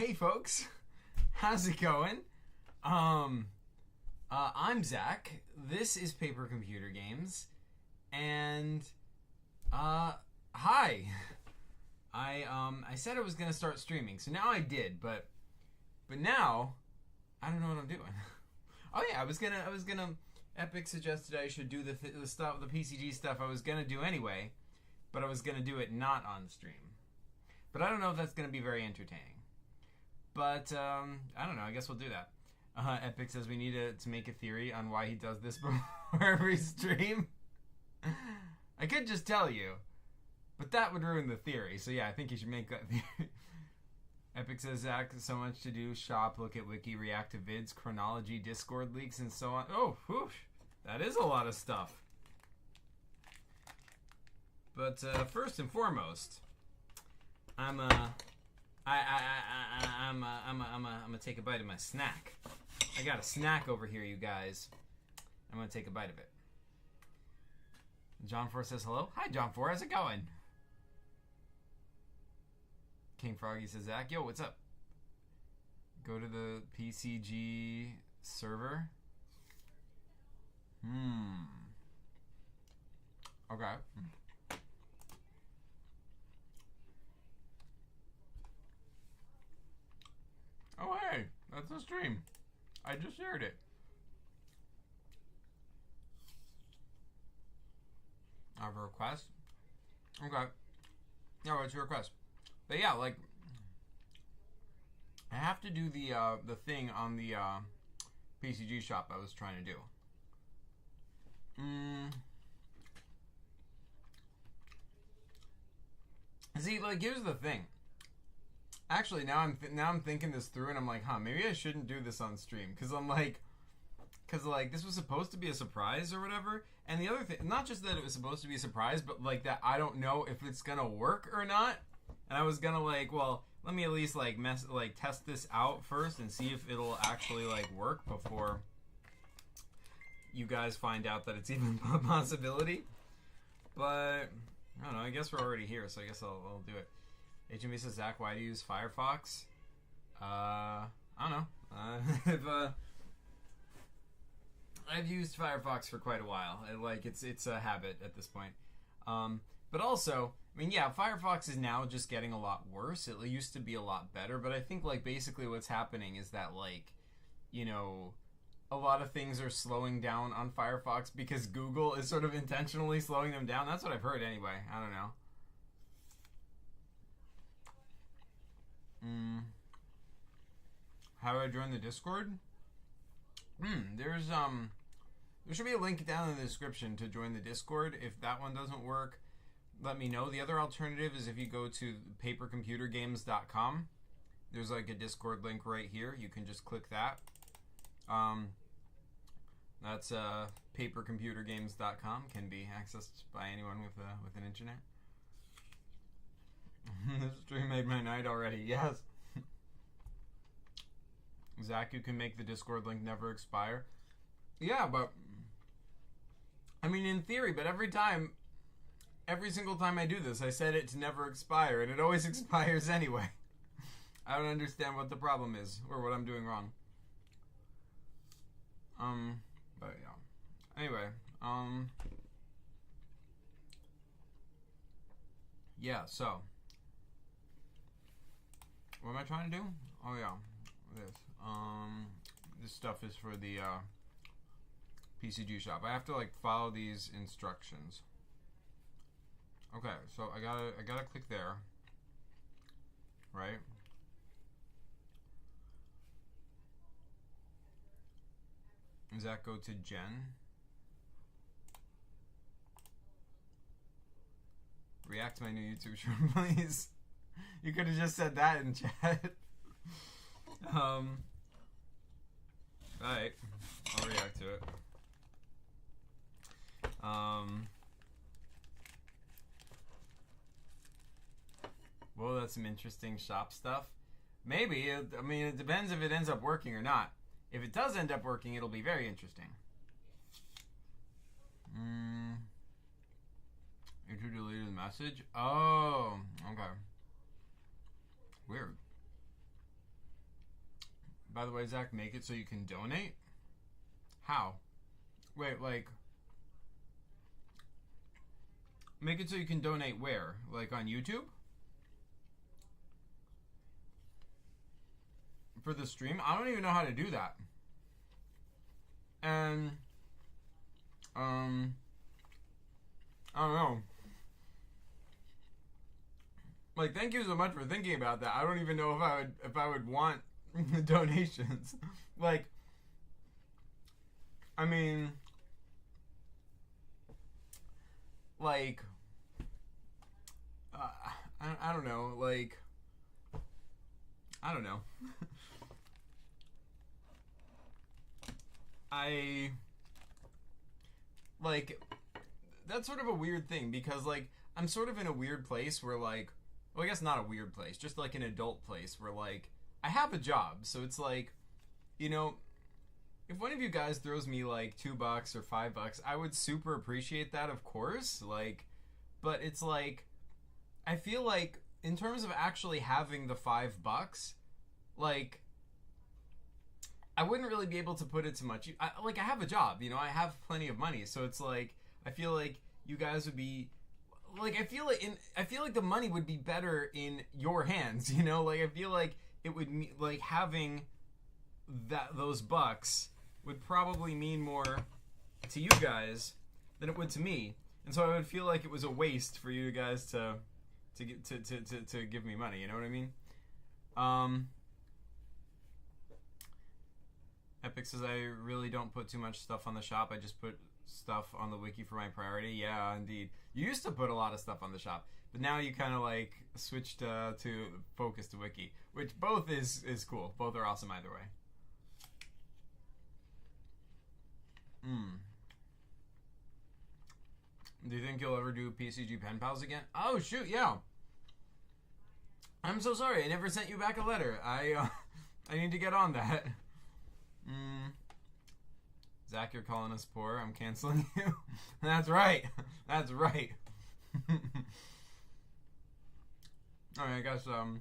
Hey folks, how's it going? I'm Zach. This is Paper Computer Games, and hi. I said I was gonna start streaming, so now I did, but now I don't know what I'm doing. Oh yeah, I was gonna. Epic suggested I should do the stuff, the PCG stuff I was gonna do anyway, but I was gonna do it not on stream. But I don't know if that's gonna be very entertaining. But I don't know. I guess we'll do that. Epic says we need to make a theory on why he does this before every stream. I could just tell you, but that would ruin the theory. So yeah, I think you should make that theory. Epic says, Zach, so much to do. Shop, look at wiki, react to vids, chronology, Discord leaks, and so on. Oh, whoosh. That is a lot of stuff. But first and foremost, I'm gonna take a bite of my snack. I got a snack over here, you guys. I'm gonna take a bite of it. John 4 says hello. Hi, John 4. How's it going? King Froggy says, Zach, yo, what's up? Go to the PCG server. Okay. Oh, hey, that's a stream. I just shared it. I have a request. Okay. Yeah, what's your request? But yeah, like, I have to do the thing on the PCG shop I was trying to do. See, like, here's the thing. Actually, now I'm thinking this through, and I'm like, maybe I shouldn't do this on stream, because this was supposed to be a surprise or whatever. And the other thing, not just that it was supposed to be a surprise, but like that I don't know if it's gonna work or not. And I was gonna let me at least test this out first and see if it'll actually work before you guys find out that it's even a possibility. But I don't know. I guess we're already here, so I guess I'll do it. HMB says, Zach, why do you use Firefox? I don't know. I've used Firefox for quite a while. It's a habit at this point. But also, I mean, yeah, Firefox is now just getting a lot worse. It used to be a lot better, but I think basically what's happening is that a lot of things are slowing down on Firefox because Google is sort of intentionally slowing them down. That's what I've heard anyway. I don't know. How do I join the Discord? There should be a link down in the description to join the Discord. If that one doesn't work, let me know. The other alternative is if you go to papercomputergames.com. There's a Discord link right here. You can just click that. That's papercomputergames.com. Can be accessed by anyone with an internet. This stream made my night already. Yes. Zach, you can make the Discord link never expire. Yeah, but I mean, in theory, but every single time I do this, I set it to never expire, and it always expires anyway. I don't understand what the problem is, or what I'm doing wrong. But yeah. Anyway, yeah, so what am I trying to do? Oh yeah, this. This stuff is for the PCG shop. I have to follow these instructions. Okay, so I gotta click there, right? Does that go to Jen? React to my new YouTube short, please. You could have just said that in chat. Alright, I'll react to it. Well, that's some interesting shop stuff. Maybe. I mean, it depends if it ends up working or not. If it does end up working, it'll be very interesting. You deleted the message? Oh, okay. Weird. By the way, Zach, make it so you can donate? How? Wait, like... Make it so you can donate where? Like on YouTube? For the stream? I don't even know how to do that. And... I don't know. Like, thank you so much for thinking about that. I don't even know if I would want donations. Like, I mean, like, I don't know. Like, I don't know. Like, that's sort of a weird thing because, like, I'm sort of in a weird place where, like, well, I guess not a weird place, just like an adult place where, like, I have a job. So it's like, you know, if one of you guys throws me like $2 or $5, I would super appreciate that, of course. Like, but it's like, I feel like in terms of actually having the $5, like, I wouldn't really be able to put it to much. I have a job, you know, I have plenty of money. So it's like, I feel like you guys would be, like, I feel like the money would be better in your hands, you know? Like, I feel like it would, like, having those bucks would probably mean more to you guys than it would to me. And so I would feel like it was a waste for you guys to give me money, you know what I mean? Epic says I really don't put too much stuff on the shop. I just put stuff on the wiki for my priority. Yeah, indeed. You used to put a lot of stuff on the shop, but now you kind of like switched to focus to wiki, which both is cool. Both are awesome either way. Do you think you'll ever do PCG Pen Pals again? Oh shoot, yeah. I'm so sorry. I never sent you back a letter. I need to get on that. Zach, you're calling us poor. I'm canceling you. That's right. That's right. Alright, I guess, I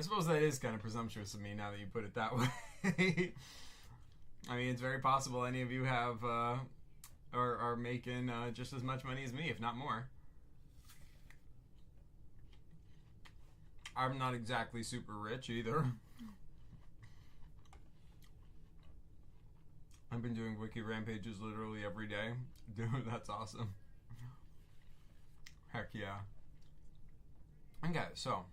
suppose that is kind of presumptuous of me now that you put it that way. I mean, it's very possible any of you have, are making just as much money as me, if not more. I'm not exactly super rich either. I've been doing wiki rampages literally every day. Dude, that's awesome. Heck yeah. Okay, so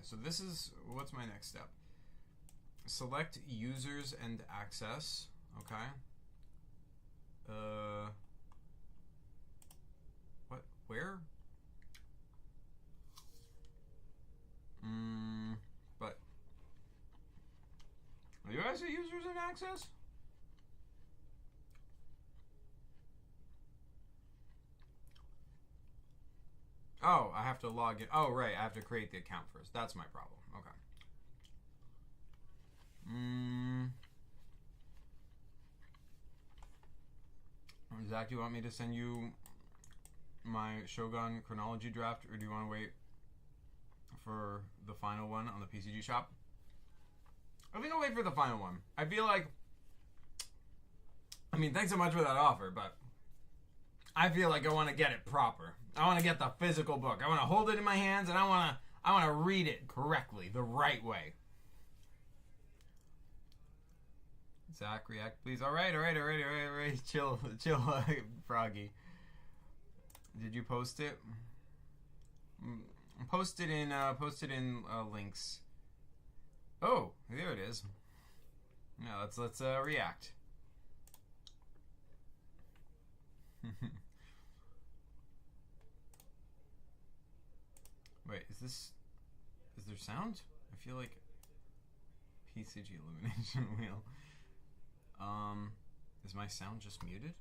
so this is, what's my next step? Select users and access. Okay. What? Where? But are you guys at users and access? Oh, I have to log in. Oh, right. I have to create the account first. That's my problem. Okay. Zach, do you want me to send you my Shogun chronology draft, or do you want to wait for the final one on the PCG shop? I think I'll wait for the final one. I feel like, I mean, thanks so much for that offer, but I feel like I want to get it proper. I want to get the physical book. I want to hold it in my hands, and I want to read it correctly, the right way. Zach, react, please. All right. Chill, Froggy. Did you post it? Post it in links. Oh, there it is. Now let's react. Wait, is there sound? I feel like PCG illumination wheel. Is my sound just muted?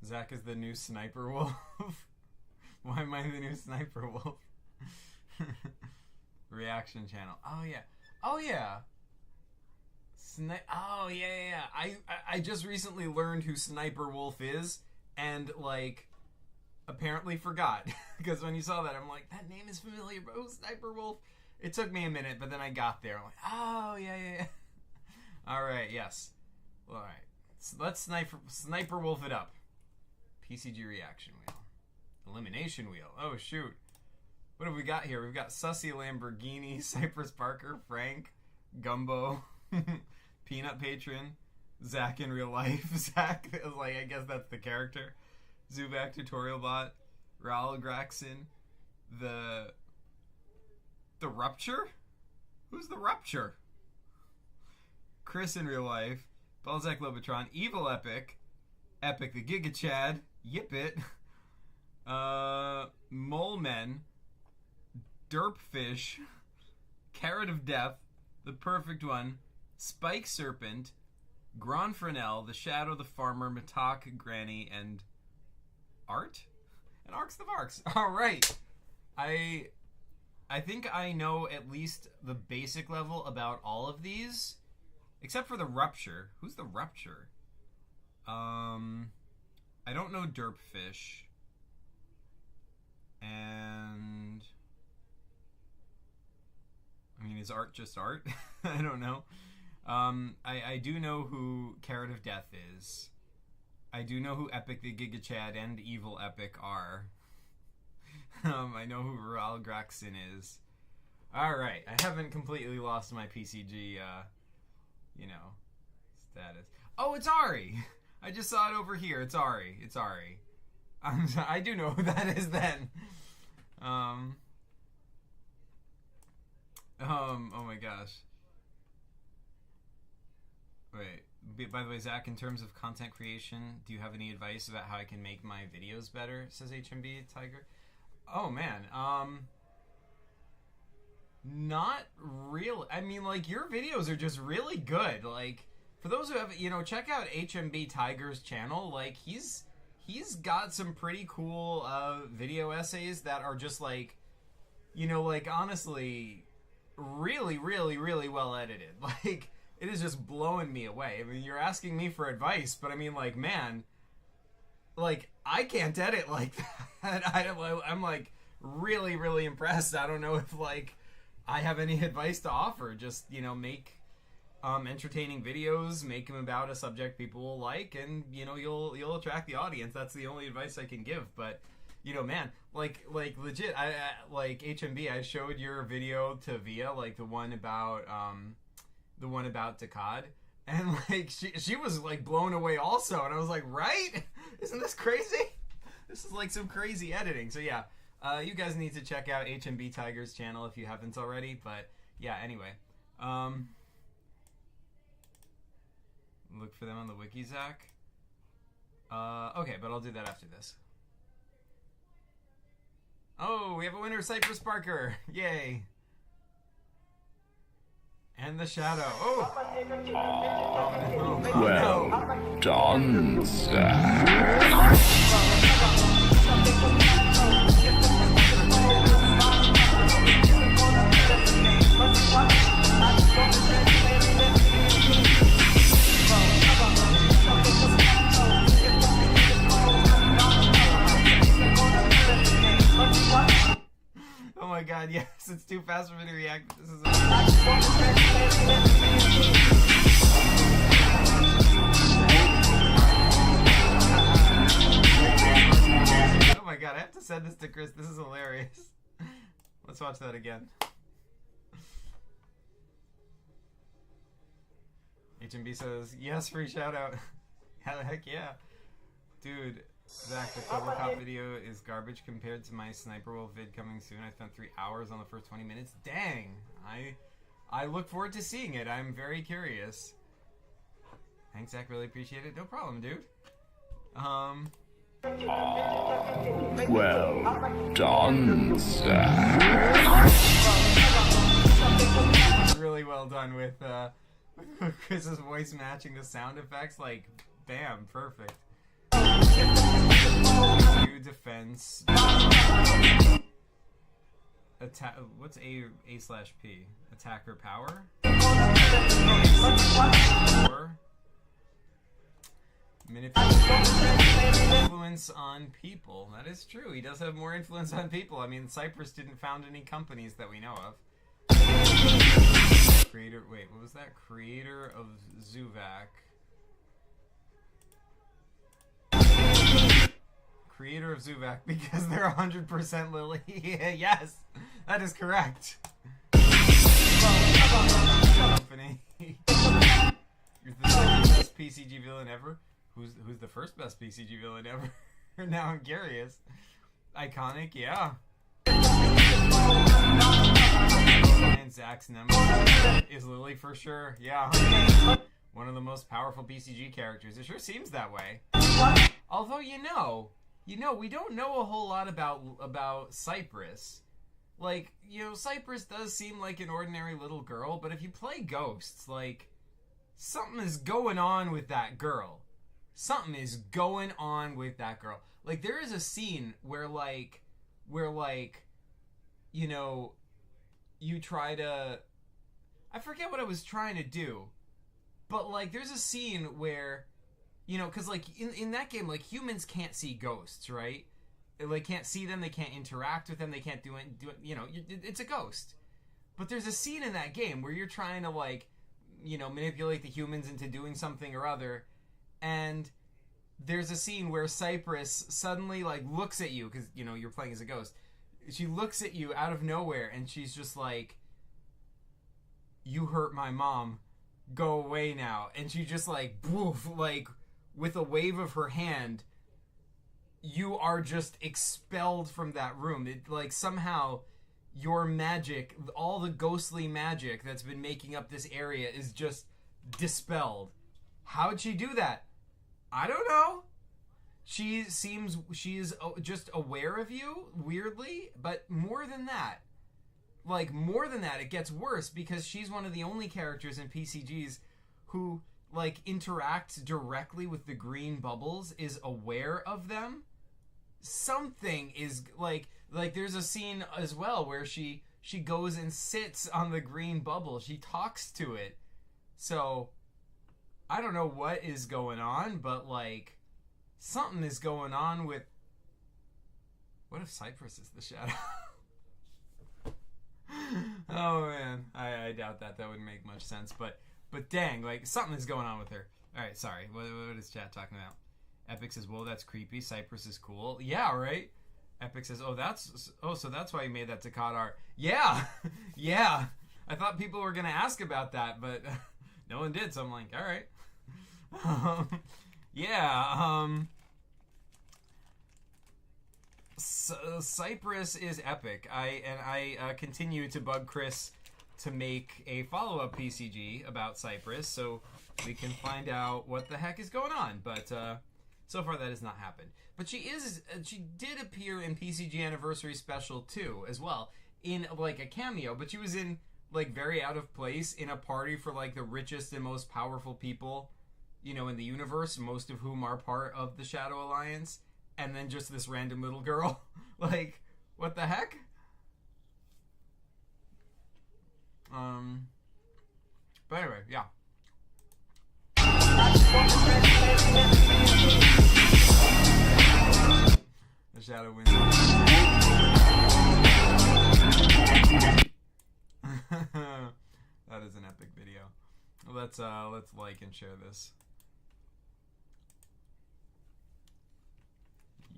Zach is the new Sniper Wolf. Why am I the new Sniper Wolf? Reaction channel. Oh yeah. Oh yeah. Oh yeah. I just recently learned who Sniper Wolf is, and like, apparently forgot. Because when you saw that, I'm like, that name is familiar, but who's Sniper Wolf? It took me a minute, but then I got there. I'm like, oh, yeah. Alright, yes. Alright. So let's Sniper Wolf it up. PCG reaction wheel. Elimination wheel. Oh, shoot. What have we got here? We've got Sussy Lamborghini, Cypress Parker, Frank, Gumbo, Peanut Patron, Zach in real life. Zach is like, I guess that's the character. Zubak Tutorial Bot, Raul Graxon, the Rupture? Who's the Rupture? Chris in real life, Balzac Lobotron, Evil Epic, Epic the Giga Chad, Yip It, Mole Men, Derpfish, Carrot of Death, The Perfect One, Spike Serpent, Grand Fresnel, The Shadow, The Farmer, Matak, Granny, and Art? And Arcs the Varks. Alright. I think I know at least the basic level about all of these. Except for the Rupture. Who's the Rupture? I don't know Derpfish. And I mean, is Art just Art? I don't know. I do know who Carrot of Death is. I do know who Epic the Giga Chad and Evil Epic are. I know who Raul Graxon is. Alright, I haven't completely lost my PCG, status. Oh, it's Ari! I just saw it over here. It's Ari. I do know who that is then. Oh my gosh. Wait, by the way, Zach, in terms of content creation, do you have any advice about how I can make my videos better? Says HMB Tiger. Oh man, not real. I mean, like, your videos are just really good. Like, for those who have, check out HMB Tiger's channel. Like, he's got some pretty cool video essays that are just like, honestly, really, really, really well edited. Like, it is just blowing me away. I mean, you're asking me for advice, but I mean, like, man, like, I can't edit like that. I'm like really, really impressed. I don't know if like I have any advice to offer. Just, make entertaining videos, make them about a subject people will like, and you'll attract the audience. That's the only advice I can give. But man, like legit, I like HMB. I showed your video to Via, like the one about Decad, and like she was like blown away also, and I was like, right? Isn't this crazy? This is like some crazy editing. So yeah, you guys need to check out HMB Tiger's channel if you haven't already. But yeah, anyway, look for them on the wiki, Zach. Okay, but I'll do that after this. Oh, we have a winner, Cypress Parker. Yay. And the Shadow. Oh! Well done, sir. Oh my god, yes, it's too fast for me to react. This is oh my god, I have to send this to Chris. This is hilarious. Let's watch that again. HMB says, yes, free shout out. Heck yeah. Dude, Zach, the Cobra video is garbage compared to my Sniper Wolf vid coming soon. I spent 3 hours on the first 20 minutes. Dang! I look forward to seeing it. I'm very curious. Thanks, Zach. Really appreciate it. No problem, dude. Well done, sir. Really well done with Chris's voice matching the sound effects. Like, bam, perfect. New defense. Attack. What's A/P? Attacker power. Manipulation. influence on people. That is true. He does have more influence on people. I mean, Cyprus didn't found any companies that we know of. Creator, wait, what was that? Creator of Zuvak. Creator of Zuvak, because they're 100% Lily. Yes, that is correct. Company. You're the best PCG villain ever. Who's the first best PCG villain ever? Now I'm curious. Iconic, yeah. And Zach's nemesis is Lily for sure. Yeah. One of the most powerful PCG characters. It sure seems that way. Although we don't know a whole lot about Cypress. Like, Cypress does seem like an ordinary little girl, but if you play Ghosts, like, something is going on with that girl. Something is going on with that girl. Like, there is a scene where you try to... I forget what I was trying to do, but, like, there's a scene where, because, like, in that game, like, humans can't see ghosts, right? They can't see them, they can't interact with them, they can't do it, it's a ghost. But there's a scene in that game where you're trying to, like, manipulate the humans into doing something or other, and there's a scene where Cypress suddenly, like, looks at you, because, you're playing as a ghost. She looks at you out of nowhere, and she's just like, "You hurt my mom. Go away now." And she just, like, woof, like, with a wave of her hand, you are just expelled from that room. It, like, somehow your magic, all the ghostly magic that's been making up this area is just dispelled. How'd she do that? I don't know. She's just aware of you, weirdly, but more than that, it gets worse, because she's one of the only characters in PCGs who, like, interacts directly with the green bubbles, is aware of them. Something is, like there's a scene as well where she goes and sits on the green bubble. She talks to it. So, I don't know what is going on, but, like, something is going on with... What if Cypress is the shadow? Oh, man. I doubt that. That wouldn't make much sense. But dang, like, something is going on with her. Alright, sorry. What is chat talking about? Epic says, "Whoa, that's creepy. Cypress is cool." Yeah, right? Epic says, so that's why you made that Takad art. Yeah! Yeah! I thought people were going to ask about that, but no one did, so I'm like, alright. Cypress is epic. I continue to bug Chris to make a follow-up PCG about Cypress, so we can find out what the heck is going on. But so far that has not happened. But she did appear in PCG Anniversary Special 2 as well, in, like, a cameo, but she was in, like, very out of place in a party for, like, the richest and most powerful people, in the universe, most of whom are part of the Shadow Alliance, and then just this random little girl. Like, what the heck? But anyway, yeah. The shadow wins. That is an epic video. Let's like and share this.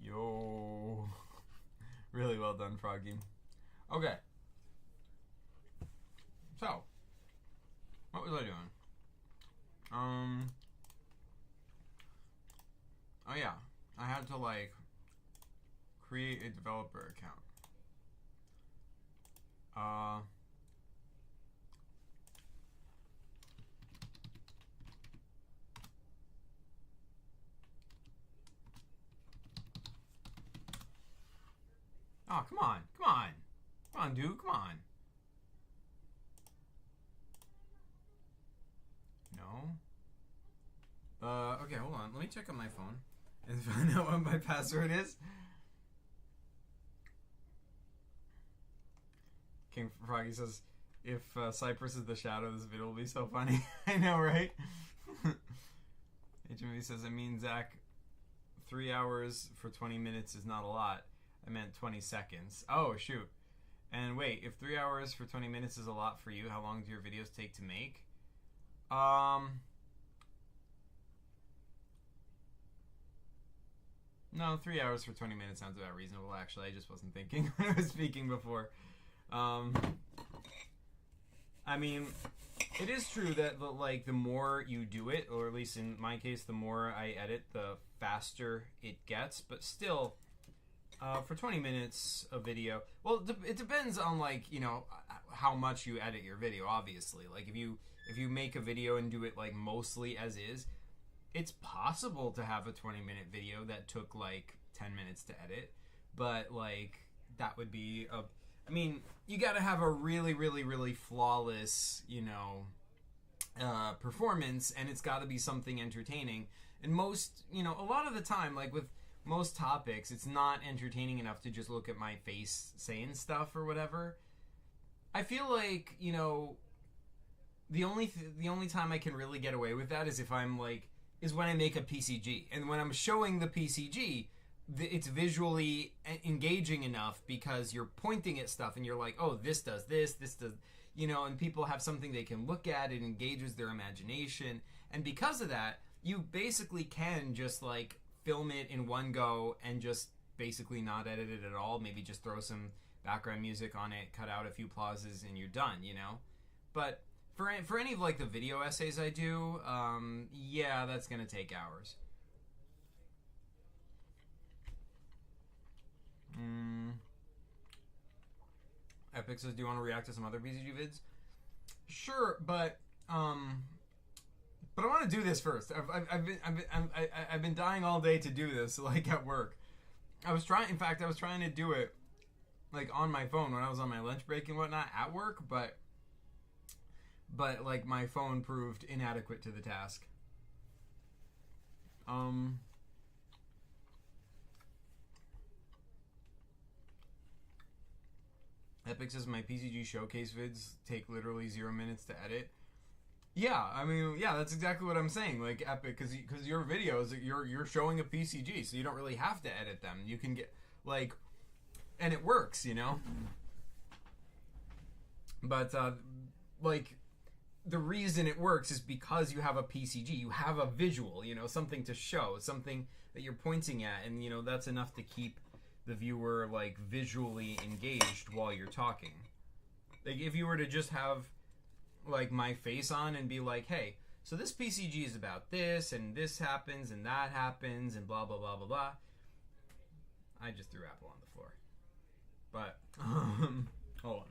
Yo. Really well done, Froggy. Okay. So, what was I doing? Oh yeah, I had to, like, create a developer account. Oh, come on, dude, come on. No. Okay, hold on. Let me check on my phone and find out what my password is. King Froggy says, if Cypress is the shadow, this video will be so funny. I know, right? HMV says, I mean, Zach 3 hours for 20 minutes is not a lot. I meant 20 seconds. Oh, shoot. And wait, if 3 hours for 20 minutes is a lot for you, how long do your videos take to make? No, 3 hours for 20 minutes sounds about reasonable, actually. I just wasn't thinking when I was speaking before. I mean, it is true that, like, the more you do it, or at least in my case, the more I edit, the faster it gets. But still, for 20 minutes of video, well, it depends on, like, you know, how much you edit your video, obviously. Like, if you make a video and do it, like, mostly as is, it's possible to have a 20-minute video that took, like, 10 minutes to edit. But, like, that would be a... I mean, you gotta have a really, really, really flawless, you know, performance, and it's gotta be something entertaining. And most, you know, a lot of the time, like with most topics, it's not entertaining enough to just look at my face saying stuff or whatever. I feel like, you know, the only time I can really get away with that is if I'm like, is when I make a PCG. And when I'm showing the PCG, it's visually engaging enough because you're pointing at stuff and you're like, oh, this does this does, you know, and people have something they can look at. It engages their imagination. And because of that, you basically can just like film it in one go and just basically not edit it at all. Maybe just throw some background music on it, cut out a few pauses, and you're done, you know? But for any of like the video essays I do, yeah, that's going to take hours. Epic says, do you want to react to some other BCG vids? Sure, but I want to do this first. I've been dying all day to do this, like at work. I was trying to do it like on my phone when I was on my lunch break and whatnot at work, but like my phone proved inadequate to the task. Epic says my PCG showcase vids take literally 0 minutes to edit. Yeah, I mean, yeah, that's exactly what I'm saying. Like Epic, because your videos, you're showing a PCG, so you don't really have to edit them. You can get like, and it works, you know. But like, the reason it works is because you have a PCG, you have a visual, you know, something to show, something that you're pointing at, and you know that's enough to keep the viewer like visually engaged while you're talking. Like if you were to just have like my face on and be like, hey, so this PCG is about this and this happens and that happens and blah blah blah blah blah. I just threw Apple on the floor. But hold on.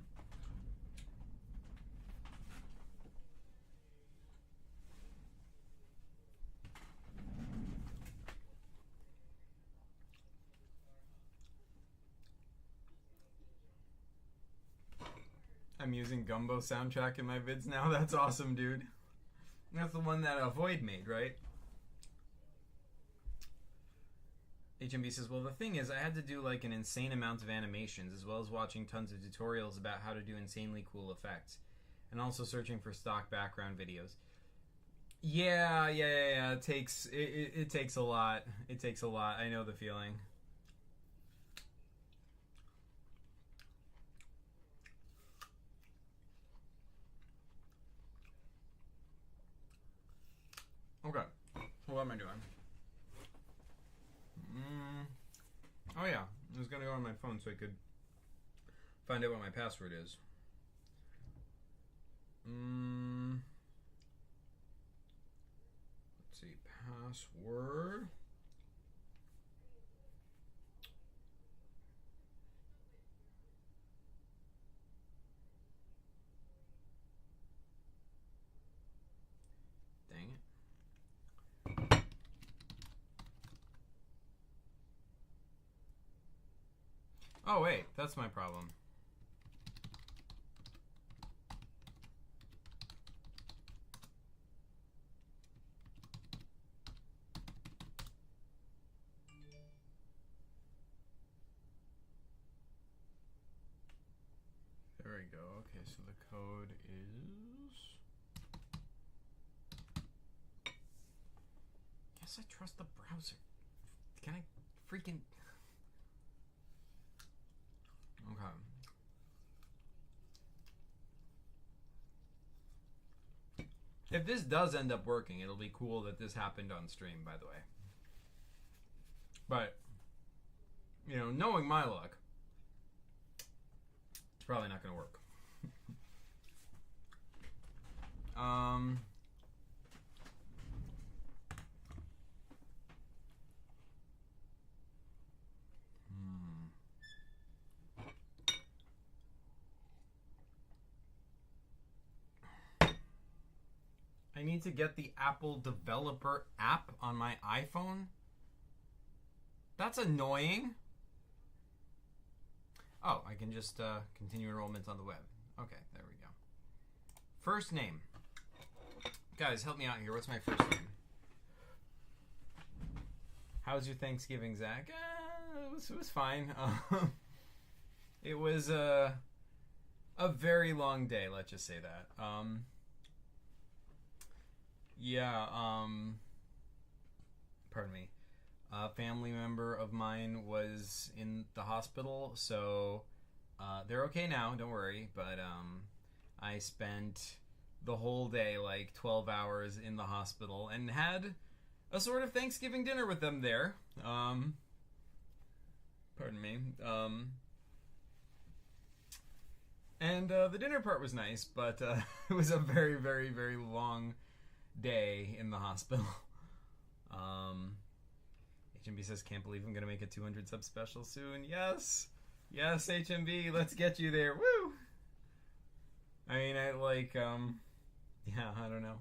I'm using Gumbo soundtrack in my vids now. That's awesome, dude. That's the one that Void made, right? HMB says, well, the thing is, I had to do like an insane amount of animations, as well as watching tons of tutorials about how to do insanely cool effects, and also searching for stock background videos. Yeah. It takes a lot. It takes a lot. I know the feeling. Okay, what am I doing? Oh yeah, I was gonna go on my phone so I could find out what my password is. Let's see, password. Dang it. Oh wait, that's my problem. There we go. Okay, so the code is... Guess I trust the browser. Can I freaking... Okay. If this does end up working, it'll be cool that this happened on stream, by the way. But, you know, knowing my luck, it's probably not going to work. I need to get the Apple developer app on my iPhone. That's annoying. Oh, I can just continue enrollment on the web. Okay, there we go. First name. Guys, help me out here. What's my first name? How's your Thanksgiving, Zach? It was fine. It was a very long day, let's just say that. Pardon me. A family member of mine was in the hospital, so they're okay now, don't worry. But I spent the whole day, like 12 hours in the hospital, and had a sort of Thanksgiving dinner with them there. Pardon me. And the dinner part was nice, but it was a very, very, very long day in the hospital. HMB says, can't believe I'm gonna make a 200 sub special soon. Yes, HMB, let's get you there. Woo! I mean, I like, yeah, I don't know.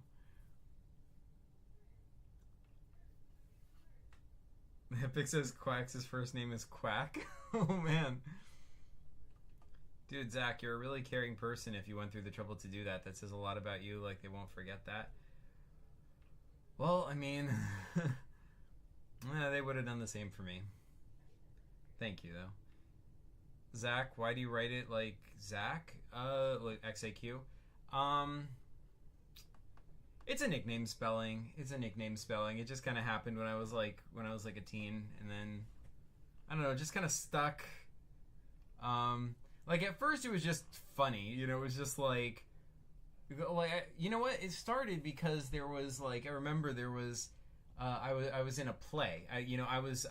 Epic says Quack's first name is Quack. Oh man. Dude, Zach, you're a really caring person if you went through the trouble to do that. That says a lot about you, like they won't forget that. Well, I mean, they would have done the same for me. Thank you, though. Zach, why do you write it like Zach? Like XAQ? It's a nickname spelling. It just kind of happened when I was like a teen, and then I don't know, just kind of stuck. Like at first it was just funny, you know, it was just like you know what? It started because there was like, I remember there was I was in a play. I was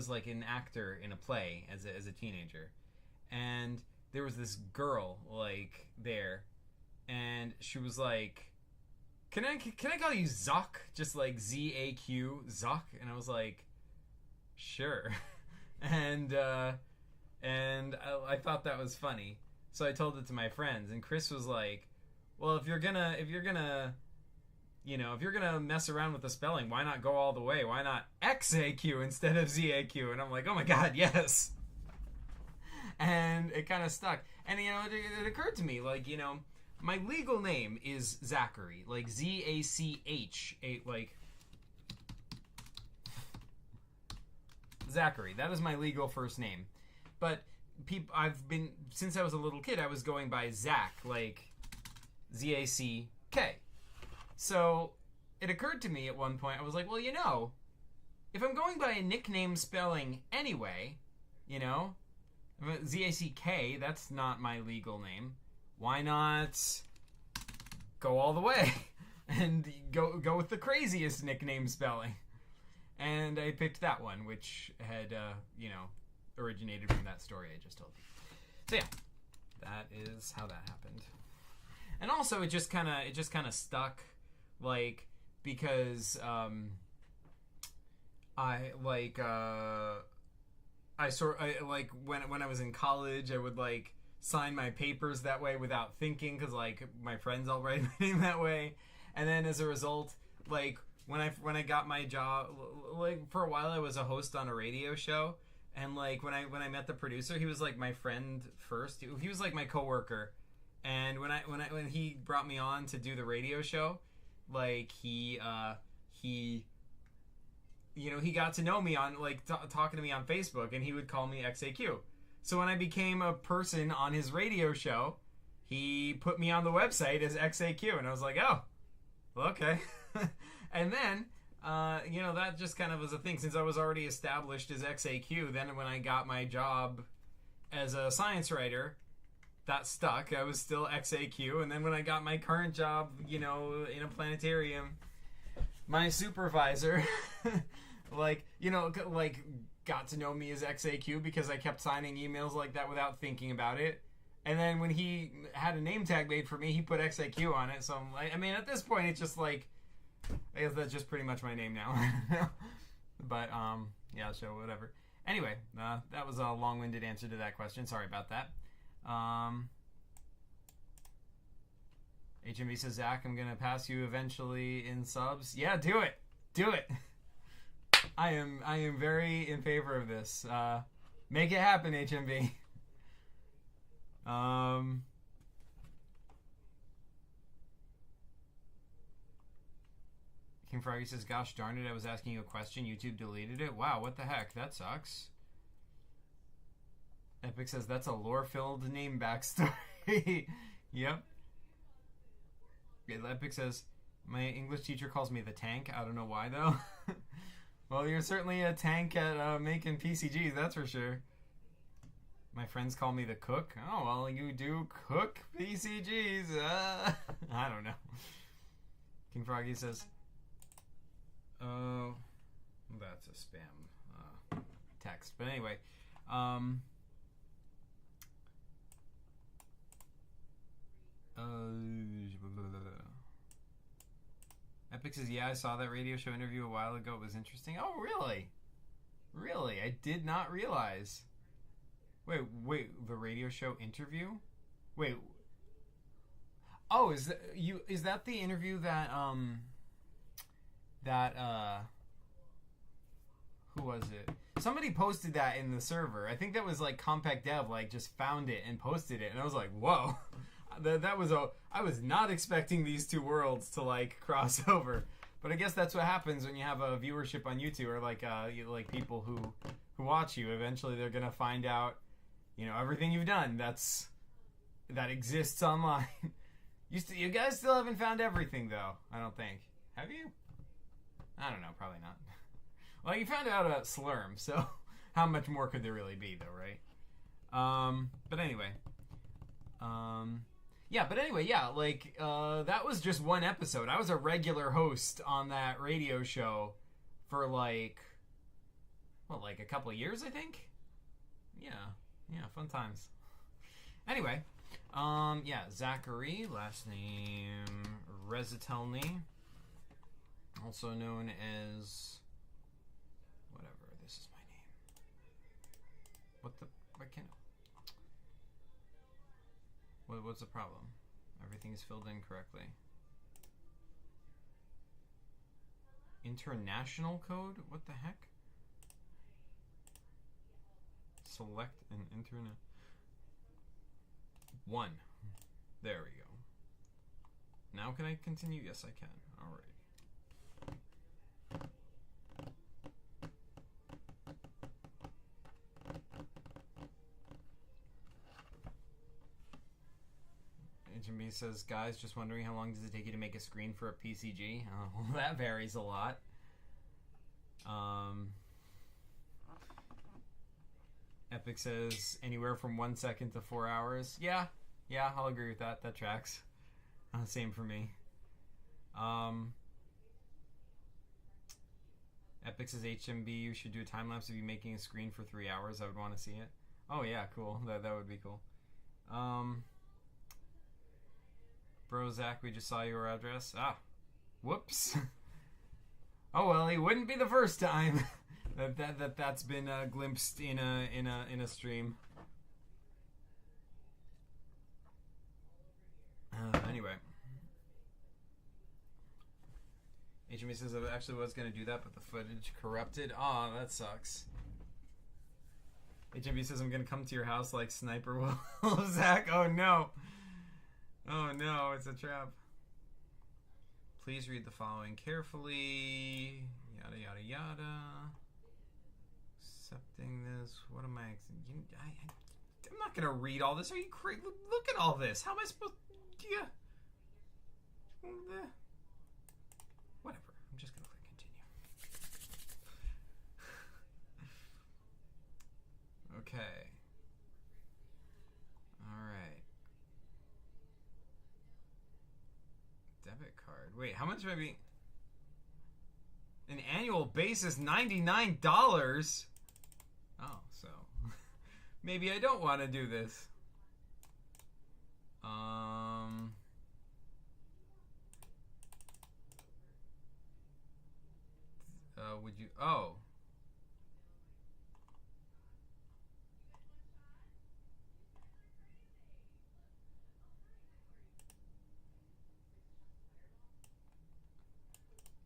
like an actor in a play as a teenager, and there was this girl like there, and she was like, Can I call you Zuck? Just like Z-A-Q, Zuck? And I was like, sure. and I thought that was funny. So I told it to my friends, and Chris was like, well, if you're gonna mess around with the spelling, why not go all the way? Why not X-A-Q instead of Z-A-Q? And I'm like, oh my God, yes. And it kind of stuck. And, you know, it occurred to me, like, you know, my legal name is Zachary, like Z-A-C-H, like Zachary. That is my legal first name. But since I was a little kid, I was going by Zach, like Z-A-C-K. So it occurred to me at one point, I was like, well, you know, if I'm going by a nickname spelling anyway, you know, Z-A-C-K, that's not my legal name. Why not go all the way and go with the craziest nickname spelling? And I picked that one, which had, originated from that story I just told you. So yeah, that is how that happened. And also, it just kind of stuck, like, because when I was in college, I would like sign my papers that way without thinking, because like my friends all write my name that way. And then as a result, like when I got my job, like for a while I was a host on a radio show, and like when I met the producer, he was like my friend first. He was like my coworker, and when he brought me on to do the radio show, like he got to know me on like talking to me on Facebook, and he would call me XAQ. So when I became a person on his radio show, he put me on the website as XAQ, and I was like, oh, well, okay. And then you know, that just kind of was a thing. Since I was already established as XAQ, then when I got my job as a science writer, that stuck. I was still XAQ. And then when I got my current job, you know, in a planetarium, my supervisor, like, you know, like, got to know me as XAQ because I kept signing emails like that without thinking about it. And then when he had a name tag made for me, he put XAQ on it. So I'm like, I mean, at this point, it's just like, I guess that's just pretty much my name now. But, yeah, so whatever. Anyway, that was a long-winded answer to that question. Sorry about that. HMV says, Zach, I'm going to pass you eventually in subs. Yeah, do it. Do it. I am very in favor of this. Make it happen, HMV. King Froggy says, gosh darn it, I was asking you a question. YouTube deleted it. Wow, what the heck? That sucks. Epic says, that's a lore-filled name backstory. Yep. Epic says, my English teacher calls me the tank. I don't know why, though. Well, you're certainly a tank at making PCGs, that's for sure. My friends call me the cook. Oh, well, you do cook PCGs. I don't know. King Froggy says, oh, that's a spam text. But anyway, Epic says, yeah, I saw that radio show interview a while ago. It was interesting. Oh, really? Really? I did not realize. Wait, the radio show interview? Wait. Oh, is that the interview that who was it? Somebody posted that in the server. I think that was like Compact Dev, like just found it and posted it, and I was like, whoa. I was not expecting these two worlds to like cross over, but I guess that's what happens when you have a viewership on YouTube, or like people who watch you. Eventually, they're gonna find out, you know, everything you've done that exists online. You guys still haven't found everything, though. I don't think. Have you? I don't know. Probably not. Well, you found out Slurm, so how much more could there really be, though, right? But anyway. Yeah, like, that was just one episode. I was a regular host on that radio show for, like a couple of years, I think? Yeah, fun times. Anyway, Zachary, last name Rezitelny, also known as, whatever, this is my name. What's the problem? Everything is filled in correctly. International code? What the heck? Select an internet. 1. There we go. Now can I continue? Yes, I can. Alright. HMB says, guys, just wondering how long does it take you to make a screen for a PCG? Oh, that varies a lot. Epic says anywhere from 1 second to 4 hours. Yeah, I'll agree with that. That tracks. Same for me. Epic says HMB, you should do a time lapse of you making a screen for 3 hours. I would want to see it. Oh yeah, cool. That would be cool. Bro, Zach, we just saw your address. Whoops. Oh well, it wouldn't be the first time that's been glimpsed in a stream. Anyway, HME says I actually was gonna do that, but the footage corrupted. Aw, that sucks. HMB says I'm gonna come to your house like Sniper will. Zach, oh no. Oh no, it's a trap. Please read the following carefully. Yada yada yada. Accepting this. What am I? I'm not gonna read all this. Are you crazy? Look at all this. How am I supposed? Yeah. Whatever. I'm just gonna click continue. Wait, how much would I be? An annual basis, $99. Oh, so maybe I don't want to do this. Would you? Oh.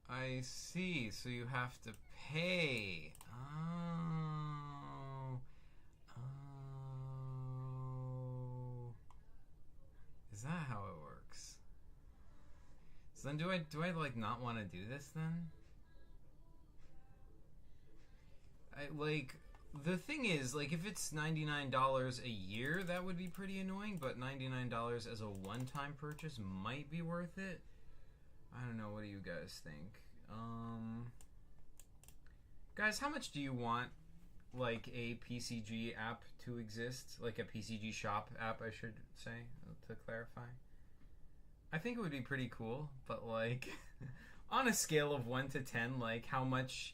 I see. So you have to pay. Oh. Oh. Is that how it works? So then do I like not want to do this then? The thing is, like, if it's $99 a year, that would be pretty annoying, but $99 as a one-time purchase might be worth it. I don't know, what do you guys think? Guys, how much do you want, like, a PCG app to exist? Like a PCG shop app, I should say, to clarify. I think it would be pretty cool, but, like, on a scale of 1 to 10, like, how much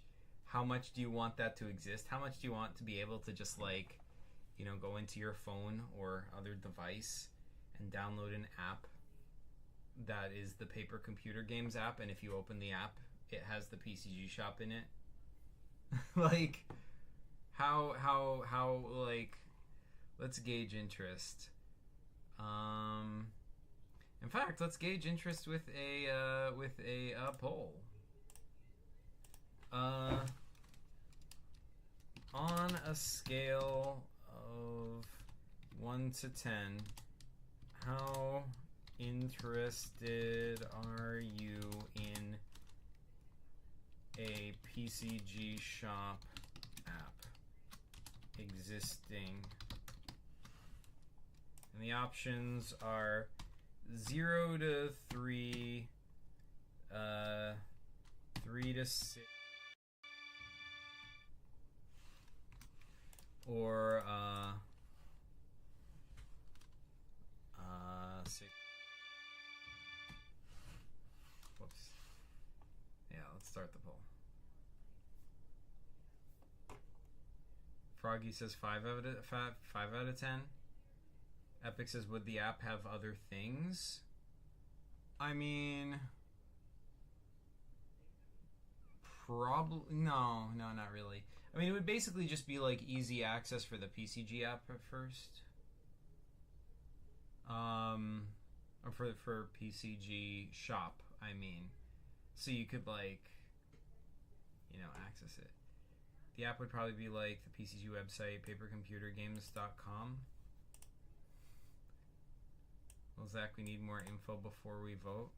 do you want that to exist? How much do you want to be able to just, like, you know, go into your phone or other device and download an app that is the Paper Computer Games app, and if you open the app, it has the PCG shop in it? Like, how, like, let's gauge interest. In fact, let's gauge interest with a poll. On a scale of 1 to 10, how interested are you in a PCG shop app existing? And the options are 0 to 3, 3 to 6, or 6. Whoops. Yeah, let's start the poll. Froggy says 5 out of 10. Epic says, would the app have other things? I mean, probably no, not really. I mean, it would basically just be like easy access for the PCG app at first. Or for PCG shop, I mean. So you could, like, you know, access it. The app would probably be like the PCG website, papercomputergames.com. Well, Zach, we need more info before we vote.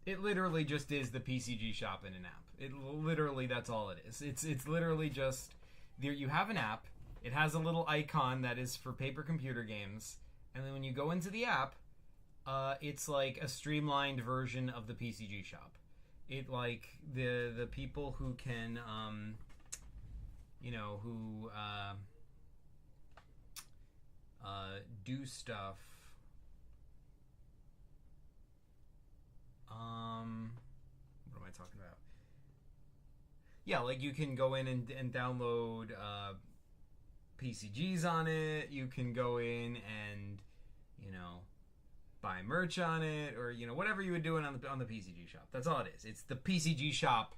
It literally just is the PCG shop in an app. It literally, that's all it is. It's literally just, there you have an app. It has a little icon that is for Paper Computer Games, and then when you go into the app, it's like a streamlined version of the PCG shop. It, like, the people who can you know, who do stuff. What am I talking about? Yeah, like, you can go in and download PCGs on it. You can go in and, you know, buy merch on it, or, you know, whatever you would do on the PCG shop. That's all it is. It's the PCG shop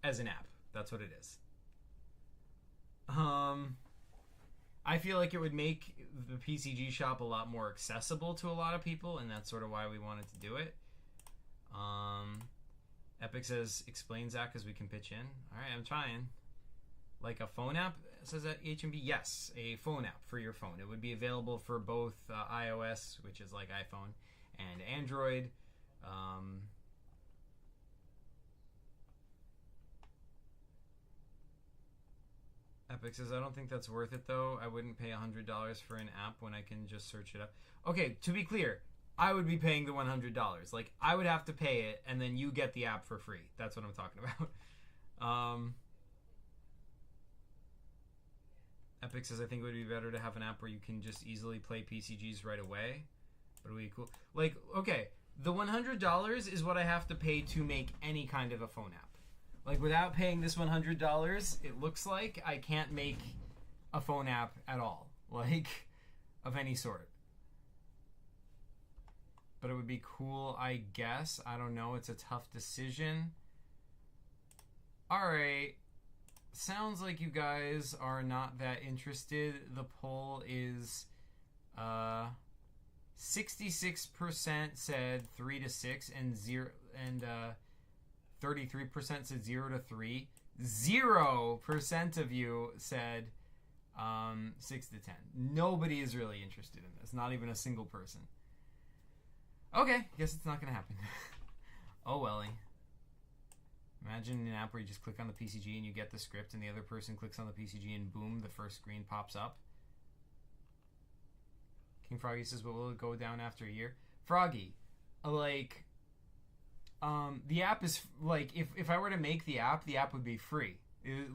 as an app. That's what it is. I feel like it would make the PCG shop a lot more accessible to a lot of people, and that's sort of why we wanted to do it. Epic says, explain, Zach, because we can pitch in. All right, I'm trying. Like a phone app, says that HMB. Yes, a phone app for your phone. It would be available for both iOS, which is like iPhone, and Android. Epic says, I don't think that's worth it, though. I wouldn't pay $100 for an app when I can just search it up. Okay, to be clear, I would be paying the $100. Like, I would have to pay it, and then you get the app for free. That's what I'm talking about. Epic says, I think it would be better to have an app where you can just easily play PCGs right away. But it would be cool. Like, okay, the $100 is what I have to pay to make any kind of a phone app. Like, without paying this $100, it looks like I can't make a phone app at all. Like, of any sort. But it would be cool, I guess. I don't know. It's a tough decision. Alright. Sounds like you guys are not that interested. The poll is 66% said 3 to 6 and 33% said 0 to 3. 0% of you said 6 to 10. Nobody is really interested in this. Not even a single person. Okay, guess it's not gonna happen. Oh welly. Imagine an app where you just click on the PCG and you get the script and the other person clicks on the PCG and boom, the first screen pops up. King Froggy says, but will it go down after a year? Froggy, like, the app is, like, if I were to make the app would be free.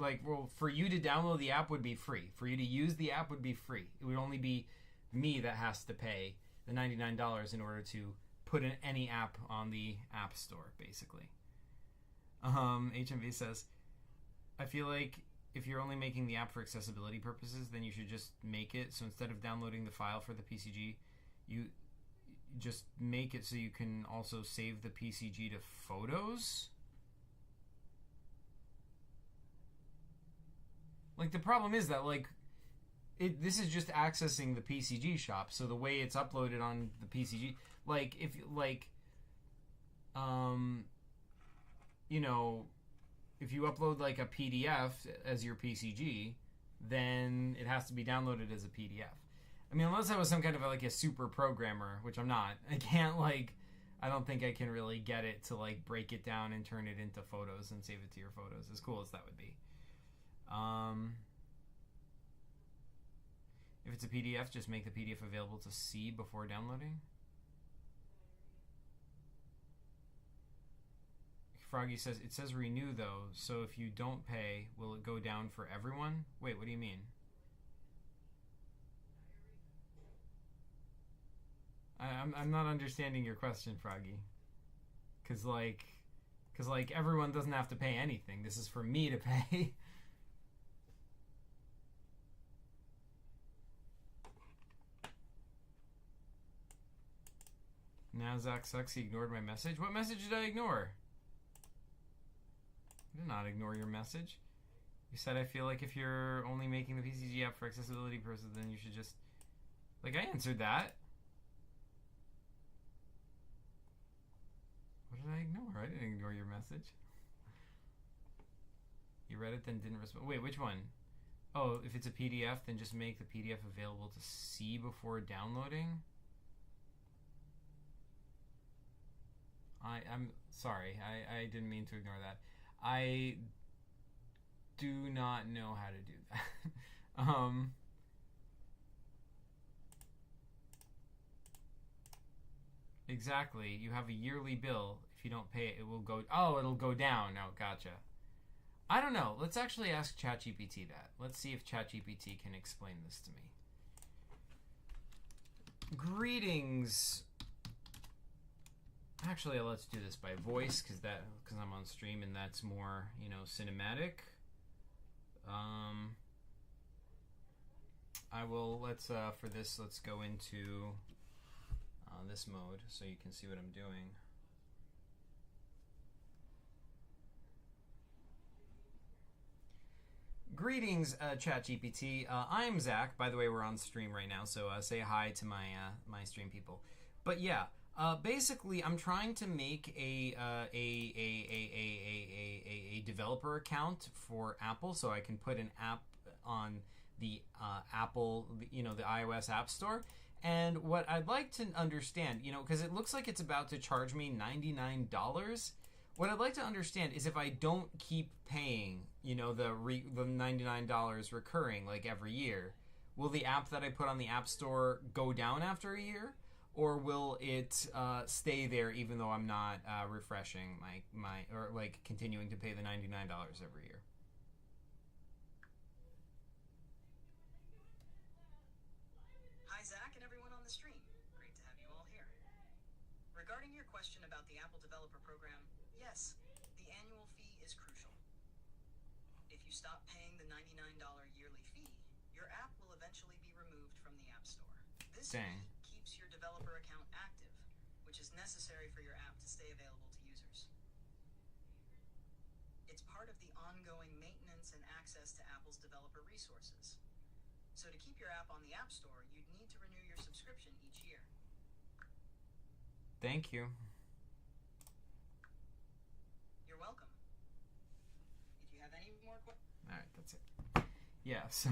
Well, for you to download the app would be free. For you to use the app would be free. It would only be me that has to pay the $99 in order to put in any app on the App Store, basically. HMV says, I feel like if you're only making the app for accessibility purposes, then you should just make it. So instead of downloading the file for the PCG, you just make it so you can also save the PCG to photos. Like, the problem is that, like, this is just accessing the PCG shop. So the way it's uploaded on the PCG, like, if, like, you know, if you upload like a PDF as your PCG, then it has to be downloaded as a PDF. I mean, unless I was some kind of like a super programmer, which I'm not. I can't, like, I don't think I can really get it to like break it down and turn it into photos and save it to your photos, as cool as that would be. If it's a PDF, just make the PDF available to see before downloading. Froggy says, it says renew though, so if you don't pay, will it go down for everyone? Wait, what do you mean? I'm not understanding your question, Froggy. Cause like everyone doesn't have to pay anything. This is for me to pay. Now Zach sucks, he ignored my message. What message did I ignore? I did not ignore your message. You said, I feel like if you're only making the PCG app for accessibility purposes, then you should just... Like, I answered that. What did I ignore? I didn't ignore your message. You read it, then didn't respond. Wait, which one? Oh, if it's a PDF, then just make the PDF available to see before downloading? I'm sorry. I didn't mean to ignore that. I do not know how to do that. Exactly. You have a yearly bill. If you don't pay it, it will go... Oh, it'll go down. Oh, gotcha. I don't know. Let's actually ask ChatGPT that. Let's see if ChatGPT can explain this to me. Greetings. Actually, let's do this by voice because I'm on stream and that's more, you know, cinematic. For this, let's go into this mode so you can see what I'm doing. Greetings, ChatGPT. I'm Zach. By the way, we're on stream right now, so say hi to my my stream people. But yeah. Basically, I'm trying to make a developer account for Apple, so I can put an app on the Apple, you know, the iOS App Store. And what I'd like to understand, you know, because it looks like it's about to charge me $99. What I'd like to understand is if I don't keep paying, you know, the $99 recurring like every year, will the app that I put on the App Store go down after a year? Or will it stay there even though I'm not refreshing my or like continuing to pay the $99 every year? Regarding your question about the Apple Developer Program, yes, the annual fee is crucial. If you stop paying the $99 yearly fee, your app will eventually be removed from the App Store. This fee keeps your developer account active, which is necessary for your app to stay available to users. It's part of the ongoing maintenance and access to Apple's developer resources. So to keep your app on the App Store, you'd need to renew your subscription each year. Thank you. You're welcome. If you have any more questions... Alright, that's it. Yeah, so,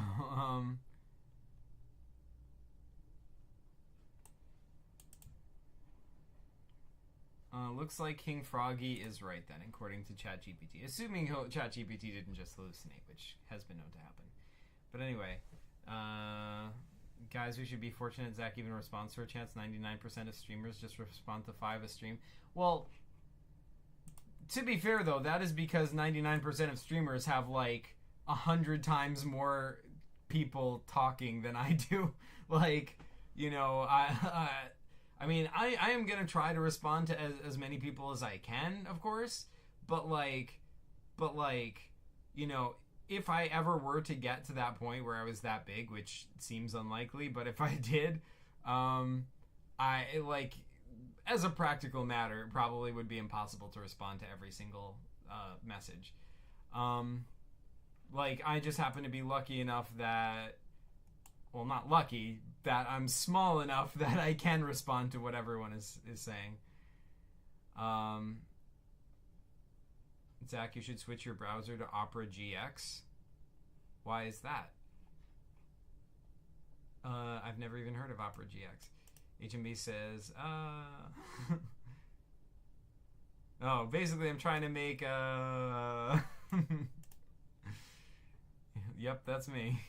looks like King Froggy is right then, according to ChatGPT. Assuming ChatGPT didn't just hallucinate, which has been known to happen. But anyway, guys, we should be fortunate Zach even responds to a chance. 99% of streamers just respond to 5 a stream. Well, to be fair, though, that is because 99% of streamers have, like, 100 times more people talking than I do. Like, you know, I mean, I am going to try to respond to as many people as I can, of course. But, like, you know, if I ever were to get to that point where I was that big, which seems unlikely, but if I did, I, like, as a practical matter, it probably would be impossible to respond to every single message. Like, I just happen to be lucky enough that, well, not lucky, that I'm small enough that I can respond to what everyone is saying. Zach, you should switch your browser to Opera GX. Why is that? I've never even heard of Opera GX. HMB says, oh, basically I'm trying to make, Yep, that's me.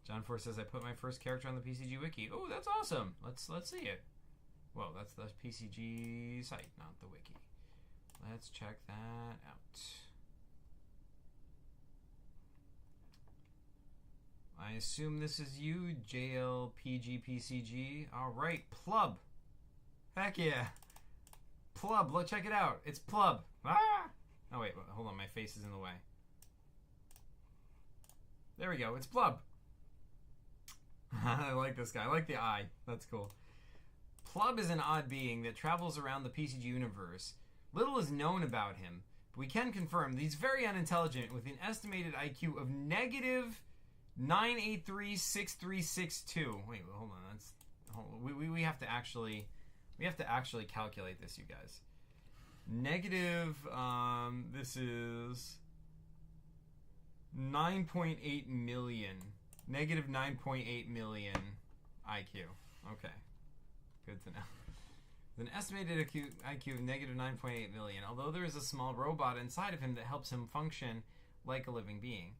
John Force says, I put my first character on the PCG Wiki. Oh, that's awesome. Let's see it. Well, that's the PCG site, not the wiki. Let's check that out. I assume this is you, JLPGPCG. All right, Plub. Heck yeah. Plub, let's check it out. It's Plub. Ah! Oh, wait, hold on. My face is in the way. There we go. It's Plub. I like this guy. I like the eye. That's cool. Plub is an odd being that travels around the PCG universe. Little is known about him, but we can confirm that he's very unintelligent with an estimated IQ of negative 9836362. Wait, hold on. We have to actually calculate this, you guys. Negative this is 9.8 million. Negative 9.8 million IQ. Okay. Good to know. With an estimated IQ of negative 9.8 million, although there is a small robot inside of him that helps him function like a living being.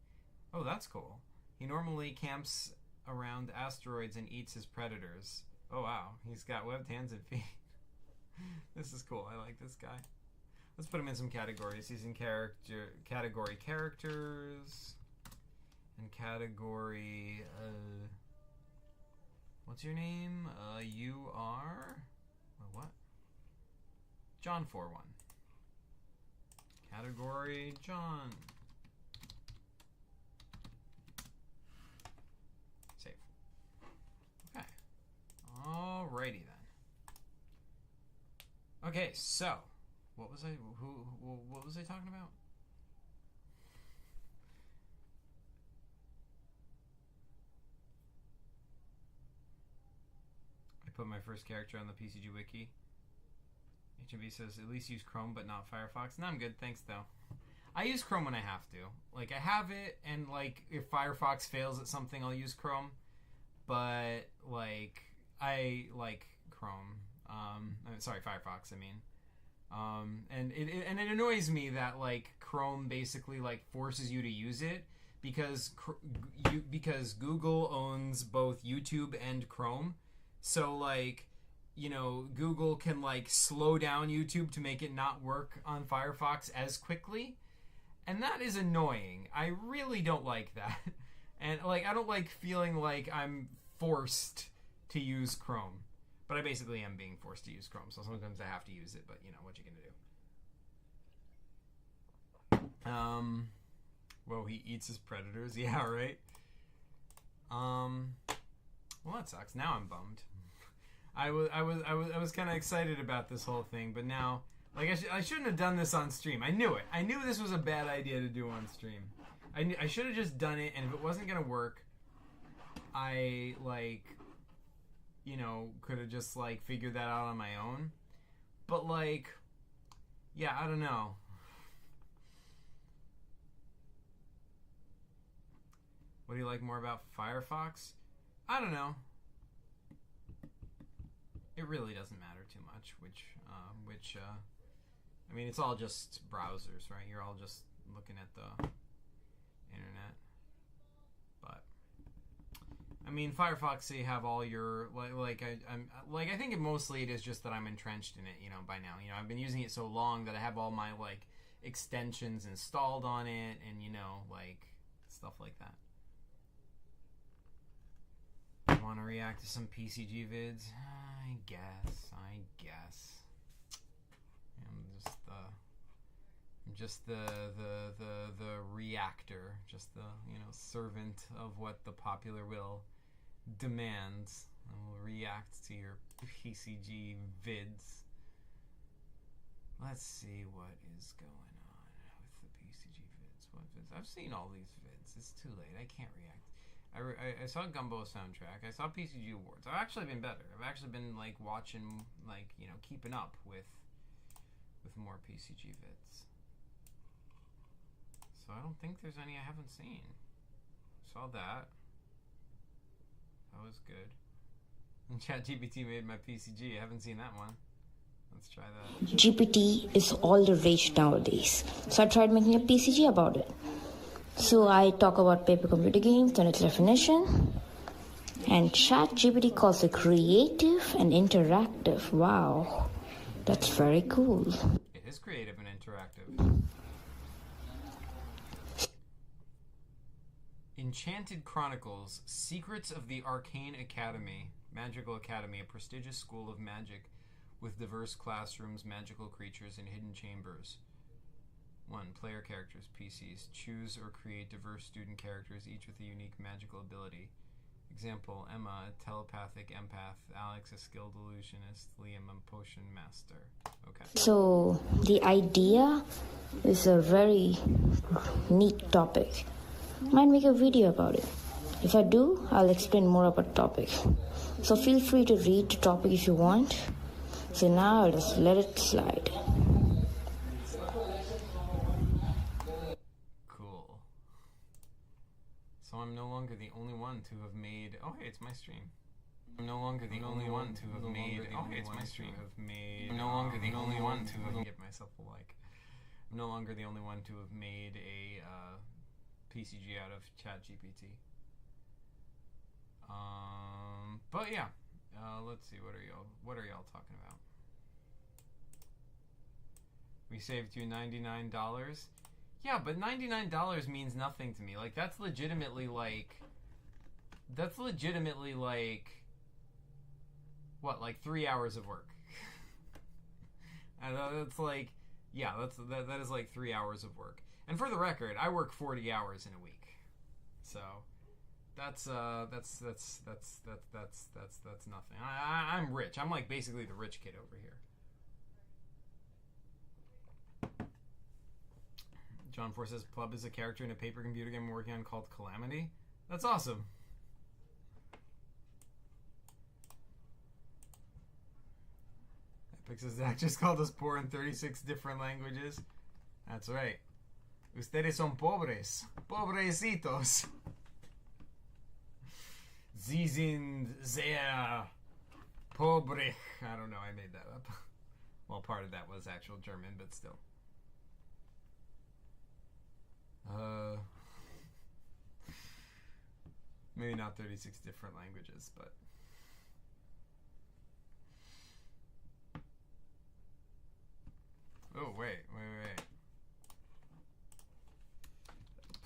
Oh, that's cool. He normally camps around asteroids and eats his predators. Oh, wow. He's got webbed hands and feet. This is cool. I like this guy. Let's put him in some categories. He's in category characters. And category, what's your name? You are, what? John 41. Category, John. Save. Okay. Alrighty then. Okay, so, what was I talking about? Put my first character on the PCG Wiki. HMB says, at least use Chrome, but not Firefox. No, I'm good. Thanks, though. I use Chrome when I have to. Like, I have it, and, like, if Firefox fails at something, I'll use Chrome. But, like, I like Chrome. Sorry, Firefox, I mean. And it annoys me that, like, Chrome basically, like, forces you to use it because Google owns both YouTube and Chrome. So, like, you know, Google can, like, slow down YouTube to make it not work on Firefox as quickly. And that is annoying. I really don't like that. And, like, I don't like feeling like I'm forced to use Chrome. But I basically am being forced to use Chrome, so sometimes I have to use it, but you know, what you gonna do? Well, he eats his predators. Yeah, right? Well, that sucks. Now I'm bummed. I was kind of excited about this whole thing, but now, like, I shouldn't have done this on stream. I knew it. I knew this was a bad idea to do on stream. I should have just done it, and if it wasn't gonna work, I, like, you know, could have just, like, figured that out on my own. But, like, yeah, I don't know. What do you like more about Firefox? I don't know. It really doesn't matter too much, I mean, it's all just browsers, right? You're all just looking at the internet. But I mean, Firefox, so you have all your I think mostly it is just that I'm entrenched in it, you know, by now. You know, I've been using it so long that I have all my like extensions installed on it, and you know, like stuff like that. Want to react to some PCG vids? I guess. I'm just the reactor, just the, you know, servant of what the popular will demands. I will react to your PCG vids. Let's see what is going on with the PCG vids. What vids? I've seen all these vids. It's too late. I can't react. I saw Gumbo soundtrack. I saw PCG Awards. I've actually been better. I've actually been like watching, like, you know, keeping up with more PCG vids. So I don't think there's any I haven't seen. Saw that. That was good. And ChatGPT made my PCG. I haven't seen that one. Let's try that. GPT is all the rage nowadays. So I tried making a PCG about it. So I talk about paper computer games and its definition. And ChatGPT calls it creative and interactive. Wow, that's very cool. It is creative and interactive. Enchanted Chronicles: Secrets of the Arcane Academy, Magical Academy, a prestigious school of magic with diverse classrooms, magical creatures, and hidden chambers. 1. Player characters, PCs. Choose or create diverse student characters, each with a unique magical ability. Example, Emma, a telepathic empath. Alex, a skilled illusionist. Liam, a potion master. Okay. So the idea is a very neat topic. Might make a video about it. If I do, I'll explain more about the topic. So feel free to read the topic if you want. So now I'll just let it slide. So I'm no longer the only one to have made... Oh, hey, it's my stream. I'm no longer the only one to have made... Oh, hey, it's my stream. I'm no longer the only one to have... Give myself a like. I'm no longer the only one to have made a PCG out of ChatGPT. But yeah, let's see. What are y'all talking about? We saved you $99. Yeah, but $99 means nothing to me. Like, that's legitimately like, what, like 3 hours of work? And that's like, yeah, that is like 3 hours of work. And for the record, I work 40 hours in a week, so that's nothing. I'm rich. I'm like basically the rich kid over here. John Four says, Plub is a character in a paper computer game I'm working on called Calamity. That's awesome. Epic says, Zach just called us poor in 36 different languages. That's right. Ustedes son pobres. Pobrecitos. Sie sind sehr pobre. I don't know, I made that up. Well, part of that was actual German, but still. Maybe not 36 different languages, but oh, wait.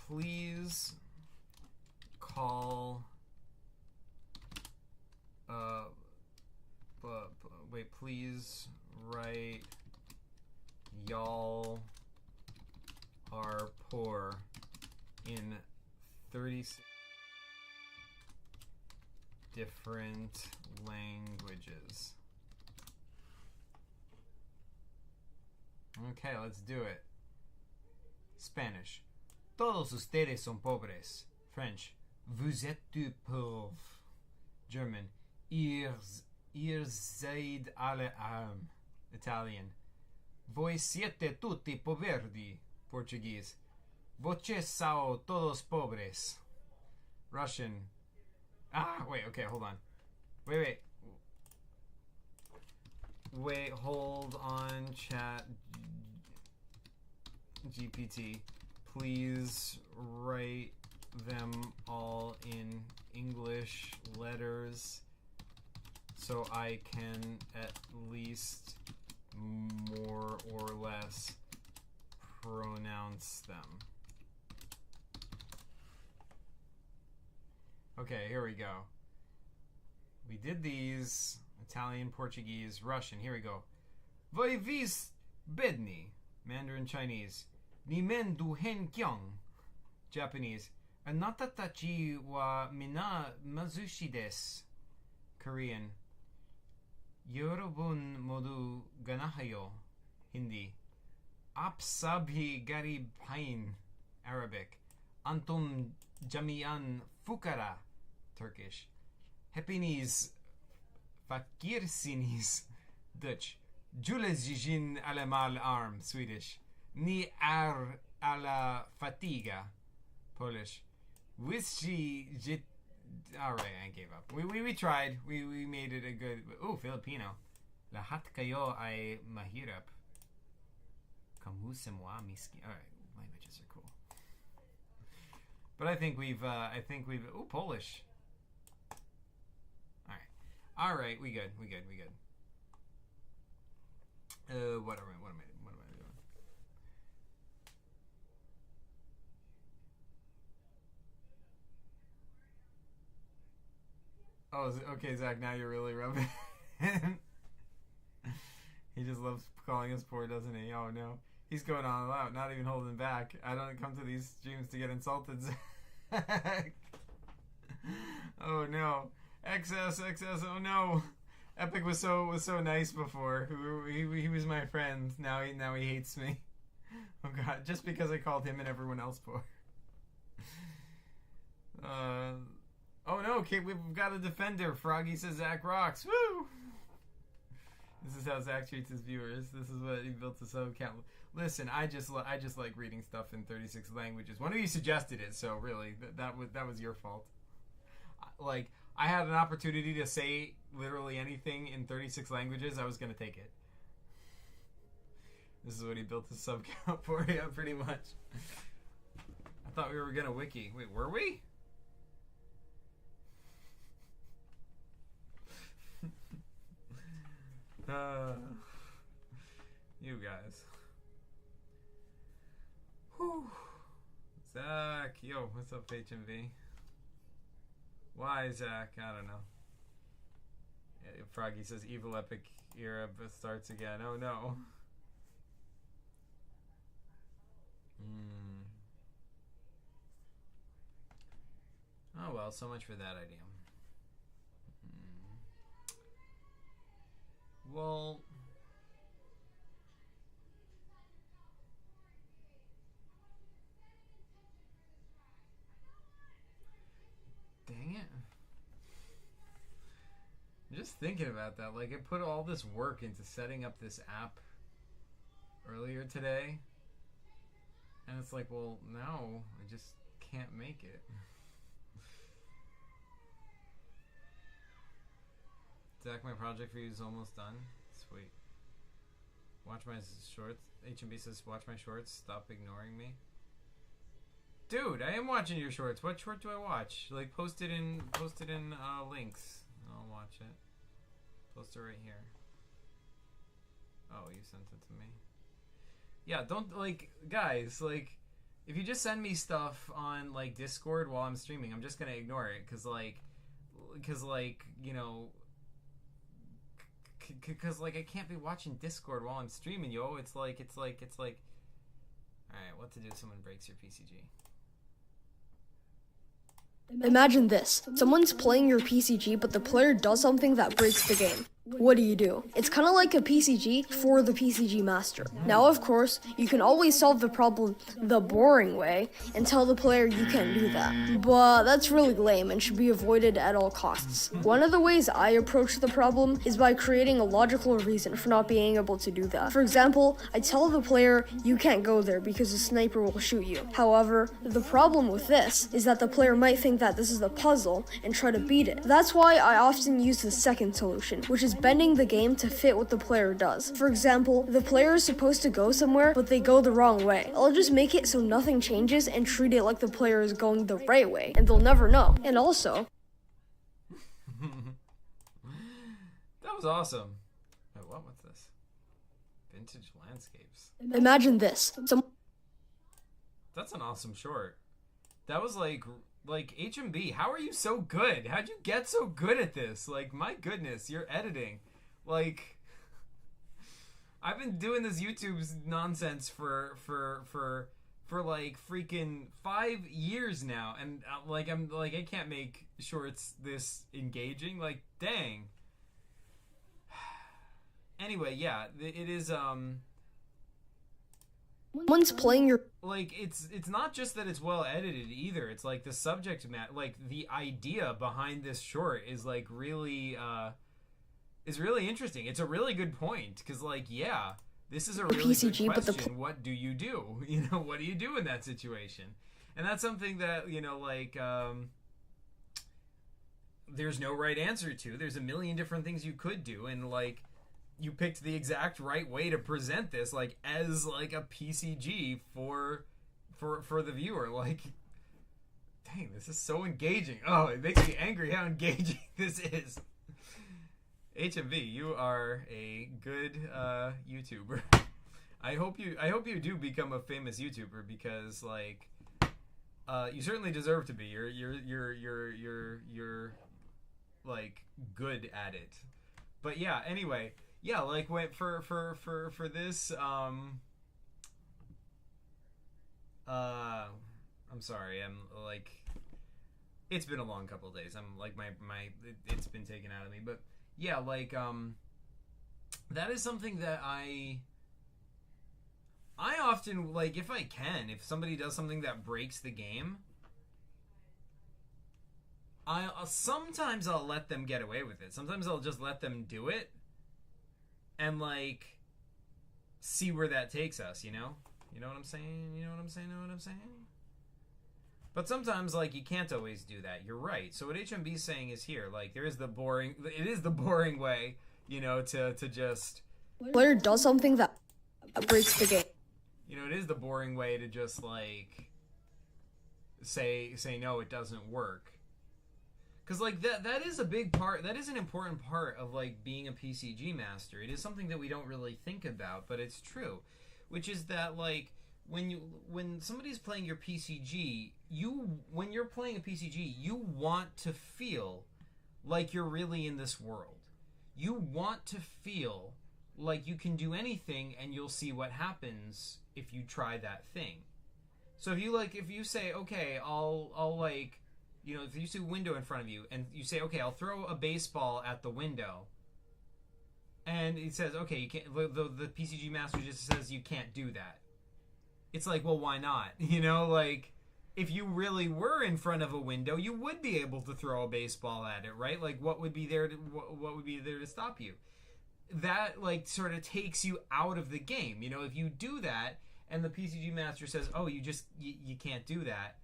Please call Plub wait, please write y'all are poor in 36 different languages. Okay, let's do it. Spanish. Todos ustedes son pobres. French. Vous êtes du pauvre. German. Ihr seid alle arm. Italian. Voi siete tutti poverdi. Portuguese. Voce sao todos pobres. Russian. Wait, okay, hold on. Wait, hold on, chat GPT. Please write them all in English letters so I can at least more or less pronounce them. Okay, here we go. We did these. Italian, Portuguese, Russian. Here we go. Voi vis bedni. Mandarin Chinese. Nimen du hen kyung. Japanese. Anata tachi wa mina mazushi desu. Korean. Yorobun modu ganahayo. Hindi. Apsabhi garib hain. Arabic. Antum jamian fukara. Turkish. Hepiniz fakirsiniz. Dutch. Jules jijin alemal arm. Swedish. Ni ar alla fatiga. Polish. Wishi jit. Alright, I gave up. We tried. We made it a good. Ooh, Filipino. Lahat kayo ay mahirap. Kamu semua miskin. Alright, languages are cool. But I think we've. Ooh, Polish. All right, we good. What am I doing? Oh, okay, Zach. Now you're really rubbing. He just loves calling us poor, doesn't he? Oh no, he's going on all out, not even holding back. I don't come to these streams to get insulted, Zach. Oh no. XS, oh no. Epic was so nice before. He was my friend. Now he hates me. Oh god, just because I called him and everyone else poor. Oh no, okay, we've got a defender. Froggy says Zach rocks. Woo! This is how Zach treats his viewers. This is what he built a sub account. Listen, I just like reading stuff in 36 languages. One of you suggested it, so really that was your fault. Like, I had an opportunity to say literally anything in 36 languages, I was going to take it. This is what he built his sub count for, yeah, pretty much. I thought we were going to wiki. Wait, were we? You guys. Whew. Zach, yo, what's up, HMV? Why, Zach? I don't know. Yeah, Froggy says evil epic era starts again. Oh no. Oh well, so much for that idea. Well, dang it. I'm just thinking about that. Like, I put all this work into setting up this app earlier today. And it's like, well, no, I just can't make it. Zach, my project for you is almost done. Sweet. Watch my shorts. HMB says, watch my shorts. Stop ignoring me. Dude, I am watching your shorts. What short do I watch? Like, post it in links. I'll watch it. Post it right here. Oh, you sent it to me. Yeah, don't, like, guys, like, if you just send me stuff on, like, Discord while I'm streaming, I'm just gonna ignore it, cause, you know, because like I can't be watching Discord while I'm streaming, yo. It's like. All right, what to do if someone breaks your PCG? Imagine this. Someone's playing your PCG, but the player does something that breaks the game. What do? It's kind of like a PCG for the PCG master. Now, of course, you can always solve the problem the boring way and tell the player you can't do that. But that's really lame and should be avoided at all costs. One of the ways I approach the problem is by creating a logical reason for not being able to do that. For example, I tell the player you can't go there because a sniper will shoot you. However, the problem with this is that the player might think that this is a puzzle and try to beat it. That's why I often use the second solution, which is bending the game to fit what the player does. For example, the player is supposed to go somewhere, but they go the wrong way. I'll just make it so nothing changes and treat it like the player is going the right way, and they'll never know. And also... That was awesome. Wait, what's this? Vintage landscapes. Imagine this. That's an awesome short. That was like HMB, how are you so good? How'd you get so good at this? Like, my goodness, your editing. Like, I've been doing this YouTube's nonsense for like freaking 5 years now, and I can't make shorts this engaging. Like, dang. Anyway, yeah, it is One's playing your... Like, it's not just that it's well edited either. It's like the subject matter, like the idea behind this short is like really interesting. It's a really good point because, like, yeah, this is a really PCG, good question. but What do you do? You know, what do you do in that situation? And that's something that, you know, like, there's no right answer to. There's a million different things you could do, and like, you picked the exact right way to present this, like, as like a PCG for the viewer. Like, dang, this is so engaging. Oh, it makes me angry how engaging this is. HMV, you are a good YouTuber. I hope you do become a famous YouTuber because, like, you certainly deserve to be. You're like good at it. But yeah, anyway. Yeah, like for this, I'm sorry, I'm like, it's been a long couple of days. I'm like it's been taken out of me, but yeah, like that is something that I often, like, if I can, if somebody does something that breaks the game, sometimes I'll let them get away with it. Sometimes I'll just let them do it. And, like, see where that takes us, you know? You know what I'm saying? You know what I'm saying? Know what I'm saying? But sometimes, like, you can't always do that. You're right. So what HMB's saying is here, like, it is the boring way, you know, to just... Player does something that breaks the game. You know, it is the boring way to just, like, say no, it doesn't work. Because, like, that is a big part, that is an important part of, like, being a PCG master. It is something that we don't really think about, but it's true. Which is that, like, when somebody's playing your PCG, when you're playing a PCG, you want to feel like you're really in this world. You want to feel like you can do anything and you'll see what happens if you try that thing. So if you say, okay, I'll like, you know, if you see a window in front of you and you say, okay, I'll throw a baseball at the window, and it says, okay, you can't, the PCG master just says you can't do that. It's like, well, why not? You know, like, if you really were in front of a window, you would be able to throw a baseball at it, right? Like, what would be there to stop you? That, like, sort of takes you out of the game. You know, if you do that and the PCG master says, oh, you can't do that,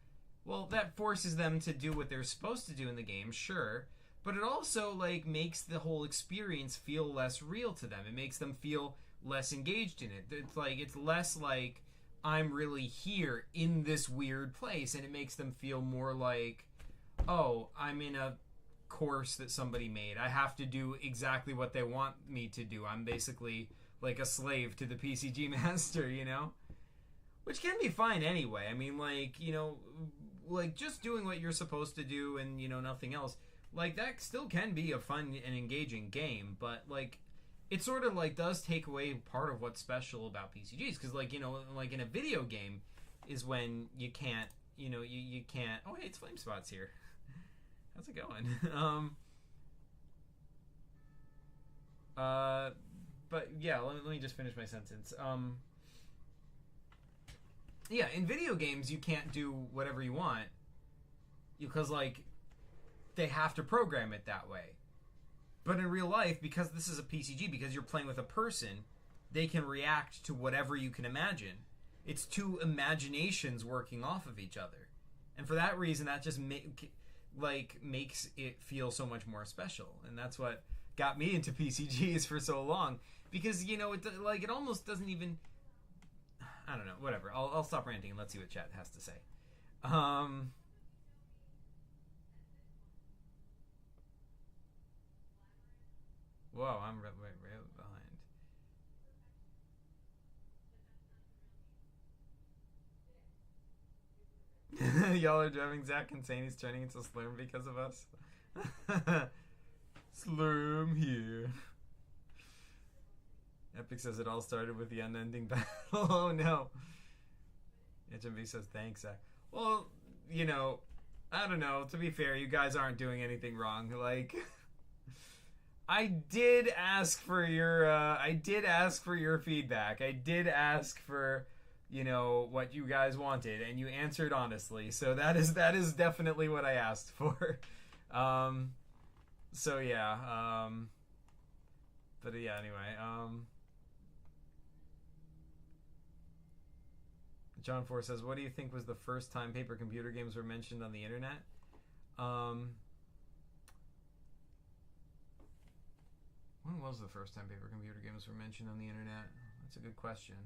well, that forces them to do what they're supposed to do in the game, sure, but it also, like, makes the whole experience feel less real to them. It makes them feel less engaged in it. It's like, it's less like, I'm really here in this weird place, and it makes them feel more like, oh, I'm in a course that somebody made. I have to do exactly what they want me to do. I'm basically like a slave to the PCG master, you know? Which can be fine anyway. I mean, like, you know, like, just doing what you're supposed to do and, you know, nothing else, like, that still can be a fun and engaging game, but, like, it sort of like does take away part of what's special about PCGs, because like, you know, like in a video game is when you can't, you know, you can't. Oh hey, it's Flame Spot's here. How's it going? But yeah, let me just finish my sentence. Yeah, in video games you can't do whatever you want because like they have to program it that way. But in real life, because this is a PCG, because you're playing with a person, they can react to whatever you can imagine. It's two imaginations working off of each other. And for that reason, that just makes it feel so much more special. And that's what got me into PCGs for so long. Because, you know, it almost doesn't even... I don't know, whatever. I'll stop ranting and let's see what chat has to say. Whoa, I'm right behind. Y'all are driving Zach insane. He's turning into Slurm because of us. Slurm here. Epic says it all started with the unending battle. Oh no. HMV says thanks, Zach. Well, you know, I don't know. To be fair, you guys aren't doing anything wrong. Like, I did ask for your feedback. I did ask for, you know, what you guys wanted, and you answered honestly. So that is definitely what I asked for. So yeah. But yeah, anyway. John Four says, what do you think was the first time paper computer games were mentioned on the internet? When was the first time paper computer games were mentioned on the internet? That's a good question.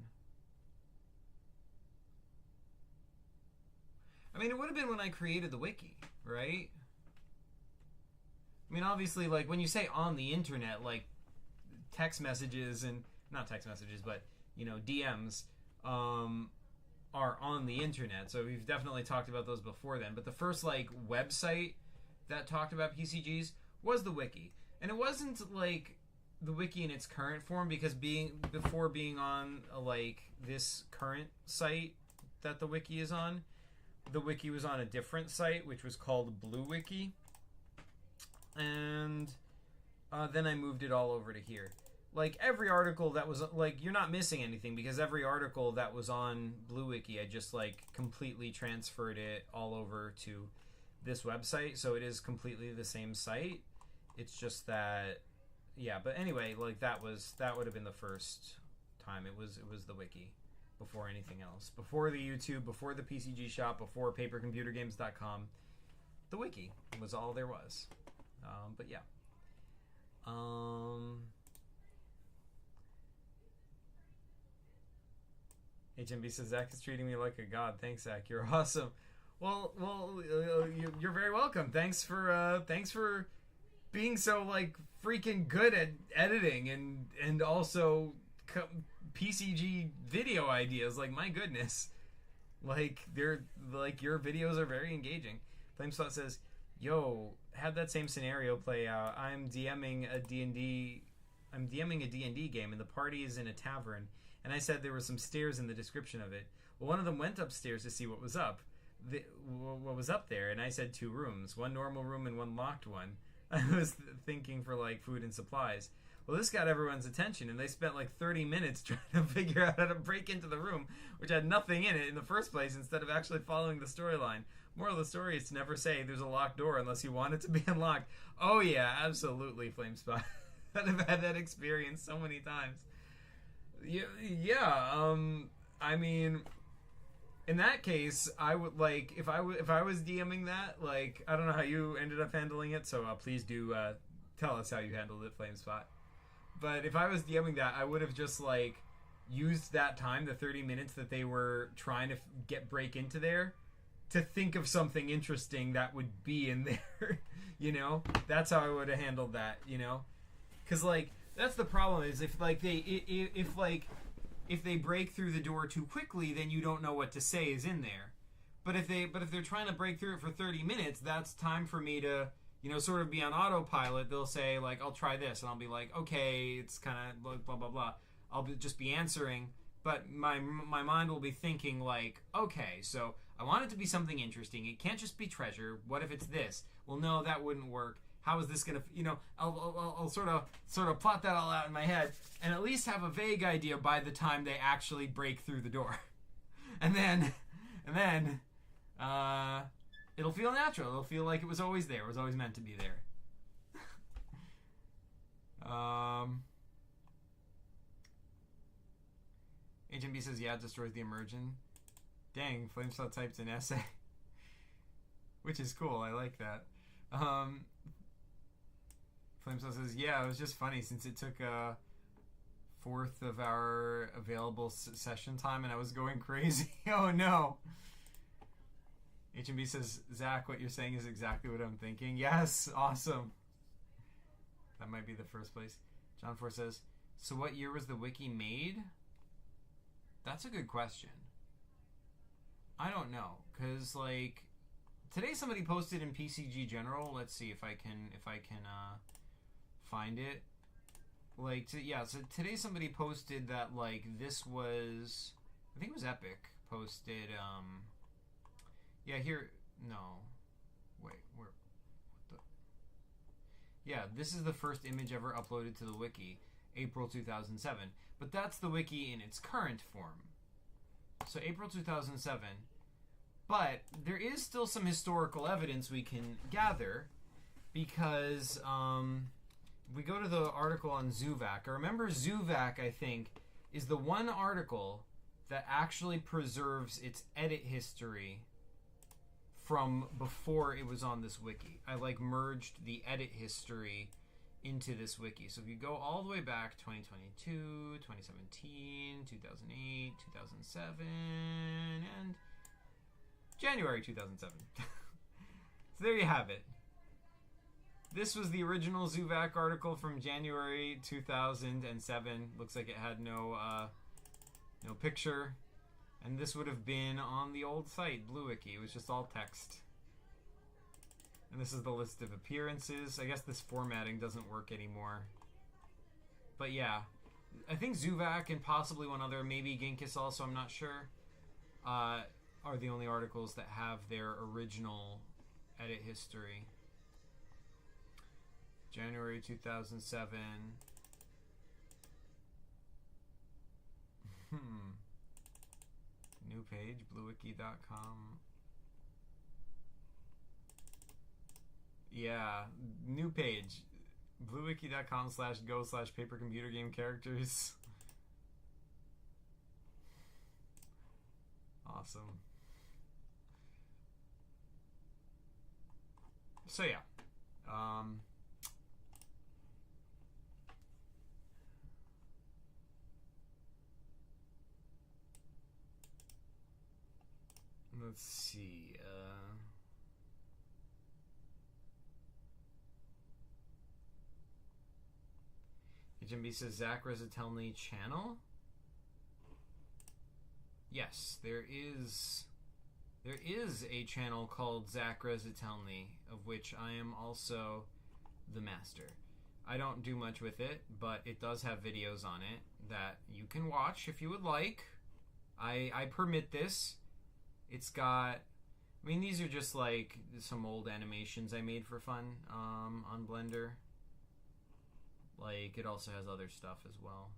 I mean, it would have been when I created the wiki, right? I mean, obviously, like, when you say on the internet, like, text messages and... Not text messages, but, you know, DMs, are on the internet, so we've definitely talked about those before then. But the first like website that talked about PCGs was the wiki, and it wasn't like the wiki in its current form, because before being on like this current site that the wiki is on, the wiki was on a different site which was called Blue Wiki, and then I moved it all over to here. Like, every article that was, like, you're not missing anything, because every article that was on Blue Wiki, I just, like, completely transferred it all over to this website, so it is completely the same site. It's just that, yeah, but anyway, like, that would have been the first time. It was the wiki, before anything else. Before the YouTube, before the PCG shop, before papercomputergames.com, the wiki was all there was. But yeah. HMB says, Zach is treating me like a god. Thanks, Zach. You're awesome. Well, you're very welcome. Thanks for being so like freaking good at editing and also PCG video ideas. Like, my goodness, like your videos are very engaging. Flamespot says, yo, had that same scenario play out. I'm DMing a D&D game, and the party is in a tavern. And I said there were some stairs in the description of it. Well, one of them went upstairs to see what was up. What was up there? And I said 2 rooms, 1 normal room and 1 locked one. I was thinking for like food and supplies. Well, this got everyone's attention, and they spent like 30 minutes trying to figure out how to break into the room, which had nothing in it in the first place, instead of actually following the storyline. Moral of the story is to never say there's a locked door unless you want it to be unlocked. Oh yeah, absolutely, Flamespot. I've had that experience so many times. Yeah. I mean, in that case, I would like if I was DMing that, like, I don't know how you ended up handling it, so please do tell us how you handled it, Flamespot. But if I was DMing that, I would have just like used that time, the 30 minutes that they were trying to break into there, to think of something interesting that would be in there. You know, that's how I would have handled that. You know, because like. That's the problem, is if they break through the door too quickly, then you don't know what to say is in there. But if they're trying to break through it for 30 minutes, that's time for me to, you know, sort of be on autopilot. They'll say, like, I'll try this, and I'll be like, okay, it's kind of blah, blah, blah. I'll just be answering, but my mind will be thinking, like, okay, so I want it to be something interesting. It can't just be treasure. What if it's this? Well, no, that wouldn't work. How is this going to, you know, I'll sort of plot that all out in my head, and at least have a vague idea by the time they actually break through the door. And then, it'll feel natural. It'll feel like it was always there. It was always meant to be there. HMB says, yeah, it destroys the immersion. Dang, Flamesaw typed an essay. Which is cool. I like that. Flamesaw says, yeah, it was just funny since it took a fourth of our available session time and I was going crazy. Oh, no. HMB says, Zach, what you're saying is exactly what I'm thinking. Yes, awesome. That might be the first place. John 4 says, so what year was the wiki made? That's a good question. I don't know, because, like, today somebody posted in PCG General. Let's see if I can find it. Like, so today somebody posted that, like, this was, I think it was Epic posted, yeah, here, no, wait, where, what the, yeah, this is the first image ever uploaded to the wiki, April 2007, but that's the wiki in its current form, so April 2007, but there is still some historical evidence we can gather, because, we go to the article on Zuvac. I remember Zuvac, I think, is the one article that actually preserves its edit history from before it was on this wiki. I, like, merged the edit history into this wiki. So if you go all the way back, 2022, 2017, 2008, 2007, and January 2007. So there you have it. This was the original Zuvac article from January 2007. Looks like it had no picture. And this would have been on the old site, BlueWiki. It was just all text. And this is the list of appearances. I guess this formatting doesn't work anymore. But yeah, I think Zuvac and possibly one other, maybe Ginkis also, I'm not sure, are the only articles that have their original edit history. January 2007. New page, bluewiki.com. Yeah, new page. bluewiki.com/go/papercomputergamecharacters. Awesome. So yeah. Let's see. HMB says Zach Rezatelny channel. Yes, there is a channel called Zach Rezatelny, of which I am also the master. I don't do much with it, but it does have videos on it that you can watch if you would like. I permit this. It's got, I mean, these are just like some old animations I made for fun on Blender. Like, it also has other stuff as well.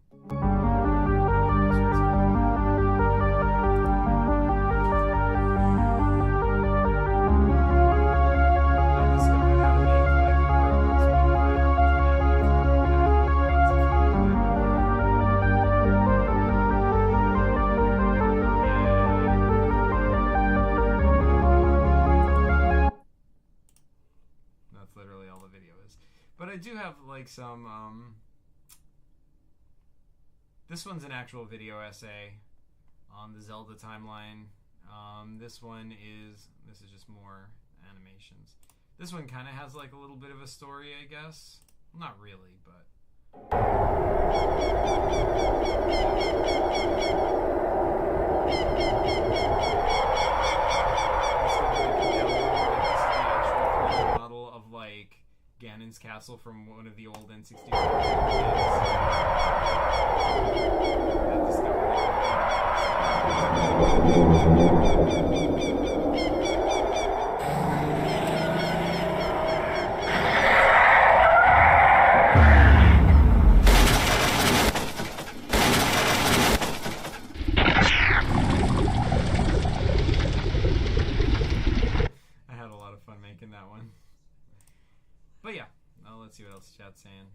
But I do have like some, this one's an actual video essay on the Zelda timeline. This is just more animations. This one kind of has like a little bit of a story, I guess. Not really, but. Model of like from one of the old N64 that one. But yeah, let's see what else chat's saying.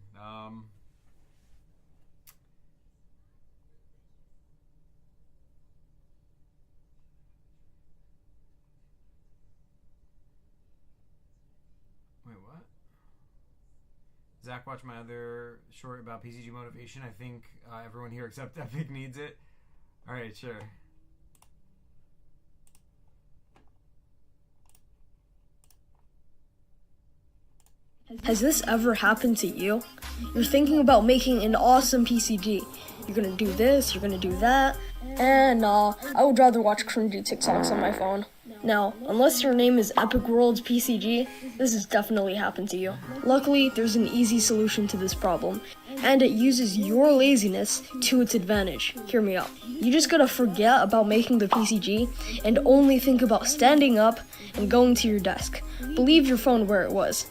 Wait, what? Zach, watch my other short about PCG motivation. I think everyone here except Epic needs it. Alright, sure. Has this ever happened to you? You're thinking about making an awesome PCG. You're gonna do this, you're gonna do that, and I would rather watch cringy TikToks on my phone. Now, unless your name is Epic World's PCG, this has definitely happened to you. Luckily, there's an easy solution to this problem, and it uses your laziness to its advantage. Hear me out. You just gotta forget about making the PCG and only think about standing up and going to your desk. Leave your phone where it was.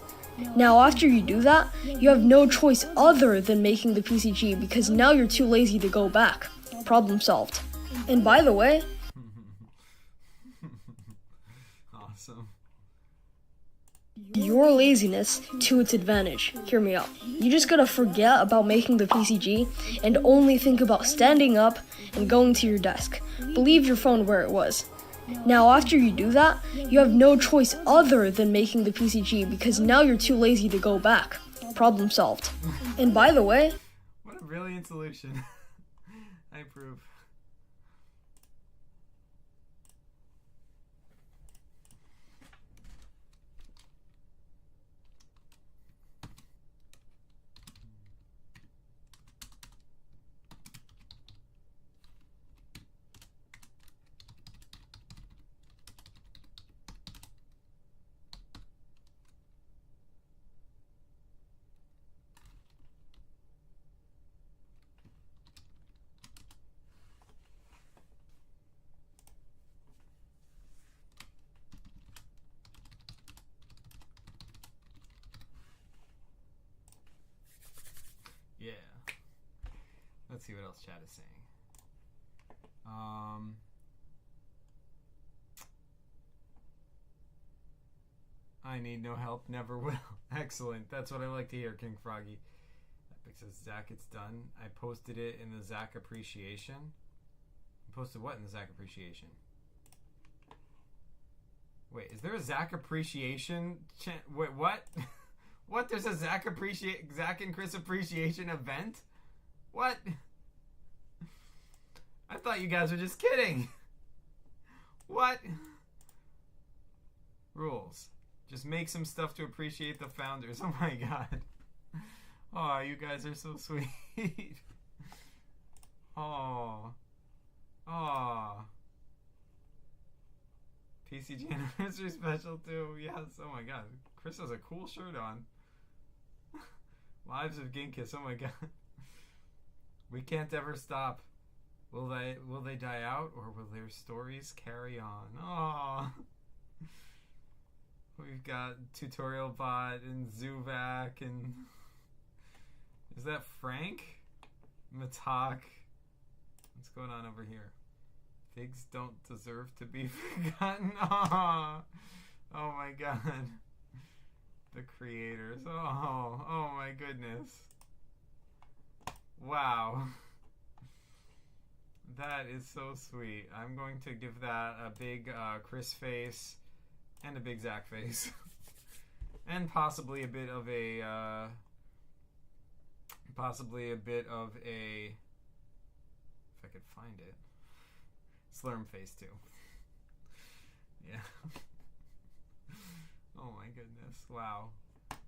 Now, after you do that, you have no choice other than making the PCG because now you're too lazy to go back. Problem solved. And by the way, awesome. Your laziness to its advantage. Hear me out. You just gotta forget about making the PCG and only think about standing up and going to your desk. Leave your phone where it was. Now, after you do that, you have no choice other than making the PCG because now you're too lazy to go back. Problem solved. And by the way, what a brilliant solution. I approve. Yeah. Let's see what else chat is saying. I need no help, never will. Excellent. That's what I like to hear, King Froggy. Epic says, Zach, it's done. I posted it in the Zach appreciation. You posted what in the Zach appreciation? Wait, is there a Zach appreciation? Wait, what? What? There's a Zach and Chris appreciation event? What? I thought you guys were just kidding. What? Rules. Just make some stuff to appreciate the founders. Oh my god. Oh, you guys are so sweet. Oh. Oh. PCG anniversary special too. Yes. Oh my god. Chris has a cool shirt on. Lives of Ginkiss. Oh my god. We can't ever stop. Will they die out, or will their stories carry on? Oh. We've got Tutorial Bot and Zuvak and is that Frank? Matak. What's going on over here? Pigs don't deserve to be forgotten. Oh, oh my god. The creators. Oh my goodness. Wow. That is so sweet. I'm going to give that a big Chris face and a big Zach face. And possibly a bit of a if I could find it, Slurm face too. Yeah. Oh my goodness! Wow,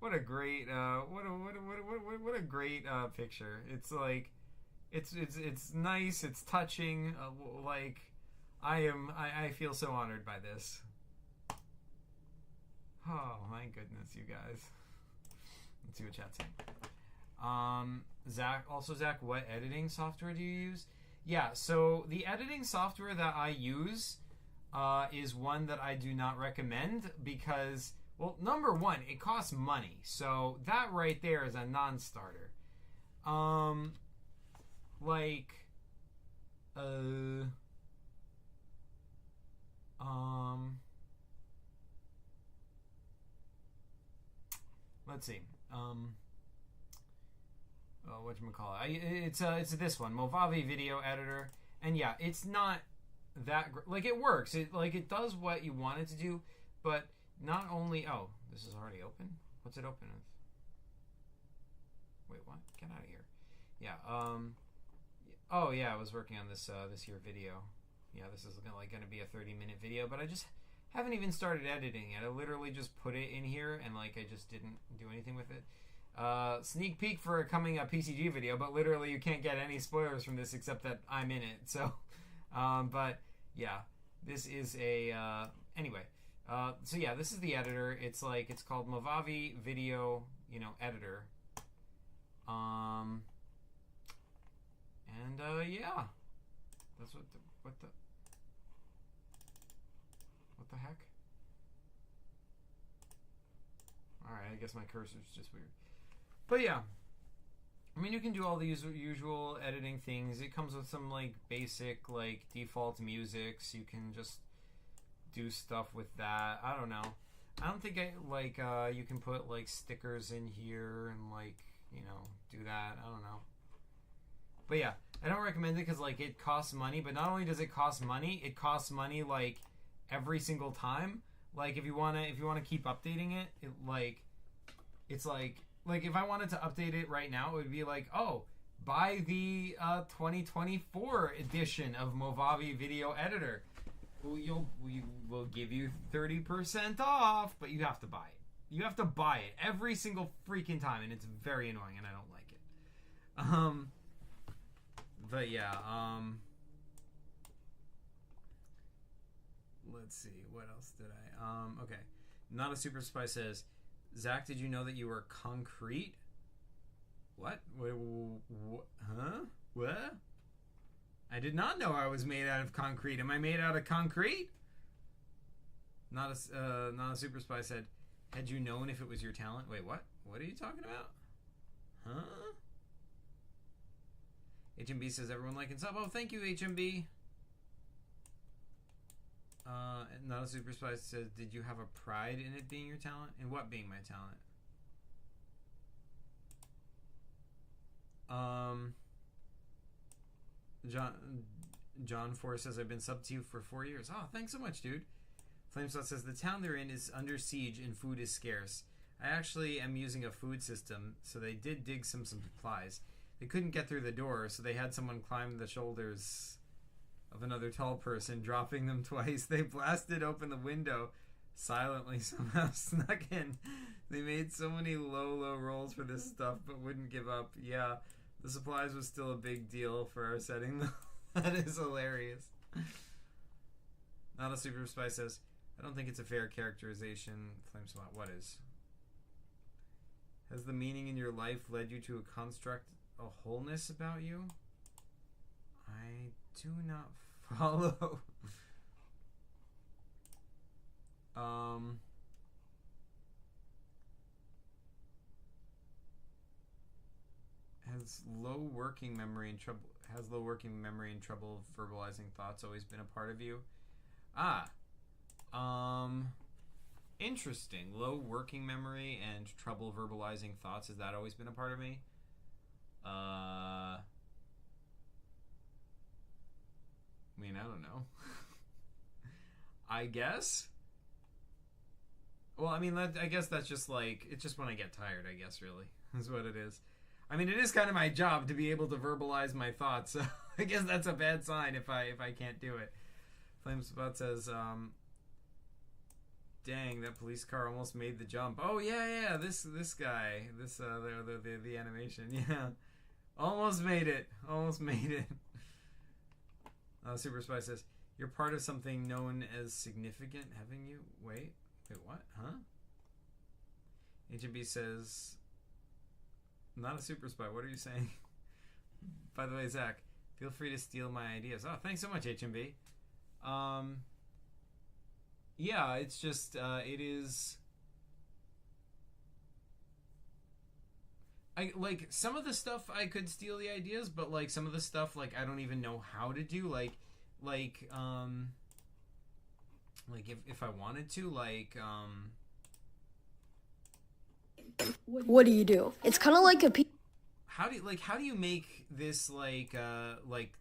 what a great what a great picture. It's like, it's nice. It's touching. Like, I feel so honored by this. Oh my goodness, you guys. Let's see what chat's saying. Zach, what editing software do you use? Yeah, so the editing software that I use is one that I do not recommend because, well, number one, it costs money. So that right there is a non-starter. Let's see. Whatchamacallit? It's this one, Movavi video editor, and yeah, it's not that like it works. It does what you want it to do, but not only. Oh, this is already open. What's it open with? Wait, what? Get out of here. Yeah. Oh yeah, I was working on this here video. Yeah, this is gonna be a 30-minute video, but I just haven't even started editing it. I literally just put it in here and I just didn't do anything with it. Sneak peek for a coming up PCG video, but literally you can't get any spoilers from this except that I'm in it. So, but yeah, this is a anyway. So yeah, this is the editor. It's called Movavi Video, Editor. Yeah, that's what the heck. All right, I guess my cursor's just weird. But yeah, I mean, you can do all these usual editing things. It comes with some basic default musics. You can just do stuff with that. I don't know. I don't think you can put stickers in here and do that. I don't know. But yeah, I don't recommend it because it costs money. But not only does it cost money, it costs money every single time. If you wanna keep updating it, it's if I wanted to update it right now, it would be buy the 2024 edition of Movavi Video Editor. We will give you 30% off, but you have to buy it. You have to buy it every single freaking time, and it's very annoying, and I don't like it. But yeah, let's see, what else did I, okay. Not a Super Spy says, Zach, did you know that you were concrete? What? Wait, huh? What? I did not know I was made out of concrete. Am I made out of concrete? Not a Super Spy said, had you known if it was your talent? Wait, what? What are you talking about? Huh? HMB says, everyone like and sub. Oh, thank you, HMB. Not a Super Spy says, did you have a pride in it being your talent? In what being my talent? John 4 says, I've been sub to you for 4 years. Oh, thanks so much, dude. Flameshot says, the town they're in is under siege and food is scarce. I actually am using a food system, so they did dig some supplies. They couldn't get through the door, so they had someone climb the shoulders of another tall person, dropping them twice. They blasted open the window, silently somehow snuck in. They made so many low rolls for this stuff, but wouldn't give up. Yeah, the supplies was still a big deal for our setting, though. That is hilarious. Not a Super Spy says, I don't think it's a fair characterization. Flamespot, what is? Has the meaning in your life led you to construct a wholeness about you? I do not follow. Has low working memory and trouble verbalizing thoughts always been a part of you? Interesting. Low working memory and trouble verbalizing thoughts, has that always been a part of me? I mean, I don't know. I guess. Well, I mean, I guess that's just it's just when I get tired, I guess, really, is what it is. I mean, it is kind of my job to be able to verbalize my thoughts, so I guess that's a bad sign if I can't do it. Flamespot says, dang, that police car almost made the jump. Oh, yeah, this guy, the animation, yeah. Almost made it. Super Spy says, you're part of something known as significant, haven't you? Wait, what? Huh? HB says, Not a super spy. What are you saying? By the way, Zach, feel free to steal my ideas. Oh, thanks so much, HMB. Yeah, it's just, it is... like, some of the stuff I could steal the ideas, but, like, some of the stuff, like, I don't even know how to do, like, if I wanted to, like, What do you do? It's kind of like a how do you make this, like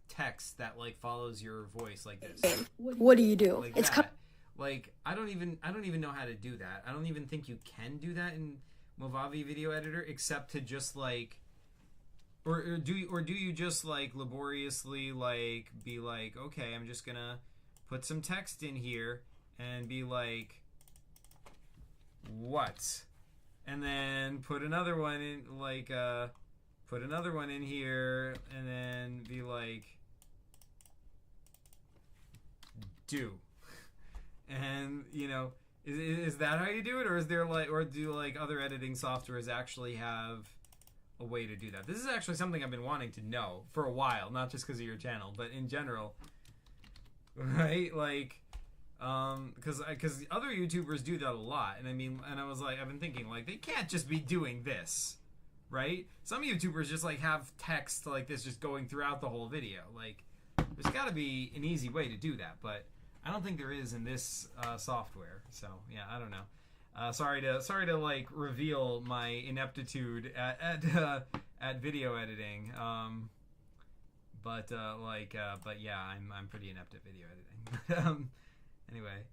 text that, like, follows your voice like this? What do you do? Like It's that. Like, I don't even know how to do that. I don't even think you can do that in Movavi video editor, except to just, like, or do you just, like, laboriously, like, be like, okay, I'm just gonna put some text in here and be like, what? And then put another one in, like, put another one in here, and then be like, do. And, you know, is that how you do it, or is there, like, or do, like, other editing softwares actually have a way to do that? This is actually something I've been wanting to know for a while, not just because of your channel, but in general, right? Like, because other YouTubers do that a lot, and I mean, and I was like, I've been thinking, like, they can't just be doing this, right? Some YouTubers just, like, have text like this just going throughout the whole video. Like, there's got to be an easy way to do that, but I don't think there is in this software. So yeah, I don't know. Sorry to like reveal my ineptitude at video editing. But yeah, I'm pretty inept at video editing. Anyway,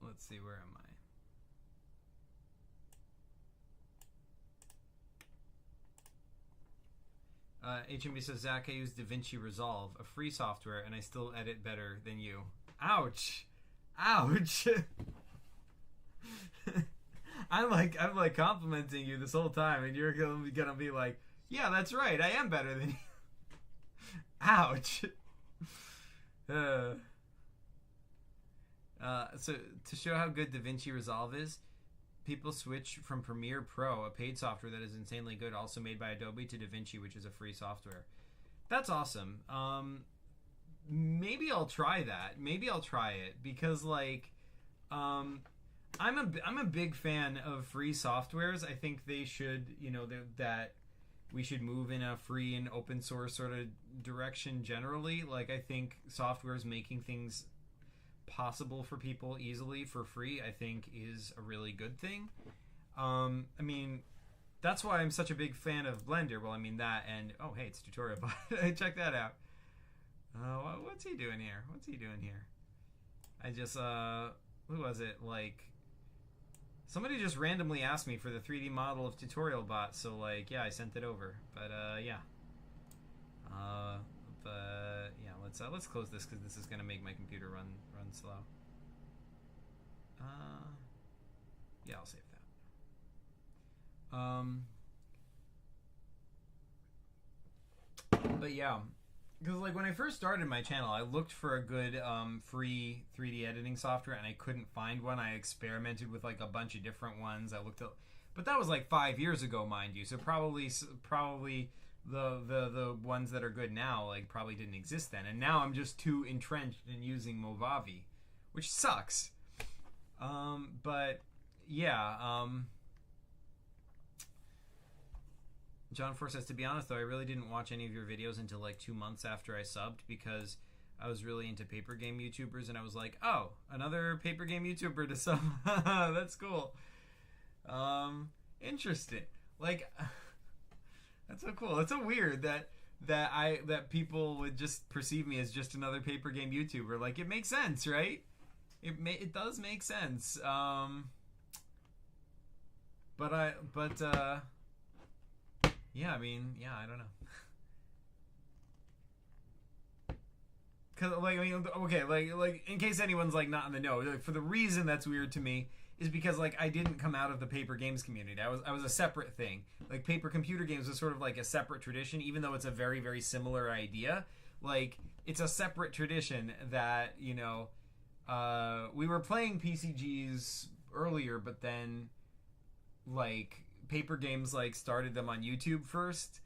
let's see, where am I? HMB says, Zach, I use DaVinci Resolve, a free software, and I still edit better than you. Ouch! Ouch! I'm like complimenting you this whole time, and you're gonna be like, yeah, that's right, I am better than you. Ouch! So to show how good DaVinci Resolve is, people switch from Premiere Pro, a paid software that is insanely good, also made by Adobe, to DaVinci, which is a free software. That's awesome. Maybe I'll try that. Maybe I'll try it, because, like, I'm a big fan of free softwares. I think they should, you know, that we should move in a free and open source sort of direction generally. Like, I think softwares making things possible for people easily for free, I think, is a really good thing. I mean, that's why I'm such a big fan of Blender. Well, I mean that, and oh hey, it's tutorial bot. Check that out. What's he doing here? What's he doing here? I just who was it? Like, somebody just randomly asked me for the 3D model of tutorial bot, so, like, yeah, I sent it over. But yeah. But yeah, let's close this, because this is gonna make my computer run slow. Yeah, I'll save that. But yeah, because, like, when I first started my channel, I looked for a good free 3D editing software, and I couldn't find one. I experimented with, like, a bunch of different ones. I looked at, but that was like 5 years ago, mind you. So probably the ones that are good now, like, probably didn't exist then. And now I'm just too entrenched in using Movavi, which sucks. But yeah, John Force says, to be honest though, I really didn't watch any of your videos until like 2 months after I subbed, because I was really into paper game YouTubers, and I was like, oh, another paper game YouTuber to sub. That's cool. Interesting. Like, that's so cool. It's so weird that people would just perceive me as just another paper game YouTuber. Like, it makes sense, right? It does make sense. Yeah, I mean, yeah, I don't know. Cause, like, I mean, okay, like in case anyone's, like, not in the know, like, for the reason that's weird to me is because, like, I didn't come out of the paper games community. I was a separate thing. Like, paper computer games was sort of like a separate tradition, even though it's a very, very similar idea. Like, it's a separate tradition that, you know, we were playing PCGs earlier, but then like paper games like started them on YouTube first,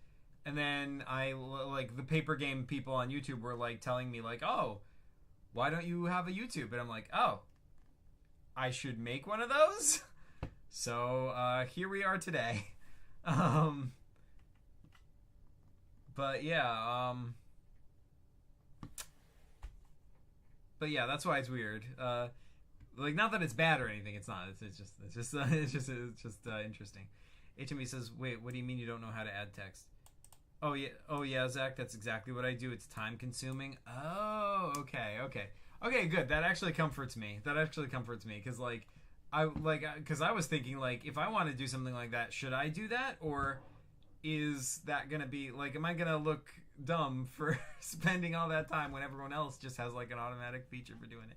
and then the paper game people on YouTube were like telling me like, oh, why don't you have a YouTube? And I'm like, oh, I should make one of those. So here we are today. But yeah, that's why it's weird. Like, not that it's bad or anything. It's not. It's just interesting. HME says, "Wait, what do you mean you don't know how to add text?" Oh yeah, Zach. That's exactly what I do. It's time consuming. Oh, okay. Good. That actually comforts me. Because I was thinking like, if I want to do something like that, should I do that, or is that gonna be like, am I gonna look dumb for spending all that time when everyone else just has like an automatic feature for doing it?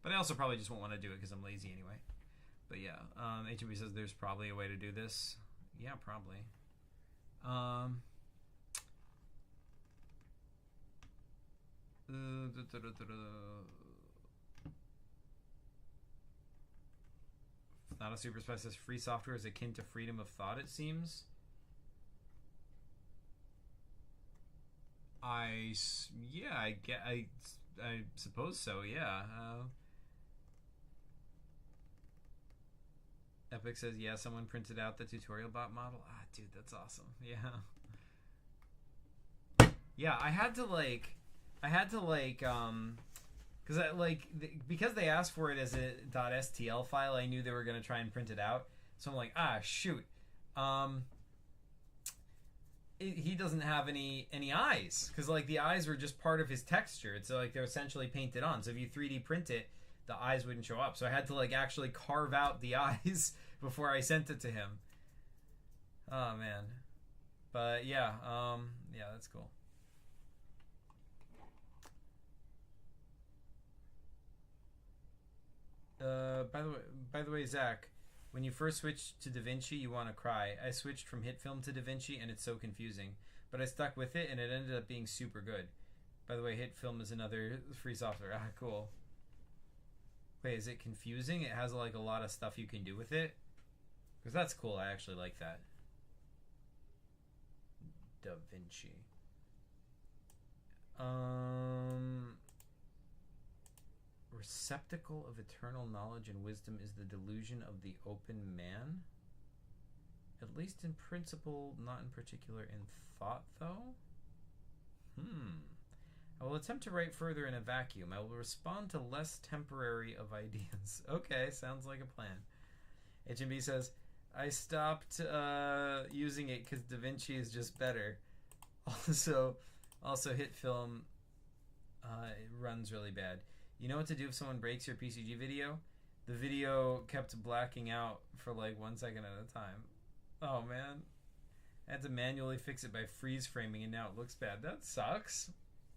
But I also probably just won't want to do it because I'm lazy anyway. But yeah, HB says there's probably a way to do this. Yeah, probably. Not a super spy says free software is akin to freedom of thought, it seems. I suppose so, yeah. Epic says, yeah, someone printed out the tutorial bot model. Ah, dude, that's awesome. Yeah. Yeah, I had to because they asked for it as a .stl file, I knew they were going to try and print it out. So I'm like, shoot. He doesn't have any eyes, because like the eyes were just part of his texture. It's like they're essentially painted on. So if you 3D print it, the eyes wouldn't show up. So I had to like actually carve out the eyes before I sent it to him. Oh man. But yeah, that's cool. By the way, Zach, when you first switched to DaVinci, you want to cry. I switched from HitFilm to DaVinci, and it's so confusing. But I stuck with it, and it ended up being super good. By the way, HitFilm is another free software. Ah, cool. Wait, is it confusing? It has like a lot of stuff you can do with it? Because that's cool. I actually like that. DaVinci. Receptacle of eternal knowledge and wisdom is the delusion of the open man. At least in principle, not in particular in thought, though. I will attempt to write further in a vacuum. I will respond to less temporary of ideas. Okay, sounds like a plan. HMB says, I stopped using it because DaVinci is just better. Also HitFilm it runs really bad. You know what to do if someone breaks your PCG video? The video kept blacking out for like 1 second at a time. Oh man. I had to manually fix it by freeze framing and now it looks bad. That sucks.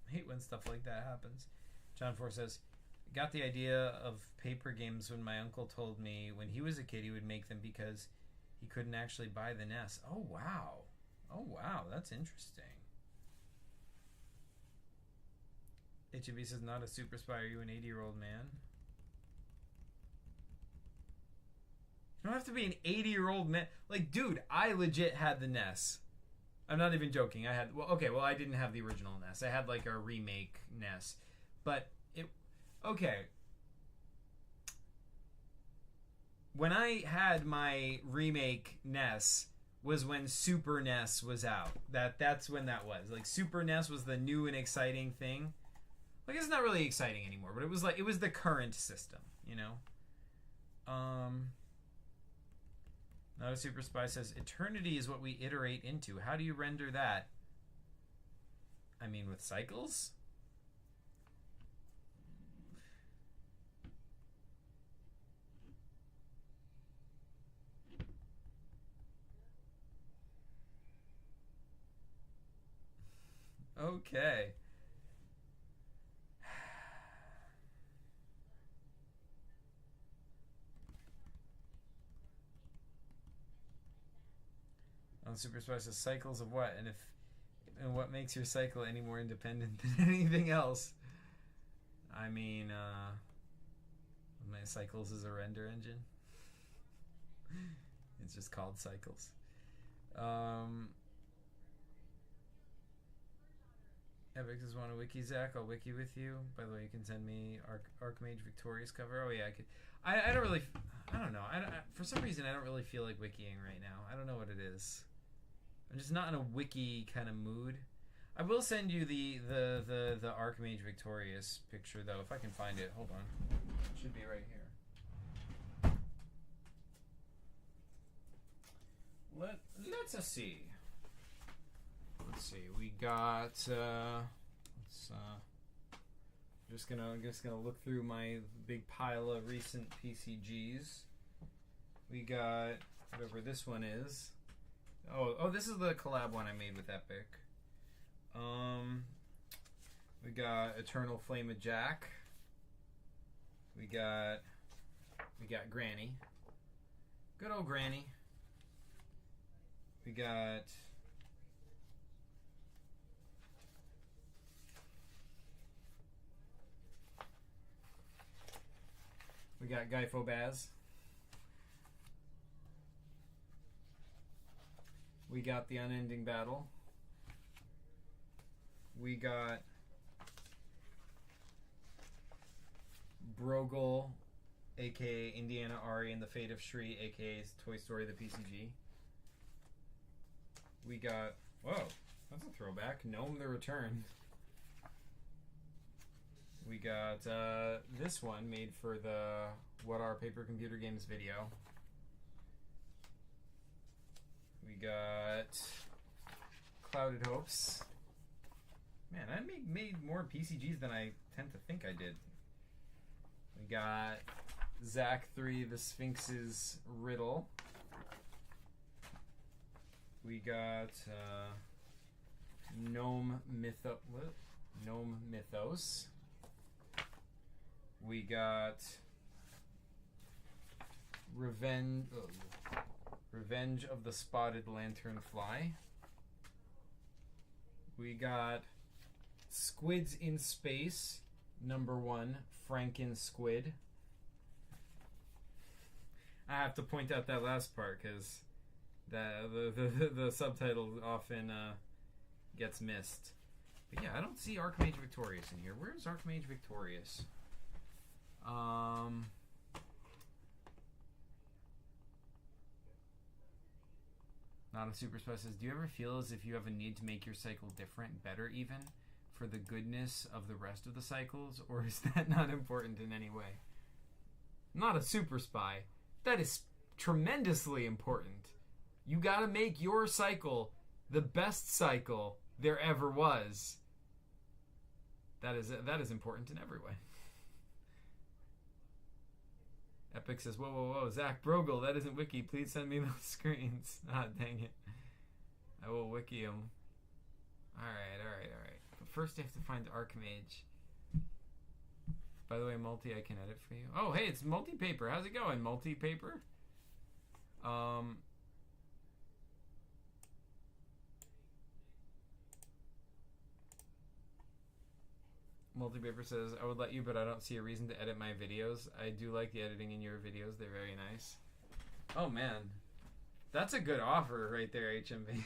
I hate when stuff like that happens. John 4 says, got the idea of paper games when my uncle told me when he was a kid he would make them because he couldn't actually buy the NES. Oh wow. That's interesting. HB says, not a super spy. Are you an 80-year-old man? You don't have to be an 80-year-old man. Like, dude, I legit had the NES. I'm not even joking. I didn't have the original NES. I had, like, a remake NES. But, when I had my remake NES was when Super NES was out. That's when that was. Like, Super NES was the new and exciting thing. Like, it's not really exciting anymore, but it was the current system, you know? Not a super spy says, eternity is what we iterate into. How do you render that? I mean, with cycles? Okay. On Super Spy says, cycles of what? And what makes your cycle any more independent than anything else? I mean, My Cycles is a render engine. It's just called Cycles. Epic just want a wiki, Zach. I'll wiki with you. By the way, you can send me Archmage Victorious cover. Oh yeah, I could. I don't really. I don't know. For some reason, I don't really feel like wikiing right now. I don't know what it is. I'm just not in a wiki kind of mood. I will send you the Archmage Victorious picture though, if I can find it. Hold on. It should be right here. Let's see. Let's see. We got. Just gonna look through my big pile of recent PCGs. We got whatever this one is. Oh, this is the collab one I made with Epic. We got Eternal Flame of Jack. We got Granny. Good old Granny. We got Guy Fobaz. We got The Unending Battle. We got Brogel, aka Indiana Ari and the Fate of Shri, aka Toy Story the PCG. We got, whoa, that's a throwback. Gnome the Return. We got this one made for the What Are Paper Computer Games video. We got Clouded Hopes. Man, I made more PCGs than I tend to think I did. We got Zach 3, The Sphinx's Riddle. We got Gnome Mythos. We got Revenge of the Spotted Lanternfly. We got Squids in Space, #1, Franken Squid. I have to point out that last part because the subtitle often gets missed. But yeah, I don't see Archmage Victorious in here. Where's Archmage Victorious? Not a super spy says, do you ever feel as if you have a need to make your cycle different, better even, for the goodness of the rest of the cycles, or is that not important in any way? Not a super spy. That is tremendously important. You gotta make your cycle the best cycle there ever was. That is important in every way. Epic says, whoa, Zach Brogel, that isn't wiki. Please send me those screens. Ah, dang it. I will wiki them. Alright. But first I have to find Archmage. By the way, Multi, I can edit for you. Oh, hey, it's Multi-Paper. How's it going, Multi-Paper? Multi-Paper says, I would let you, but I don't see a reason to edit my videos. I do like the editing in your videos. They're very nice. Oh, man. That's a good offer right there, HMB.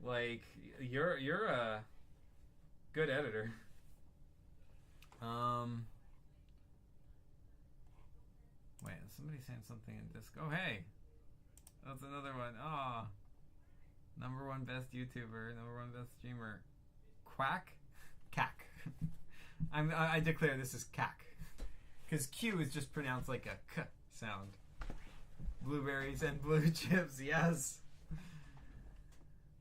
Like, you're a good editor. Wait, somebody's saying something in Disc. Oh, hey. That's another one. Ah. #1 best YouTuber. #1 best streamer. Quack? Cack. I declare this is cack. Because Q is just pronounced like a k sound. Blueberries and blue chips, yes.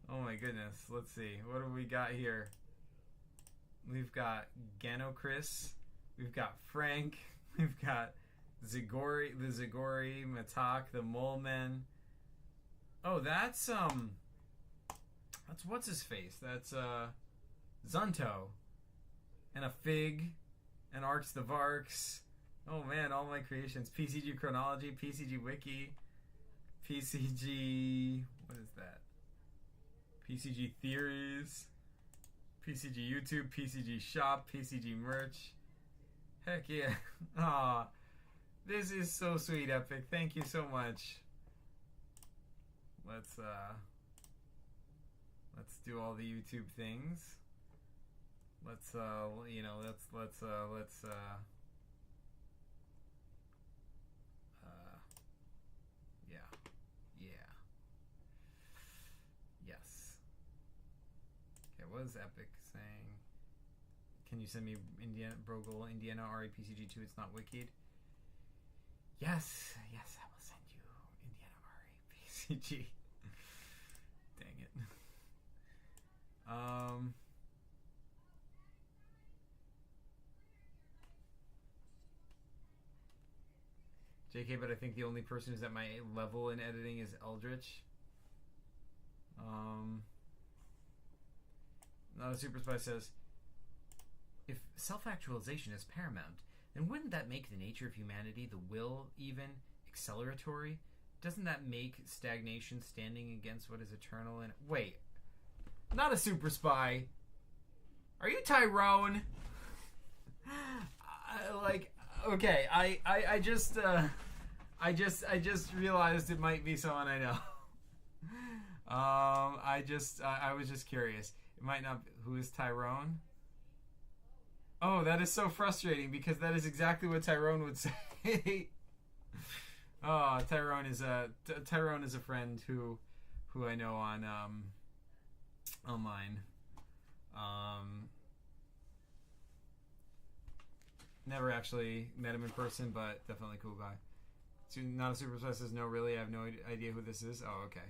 Oh my goodness. Let's see. What do we got here? We've got Ganocris. We've got Frank. We've got Zigori, Matak, the Moleman. Oh, that's what's his face? That's Zunto. And a Fig. And Arcs the Varks. Oh man, all my creations. PCG Chronology, PCG Wiki, PCG... what is that? PCG Theories, PCG YouTube, PCG Shop, PCG Merch. Heck yeah. Aw. This is so sweet, Epic. Thank you so much. Let's do all the YouTube things. Let's you know, let's yeah. Yeah. Yes. Okay, what is Epic saying? Can you send me Indiana Brogel, Indiana RAPCG2? It's not wicked. Yes, yes, I will send you Indiana RAPCG. Dang it. JK, but I think the only person who's at my level in editing is Eldritch. Not a Super Spy says, if self-actualization is paramount, then wouldn't that make the nature of humanity, the will even, acceleratory? Doesn't that make stagnation standing against what is eternal? And wait, not a Super Spy. Are you Tyrone? Okay, I just realized it might be someone I know. I was just curious. It might not be, who is Tyrone? Oh, that is so frustrating because that is exactly what Tyrone would say. Oh, Tyrone is a friend who I know on online. Never actually met him in person, but definitely cool guy. So not a Super Spy says no, really. I have no idea who this is. Oh, okay.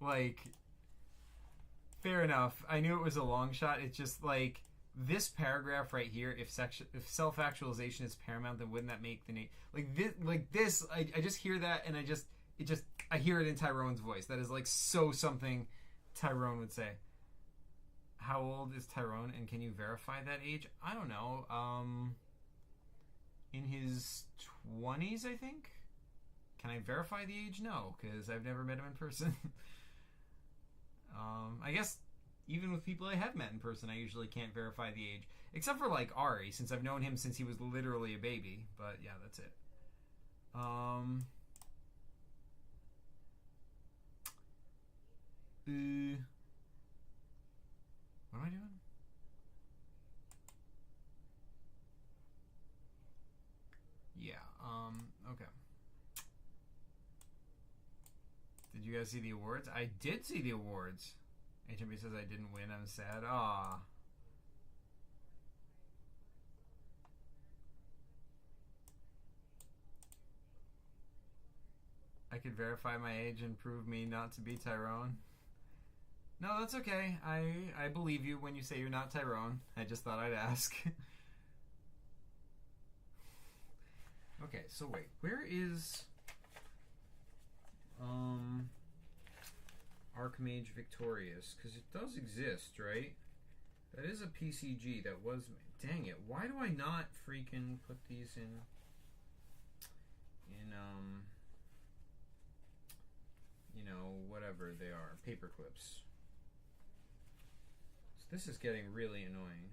Like, fair enough. I knew it was a long shot. It's just like this paragraph right here. If self-actualization is paramount, then wouldn't that make the this? I just hear that, and I hear it in Tyrone's voice. That is like so something Tyrone would say. How old is Tyrone, and can you verify that age? I don't know. In his 20s, I think. Can I verify the age? No, because I've never met him in person. I guess even with people I have met in person, I usually can't verify the age. Except for, like, Ari, since I've known him since he was literally a baby. But, yeah, that's it. What am I doing? Yeah, okay. Did you guys see the awards? I did see the awards. HMB says I didn't win. I'm sad. Aw. I could verify my age and prove me not to be Tyrone. No, that's okay. I believe you when you say you're not Tyrone. I just thought I'd ask. Okay, so wait. Where is... Archmage Victorious, because it does exist, right? That is a PCG that was... Dang it, why do I not freaking put these in you know, whatever they are, paper clips. So this is getting really annoying.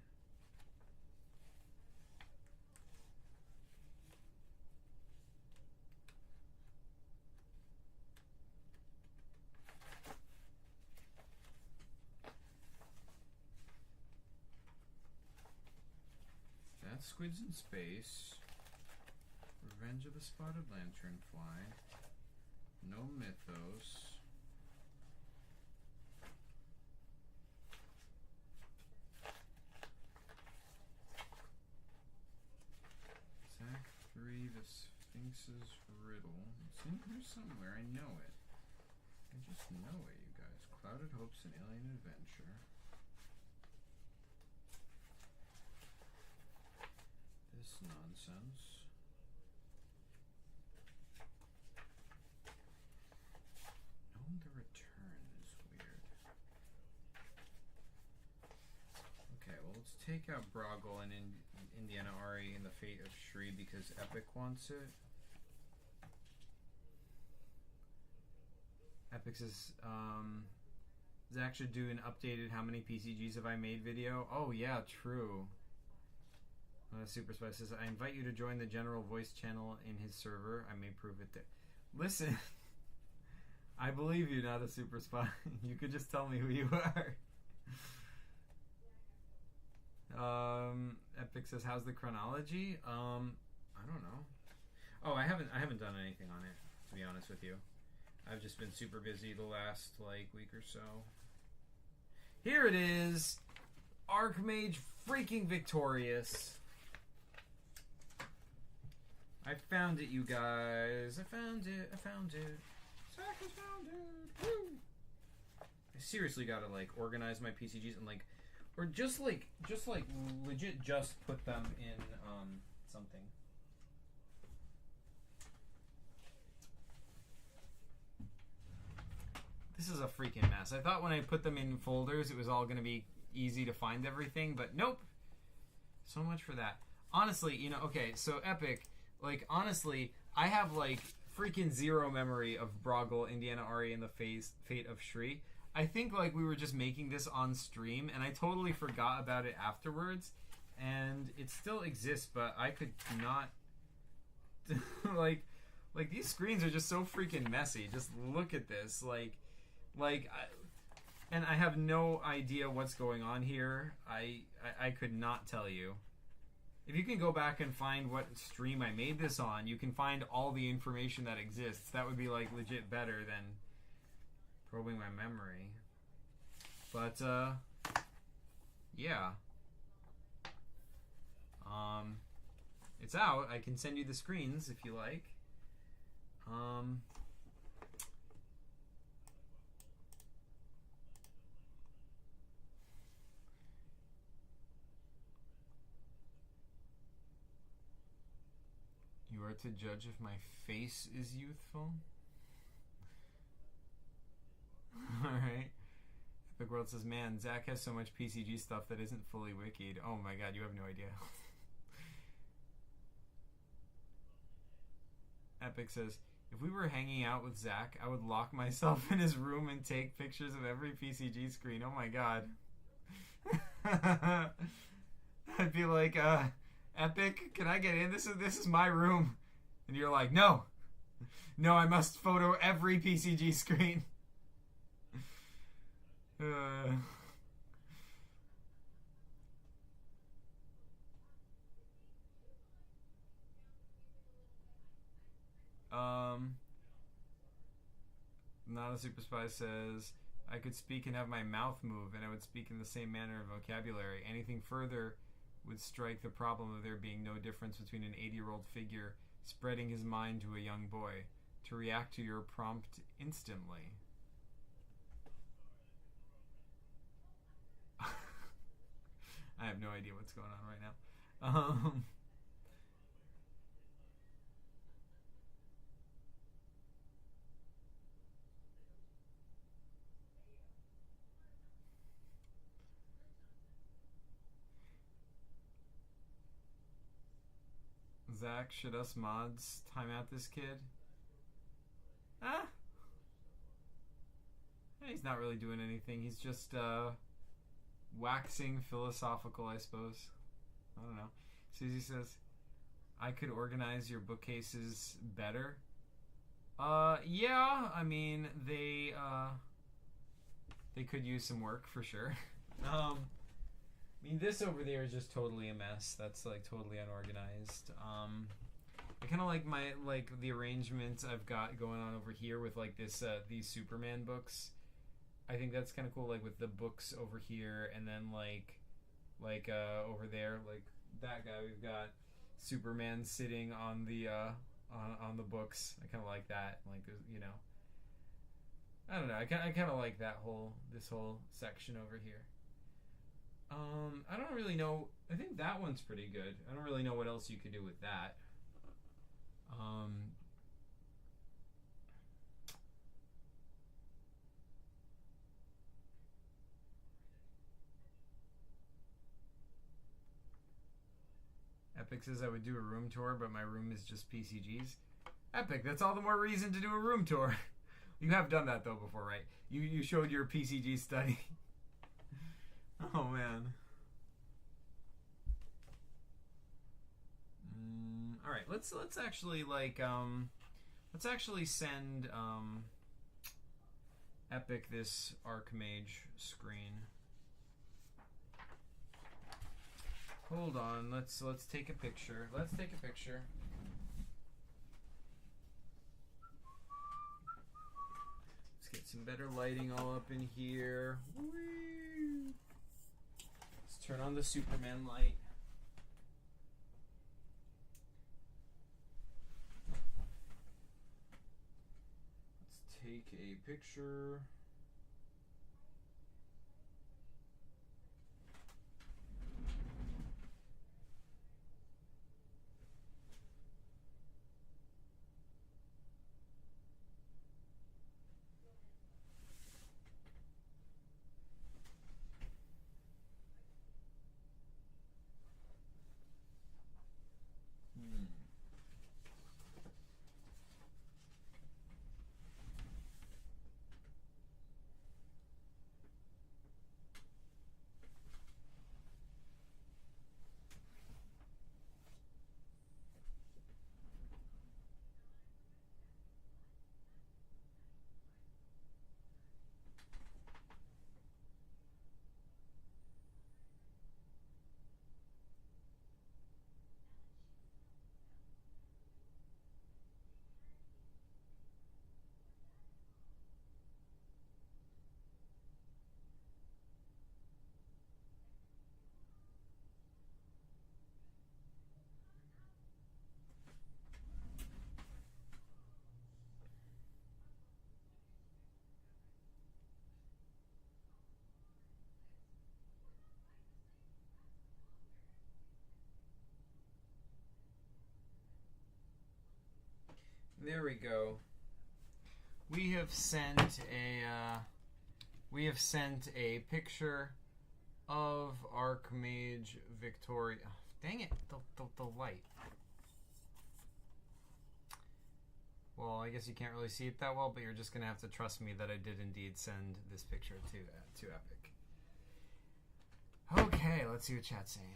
Squids in Space, Revenge of the Spotted Lanternfly, No Mythos, Zach 3, The Sphinx's Riddle. It's in here somewhere, I know it. I just know it, you guys. Clouded Hopes and Alien Adventure. Nonsense. Gnome the Return is weird. Okay, well let's take out Broggle and Indiana Ari and the Fate of Shri because Epic wants it. Epic says Zach should do an updated how many PCGs have I made video. Oh yeah, true. Super Spy says, I invite you to join the general voice channel in his server. I may prove it there. Listen, I believe you, not a Super Spy. You could just tell me who you are. Epic says, how's the chronology? I don't know. Oh, I haven't done anything on it, to be honest with you. I've just been super busy the last week or so. Here it is. Archmage freaking victorious. I found it, you guys. I found it. Zach has found it. Woo! I seriously gotta organize my PCGs and or just legit just put them in something. This is a freaking mess. I thought when I put them in folders it was all gonna be easy to find everything, but nope. So much for that. Honestly, okay, so Epic, honestly, I have freaking zero memory of Broggle, Indiana Ari, and the Fate of Shri. I think we were just making this on stream, and I totally forgot about it afterwards, and it still exists, but I could not these screens are just so freaking messy. Just look at this, and I have no idea what's going on here. I could not tell you. If you can go back and find what stream I made this on, you can find all the information that exists. That would be legit better than probing my memory. But yeah. It's out. I can send you the screens if you like. You are to judge if my face is youthful. Alright. Epic World says, man, Zach has so much PCG stuff that isn't fully wikied. Oh my god, you have no idea. Epic says, if we were hanging out with Zach, I would lock myself in his room and take pictures of every PCG screen. Oh my god. I'd be like, Epic, can I get in? This is my room. And you're like, no, I must photo every PCG screen. Not a Super Spy says, I could speak and have my mouth move, and I would speak in the same manner of vocabulary. Anything further would strike the problem of there being no difference between an 80-year-old figure spreading his mind to a young boy to react to your prompt instantly. I have no idea what's going on right now. Zach, should us mods time out this kid? He's not really doing anything. He's just waxing philosophical, I suppose. I don't know. Susie says, I could organize your bookcases better. Yeah, I mean, they could use some work for sure. I mean, this over there is just totally a mess. That's totally unorganized. I kind of like the arrangement I've got going on over here with this these Superman books. I think that's kind of cool, with the books over here, and then over there, that guy, we've got Superman sitting on the on the books. I kind of like that. I don't know. I kind of like this whole section over here. I don't really know. I think that one's pretty good. I don't really know what else you could do with that. Epic says I would do a room tour, but my room is just PCGs. Epic, that's all the more reason to do a room tour. You have done that though before, right? You showed your PCG study. Oh man. All right, let's actually let's actually send Epic this Archmage screen. Hold on, let's take a picture. Let's take a picture. Let's get some better lighting all up in here. Whee! Let's turn on the Superman light. Let's take a picture. There we go. We have sent a picture of Archmage Victoria. Oh, dang it, the light. Well, I guess you can't really see it that well, but you're just gonna have to trust me that I did indeed send this picture to Epic. Okay, let's see what chat's saying.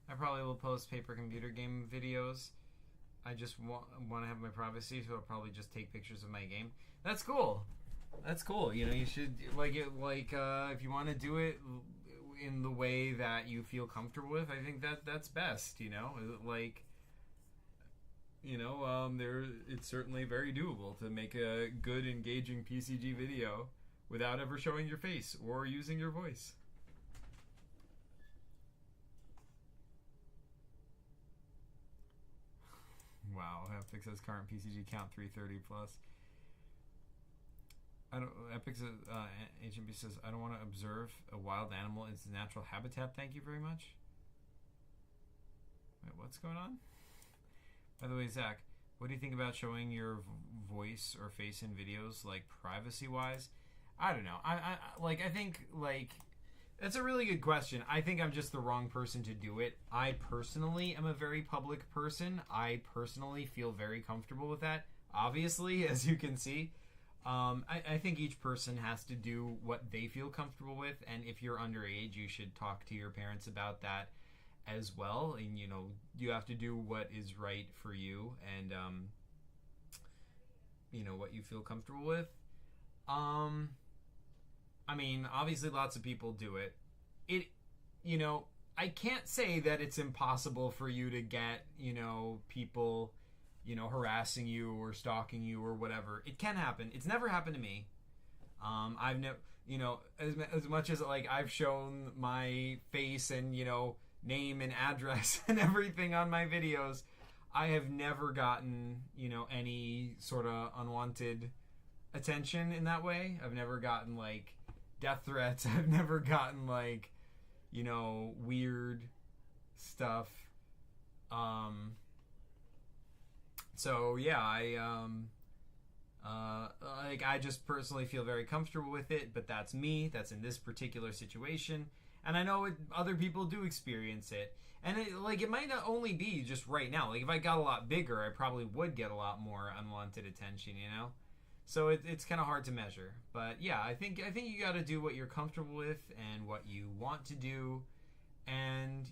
I probably will post paper computer game videos. I just want to have my privacy, so I'll probably just take pictures of my game. That's cool. That's cool. You know, you should if you want to do it in the way that you feel comfortable with. I think that's best. You know, it's certainly very doable to make a good, engaging PCG video without ever showing your face or using your voice. Wow, Epic says current PCG count 330 plus. Epic says, HMB says, I don't want to observe a wild animal in its natural habitat. Thank you very much. Wait, what's going on? By the way, Zach, what do you think about showing your voice or face in videos, like privacy-wise? I don't know. I think that's a really good question. I think I'm just the wrong person to do it. I personally am a very public person. I personally feel very comfortable with that. Obviously, as you can see, I think each person has to do what they feel comfortable with, and if you're underage, you should talk to your parents about that as well. And you have to do what is right for you, and what you feel comfortable with. I mean, obviously lots of people do it. I can't say that it's impossible for you to get, people, harassing you or stalking you or whatever. It can happen. It's never happened to me. I've never, as much as I've shown my face and, name and address and everything on my videos, I have never gotten, any sort of unwanted attention in that way. I've never gotten death threats. I've never gotten weird stuff. So yeah, I just personally feel very comfortable with it, but that's me. That's in this particular situation, and I know other people do experience it. And it might not only be just right now. Like if I got a lot bigger, I probably would get a lot more unwanted attention, you know. So it's kind of hard to measure. But yeah, I think you got to do what you're comfortable with and what you want to do, and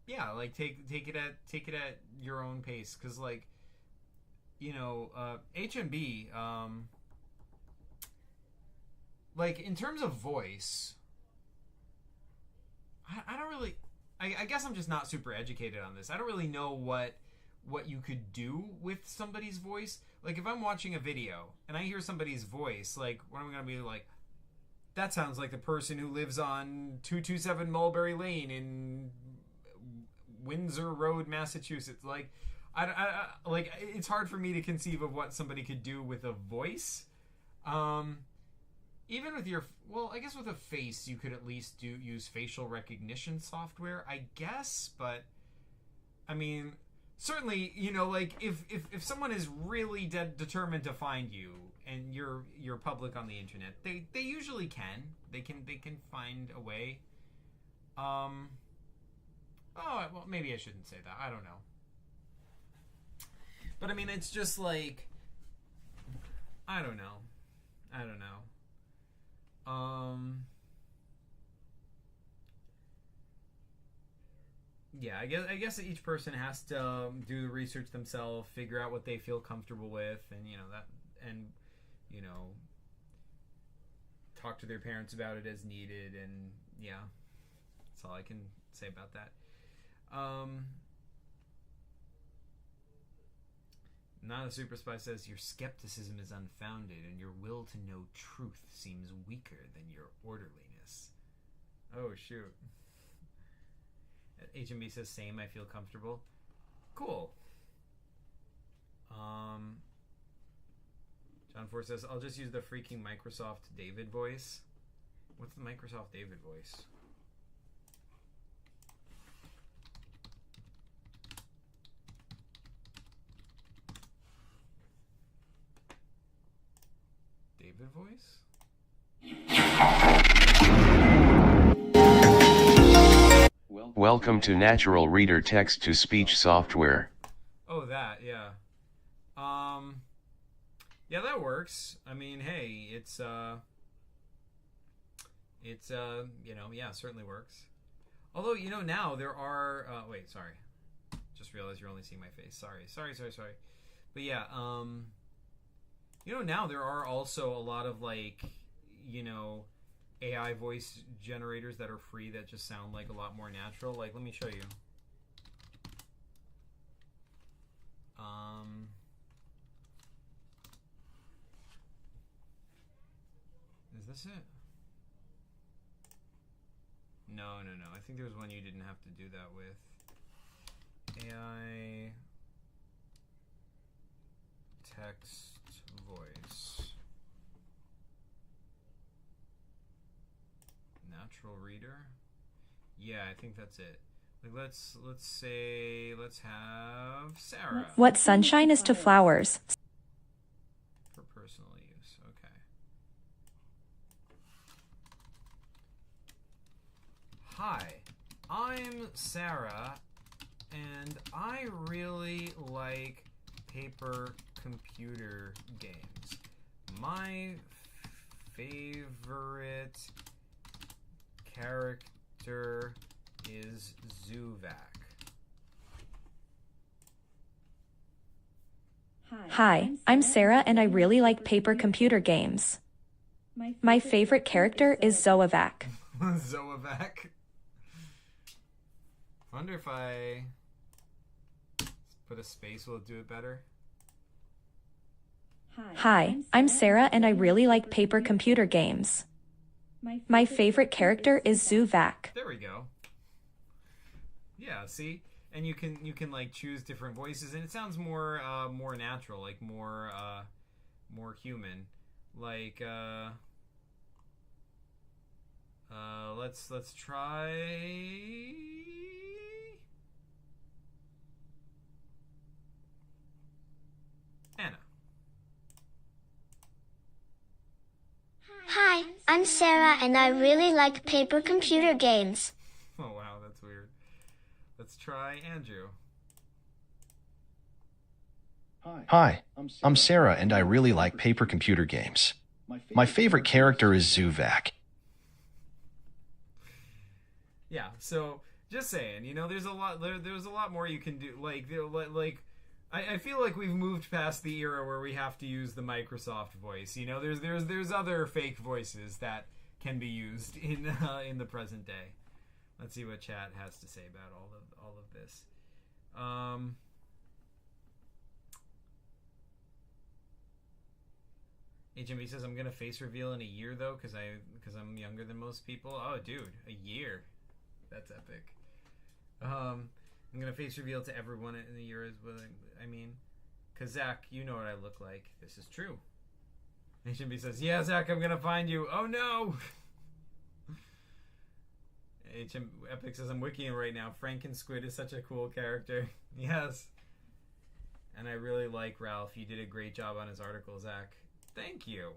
yeah, like take it at your own pace, because HMB, like in terms of voice, I don't really. I guess I'm just not super educated on this. I don't really know what you could do with somebody's voice. Like if I'm watching a video and I hear somebody's voice, like what am I gonna be like? That sounds like the person who lives on 227 Mulberry Lane in Windsor Road, Massachusetts. Like, like it's hard for me to conceive of what somebody could do with a voice. Even with I guess with a face, you could at least use facial recognition software, I guess. But I mean, certainly, like if someone is really determined to find you and you're public on the internet, they usually can. They can find a way. Oh, well, maybe I shouldn't say that. I don't know. But I mean, it's just like, I don't know. Yeah, I guess that each person has to do the research themselves, figure out what they feel comfortable with, and talk to their parents about it as needed, and yeah, that's all I can say about that. Not a Super Spy says your skepticism is unfounded and your will to know truth seems weaker than your orderliness. Oh shoot. HMB says same, I feel comfortable. Cool. John Ford says I'll just use the freaking Microsoft David voice. What's the Microsoft David voice? David voice? Welcome to Natural Reader Text-to-Speech software. Oh, that, yeah. Yeah, that works. I mean, hey, it's yeah, it certainly works. Although, now there are, wait, sorry. Just realized you're only seeing my face. Sorry. But yeah, now there are also a lot of AI voice generators that are free that just sound like a lot more natural. Like, let me show you. Is this it? No. I think there's one you didn't have to do that with. AI text voice. Natural reader? Yeah, I think that's it. Like let's have Sarah. What sunshine is to flowers? For personal use. Okay. Hi, I'm Sarah, and I really like paper computer games. My favorite character is Zuvak. Hi, I'm Sarah and I really like paper computer games. My favorite character is Zoavac. Zoavac. Wonder if I put a space, will it do it better? Hi, I'm Sarah and I really like paper computer games. My favorite character is Zuvak. There we go. Yeah, see? And you can like choose different voices and it sounds more natural, like more human. Like let's try Sarah and I really like paper computer games. Oh wow, that's weird. Let's try Andrew. Hi, I'm Sarah and I really like paper computer games. My favorite character is Zuvak. Yeah, so just saying, you know, there's a lot more you can do. I feel like we've moved past the era where we have to use the Microsoft voice. You know, there's other fake voices that can be used in the present day. Let's see what chat has to say about all of this. HMB says I'm gonna face reveal in a year though, because I'm younger than most people. Oh, dude, a year. That's epic. I'm gonna face reveal to everyone in the year as well. I mean, cause Zach, you know what I look like. This is true. HMB says, yeah, Zach, I'm gonna find you. Oh no. Epic says I'm wikiing right now. Franken-Squid is such a cool character. Yes. And I really like Ralph. You did a great job on his article, Zach. Thank you.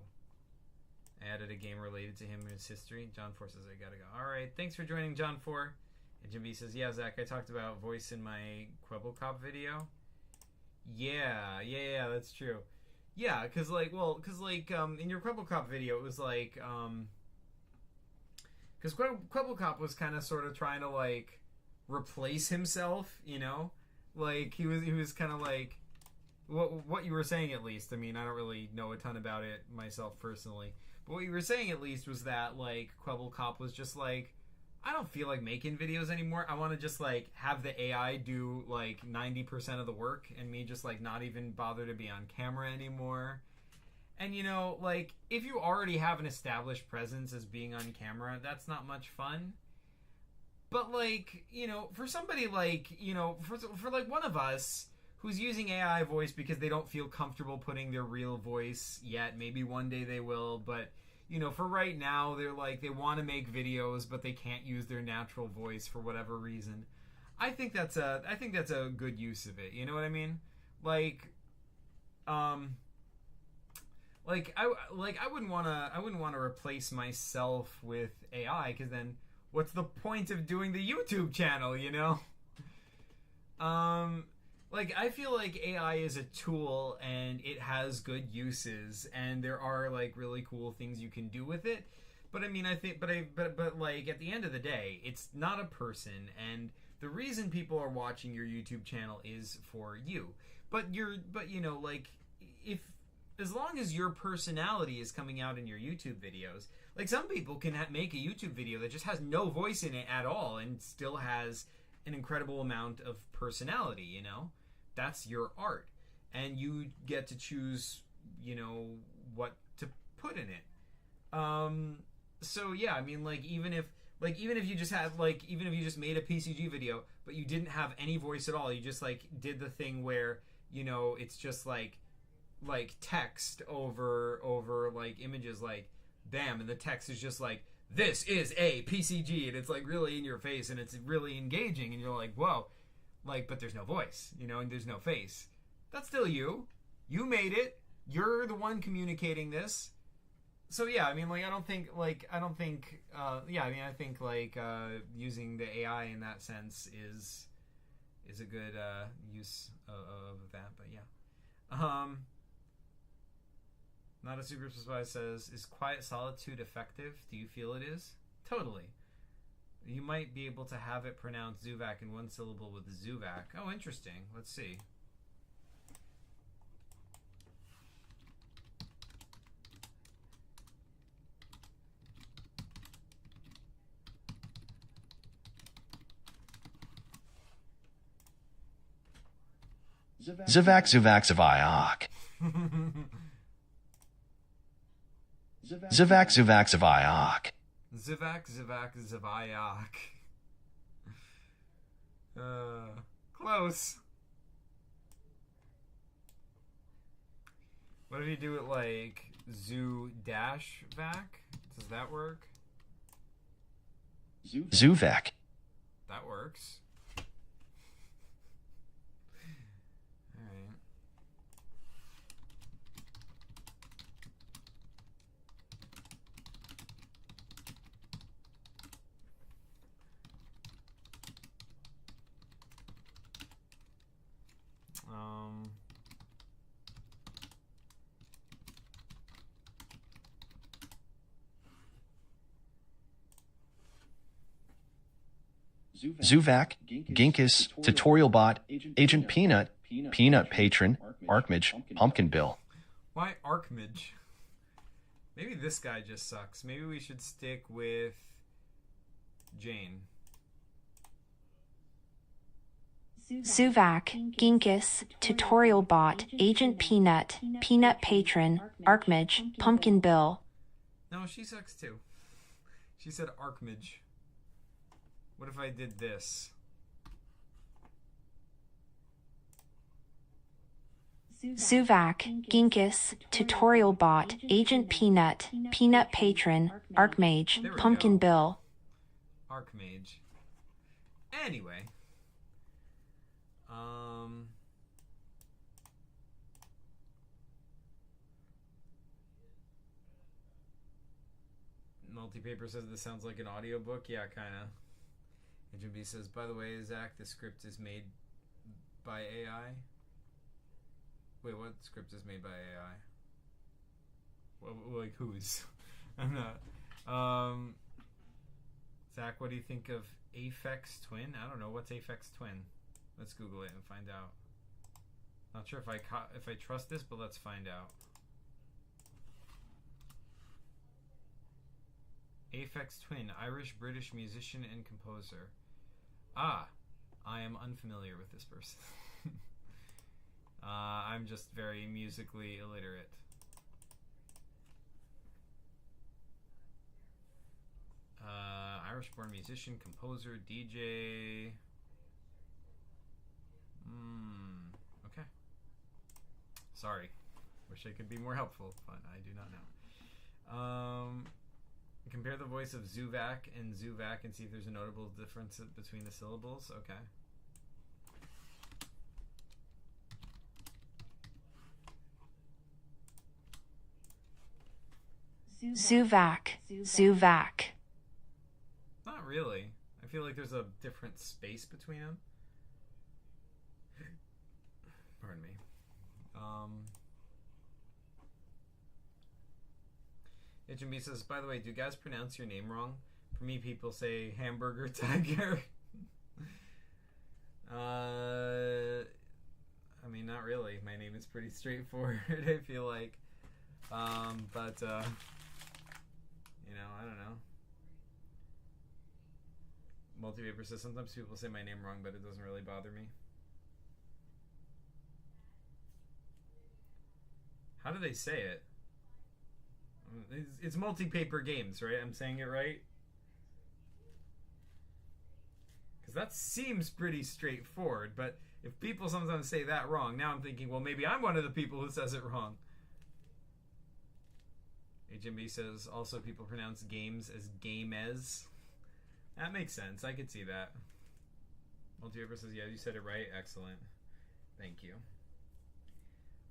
I added a game related to him in his history. John 4 says I gotta go. Alright, thanks for joining, John 4. And Jim B says, yeah, Zach, I talked about voice in my Quebblecop video. Yeah, that's true. Yeah, in your Quebblecop video, it was like, because Quebblecop was kind of sort of trying to, like, replace himself, you know? Like, he was kind of like, what you were saying at least, I mean, I don't really know a ton about it myself personally, but what you were saying at least was that, like, Quebblecop was just like, I don't feel like making videos anymore. I want to just, like, have the AI do, like, 90% of the work and me just, like, not even bother to be on camera anymore. And, you know, like, if you already have an established presence as being on camera, that's not much fun. But, like, you know, for somebody like, you know, for like, one of us who's using AI voice because they don't feel comfortable putting their real voice yet, maybe one day they will, but, you know, for right now, they're like, they want to make videos, but they can't use their natural voice for whatever reason. I think that's a good use of it. You know what I mean? I wouldn't want to replace myself with AI, because then what's the point of doing the YouTube channel, you know? Like, I feel like AI is a tool and it has good uses and there are, like, really cool things you can do with it. But I mean, but like, at the end of the day, it's not a person, and the reason people are watching your YouTube channel is for you. But you know, like, as long as your personality is coming out in your YouTube videos, like, some people can make a YouTube video that just has no voice in it at all and still has an incredible amount of personality, you know? That's your art. And you get to choose, you know, what to put in it. So yeah, I mean, like, even if you just had, like, even if you just made a PCG video, but you didn't have any voice at all, you just, like, did the thing where, you know, it's just, like text over, like, images, like, bam, and the text is just like, this is a PCG, and it's, like, really in your face, and it's really engaging, and you're like, whoa, like, but there's no voice, you know, and there's no face. That's still you. You made it. You're the one communicating this. So yeah, I mean, like, I think using the AI in that sense is a good use of that. But yeah, not a super spy says, is quiet solitude effective? Do you feel it is? Totally. You might be able to have it pronounced Zuvak in one syllable with Zuvak. Oh, interesting. Let's see. Zuvak, Zavayak. Zuvak, Zavayak. Zivak, Zavayak. Close. What if you do it like Zoo-Vac? Does that work? Zuvak. That works. Zuvac, Ginkus, Tutorial Bot, Agent Peanut, Peanut Patron, Archmage, Pumpkin Bill. Why Archmage? Maybe this guy just sucks. Maybe we should stick with Jane. Zuvac, Ginkus, Tutorial Bot, Agent Peanut, Peanut Patron, Archmage, Pumpkin Bill. No, she sucks too. She said Archmage. What if I did this? Zuvac, Ginkus, Tutorial Bot, Agent Peanut, Peanut Patron, Archmage, Pumpkin Bill. Archmage. Anyway. Multipaper says this sounds like an audiobook. Yeah, kind of. Agent B says, by the way, Zach, the script is made by AI. Wait, what script is made by AI? Well, like whose? I'm not. Zach, what do you think of Aphex Twin? I don't know. What's Aphex Twin? Let's Google it and find out. Not sure if I trust this, but let's find out. Aphex Twin, Irish-British musician and composer. Ah, I am unfamiliar with this person. I'm just very musically illiterate. Irish-born musician, composer, DJ. Okay. Sorry. Wish I could be more helpful, but I do not know. Compare the voice of Zuvac and Zuvac and see if there's a notable difference between the syllables. Okay. Zuvac, Zuvac. Not really. I feel like there's a different space between them. Pardon me. HMB says, by the way, do you guys pronounce your name wrong? For me, people say hamburger tiger. I mean, not really. My name is pretty straightforward, I feel like. But, you know, I don't know. Multipaper says, sometimes people say my name wrong, but it doesn't really bother me. How do they say it? It's Multipaper Games, right? I'm saying it right? Because that seems pretty straightforward, but if people sometimes say that wrong, now I'm thinking, well, maybe I'm one of the people who says it wrong. HMB says, also people pronounce games as game-as. That makes sense. I could see that. Multipaper says, yeah, you said it right. Excellent. Thank you.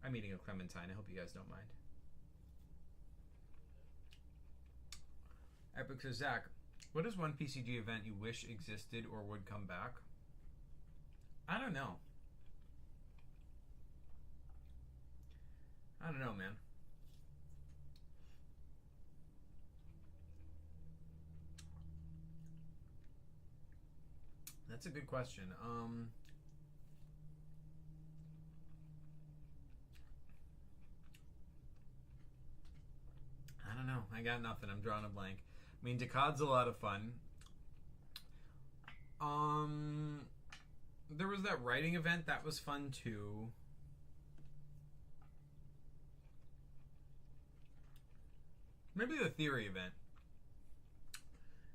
I'm eating a clementine. I hope you guys don't mind. Epic says, Zach, what is one PCG event you wish existed or would come back? I don't know. I don't know, man. That's a good question. I don't know. I got nothing. I'm drawing a blank. I mean, Decod's a lot of fun. There was that writing event. That was fun, too. Maybe the theory event.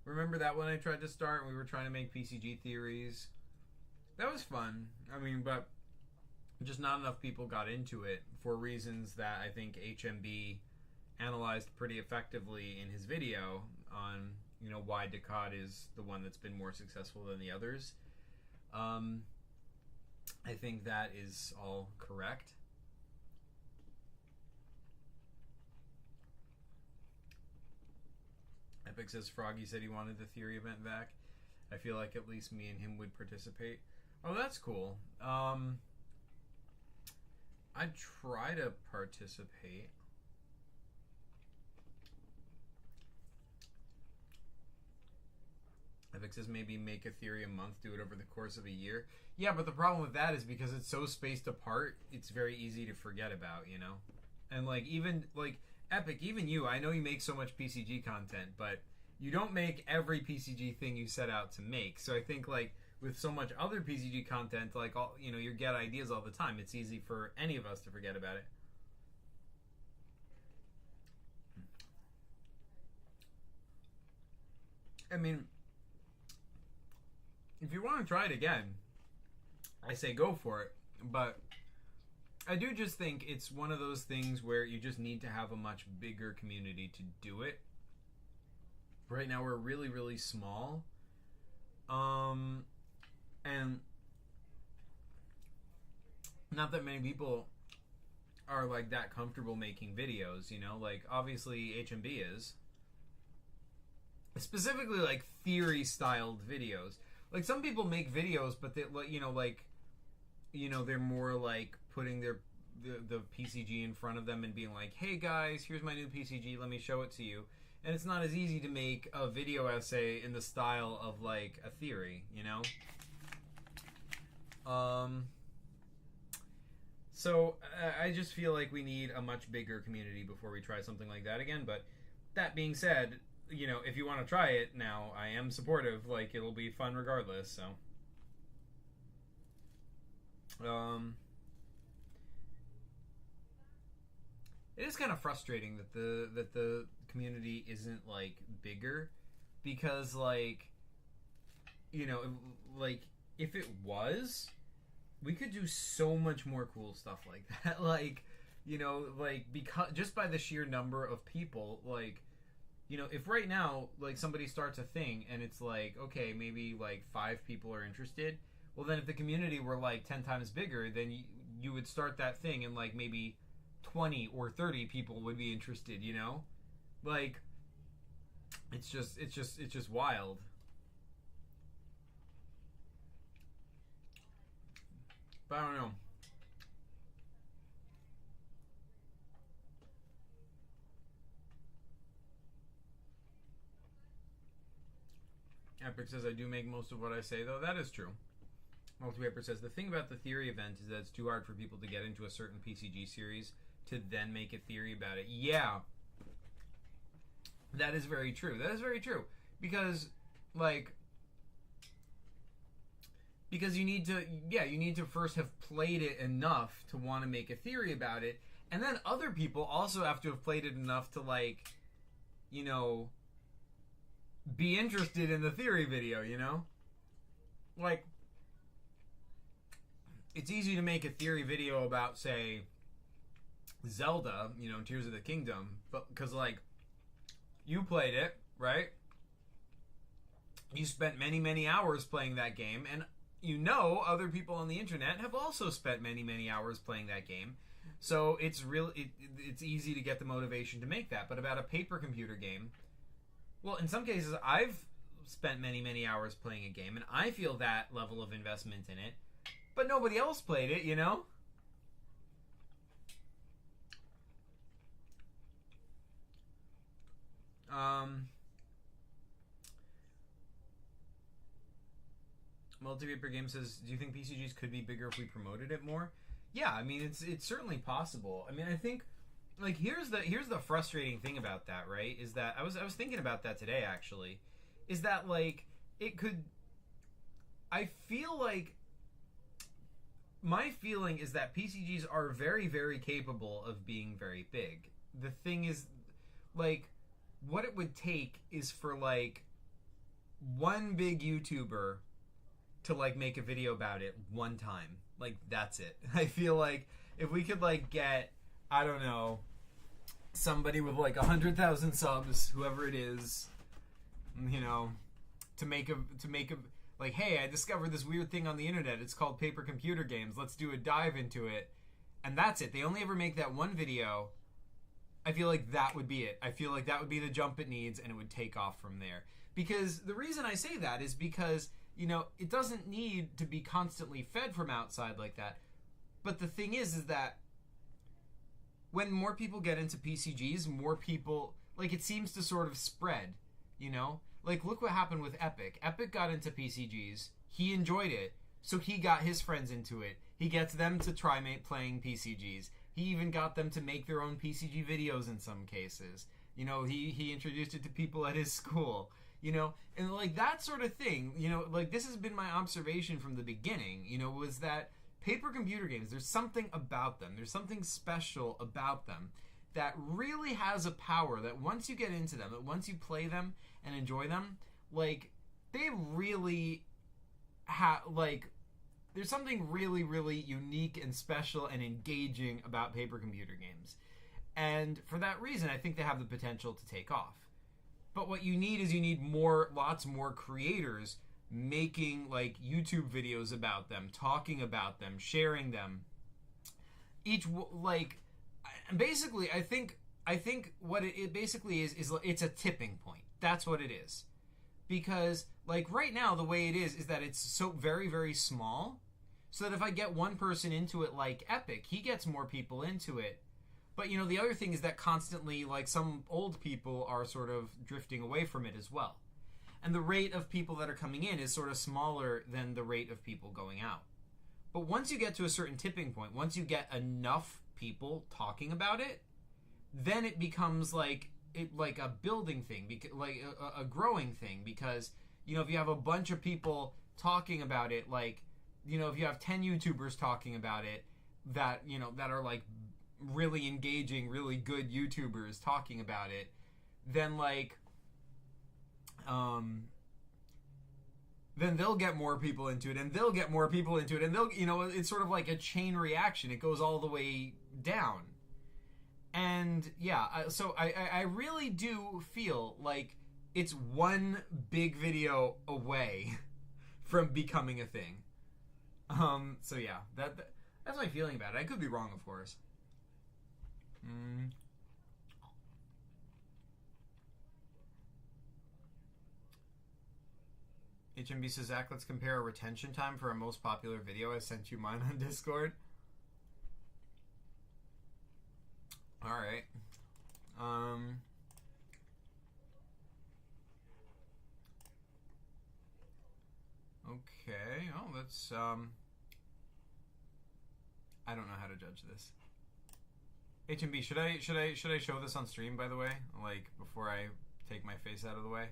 Remember that when I tried to start and we were trying to make PCG theories? That was fun. I mean, but just not enough people got into it for reasons that I think HMB analyzed pretty effectively in his video on, you know, why Decod is the one that's been more successful than the others. I think that is all correct. Epic says Froggy said he wanted the theory event back. I feel like at least me and him would participate. Oh, that's cool. I'd try to participate. Epic says maybe make a theory a month, do it over the course of a year. Yeah, but the problem with that is because it's so spaced apart, it's very easy to forget about, you know? And, like, even, like, Epic, even you, I know you make so much PCG content, but you don't make every PCG thing you set out to make. So I think, like, with so much other PCG content, like, all, you know, you get ideas all the time. It's easy for any of us to forget about it. I mean, if you want to try it again, I say go for it. But I do just think it's one of those things where you just need to have a much bigger community to do it. Right now we're really, really small. And not that many people are like that comfortable making videos, you know? Like, obviously HMB is. Specifically, like, theory-styled videos. Like, some people make videos, but they, you know, like, you know, they're more like putting the PCG in front of them and being like, hey guys, here's my new PCG, let me show it to you. And it's not as easy to make a video essay in the style of, like, a theory, you know? So I just feel like we need a much bigger community before we try something like that again. But that being said, you know, if you want to try it now, I am supportive. Like, it'll be fun regardless. So, it is kind of frustrating that the community isn't, like, bigger, because, like, you know, like, if it was, we could do so much more cool stuff like that. Like, you know, like, because just by the sheer number of people, like, you know, if right now, like, somebody starts a thing and it's like, okay, maybe like 5 people are interested, well, then if the community were like 10 times bigger, then you would start that thing and, like, maybe 20 or 30 people would be interested, you know? Like, it's just wild. But I don't know. Epic says, I do make most of what I say, though. That is true. Multipaper says, the thing about the theory event is that it's too hard for people to get into a certain PCG series to then make a theory about it. Yeah. That is very true. That is very true. Because, like, because you need to first have played it enough to want to make a theory about it. And then other people also have to have played it enough to, like, you know, be interested in the theory video, you know? Like, it's easy to make a theory video about, say, Zelda, you know, Tears of the Kingdom, but because, like, you played it, right? You spent many, many hours playing that game, and you know other people on the internet have also spent many, many hours playing that game. So it's it's easy to get the motivation to make that. But about a paper computer game, well, in some cases, I've spent many, many hours playing a game, and I feel that level of investment in it, but nobody else played it, you know? Multipaper Game says, do you think PCGs could be bigger if we promoted it more? Yeah, I mean, it's certainly possible. I mean, I think, like, here's the frustrating thing about that, right? Is that I was thinking about that today, actually. Is that, like, it could, I feel like, my feeling is that PCGs are very, very capable of being very big. The thing is, like, what it would take is for, like, one big YouTuber to, like, make a video about it one time. Like, that's it. I feel like if we could, like, get, I don't know, somebody with, like, 100,000 subs, whoever it is, you know, to make a like, hey, I discovered this weird thing on the internet. It's called Paper Computer Games. Let's do a dive into it. And that's it. They only ever make that one video. I feel like that would be it. I feel like that would be the jump it needs, and it would take off from there. Because the reason I say that is because, you know, it doesn't need to be constantly fed from outside like that. But the thing is that when more people get into PCGs, more people, like, it seems to sort of spread, you know? like, look what happened with Epic. Epic got into PCGs. He enjoyed it, so he got his friends into it. He gets them to try playing PCGs. He even got them to make their own PCG videos in some cases. You know, he introduced it to people at his school. You know, and like that sort of thing, you know, like this has been my observation from the beginning, you know, was that paper computer games, there's something about them. There's something special about them that really has a power that once you get into them, that once you play them and enjoy them, like they really have, like, there's something really, really unique and special and engaging about paper computer games. And for that reason, I think they have the potential to take off. But what you need is lots more creators making like YouTube videos about them, talking about them, sharing them. Basically, I think what it basically is it's a tipping point. That's what it is. Because like right now, the way it is that it's so very, very small. So that if I get one person into it like Epic, he gets more people into it. But, you know, the other thing is that constantly, like, some old people are sort of drifting away from it as well. And the rate of people that are coming in is sort of smaller than the rate of people going out. But once you get to a certain tipping point, once you get enough people talking about it, then it becomes like a building thing, like a growing thing. Because, you know, if you have a bunch of people talking about it, like, you know, if you have 10 YouTubers talking about it that, you know, that are like really engaging, really good YouTubers talking about it, then like then they'll get more people into it, and they'll get more people into it, and they'll, you know, it's sort of like a chain reaction. It goes all the way down. And yeah, so I really do feel like it's one big video away from becoming a thing. So yeah, that's my feeling about it. I could be wrong, of course. HMB says, Zach, let's compare a retention time for our most popular video. I sent you mine on Discord. Alright. Okay. Oh, that's, I don't know how to judge this. HMB, should I show this on stream, by the way? Like, before I take my face out of the way?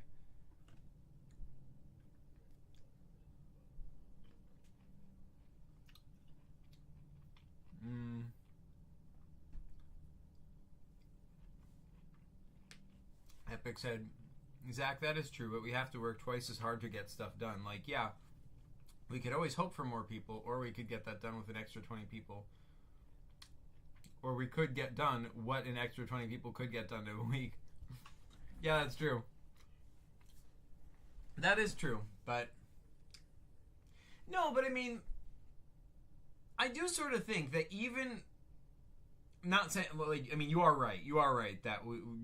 Epic said, Zach, that is true, but we have to work twice as hard to get stuff done. Like, yeah, we could always hope for more people, or we could get that done with an extra 20 people. Or we could get done what an extra 20 people could get done in a week. Yeah, that's true. That is true, but... No, but I mean... I do sort of think that even... Not saying... Well, like, I mean, you are right. You are right that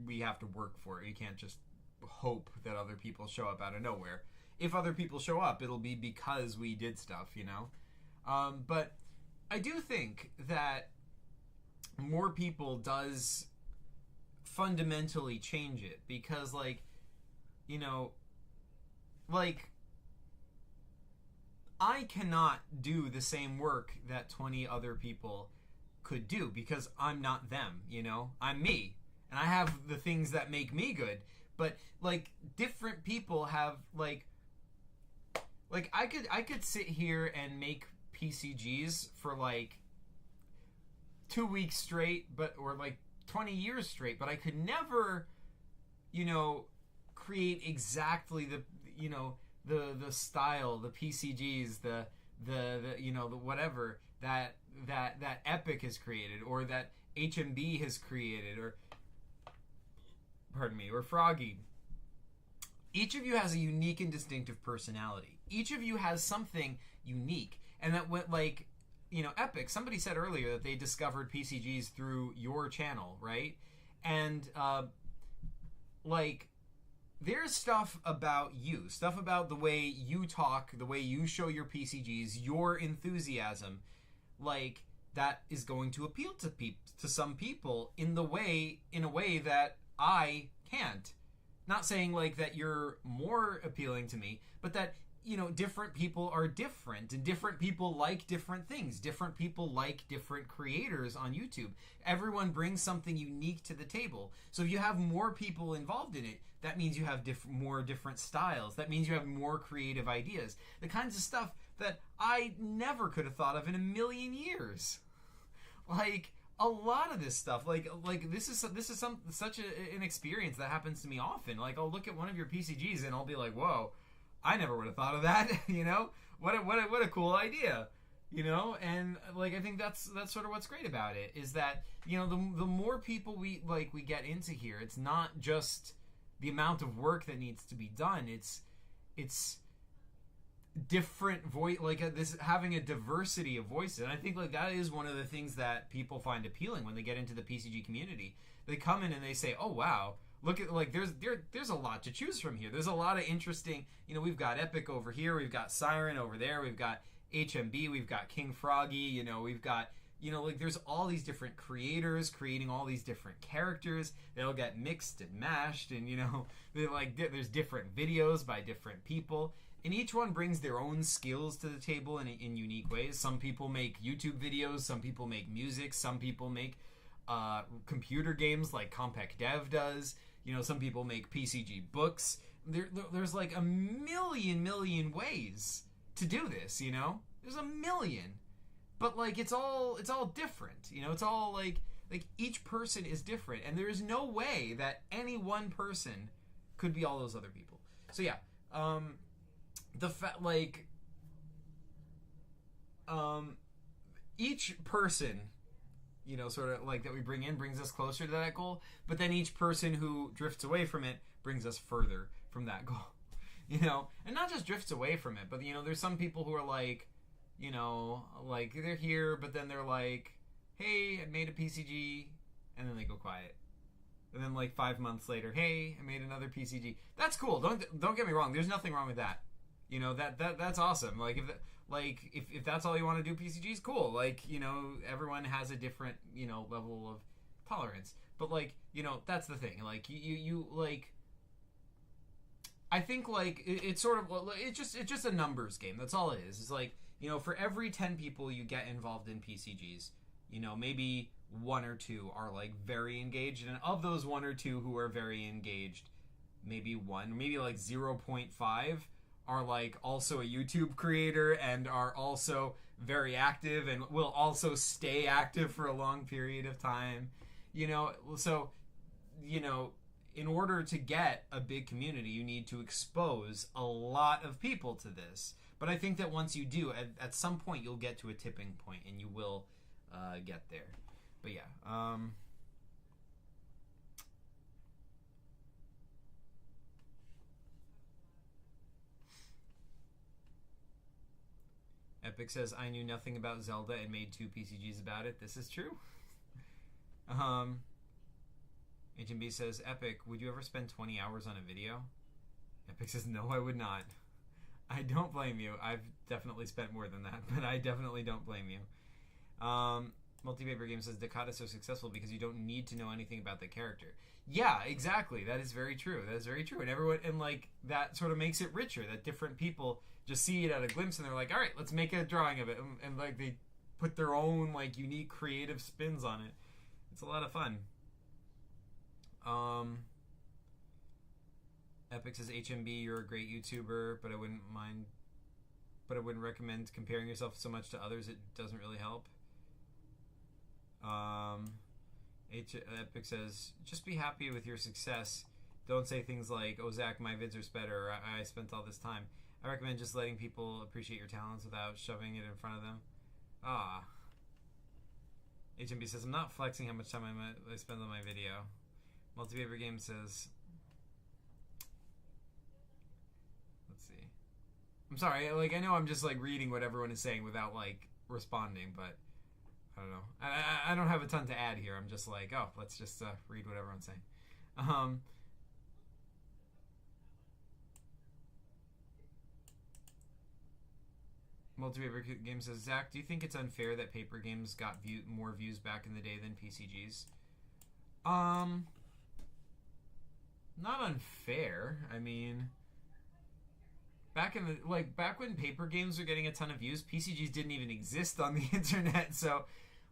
we have to work for it. You can't just hope that other people show up out of nowhere. If other people show up, it'll be because we did stuff, you know? But I do think that more people does fundamentally change it, because, like, you know, like, I cannot do the same work that 20 other people could do because I'm not them, you know? I'm me, and I have the things that make me good, but, like, different people have, like I could sit here and make PCGs for, like, 2 weeks straight, or like 20 years straight, but I could never, you know, create exactly the, you know, the style, the PCGs, the you know, the whatever that Epic has created, or that HMB has created, or pardon me, or Froggy. Each of you has a unique and distinctive personality. Each of you has something unique, and that went like, you know, Epic, somebody said earlier that they discovered PCGs through your channel, right? And, like, there's stuff about you, stuff about the way you talk, the way you show your PCGs, your enthusiasm, like, that is going to appeal to some people in a way that I can't. not saying like that you're more appealing to me, but that, you know, different people are different, and different people like different things. Different people like different creators on YouTube. Everyone brings something unique to the table. So if you have more people involved in it, that means you have more different styles. That means you have more creative ideas. The kinds of stuff that I never could have thought of in a million years. Like, a lot of this stuff, like this is such an experience that happens to me often. Like, I'll look at one of your PCGs and I'll be like, whoa, I never would have thought of that. You know, what a cool idea. You know, and like, I think that's sort of what's great about it, is that, you know, the more people we get into here, it's not just the amount of work that needs to be done. It's different voice, like this, having a diversity of voices. And I think like that is one of the things that people find appealing when they get into the PCG community. They come in and they say, oh wow, look at, like, there's a lot to choose from here. There's a lot of interesting, you know, we've got Epic over here, we've got Siren over there, we've got HMB, we've got King Froggy, you know, we've got, you know, like, there's all these different creators creating all these different characters. They'll get mixed and mashed, and, you know, there's different videos by different people, and each one brings their own skills to the table in unique ways. Some people make YouTube videos, some people make music, some people make computer games like Compact Dev does. You know, some people make PCG books. There's like a million ways to do this, you know? There's a million. But like, it's all different, you know? It's all like each person is different, and there is no way that any one person could be all those other people. So yeah, each person, you know, sort of like that we bring in brings us closer to that goal, but then each person who drifts away from it brings us further from that goal, you know? And not just drifts away from it, but, you know, there's some people who are like, you know, like, they're here, but then they're like, hey, I made a PCG, and then they go quiet. And then like 5 months later, hey, I made another PCG. That's cool. Don't get me wrong. There's nothing wrong with that. You know, that's awesome. Like, if that's all you want to do, PCGs, cool. Like, you know, everyone has a different, you know, level of tolerance. But like, you know, that's the thing. Like, you like, I think like it's sort of, it's just a numbers game. That's all it is. It's like, you know, for every 10 people you get involved in PCGs, you know, maybe 1 or 2 are like very engaged, and of those 1 or 2 who are very engaged, maybe like 0.5 are like also a YouTube creator and are also very active and will also stay active for a long period of time, you know. So, you know, in order to get a big community, you need to expose a lot of people to this. But I think that once you do, at some point you'll get to a tipping point, and you will get there. But yeah, Epic says, I knew nothing about Zelda and made 2 PCGs about it. This is true. HMB says, Epic, would you ever spend 20 hours on a video? Epic says, no, I would not. I don't blame you. I've definitely spent more than that, but I definitely don't blame you. Multipaper Game says, Dakota is so successful because you don't need to know anything about the character. Yeah, exactly. That is very true. That is very true. And everyone, and like, that sort of makes it richer, that different people just see it at a glimpse and they're like, all right, let's make a drawing of it. And like, they put their own like unique creative spins on it. It's a lot of fun. Epic says, HMB, you're a great YouTuber, but I wouldn't recommend comparing yourself so much to others. It doesn't really help. Epic says, just be happy with your success. Don't say things like, oh, Zach, my vids are better, or I spent all this time. I recommend just letting people appreciate your talents without shoving it in front of them. HMB says, I'm not flexing how much time I spend on my video. Multipaper Game says, let's see. I'm sorry, like, I know I'm just like reading what everyone is saying without like responding, but I don't know. I don't have a ton to add here. I'm just like, oh, let's just read what everyone's saying. Multipaper Game says, Zach, do you think it's unfair that paper games got more views back in the day than PCGs? not unfair. I mean, back when paper games were getting a ton of views, PCGs didn't even exist on the internet. So,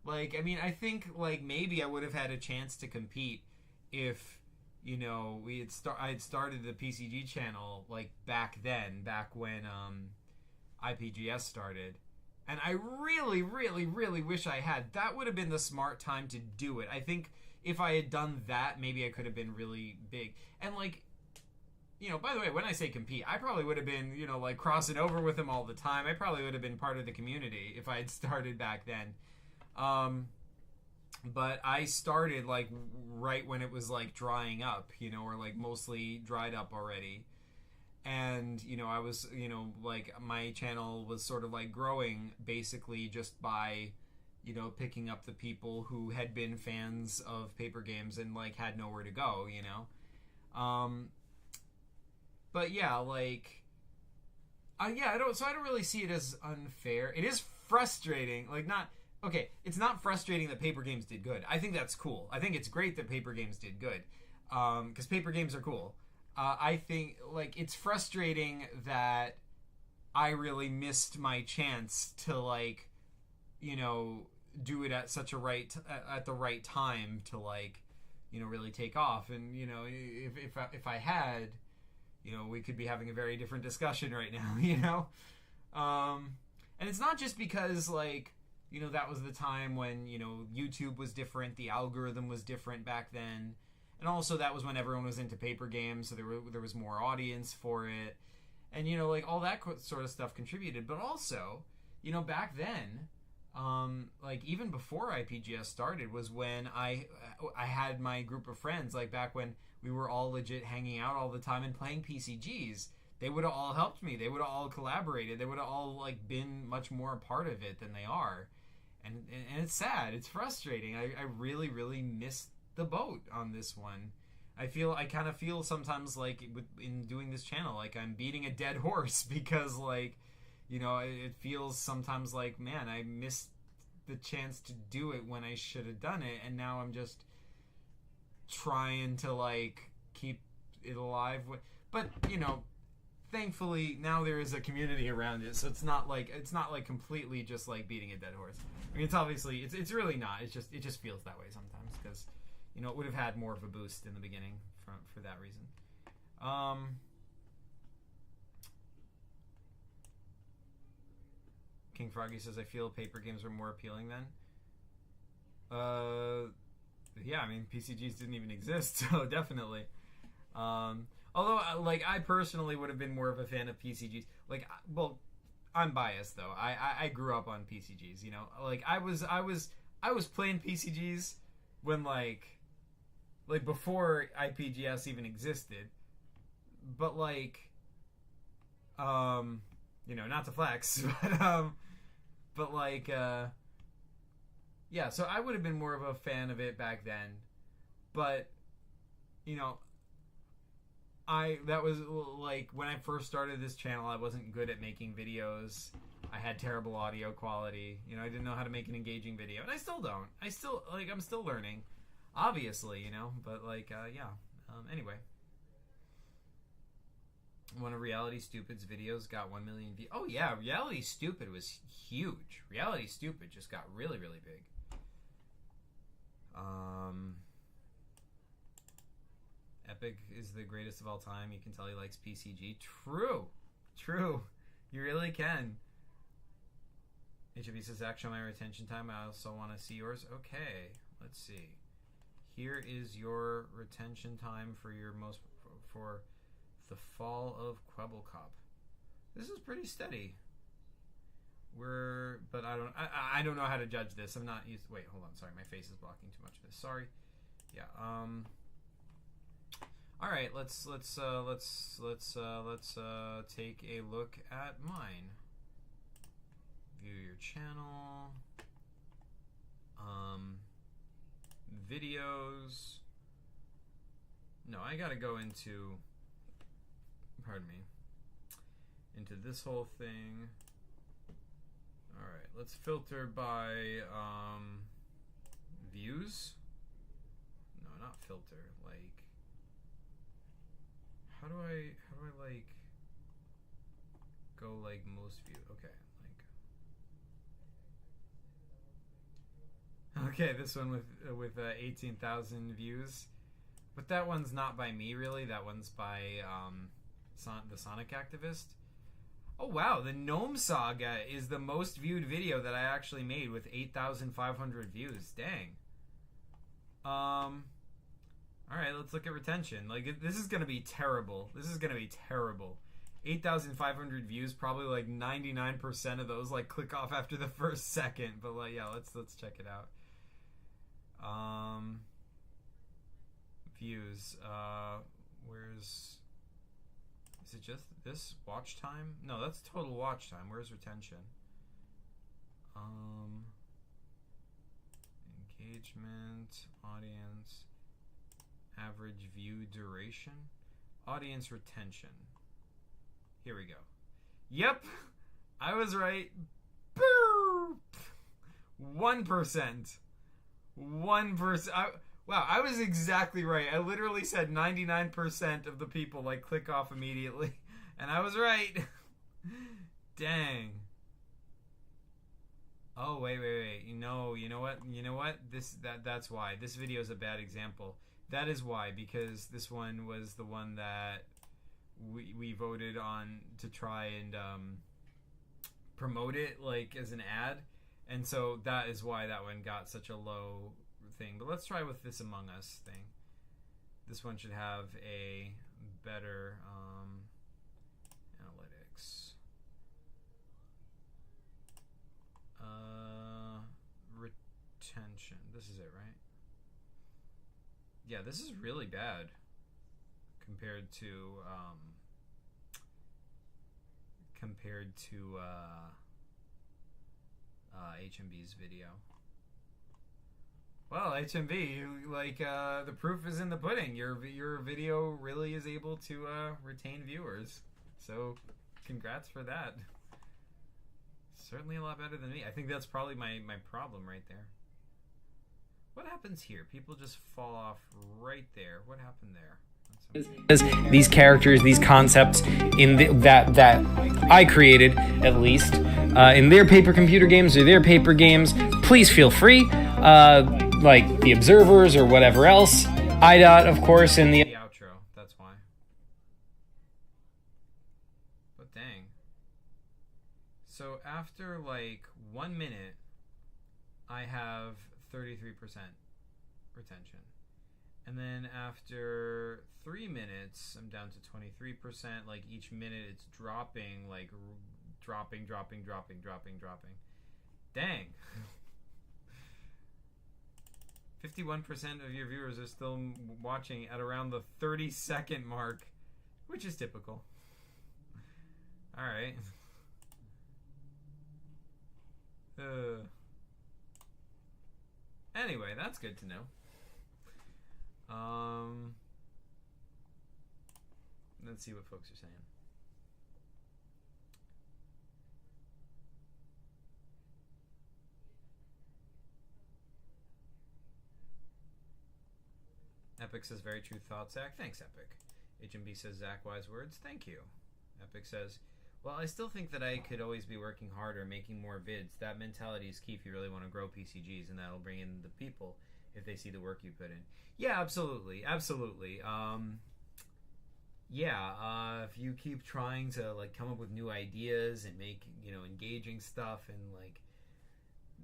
like, I mean, I think like maybe I would have had a chance to compete if, you know, I had started the PCG channel like back then, back when IPGS started. And I really, really, really wish I had. That would have been the smart time to do it. I think if I had done that, maybe I could have been really big. And, like, you know, by the way, when I say compete, I probably would have been, you know, like, crossing over with them all the time. I probably would have been part of the community if I had started back then. But I started, like, right when it was, like, drying up, you know, or, like, mostly dried up already. And, you know, I was, you know, like, my channel was sort of, like, growing basically just by, you know, picking up the people who had been fans of paper games and, like, had nowhere to go, you know? But, yeah, like, I don't really see it as unfair. It is frustrating, like, okay, it's not frustrating that paper games did good. I think that's cool. I think it's great that paper games did good, because paper games are cool. I think, like, it's frustrating that I really missed my chance to, like, you know, do it at the right time to, like, you know, really take off. And, you know, if I had, you know, we could be having a very different discussion right now, you know? And it's not just because, like, you know, that was the time when, you know, YouTube was different, the algorithm was different back then. And also that was when everyone was into paper games, so there was more audience for it. And, you know, like, all that sort of stuff contributed. But also, you know, back then, like, even before IPGS started was when I had my group of friends, like, back when we were all legit hanging out all the time and playing PCGs. They would have all helped me. They would have all collaborated. They would have all, like, been much more a part of it than they are. And it's sad. It's frustrating. I really, really miss the boat on this one. I kind of feel sometimes like in doing this channel, like I'm beating a dead horse because, like, you know, it feels sometimes like, man, I missed the chance to do it when I should have done it, and now I'm just trying to, like, keep it alive. But, you know, thankfully now there is a community around it, so it's not like completely just like beating a dead horse. I mean, it's obviously it's really not. It just feels that way sometimes because, you know, it would have had more of a boost in the beginning for that reason. King Froggy says, I feel paper games were more appealing then. Yeah, I mean, PCGs didn't even exist, so definitely. Although, like, I personally would have been more of a fan of PCGs. Like, well, I'm biased though. I grew up on PCGs, you know. Like, I was playing PCGs when, like before IPGS even existed. But, like, you know, not to flex, but like, yeah, so I would have been more of a fan of it back then. But, you know, that was, like, when I first started this channel, I wasn't good at making videos. I had terrible audio quality. You know, I didn't know how to make an engaging video. And I still don't. I'm still learning, obviously, you know. But, like, yeah. Anyway. One of Reality Stupid's videos got 1 million views. Oh, yeah, Reality Stupid was huge. Reality Stupid just got really, really big. Epic is the greatest of all time. You can tell he likes PCG. True. You really can. HB says, Zach, show my retention time. I also want to see yours. Okay, let's see. Here is your retention time for your for the fall of Quebblecop. This is pretty steady. But I don't know how to judge this. I'm not used. Wait, hold on. Sorry, my face is blocking too much of this. Sorry. Yeah. All right. Let's take a look at mine. View your channel. Videos. No, I gotta go into. Pardon me. Into this whole thing. Alright, let's filter by views. No, not filter, like how do I like go like most view? Okay, this one with 18,000 views, but that one's not by me really. That one's by the Sonic Activist. Oh wow, the Gnome Saga is the most viewed video that I actually made with 8,500 views. Dang. All right, let's look at retention. Like, this is gonna be terrible. 8,500 views, probably like 99% of those like click off after the first second. But like, yeah, let's check it out. Views. Is it just this watch time? No, that's total watch time. Where's retention? Engagement, audience, average view duration, audience retention. Here we go. Yep, I was right. 1%. 1%. Wow, I was exactly right. I literally said 99% of the people like click off immediately, and I was right. Dang. Oh wait. You know what? That's why this video is a bad example. That is why, because this one was the one that we voted on to try and promote it like as an ad, and so that is why that one got such a low thing. But let's try with this Among Us thing. This one should have a better analytics. Retention. This is it, right? Yeah, this is really bad compared to HMB's video. Well, HMB, like, the proof is in the pudding. Your video really is able to retain viewers. So, congrats for that. Certainly a lot better than me. I think that's probably my problem right there. What happens here? People just fall off right there. What happened there? These characters, these concepts that I created, at least, in their paper computer games or their paper games, please feel free. Like the observers or whatever else. IDOT, of course, in the outro. That's why. But dang. So after like 1 minute, I have 33% retention. And then after 3 minutes, I'm down to 23%. Like each minute it's dropping, like dropping. Dang. 51% of your viewers are still watching at around the 30-second mark, which is typical. Alright. Anyway, that's good to know. Let's see what folks are saying. Epic says, very true thoughts, Zach. Thanks, Epic. HMB says, Zach, wise words. Thank you. Epic says, well, I still think that I could always be working harder, making more vids. That mentality is key if you really want to grow PCGs, and that'll bring in the people if they see the work you put in. Yeah, absolutely. If you keep trying to like come up with new ideas and make, engaging stuff and like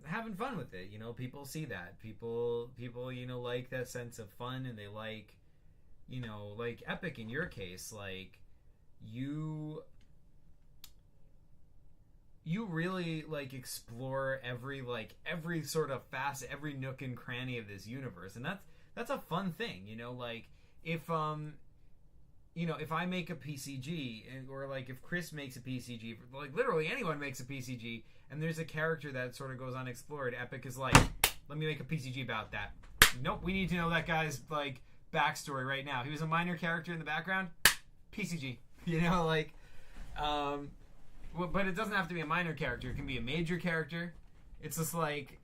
having fun with it, people see that. People like that sense of fun, and they like, like Epic in your case, like you really like explore every sort of facet, every nook and cranny of this universe, and that's a fun thing, like if I make a PCG, or like if Chris makes a PCG, like literally anyone makes a PCG, and there's a character that sort of goes unexplored, Epic is like, let me make a PCG about that. Nope, we need to know that guy's like backstory right now. He was a minor character in the background, PCG, but it doesn't have to be a minor character. It can be a major character. It's just like,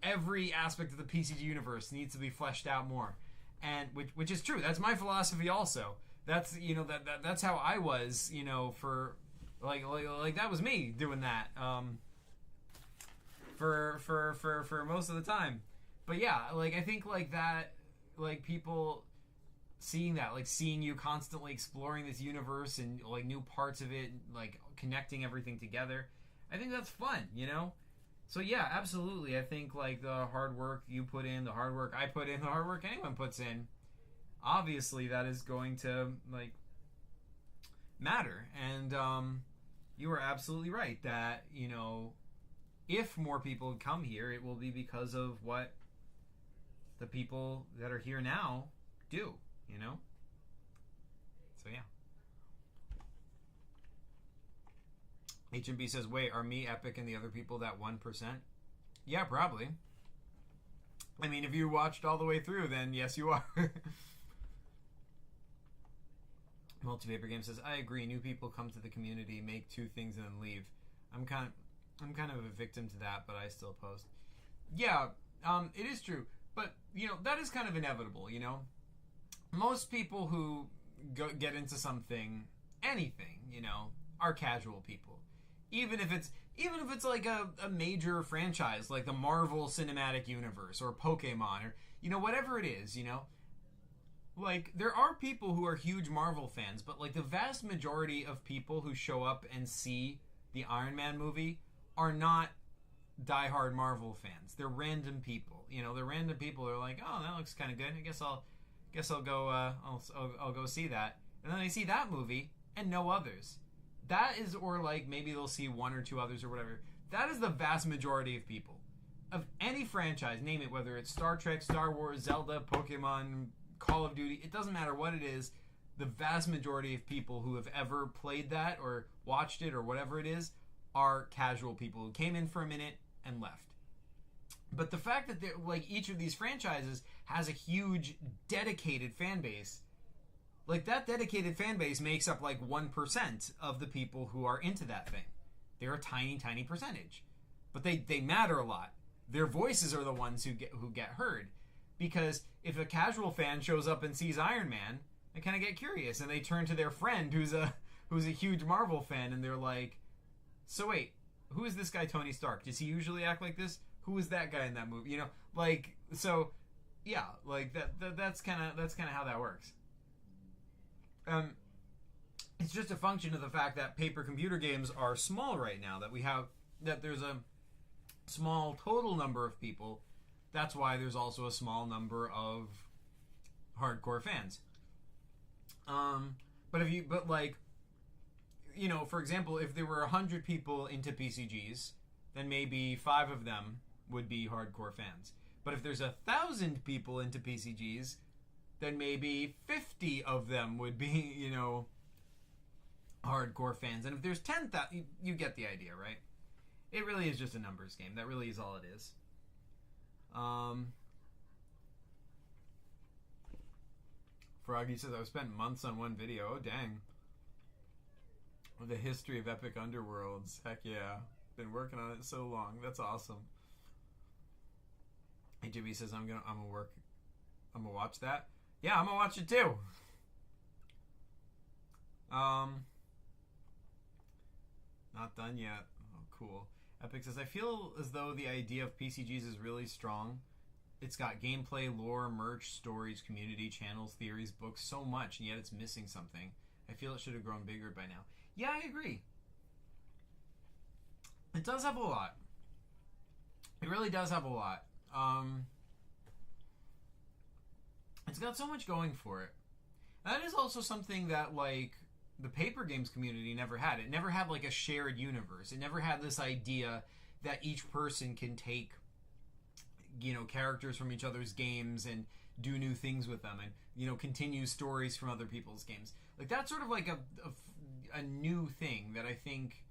every aspect of the PCG universe needs to be fleshed out more. and which is true. That's my philosophy also. That's that's how I was, for like that was me doing that for most of the time. But yeah, like I think like that, like people seeing that, like seeing you constantly exploring this universe and like new parts of it, like connecting everything together, I think that's fun, So yeah, absolutely. I think like the hard work you put in, the hard work I put in, the hard work anyone puts in, obviously that is going to like matter. And you are absolutely right that, if more people come here, it will be because of what the people that are here now do, So yeah. HMB says, wait, are me, Epic, and the other people that 1%? Yeah, probably. I mean, if you watched all the way through, then yes, you are. Multipaper Game says, I agree. New people come to the community, make 2 things, and then leave. I'm kind of a victim to that, but I still post. Yeah, it is true. But, that is kind of inevitable, Most people who get into something, anything, are casual people. Even if it's like a major franchise, like the Marvel Cinematic Universe or Pokemon or, whatever it is, Like, there are people who are huge Marvel fans, but, like, the vast majority of people who show up and see the Iron Man movie are not diehard Marvel fans. They're random people. They're random people who are like, oh, that looks kind of good. I guess I'll go, I'll go see that. And then they see that movie and no others. That is, or, like, maybe they'll see 1 or 2 others or whatever. That is the vast majority of people. Of any franchise, name it, whether it's Star Trek, Star Wars, Zelda, Pokemon, Call of Duty, it doesn't matter what it is, the vast majority of people who have ever played that or watched it or whatever it is are casual people who came in for a minute and left. But the fact that like each of these franchises has a huge dedicated fan base, like that dedicated fan base makes up like 1% of the people who are into that thing. They're a tiny, tiny percentage, but they matter a lot. Their voices are the ones who get heard. Because if a casual fan shows up and sees Iron Man, they kind of get curious and they turn to their friend who's a huge Marvel fan and they're like, so wait, who is this guy Tony Stark? Does he usually act like this? Who is that guy in that movie? Like, so yeah, like that's kind of how that works. It's just a function of the fact that paper computer games are small right now, that there's a small total number of people. That's why there's also a small number of hardcore fans. For example, if there were 100 people into PCGs, then maybe 5 of them would be hardcore fans. But if there's 1,000 people into PCGs, then maybe 50 of them would be, hardcore fans. And if there's 10,000, you get the idea, right? It really is just a numbers game. That really is all it is. Froggy says, I've spent months on one video. Oh, dang. The history of Epic Underworlds. Heck yeah. Been working on it so long. That's awesome. HB says, I'm gonna watch that. Yeah, I'm gonna watch it too. Not done yet. Oh, cool. Epic says, I feel as though the idea of PCGs is really strong. It's got gameplay, lore, merch, stories, community, channels, theories, books, so much, and yet it's missing something. I feel it should have grown bigger by now. Yeah, I agree. It does have a lot. It really does have a lot. It's got so much going for it. That is also something that, like, the paper games community never had. It never had, like, a shared universe. It never had this idea that each person can take, characters from each other's games and do new things with them and, continue stories from other people's games. Like, that's sort of like a new thing that I think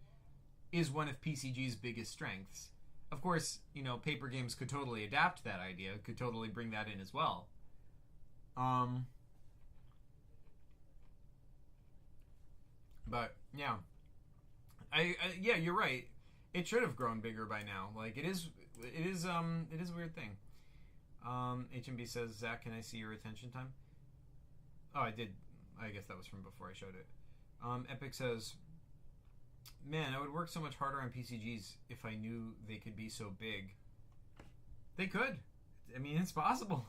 is one of PCG's biggest strengths. Of course, paper games could totally adapt that idea, could totally bring that in as well. But yeah, yeah, you're right. It should have grown bigger by now. Like it is a weird thing. HMB says, Zach, can I see your attention time? Oh, I did. I guess that was from before I showed it. Epic says, man, I would work so much harder on PCGs if I knew they could be so big. They could. I mean, it's possible.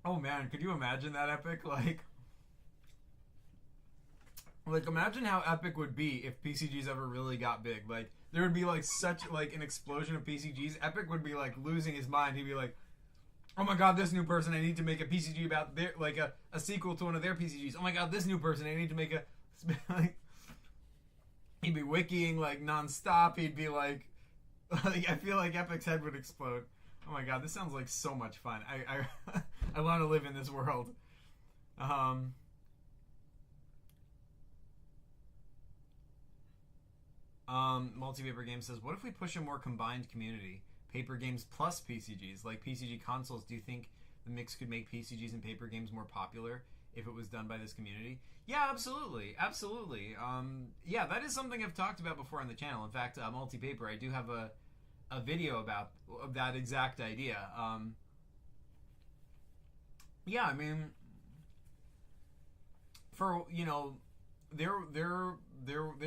Oh man, could you imagine that, Epic? Like imagine how epic would be if PCGs ever really got big. Like there would be like such like an explosion of PCGs. Epic would be like losing his mind. He'd be like, oh my god, this new person, I need to make a PCG about their like a sequel to one of their PCGs. Oh my god, this new person, I need to make a like, he'd be wikiing like nonstop. He'd be like I feel like Epic's head would explode. Oh my god, this sounds like so much fun. I I want to live in this world. Multi-paper game says, what if we push a more combined community? Paper games plus PCGs, like PCG consoles. Do you think the mix could make PCGs and paper games more popular if it was done by this community? Yeah, absolutely. Absolutely. Yeah, that is something I've talked about before on the channel. In fact, multi-paper, I do have a video about that exact idea. Yeah, I mean, for, you know, there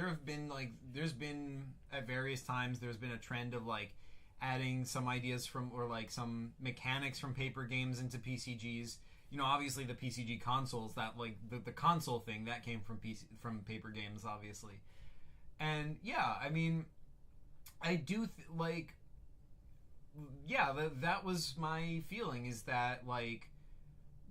have been like there's been at various times there's been a trend of like adding some ideas from or like some mechanics from paper games into PCGs. You know, obviously the PCG consoles, that like the console thing that came from from paper games, obviously. And yeah, I mean, I do like yeah, that was my feeling, is that like,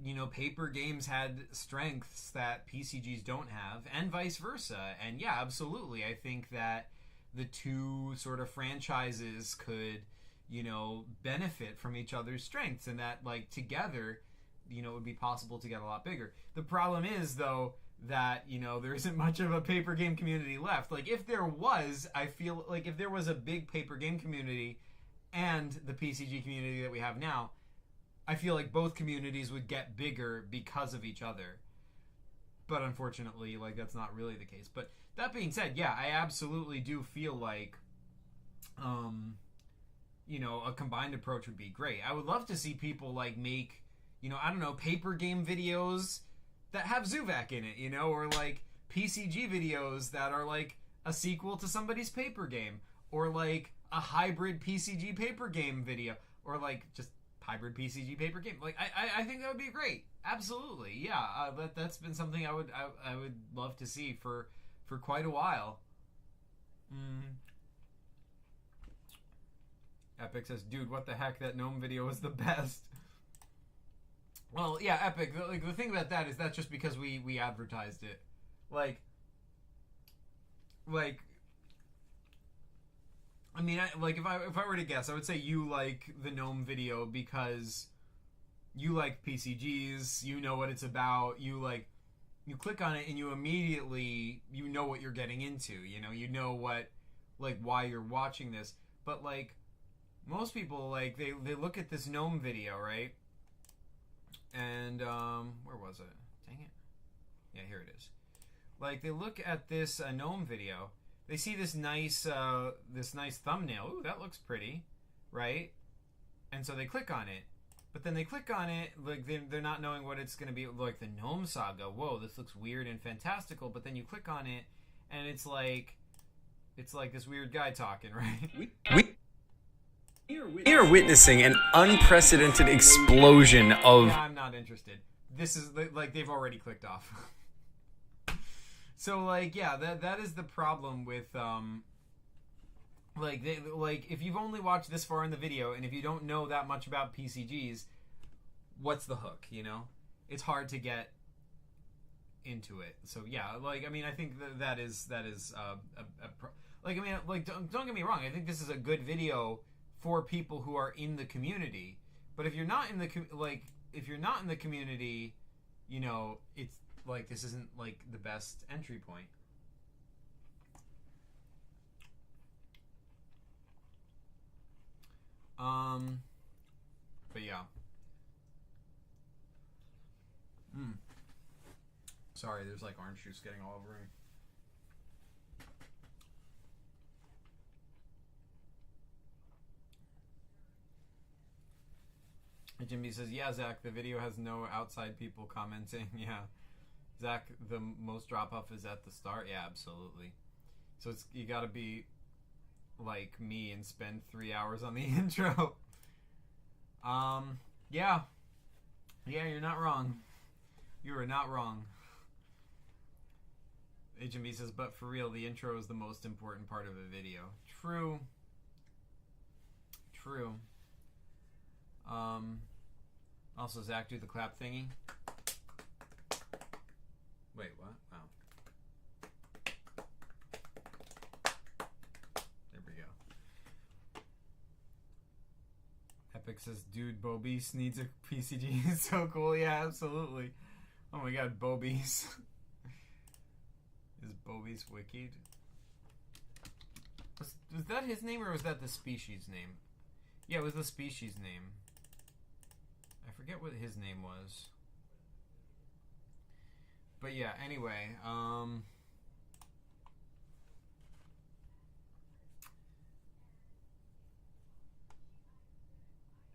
you know, paper games had strengths that PCGs don't have, and vice versa. And yeah, absolutely, I think that the two sort of franchises could, you know, benefit from each other's strengths, and that like together, you know, it would be possible to get a lot bigger. The problem is though that, you know, there isn't much of a paper game community left. Like if there was, I feel like if there was a big paper game community and the PCG community that we have now, I feel like both communities would get bigger because of each other. But unfortunately, like, that's not really the case. But that being said, yeah, I absolutely do feel like, you know, a combined approach would be great. I would love to see people, like, make, you know, I don't know, paper game videos that have Zuvak in it, you know, or, like, PCG videos that are, like, a sequel to somebody's paper game, or, like, a hybrid PCG paper game video, or, like, just hybrid PCG paper game. Like I think that would be great. Absolutely, yeah. That's been something I would love to see for quite a while. Epic says, dude, what the heck? That gnome video was the best. Well, yeah, Epic. Like the thing about that is that's just because we advertised it. Like. I mean, if I were to guess, I would say you like the gnome video because you like PCGs, you know what it's about, you click on it and you immediately, you know what you're getting into, you know what, like, why you're watching this. But, like, most people, like, they look at this gnome video, right? And, where was it? Dang it. Yeah, here it is. Like, they look at this gnome video. They see this nice thumbnail. Ooh, that looks pretty, right? And so they click on it. But then they click on it, like they're not knowing what it's going to be. Like the Gnome Saga. Whoa, this looks weird and fantastical. But then you click on it, and it's like this weird guy talking, right? We are witnessing an unprecedented explosion of... Yeah, I'm not interested. This is like they've already clicked off. So, like, yeah, that is the problem with, like, if you've only watched this far in the video, and if you don't know that much about PCGs, what's the hook, you know? It's hard to get into it. So, yeah, like, I mean, I think that is like, I mean, like, don't get me wrong, I think this is a good video for people who are in the community, but if you're not in the, if you're not in the community, you know, it's, like, this isn't, like, the best entry point. But yeah. Sorry, there's, like, orange juice getting all over me. Jimmy says, yeah, Zach, the video has no outside people commenting. Yeah. Zach, the most drop-off is at the start? Yeah, absolutely. So you gotta be like me and spend 3 hours on the intro. Yeah. Yeah, you're not wrong. You are not wrong. HMB says, but for real, the intro is the most important part of a video. True. True. Also, Zach, do the clap thingy. Wait, what? Wow. There we go. Epic says, dude, Bobies needs a PCG. It's so cool. Yeah, absolutely. Oh my god, Bobies. Is Bobies wicked? Was that his name or was that the species name? Yeah, it was the species name. I forget what his name was. But yeah, anyway,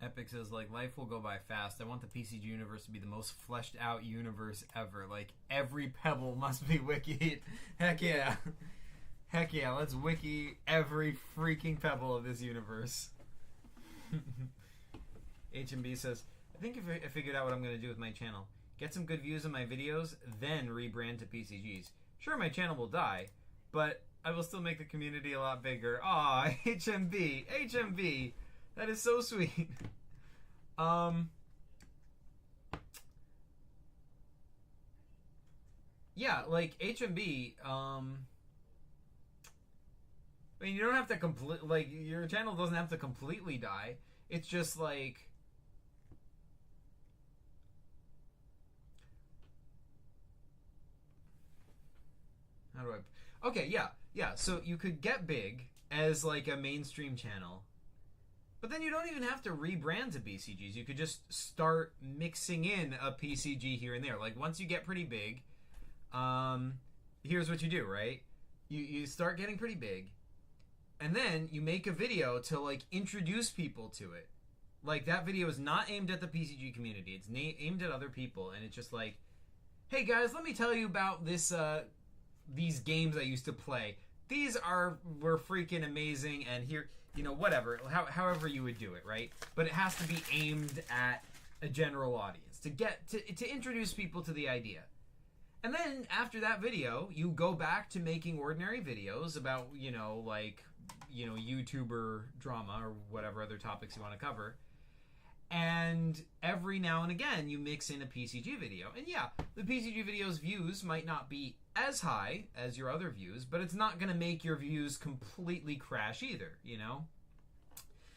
Epic says, like, life will go by fast. I want the PCG universe to be the most fleshed out universe ever. Like, every pebble must be wikied. Heck yeah. Heck yeah, let's wiki every freaking pebble of this universe. HMB says, I think I figured out what I'm going to do with my channel. Get some good views on my videos, then rebrand to PCGs. Sure, my channel will die, but I will still make the community a lot bigger. Aw, HMB. HMB. That is so sweet. Yeah, like, HMB, I mean, you don't have to like, your channel doesn't have to completely die. It's just like, how do I, okay, yeah, so you could get big as, like, a mainstream channel, but then you don't even have to rebrand to PCGs. You could just start mixing in a PCG here and there. Like, once you get pretty big, here's what you do, right? You start getting pretty big, and then you make a video to, like, introduce people to it. Like, that video is not aimed at the PCG community. It's aimed at other people, and it's just like, hey guys, let me tell you about this, these games I used to play. These were freaking amazing, and here, you know, whatever, however you would do it, right? But it has to be aimed at a general audience to introduce people to the idea. And then after that video, you go back to making ordinary videos about, you know, like, you know, YouTuber drama or whatever other topics you want to cover. And every now and again, you mix in a PCG video. And yeah, the PCG video's views might not be as high as your other views, but it's not going to make your views completely crash either, you know?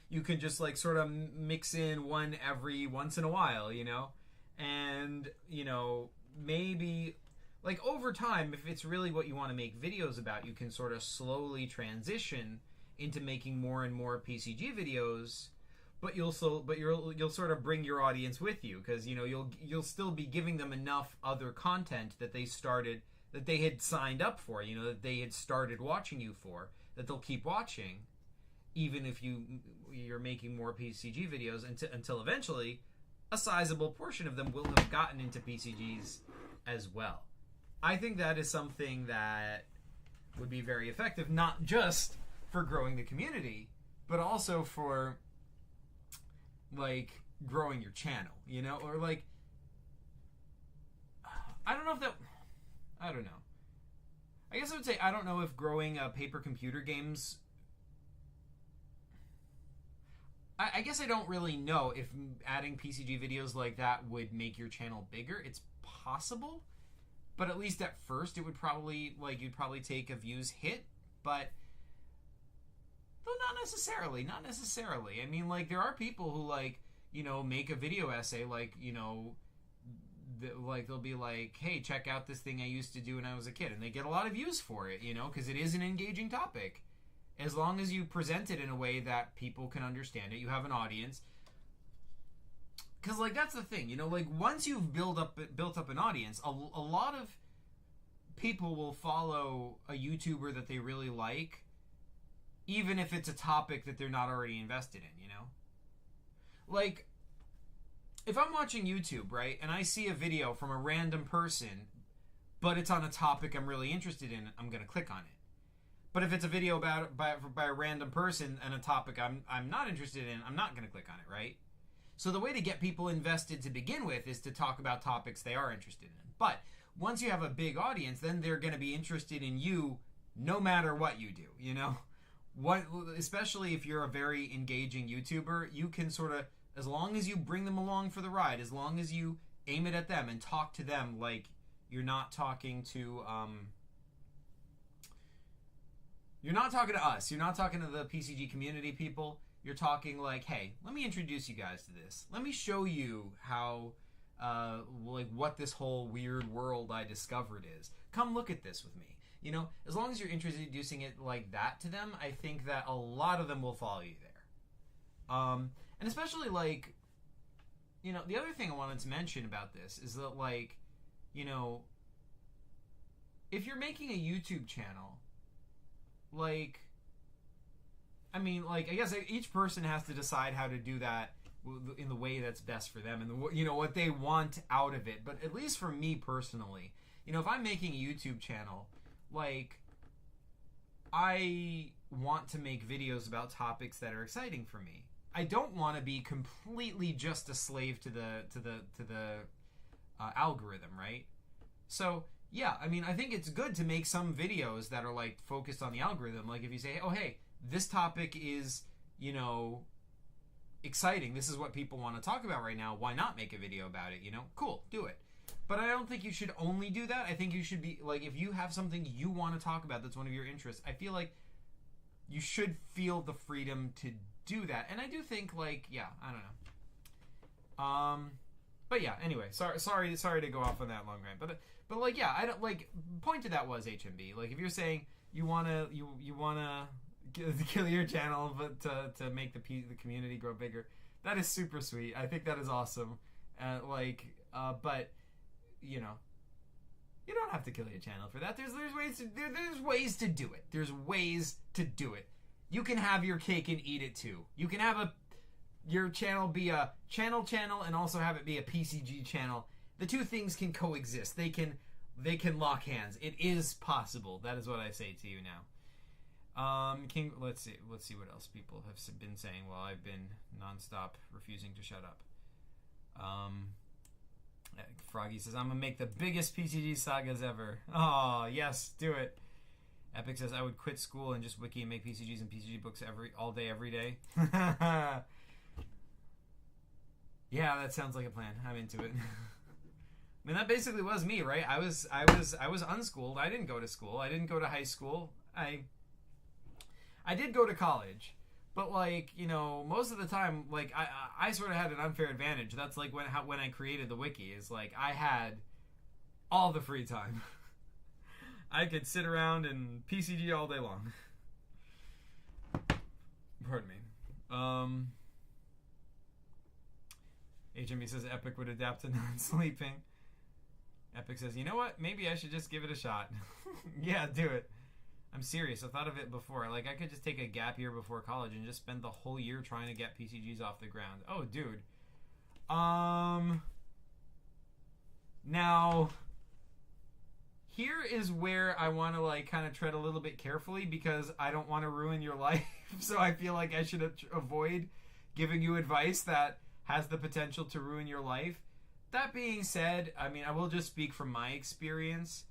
You can just, like, sort of mix in one every once in a while, you know? And, you know, maybe, like, over time, if it's really what you want to make videos about, you can sort of slowly transition into making more and more PCG videos. But you'll sort of bring your audience with you, because, you know, you'll still be giving them enough other content that they had signed up for, you know, that they had started watching you for, that they'll keep watching, even if you're making more PCG videos until eventually a sizable portion of them will have gotten into PCGs as well. I think that is something that would be very effective, not just for growing the community, but also for, like, growing your channel, you know? Or, like, I don't know. I guess I would say I don't know if growing paper computer games, I guess I don't really know if adding PCG videos like that would make your channel bigger. It's possible, but at least at first it would probably, like, you'd probably take a views hit, but though not necessarily. I mean, like, there are people who, like, you know, make a video essay, like, you know, like, they'll be like, hey, check out this thing I used to do when I was a kid, and they get a lot of views for it, you know, because it is an engaging topic. As long as you present it in a way that people can understand it, you have an audience. Because, like, that's the thing, you know, like, once you've built up an audience, a lot of people will follow a YouTuber that they really like, even if it's a topic that they're not already invested in, you know? Like, if I'm watching YouTube, right, and I see a video from a random person, but it's on a topic I'm really interested in, I'm going to click on it. But if it's a video by a random person and a topic I'm not interested in, I'm not going to click on it, right? So the way to get people invested to begin with is to talk about topics they are interested in. But once you have a big audience, then they're going to be interested in you no matter what you do, you know? Especially if you're a very engaging YouTuber, you can sort of, as long as you bring them along for the ride, as long as you aim it at them and talk to them like you're not talking to us, you're not talking to the PCG community people, you're talking like, hey, let me introduce you guys to this. Let me show you how, like, what this whole weird world I discovered is. Come look at this with me. You know, as long as you're introducing it like that to them, I think that a lot of them will follow you there. And especially, like, you know, the other thing I wanted to mention about this is that, like, you know, if you're making a YouTube channel, like, I mean, like, I guess each person has to decide how to do that in the way that's best for them and, you know, what they want out of it. But at least for me personally, you know, if I'm making a YouTube channel, like, I want to make videos about topics that are exciting for me. I don't want to be completely just a slave to the algorithm, right? So yeah, I mean, I think it's good to make some videos that are like focused on the algorithm. Like if you say, oh hey, this topic is, you know, exciting. This is what people want to talk about right now. Why not make a video about it? You know, cool, do it. But I don't think you should only do that. I think you should be, like, if you have something you want to talk about that's one of your interests, I feel like you should feel the freedom to do that. And I do think, like, yeah, I don't know. But yeah, anyway, sorry to go off on that long rant. But like, yeah, I don't, like, point to that was HMB. Like, if you're saying you wanna kill your channel, but to make the community grow bigger, that is super sweet. I think that is awesome. But you know, you don't have to kill your channel for that. There's ways to do it. There's ways to do it. You can have your cake and eat it too. You can have your channel be a channel and also have it be a PCG channel. The two things can coexist. They can lock hands. It is possible. That is what I say to you now. Let's see what else people have been saying while I've been nonstop refusing to shut up. Froggy says, I'm gonna make the biggest PCG sagas ever. Oh, yes, do it. Epic says, I would quit school and just wiki and make PCGs and PCG books all day, every day. Yeah, that sounds like a plan. I'm into it. I mean, that basically was me, right? I was unschooled. I didn't go to school. I didn't go to high school. I did go to college. But, like, you know, most of the time, like, I sort of had an unfair advantage. That's, like, when I created the wiki, is, like, I had all the free time. I could sit around and PCG all day long. Pardon me. HME says Epic would adapt to non-sleeping. Epic says, you know what? Maybe I should just give it a shot. Yeah, do it. I'm serious. I thought of it before. Like, I could just take a gap year before college and just spend the whole year trying to get PCGs off the ground. Oh, dude. Now, here is where I want to, like, kind of tread a little bit carefully because I don't want to ruin your life. So I feel like I should avoid giving you advice that has the potential to ruin your life. That being said, I mean, I will just speak from my experience.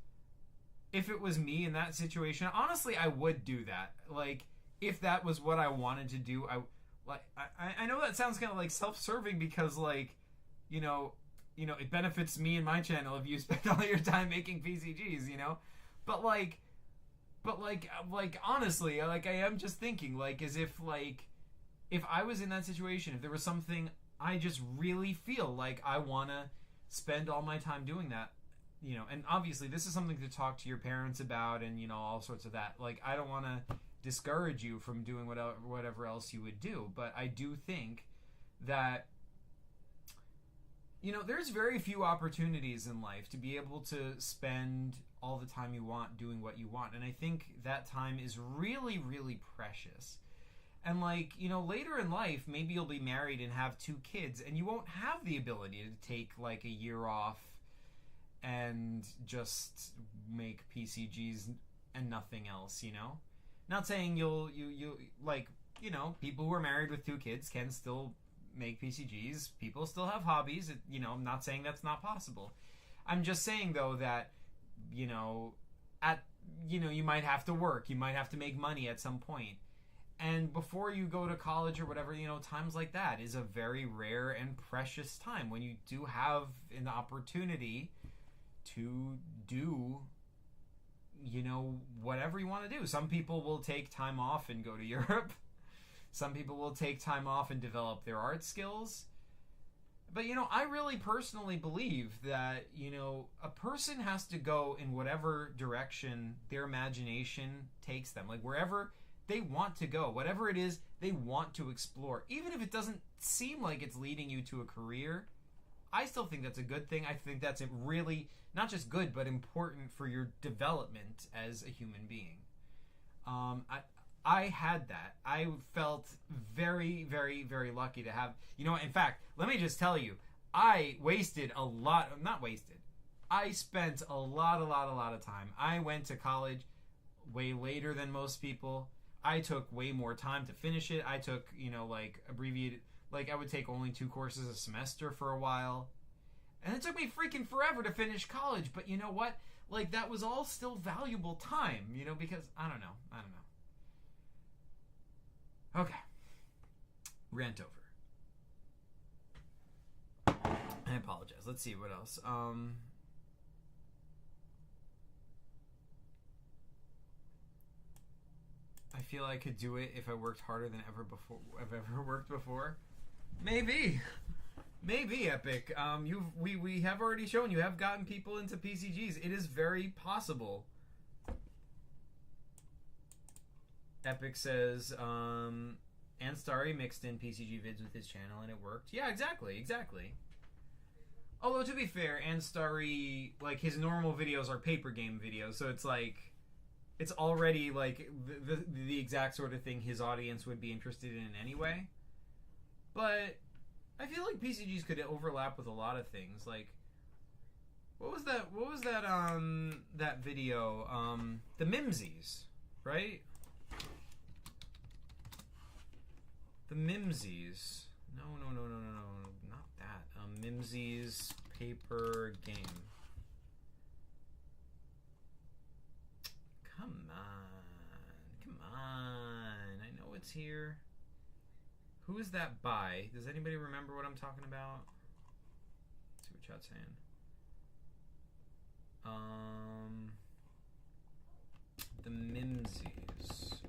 If it was me in that situation, honestly, I would do that. Like, if that was what I wanted to do, I know that sounds kind of like self-serving because, like, you know, it benefits me and my channel if you spend all your time making PCGs, you know? But honestly, like, I am just thinking, like, as if, like, if I was in that situation, if there was something I just really feel like I want to spend all my time doing that, you know, and obviously this is something to talk to your parents about and, you know, all sorts of that. Like, I don't want to discourage you from doing whatever else you would do, but I do think that, you know, there's very few opportunities in life to be able to spend all the time you want doing what you want, and I think that time is really, really precious. And, like, you know, later in life, maybe you'll be married and have 2 kids, and you won't have the ability to take, like, a year off and just make PCGs and nothing else, you know? Not saying you like, you know, people who are married with 2 kids can still make PCGs. People still have hobbies. You know, I'm not saying that's not possible. I'm just saying, though, that, you know, you might have to work. You might have to make money at some point. And before you go to college or whatever, you know, times like that is a very rare and precious time when you do have an opportunity to do, you know, whatever you want to do. Some people will take time off and go to Europe. Some people will take time off and develop their art skills. But, you know, I really personally believe that, you know, a person has to go in whatever direction their imagination takes them. Like, wherever they want to go, whatever it is they want to explore. Even if it doesn't seem like it's leading you to a career, I still think that's a good thing. I think that's really not just good, but important for your development as a human being. I had that. I felt very, very, very lucky to have, you know, in fact, let me just tell you, I spent a lot of time. I went to college way later than most people. I took way more time to finish it. I took, you know, like, abbreviated, like, I would take only 2 courses a semester for a while. And it took me freaking forever to finish college. But you know what? Like, that was all still valuable time, you know, because, I don't know. Okay. Rant over. I apologize. Let's see what else. I feel I could do it if I worked harder than I've ever worked before. Maybe, Epic. We have already shown you have gotten people into PCGs. It is very possible. Epic says, Ansari mixed in PCG vids with his channel and it worked. Yeah, exactly. Although, to be fair, Ansari, like, his normal videos are paper game videos, so it's like, it's already, like, the exact sort of thing his audience would be interested in anyway. But I feel like PCGs could overlap with a lot of things. Like, what was that that video? The Mimsies, right? The Mimsies. No, not that. Mimsies paper game. Come on. I know it's here. Who is that by? Does anybody remember what I'm talking about? Let's see what chat's saying. The Mimsies.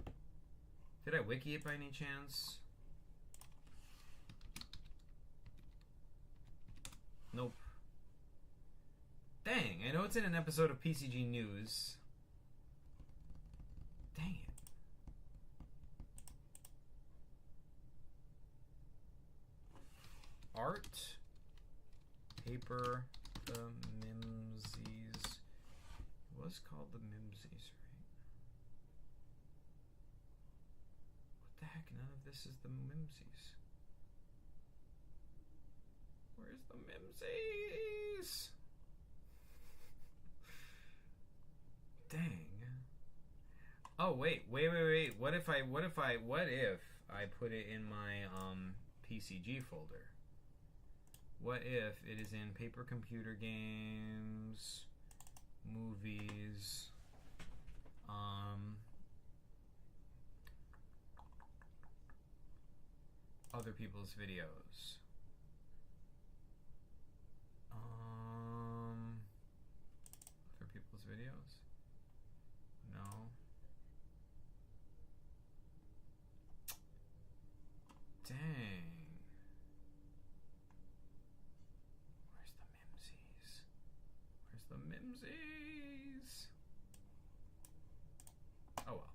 Did I wiki it by any chance? Nope. Dang, I know it's in an episode of PCG News. Dang it. Art, paper, the Mimsies. It was called the Mimsies, right? What the heck? None of this is the Mimsies. Where's the Mimsies? Dang. Oh, wait. What if I put it in my PCG folder? What if it is in paper computer games, movies, other people's videos? Other people's videos? No. Dang. Where's the Mimsies? Oh well.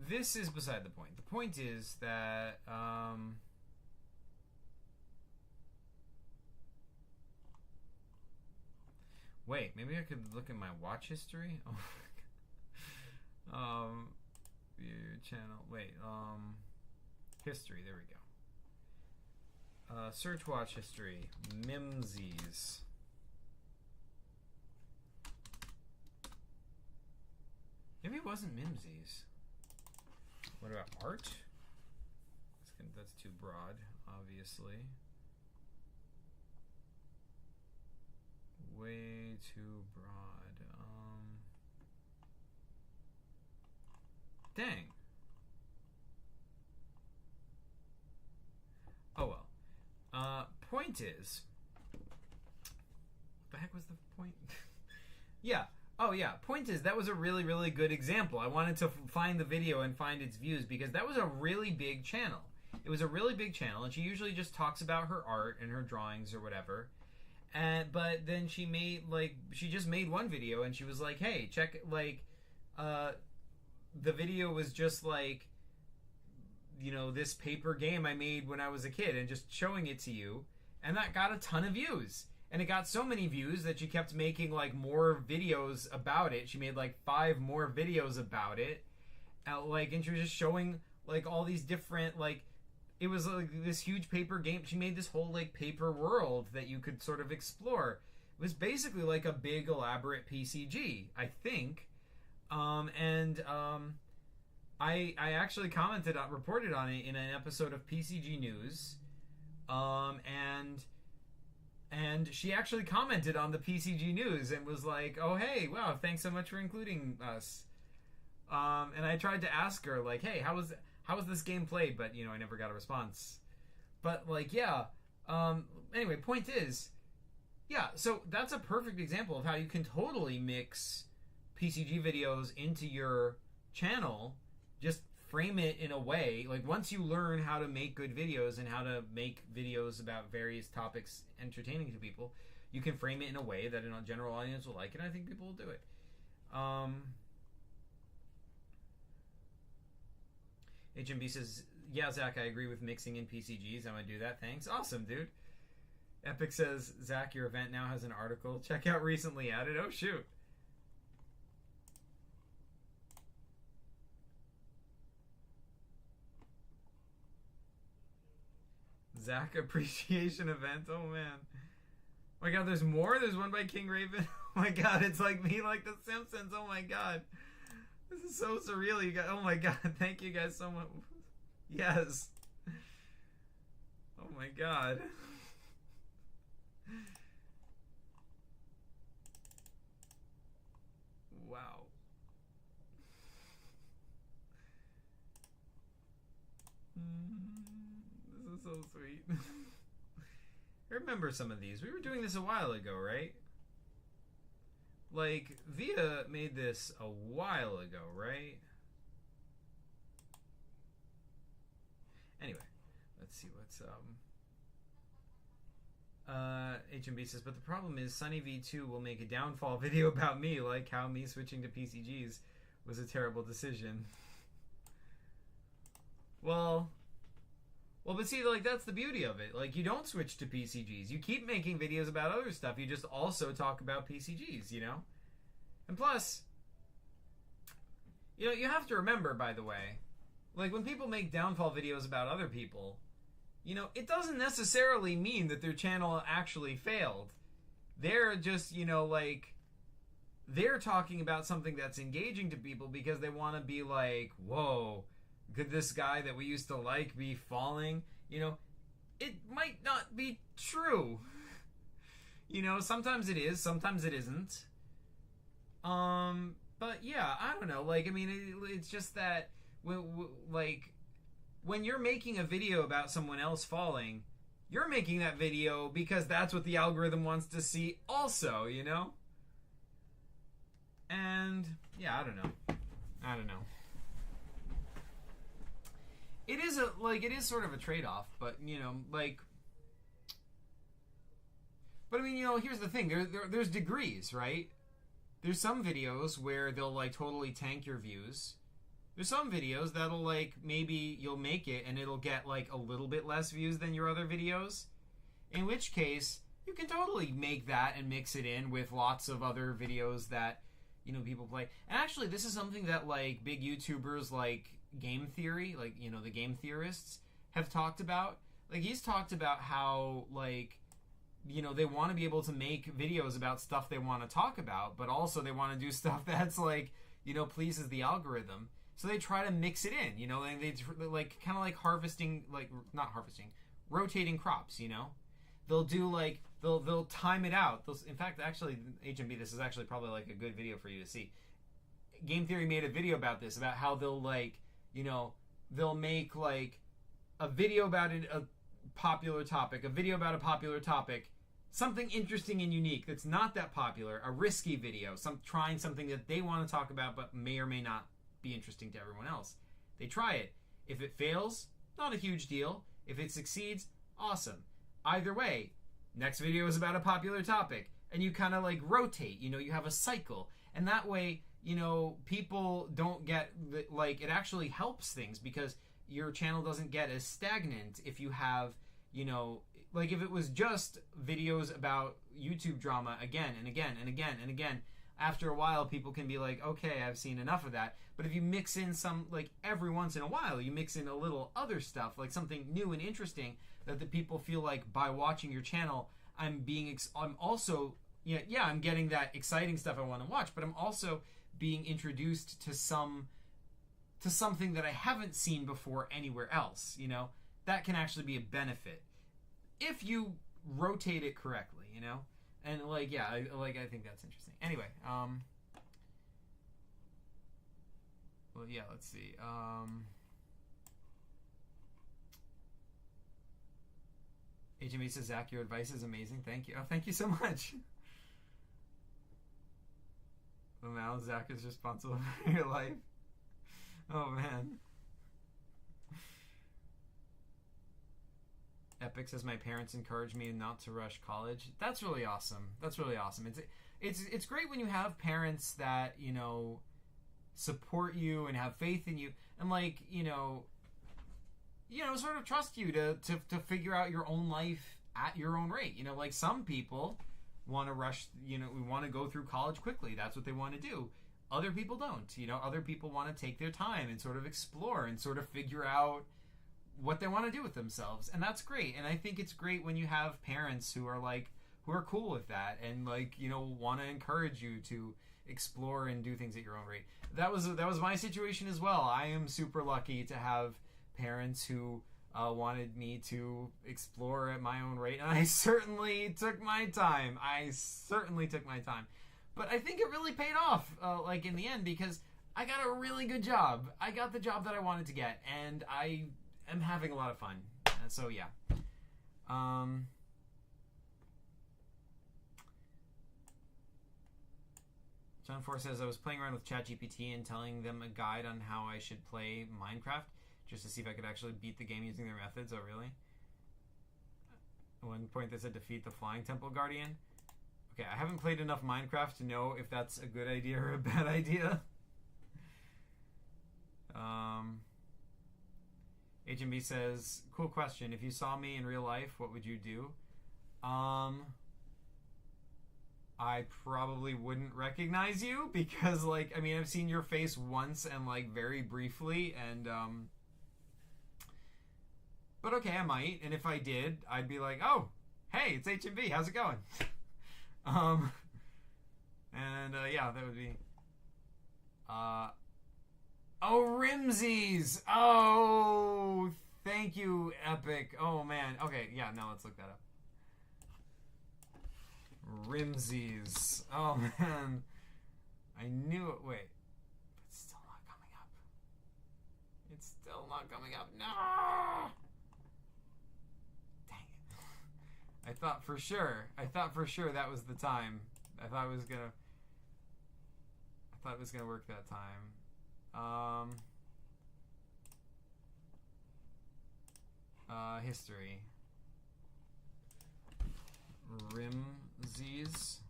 This is beside the point. The point is that wait, maybe I could look at my watch history. Oh my god. View channel. Wait. History, there we go. Search watch history. Mimsies. Maybe it wasn't Mimsies. What about art? That's too broad, obviously. Way too broad. Dang. Oh well. Point is, what the heck was the point? Yeah. Oh yeah. Point is, that was a really, really good example. I wanted to find the video and find its views because that was a really big channel. It was a really big channel, and she usually just talks about her art and her drawings or whatever. But then she just made one video, and she was like, "Hey, check the video was just like, this paper game I made when I was a kid, and just showing it to you." And that got a ton of views. And it got so many views that she kept making like more videos about it. She made like 5 more videos about it. And she was just showing like all these different, like, it was like this huge paper game. She made this whole like paper world that you could sort of explore. It was basically like a big elaborate PCG, I think. I actually reported on it in an episode of PCG News. And she actually commented on the PCG News and was like, "Oh, hey, wow, thanks so much for including us." And I tried to ask her, like, "Hey, how was this game played?" But, I never got a response. But, like, yeah. Anyway, point is, yeah, so that's a perfect example of how you can totally mix PCG videos into your channel. Just frame it in a way, like, once you learn how to make good videos and how to make videos about various topics entertaining to people, you can frame it in a way that a general audience will like it, and I think people will do it. HMB says, "Yeah, Zach, I agree with mixing in PCGs. I'm gonna do that. Thanks. Awesome, dude." Epic says, "Zach, your event now has an article. Check out recently added." Oh, shoot. Zach appreciation event. Oh man. Oh my god, there's more? There's one by King Raven. Oh my god, it's like me like the Simpsons. Oh my god. This is so surreal, you guys. Oh my god, thank you guys so much. Yes. Oh my god. Wow. This is so sweet. I remember some of these. We were doing this a while ago, right? Like, Via made this a while ago, right? Anyway, let's see what's HMB says, "But the problem is Sunny V2 will make a downfall video about me, like how me switching to PCGs was a terrible decision." Well, but see, like, that's the beauty of it. Like, you don't switch to PCGs. You keep making videos about other stuff. You just also talk about PCGs, And plus, you have to remember, by the way, like, when people make downfall videos about other people, it doesn't necessarily mean that their channel actually failed. They're just, they're talking about something that's engaging to people because they want to be like, whoa, could this guy that we used to like be falling? It might not be true. Sometimes it is, sometimes it isn't. But yeah, I don't know. Like, I mean, it's just that, when you're making a video about someone else falling, you're making that video because that's what the algorithm wants to see also, And, yeah, I don't know. It is sort of a trade-off, but, but I mean, here's the thing. There's degrees, right? There's some videos where they'll, like, totally tank your views. There's some videos that'll, like, maybe you'll make it and it'll get, like, a little bit less views than your other videos. In which case, you can totally make that and mix it in with lots of other videos that, people play. And actually, this is something that, like, big YouTubers like Game Theory, like, the game theorists, have talked about. Like, he's talked about how, like, you know, they want to be able to make videos about stuff they want to talk about, but also they want to do stuff that's, like, you know, pleases the algorithm. So they try to mix it in, you know, and they like, kind of like harvesting, like, not harvesting, rotating crops, you know? They'll do, like, they'll time it out. In fact, actually, HMB, this is actually probably, like, a good video for you to see. Game Theory made a video about this, about how they'll, like, you know, they'll make, like, a video about a popular topic, a video about a popular topic, something interesting and unique that's not that popular, a risky video, trying something that they want to talk about but may or may not be interesting to everyone else. They try it. If it fails, not a huge deal. If it succeeds, awesome. Either way, next video is about a popular topic, and you kind of, like, rotate, you know, you have a cycle, and that way, you know, people don't get, like, it actually helps things, because your channel doesn't get as stagnant if you have, you know, like, if it was just videos about YouTube drama again and again and again and again, after a while people can be like, okay, I've seen enough of that. But if you mix in some, like, every once in a while, you mix in a little other stuff, like something new and interesting that the people feel like, by watching your channel, I'm also, yeah, I'm getting that exciting stuff I want to watch, but I'm also being introduced to something that I haven't seen before anywhere else, you know? That can actually be a benefit if you rotate it correctly, you know? And, like, yeah, I think that's interesting. Anyway, well, yeah, let's see. HME says, Zach, your advice is amazing. Thank you. Oh, thank you so much. Well, now Zach is responsible for your life. Oh, man. Epic says, my parents encouraged me not to rush college. That's really awesome. That's really awesome. It's great when you have parents that, you know, support you and have faith in you, and, like, you know, sort of trust you to figure out your own life at your own rate. You know, like, some people want to rush, you know, we want to go through college quickly. That's what they want to do. Other people don't. You know, other people want to take their time and sort of explore and sort of figure out what they want to do with themselves, and that's great. And I think it's great when you have parents who are cool with that, and, like, you know, want to encourage you to explore and do things at your own rate. That was my situation as well. I am super lucky to have parents who wanted me to explore at my own rate, and I certainly took my time. But I think it really paid off, like, in the end, because I got a really good job. I got the job that I wanted to get, and I am having a lot of fun. So, yeah. John 4 says, I was playing around with ChatGPT and telling them a guide on how I should play Minecraft, just to see if I could actually beat the game using their methods. Oh, really? At one point they said defeat the flying temple guardian. Okay, I haven't played enough Minecraft to know if that's a good idea or a bad idea. HMB says, cool question. If you saw me in real life, what would you do? I probably wouldn't recognize you because, like, I mean, I've seen your face once and, like, very briefly, and, but okay, I might, and if I did, I'd be like, oh, hey, it's HMB, how's it going? Yeah, that would be, oh, Rimsies! Oh, thank you, Epic. Oh, man. Okay, yeah, now let's look that up. Rimsies. Oh, man. I knew it. Wait. It's still not coming up. It's still not coming up. No! Dang it. I thought for sure that was the time. I thought it was gonna work that time. History. Rimsies.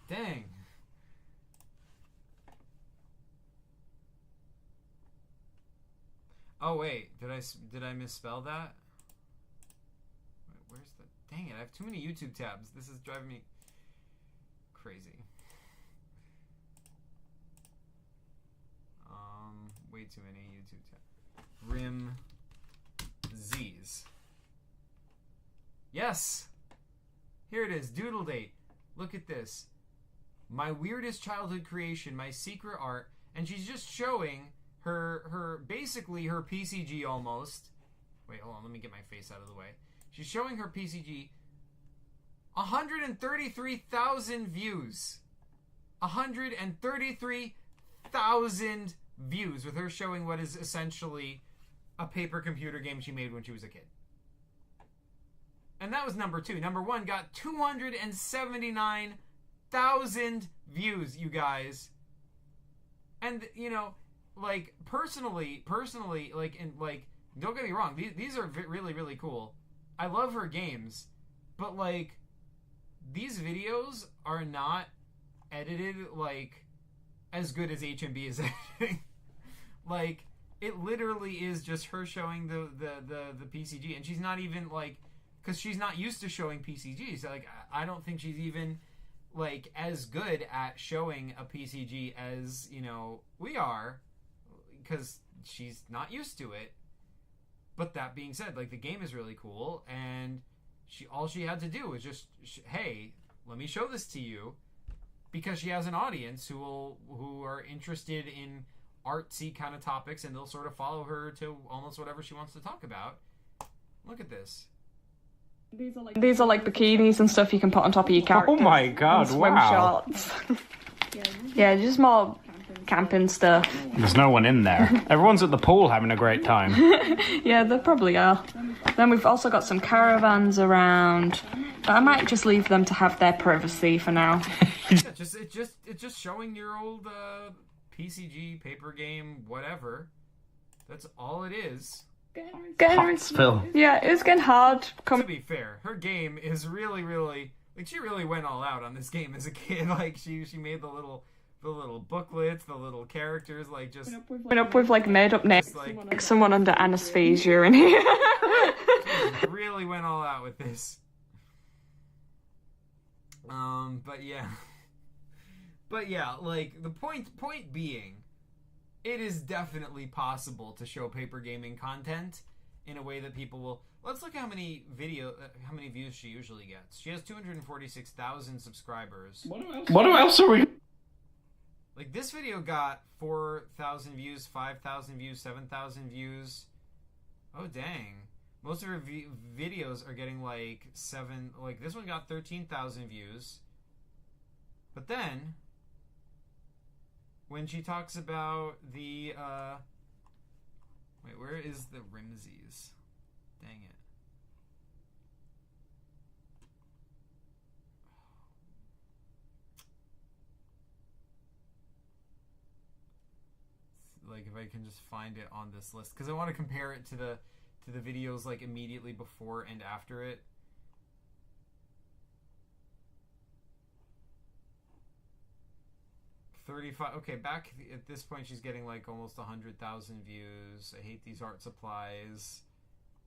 Dang. Oh wait, did I misspell that? Wait, where's the? Dang it! I have too many YouTube tabs. This is driving me crazy. Wait too many YouTube Rim Z's. Yes! Here it is, Doodle Date. Look at this. My weirdest childhood creation, my secret art, and she's just showing her basically her PCG almost. Wait, hold on, let me get my face out of the way. She's showing her PCG. 133,000 views. 133,000 views with her showing what is essentially a paper computer game she made when she was a kid. And that was number 2. Number 1 got 279,000 views, you guys. And, you know, like, personally, like, don't get me wrong, these are really, really cool. I love her games, but, like, these videos are not edited, like, as good as HMB is editing. Like, it literally is just her showing the PCG, and she's not even, like, because she's not used to showing PCGs. Like, I don't think she's even, like, as good at showing a PCG as, you know, we are, because she's not used to it. But that being said, like, the game is really cool, and all she had to do was just, hey, let me show this to you, because she has an audience who are interested in artsy kind of topics, and they'll sort of follow her to almost whatever she wants to talk about. Look at this. These are like bikinis and stuff you can put on top of your character. Oh my god, swim wow. shorts. Yeah, just more camping stuff. There's no one in there. Everyone's at the pool having a great time. Yeah, they probably are. Then we've also got some caravans around, but I might just leave them to have their privacy for now. It's just showing your old PCG, paper game, whatever. That's all it is. Yeah, it's getting hard. To be fair, her game is really, really, like, she really went all out on this game as a kid. Like, she made the little booklets, the little characters, like, just Went up with like made up names, like someone under anesthesia in here. really went all out with this. But yeah, like, the point being, it is definitely possible to show paper gaming content in a way that people will. Let's look at how many views she usually gets. She has 246,000 subscribers. What else are we? Like, this video got 4,000 views, 5,000 views, 7,000 views. Oh, dang. Most of her videos are getting like 7. Like, this one got 13,000 views. But then, when she talks about the, wait, where is the Rimsies? Dang it. Like, if I can just find it on this list, because I want to compare it to the videos, like, immediately before and after it. Okay, back at this point, she's getting like almost 100,000 views. I hate these art supplies.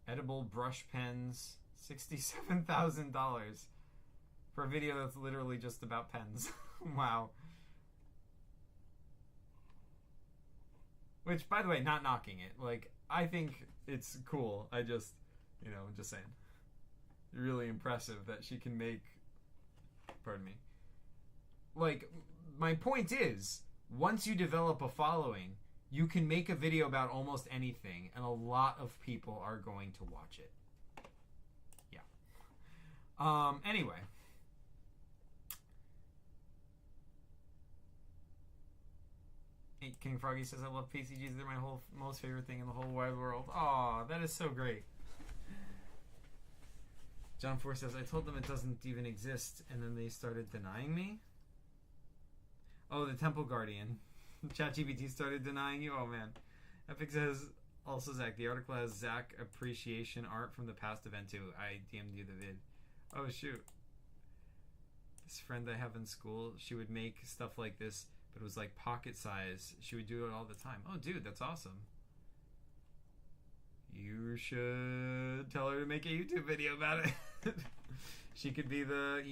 Edible brush pens, $67,000 for a video that's literally just about pens. Wow. Which, by the way, not knocking it. Like, I think it's cool. I just, just saying. Really impressive that she can make. Pardon me. Like, my point is, once you develop a following, you can make a video about almost anything, and a lot of people are going to watch it. Yeah. Anyway. King Froggy says, I love PCGs. They're my most favorite thing in the whole wide world. Aw, that is so great. John 4 says, I told them it doesn't even exist, and then they started denying me. Oh, the Temple Guardian. ChatGPT started denying you? Oh, man. Epic says, also, Zach, the article has Zach appreciation art from the past event, too. I DM'd you the vid. Oh, shoot. This friend I have in school, she would make stuff like this, but it was like pocket size. She would do it all the time. Oh, dude, that's awesome. You should tell her to make a YouTube video about it. She could be the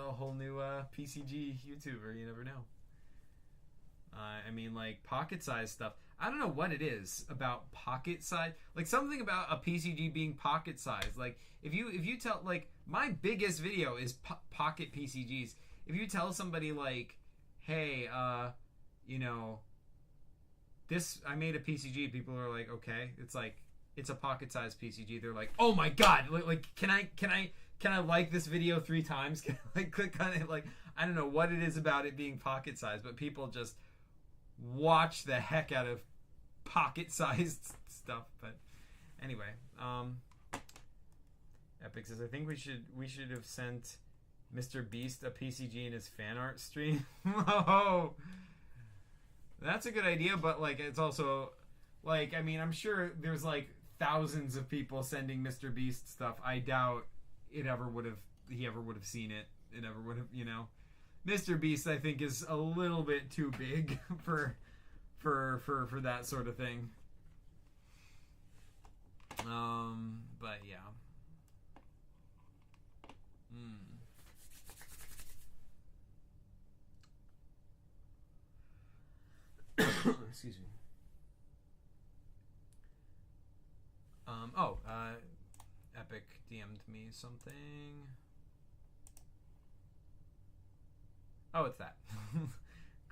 whole new PCG YouTuber. You never know. I mean, like, pocket-sized stuff. I don't know what it is about pocket-size. Like, something about a PCG being pocket-sized. Like, if you tell, like, my biggest video is pocket PCGs. If you tell somebody, like, hey, you know, this, I made a PCG, people are like, okay. It's like, it's a pocket-sized PCG. They're like, oh my god, like, can I like this video 3 times? Can I, like, click on it? Like, I don't know what it is about it being pocket-sized, but people just watch the heck out of pocket-sized stuff. But anyway, Epic says, I think we should have sent Mr. Beast a PCG in his fan art stream. Whoa, that's a good idea, but like, it's also like, I mean, I'm sure there's like thousands of people sending Mr. Beast stuff. I doubt he ever would have seen it. It ever would have, you know. Mr. Beast, I think, is a little bit too big for that sort of thing. But yeah. Excuse me. Epic DM'd me something. Oh, it's that.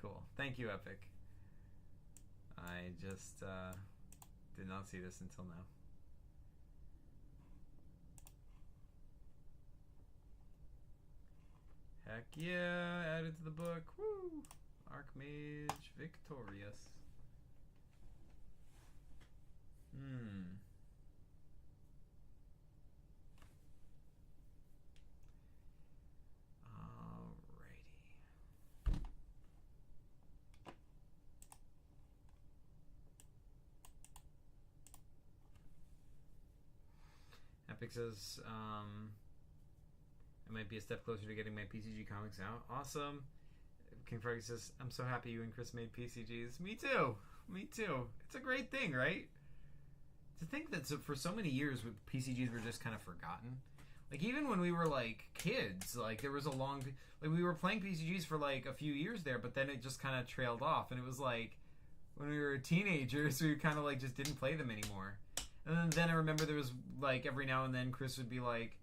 Cool. Thank you, Epic. I just did not see this until now. Heck yeah, added to the book. Woo! Archmage victorious. Epic says, I might be a step closer to getting my PCG comics out. Awesome. King Froggy says, I'm so happy you and Chris made PCGs. Me too. Me too. It's a great thing, right? To think that for so many years PCGs were just kind of forgotten. Like, even when we were, like, kids, like, there was a long... Like, we were playing PCGs for, like, a few years there, but then it just kind of trailed off. And it was, like, when we were teenagers, we kind of, like, just didn't play them anymore. And then I remember there was, like, every now and then Chris would be like,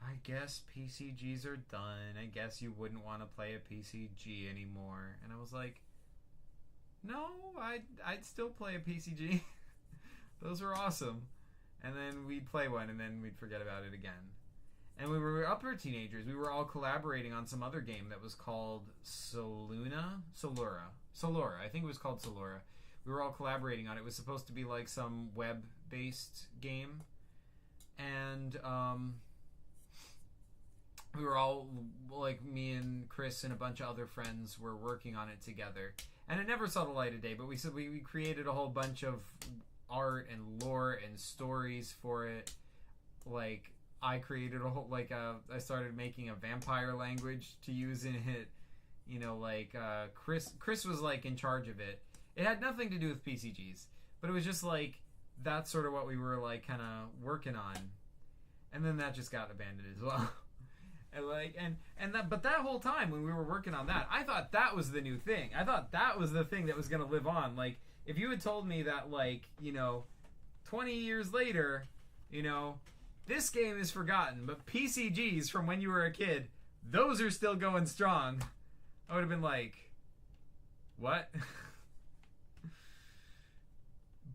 I guess PCGs are done. I guess you wouldn't want to play a PCG anymore. And I was like, no, I'd still play a PCG. Those were awesome. And then we'd play one, and then we'd forget about it again. And we were upper teenagers. We were all collaborating on some other game that was called Solura. I think it was called Solura. We were all collaborating on it. It was supposed to be like some web-based game. And we were all, like, me and Chris and a bunch of other friends were working on it together. And it never saw the light of day, but we created a whole bunch of art and lore and stories for it. Like, I created a whole, like, I started making a vampire language to use in it. You know, like, Chris was, like, in charge of it. It had nothing to do with PCGs, but it was just, like, that's sort of what we were, like, kind of working on. And then that just got abandoned as well. And, like, but that whole time when we were working on that, I thought that was the new thing. I thought that was the thing that was going to live on. Like, if you had told me that, like, you know, 20 years later, you know, this game is forgotten, but PCGs from when you were a kid, those are still going strong, I would have been like, what?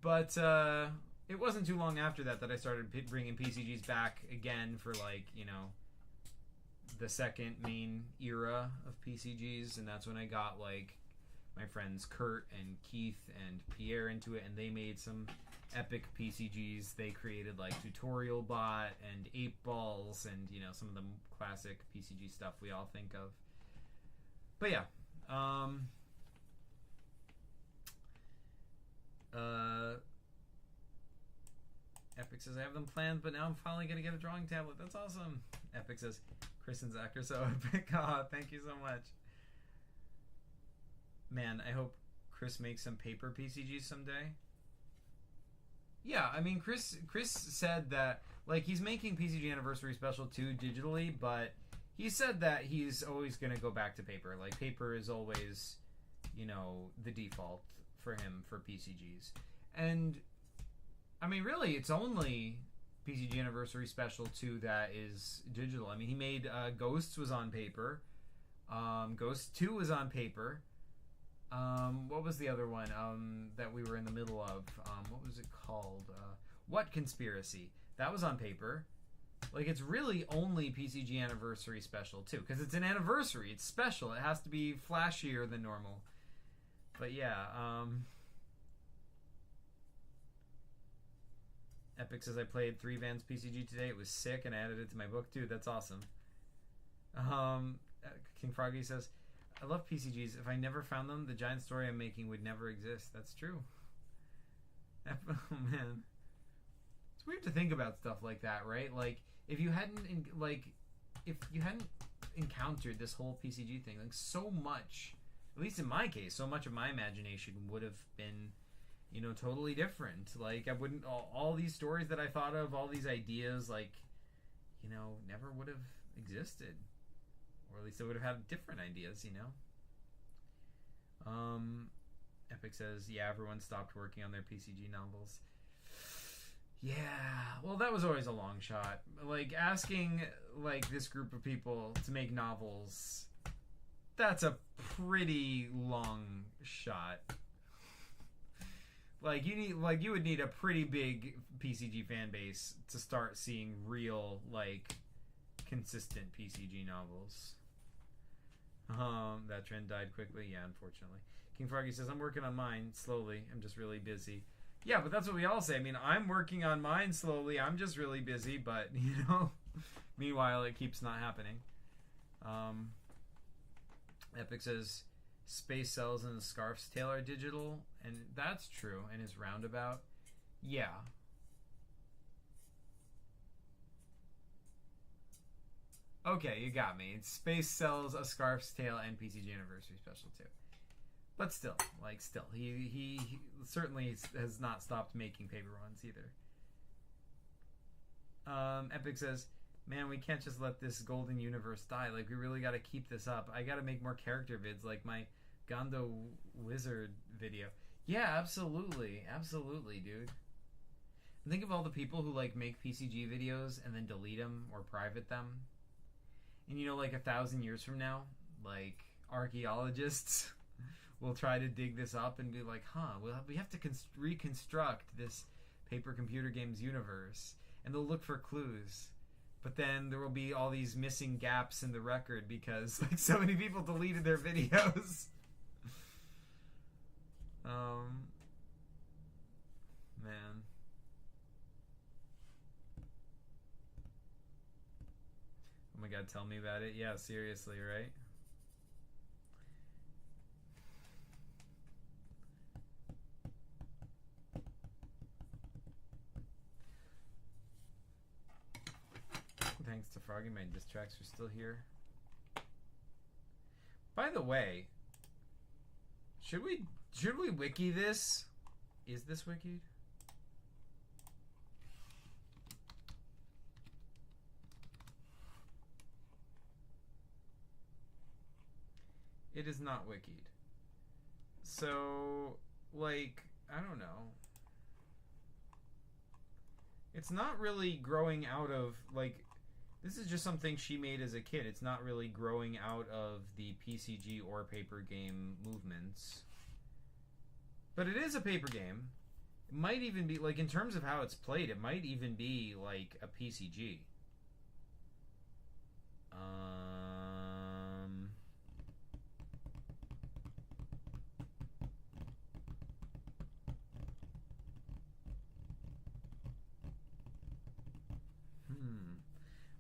But it wasn't too long after that I started bringing PCGs back again for, like, you know, the second main era of PCGs, and that's when I got, like, my friends Kurt and Keith and Pierre into it, and they made some epic PCGs. They created, like, Tutorial Bot and 8 Balls and, you know, some of the classic PCG stuff we all think of. But yeah, Epic says, I have them planned, but now I'm finally going to get a drawing tablet. That's awesome. Epic says, Chris and Zach are so epic. Oh, thank you so much. Man, I hope Chris makes some paper PCGs someday. Yeah, I mean, Chris said that, like, he's making PCG Anniversary Special 2 digitally, but he said that he's always going to go back to paper. Like, paper is always you know, the default for him for PCGs. And I mean, really, it's only PCG Anniversary Special 2 that is digital. I mean, he made Ghosts was on paper. Ghost 2 was on paper. What was the other one that we were in the middle of? What was it called? What Conspiracy? That was on paper. Like, it's really only PCG Anniversary Special 2. Because it's an anniversary. It's special. It has to be flashier than normal. But yeah, Epic says I played 3 Vans PCG today. It was sick and I added it to my book. Dude, that's awesome. King Froggy says, I love PCGs. If I never found them, the giant story I'm making would never exist. That's true. Oh, man. It's weird to think about stuff like that, right? Like, if you hadn't encountered this whole PCG thing, like, so much, at least in my case, so much of my imagination would have been, you know, totally different. Like, I wouldn't, all these stories that I thought of, all these ideas, like, you know, never would have existed. Or at least I would have had different ideas, you know? Epic says, yeah, everyone stopped working on their PCG novels. Yeah, well, that was always a long shot. Like, asking, like, this group of people to make novels, that's a pretty long shot. Like, you would need a pretty big PCG fan base to start seeing real, like, consistent PCG novels. That trend died quickly. Yeah, unfortunately. King Froggy says, I'm working on mine slowly. I'm just really busy. Yeah, but that's what we all say. I mean, I'm working on mine slowly. I'm just really busy, but, you know, meanwhile, it keeps not happening. Epic says, Space Cells and the Scarf's Tail are digital, and that's true. And his Roundabout, yeah. Okay, you got me. It's Space Cells, A Scarf's Tale, and PCG Anniversary Special 2. But still, he certainly has not stopped making paper ones either. Epic says, man, we can't just let this golden universe die. Like, we really got to keep this up. I got to make more character vids, like my Gondo Wizard video. Yeah, absolutely. Absolutely, dude. And think of all the people who, like, make PCG videos and then delete them or private them. And, you know, like 1,000 years from now, like, archaeologists will try to dig this up and be like, we have to reconstruct this paper computer games universe. And they'll look for clues. But then there will be all these missing gaps in the record because, like, so many people deleted their videos. Man. Oh my god, tell me about it. Yeah, seriously, right? Thanks to Froggy, my diss tracks are still here. By the way, should we wiki this? Is this wikied? It is not wikied. So, like, I don't know. It's not really growing out of, like, this is just something she made as a kid. It's not really growing out of the PCG or paper game movements. But it is a paper game. It might even be, like, in terms of how it's played, it might even be, like, a PCG.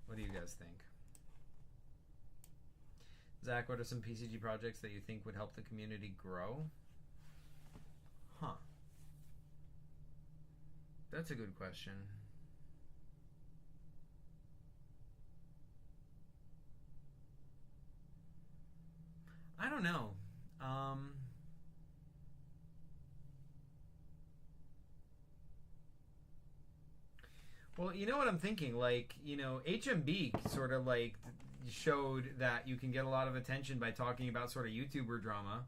What do you guys think? Zach, what are some PCG projects that you think would help the community grow? Huh. That's a good question. I don't know. Well, you know what I'm thinking? Like, you know, HMB sort of like showed that you can get a lot of attention by talking about sort of YouTuber drama.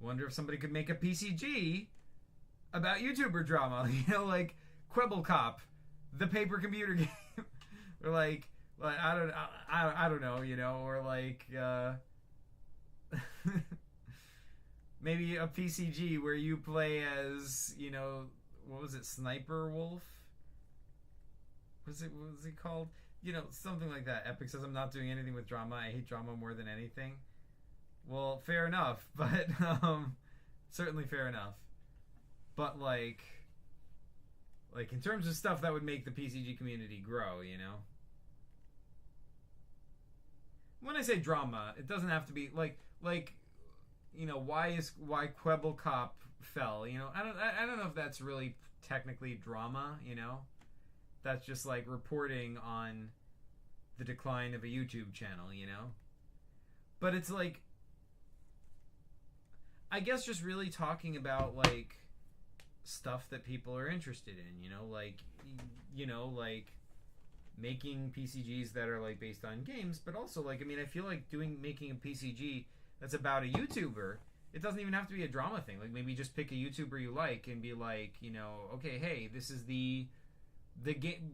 Wonder if somebody could make a PCG about YouTuber drama, you know, like Kwebbelkop, the paper computer game, or like I don't know, you know, or like maybe a PCG where you play as, you know, what was it, Sniper Wolf? What was it called? You know, something like that. Epic says I'm not doing anything with drama. I hate drama more than anything. Well, fair enough, but certainly fair enough. But like in terms of stuff that would make the PCG community grow, you know. When I say drama, it doesn't have to be like you know, why Kwebbelkop fell, you know. I don't know if that's really technically drama, you know. That's just like reporting on the decline of a YouTube channel, you know. But it's like, I guess just really talking about like stuff that people are interested in, you know, like making PCGs that are like based on games, but also like, I mean, I feel like making a PCG that's about a YouTuber, it doesn't even have to be a drama thing. Like maybe just pick a YouTuber you like and be like, you know, okay, hey, this is the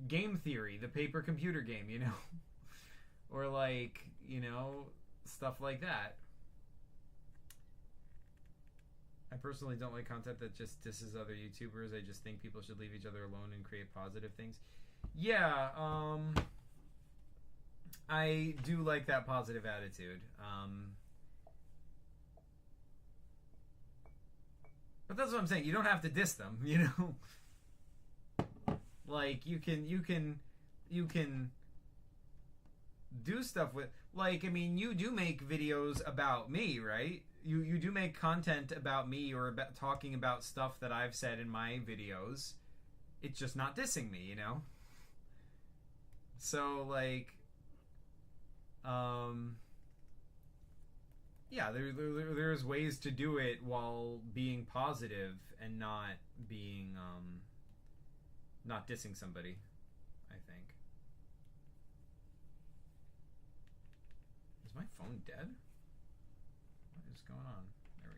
game theory, the paper computer game, you know, or like, you know, stuff like that. I personally don't like content that just disses other YouTubers. I just think people should leave each other alone and create positive things. Yeah, I do like that positive attitude. But that's what I'm saying. You don't have to diss them, you know. Like you can do stuff with, like, I mean, you do make videos about me, right? You do make content about me or about talking about stuff that I've said in my videos. It's just not dissing me, you know? So, like, yeah, there's ways to do it while being positive and not being, not dissing somebody, I think. Is my phone dead? What is going on? There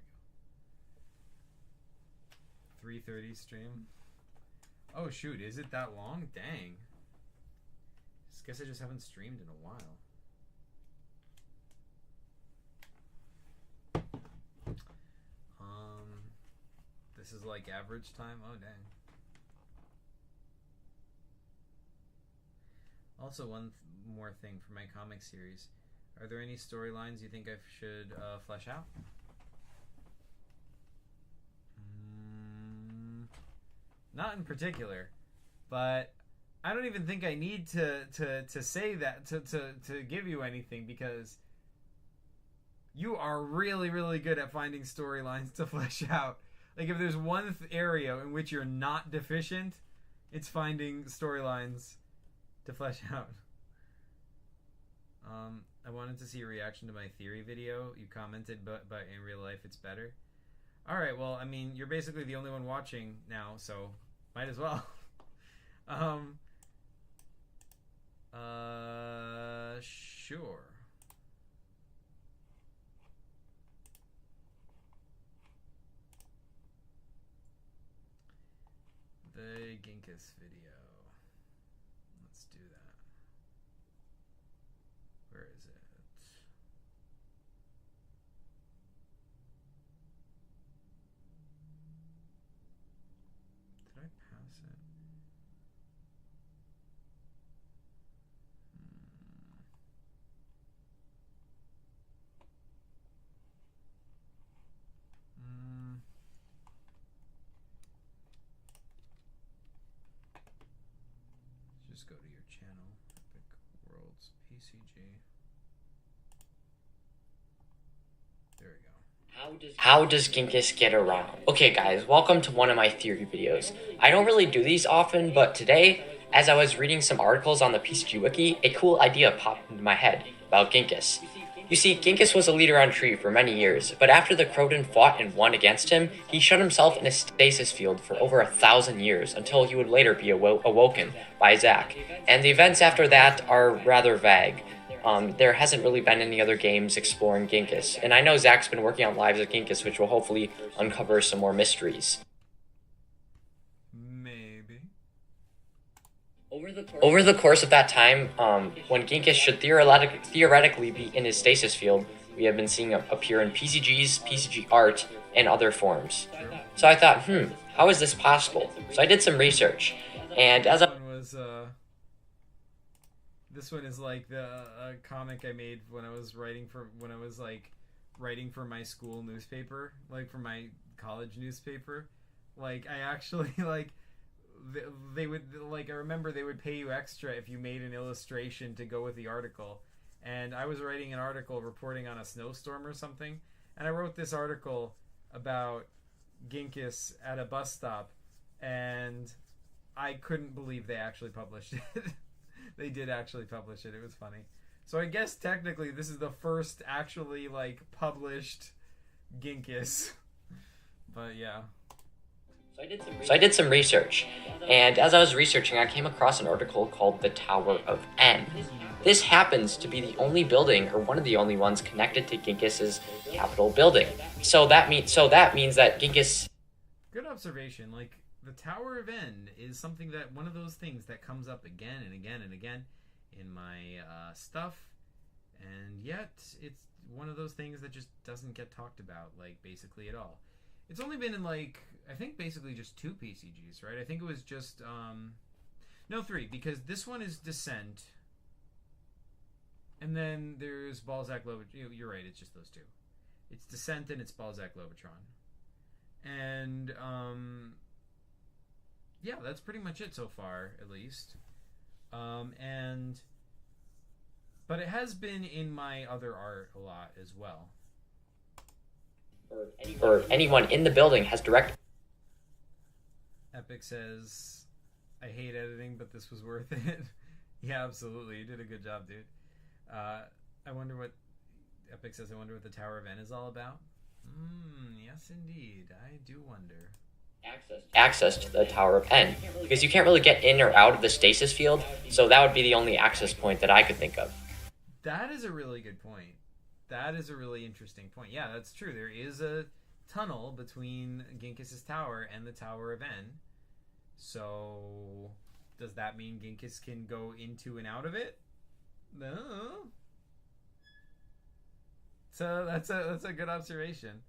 we go. 3:30 stream. Oh shoot, is it that long? Dang. Guess I just haven't streamed in a while. This is like average time? Oh dang. Also, one more thing for my comic series. Are there any storylines you think I should flesh out? Not in particular, but I don't even think I need to say that to give you anything, because you are really, really good at finding storylines to flesh out. Like, if there's one area in which you're not deficient, it's finding storylines to flesh out. I wanted to see a reaction to my theory video. You commented, but in real life it's better. Alright, well, I mean, you're basically the only one watching now, so might as well. Sure. The Ginkus video. Let's do that. Where is it? Did I pass it? Just go to your channel, Epic Worlds PCG. There we go. How does Ginkus get around? Okay guys, welcome to one of my theory videos. I don't really do these often, but today, as I was reading some articles on the PCG Wiki, a cool idea popped into my head about Ginkus. You see, Ginkus was a leader on Tree for many years, but after the Croton fought and won against him, he shut himself in a stasis field for over 1,000 years, until he would later be awoken by Zack. And the events after that are rather vague. there hasn't really been any other games exploring Ginkis. And I know Zach's been working on Lives of Ginkis, which will hopefully uncover some more mysteries. Maybe. Over the course of that time, when Ginkis should theoretically be in his stasis field, we have been seeing him appear in PCGs, PCG art, and other forms. So I thought, how is this possible? So I did some research, and as this one is like the comic I made when I was writing for my school newspaper, like for my college newspaper. Like I actually they would I remember they would pay you extra if you made an illustration to go with the article. And I was writing an article reporting on a snowstorm or something, and I wrote this article about Ginkis at a bus stop, and I couldn't believe they actually published it. They did actually publish it. It was funny. So I guess technically this is the first actually published Ginkis. But yeah. So I did some research, and as I was researching, I came across an article called The Tower of N. This happens to be the only building, or one of the only ones, connected to Ginkis's Capitol building. So that means that Ginkis... Good observation. Like, the Tower of N is something that, one of those things that comes up again and again and again in my stuff, and yet it's one of those things that just doesn't get talked about, basically at all. It's only been in, I think basically just 2 PCGs, right? I think it was just, no, 3, because this one is Descent, and then there's Balzac Lobotron. You're right, it's just those 2. It's Descent and it's Balzac Lobotron. And, yeah, that's pretty much it so far, at least. But it has been in my other art a lot as well. Or anyone in the building has direct... Epic says, I hate editing, but this was worth it. Yeah, absolutely. You did a good job, dude. I wonder what... Epic says, I wonder what the Tower of N is all about. Yes, indeed. I do wonder. Access to the Tower of N, because you can't really get in or out of the stasis field, so that would be the only access point that I could think of. That is a really good point. That is a really interesting point. Yeah, that's true. There is a tunnel between Ginkis' tower and the Tower of N. So, does that mean Ginkis can go into and out of it? No. So that's a good observation.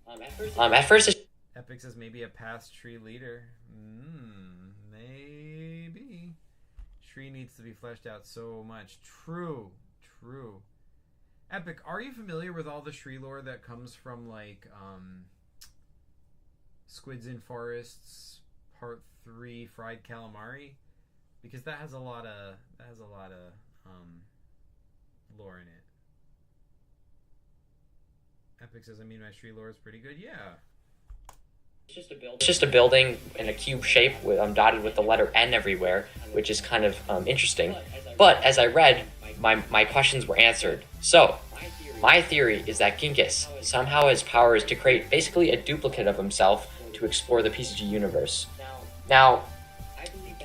At first, Epic says maybe a past tree leader. Maybe. Tree needs to be fleshed out so much. True. Epic, are you familiar with all the Shri lore that comes from Squids in Forests Part 3 Fried Calamari? Because that has a lot of lore in it. Epic says, I mean, my Shri lore is pretty good. Yeah. It's just a building in a cube shape dotted with the letter N everywhere, which is kind of interesting. But as I read, my questions were answered. So, my theory is that Ginkis somehow has powers to create basically a duplicate of himself to explore the PCG universe. Now,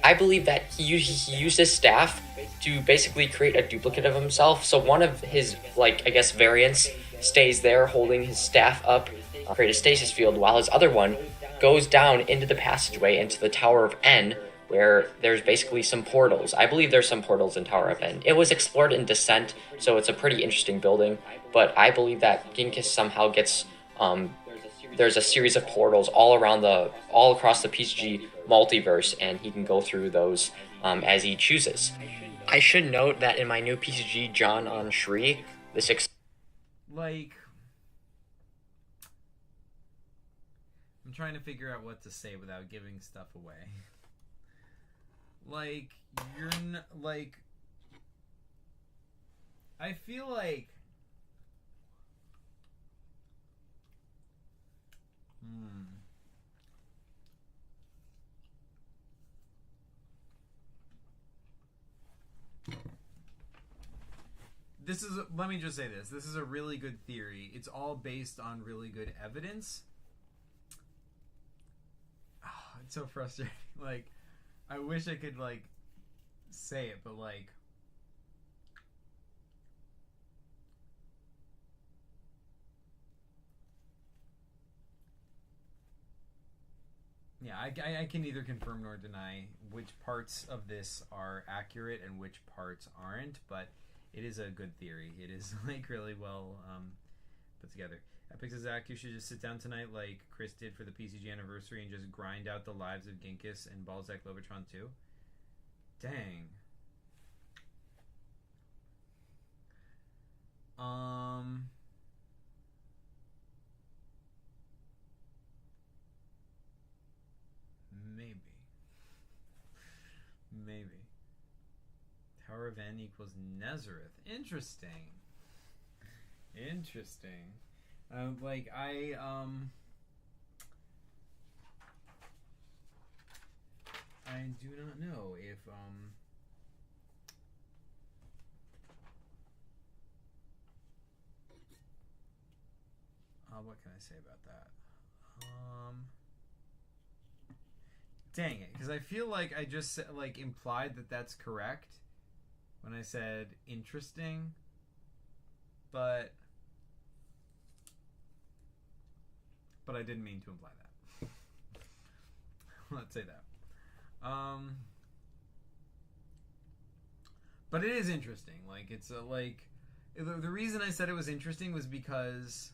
I believe that he used his staff to basically create a duplicate of himself. So one of his, variants stays there holding his staff up, create a stasis field, while his other one goes down into the passageway into the Tower of N, where there's basically some portals. I believe there's some portals in Tower of N. It was explored in Descent, so it's a pretty interesting building, but I believe that Ginkis somehow gets, there's a series of portals all across the PCG multiverse, and he can go through those as he chooses. I should note that in my new PCG, John on Shri, this I'm trying to figure out what to say without giving stuff away. I feel like... let me just say this. This is a really good theory. It's all based on really good evidence. Oh, it's so frustrating. I wish I could, say it, but, yeah, I can neither confirm nor deny which parts of this are accurate and which parts aren't, but it is a good theory. It is like really well put together. Epic says, Zach, you should just sit down tonight like Chris did for the PCG anniversary and just grind out the lives of Ginkus and Balzac Lobotron too. Dang. Maybe. Tower of N equals Nazareth. Interesting. Like I do not know if what can I say about that? Dang it, because I feel like I just like implied that that's correct when I said interesting, but I didn't mean to imply that. Let's say that. But it is interesting. Like it's like the reason I said it was interesting was because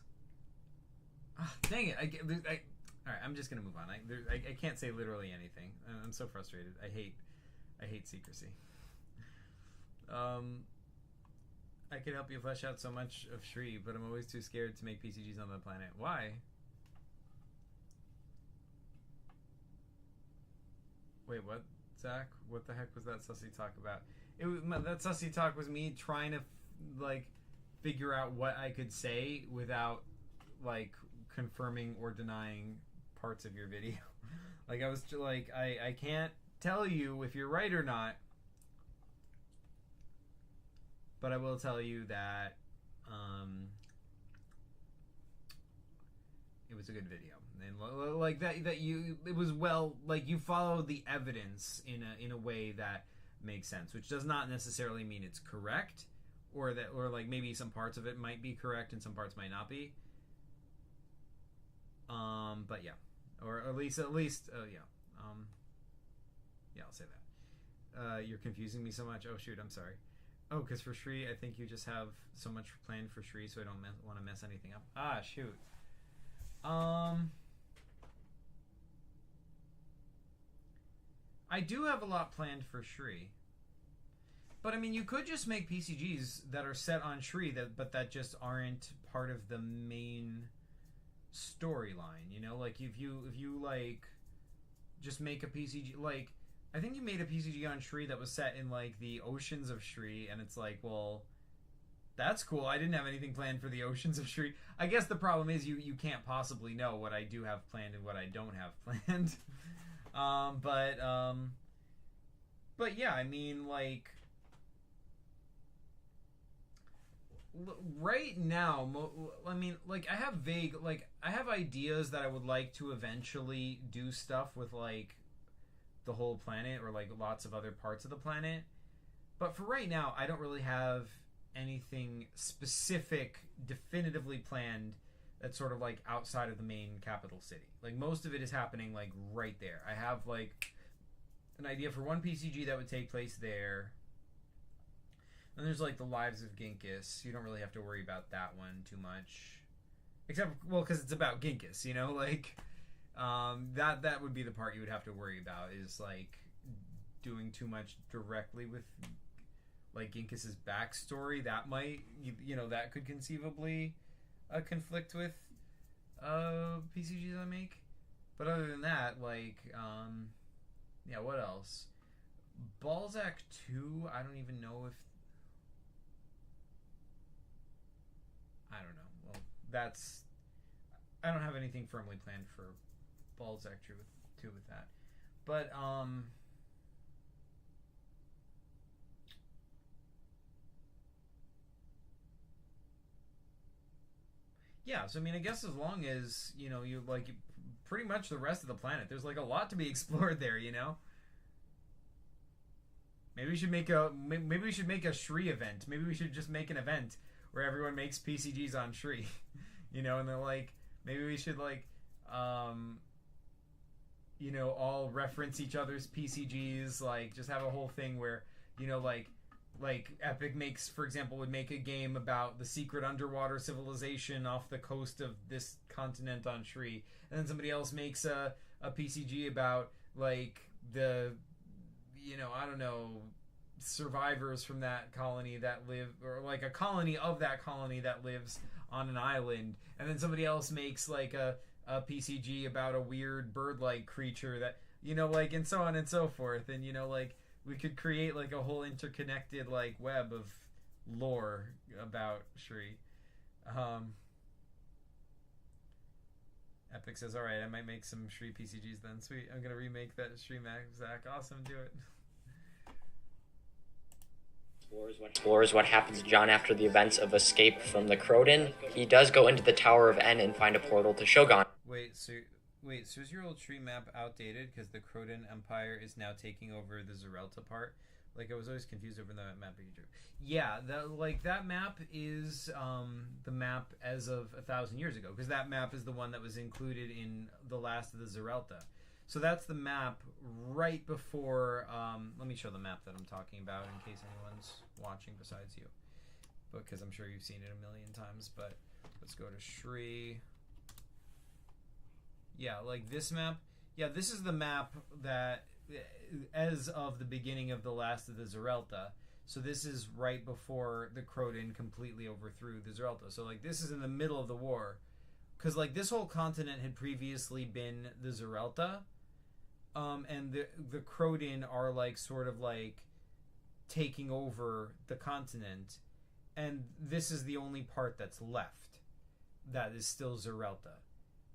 dang it, all right, I'm just gonna move on. I can't say literally anything. I'm so frustrated. I hate secrecy. I could help you flesh out so much of Shri, but I'm always too scared to make PCGs on the planet. Why? Wait, what, Zach? What the heck was that sussy talk about? That sussy talk was me trying to like figure out what I could say without like confirming or denying parts of your video. Like I was like I can't tell you if you're right or not, but I will tell you that it was a good video, and like that you it was well, like you followed the evidence in a way that makes sense, which does not necessarily mean it's correct, or like maybe some parts of it might be correct and some parts might not be. But yeah, or at least, yeah. Yeah, I'll say that. You're confusing me so much. Oh shoot, I'm sorry. Oh, because for Shri, I think you just have so much planned for Shri, so I don't want to mess anything up. Ah, shoot. I do have a lot planned for Shri. But I mean, you could just make PCGs that are set on Shri, but that just aren't part of the main storyline, you know? Like if you like just make a PCG, like I think you made a PCG on Shri that was set in like the oceans of Shri, and it's like, well, that's cool. I didn't have anything planned for the oceans of Shri. I guess the problem is you can't possibly know what I do have planned and what I don't have planned. But yeah, I mean, like right now, I mean, like I have I have ideas that I would like to eventually do stuff with, like the whole planet or like lots of other parts of the planet. But for right now, I don't really have anything specific definitively planned that's sort of like outside of the main capital city. Like most of it is happening like right there. I have like an idea for one PCG that would take place there. And there's like the Lives of Ginkus. You don't really have to worry about that one too much, except, well, because it's about Ginkus, you know, like that would be the part you would have to worry about, is like doing too much directly with like Ginkus's backstory. That might, you know, that could conceivably conflict with PCGs I make. But other than that, like yeah, what else? Balzac 2, I don't even know if, I don't know. Well, that's, I don't have anything firmly planned for Balzac 2 with that. But yeah, so I mean, I guess as long as, you know, you like pretty much the rest of the planet, there's like a lot to be explored there, you know. Maybe we should make a Shri event. Maybe we should just make an event where everyone makes PCGs on Shri, you know, and they're like, maybe we should like you know, all reference each other's PCGs, like just have a whole thing where, you know, like Epic makes, for example, would make a game about the secret underwater civilization off the coast of this continent on Shri, and then somebody else makes a PCG about like the, you know, I don't know, survivors from that colony that live, or like a colony of that colony that lives on an island, and then somebody else makes like a PCG about a weird bird-like creature that, you know, like, and so on and so forth, and, you know, like, we could create like a whole interconnected like web of lore about Shri. Epic says, all right, I might make some Shri PCGs then. Sweet, I'm gonna remake that Shri Zach. Awesome, do it. Explores what happens to John after the events of Escape from the Croden. He does go into the Tower of N and find a portal to Shogun. Wait, so is your old tree map outdated because the Croden Empire is now taking over the Zerelta part? Like, I was always confused over that map being true. Yeah, that map is the map as of 1,000 years ago, because that map is the one that was included in the last of the Zerelta. So that's the map right before. Let me show the map that I'm talking about in case anyone's watching besides you, because I'm sure you've seen it a million times. But let's go to Shri. Yeah, like this map. Yeah, this is the map that as of the beginning of the last of the Zerelta. So this is right before the Croden completely overthrew the Zerelta. So like this is in the middle of the war, because like this whole continent had previously been the Zerelta, and the Croden are like sort of like taking over the continent, and this is the only part that's left that is still Zerelta.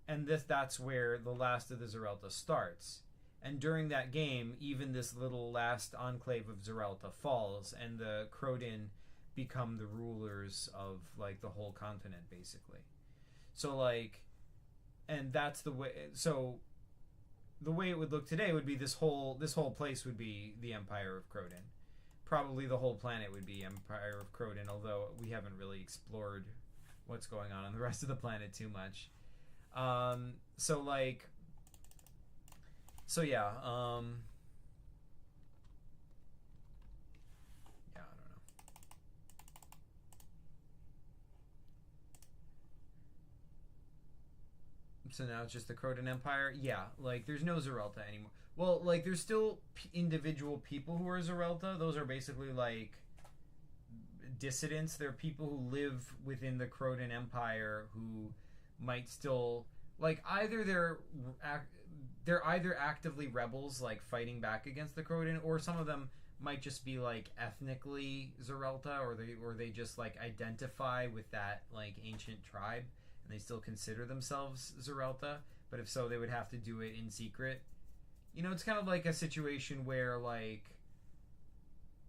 And that's where the last of the Zerelta starts. And during that game, even this little last enclave of Zerelta falls, and the Croden become the rulers of like the whole continent, basically. So like, and that's the way. So the way it would look today would be this whole place would be the Empire of Croden. Probably the whole planet would be Empire of Croden, although we haven't really explored what's going on the rest of the planet too much. So like, so yeah, yeah, I don't know. So now it's just the Croden Empire? Yeah, like there's no Zerelta anymore. Well, like there's still individual people who are Zerelta. Those are basically like dissidents. They're people who live within the Croden Empire who might still, like, either they're either actively rebels, like fighting back against the Croden, or some of them might just be like ethnically Zerelta, or they just like identify with that like ancient tribe and they still consider themselves Zerelta, but if so, they would have to do it in secret. You know, it's kind of like a situation where, like,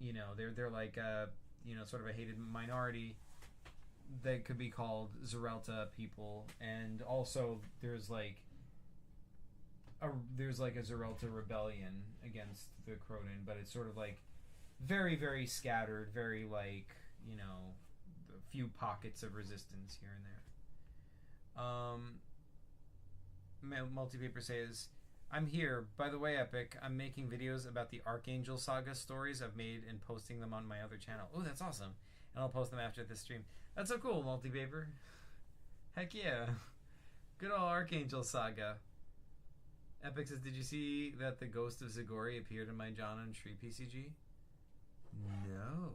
you know, they're like a, you know, sort of a hated minority. They could be called Zerelta people, and also there's like a Zerelta rebellion against the Croden, but it's sort of like very, very scattered, very like, you know, a few pockets of resistance here and there. Multipaper says, I'm here. By the way, Epic, I'm making videos about the Archangel Saga stories I've made and posting them on my other channel. Oh, that's awesome. And I'll post them after this stream. That's so cool, Multipaper. Heck yeah. Good old Archangel Saga. Epic says, did you see that the ghost of Zagori appeared in my John and Shri PCG? No.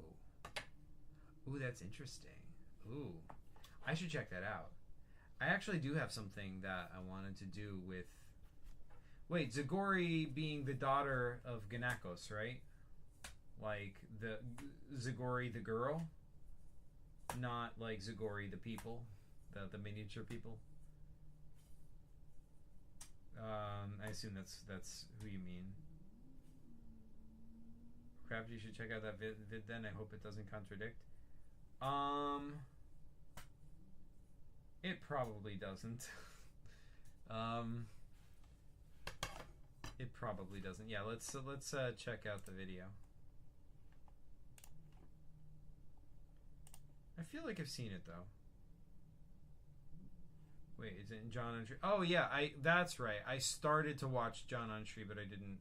Ooh, that's interesting. Ooh. I should check that out. I actually do have something that I wanted to do with... Wait, Zagori being the daughter of Ganakos, right? Like, the Zagori the girl? Not like Zagori the people, the miniature people. I assume that's who you mean. Crap, you should check out that vid then. I hope it doesn't contradict. It probably doesn't. It probably doesn't. Yeah, let's check out the video. I feel like I've seen it though. Wait, John on Tree. Oh yeah, that's right. I started to watch John on Tree, but I didn't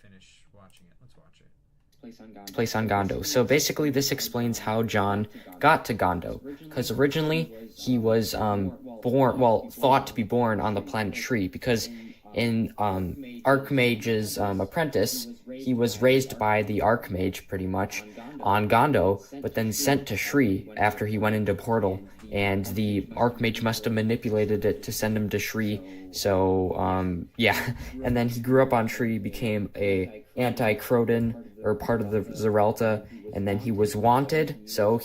finish watching it. Let's watch it. Place on Gondo. So basically this explains how John got to Gondo, because originally he was thought to be born on the planet Tree, because in Archmage's apprentice, he was raised by the Archmage pretty much on Gondo, but then sent to Shri after he went into Portal, and the Archmage must have manipulated it to send him to Shri. So yeah, and then he grew up on Tree, became a anti-Croden, or part of the Zerelta, and then he was wanted, so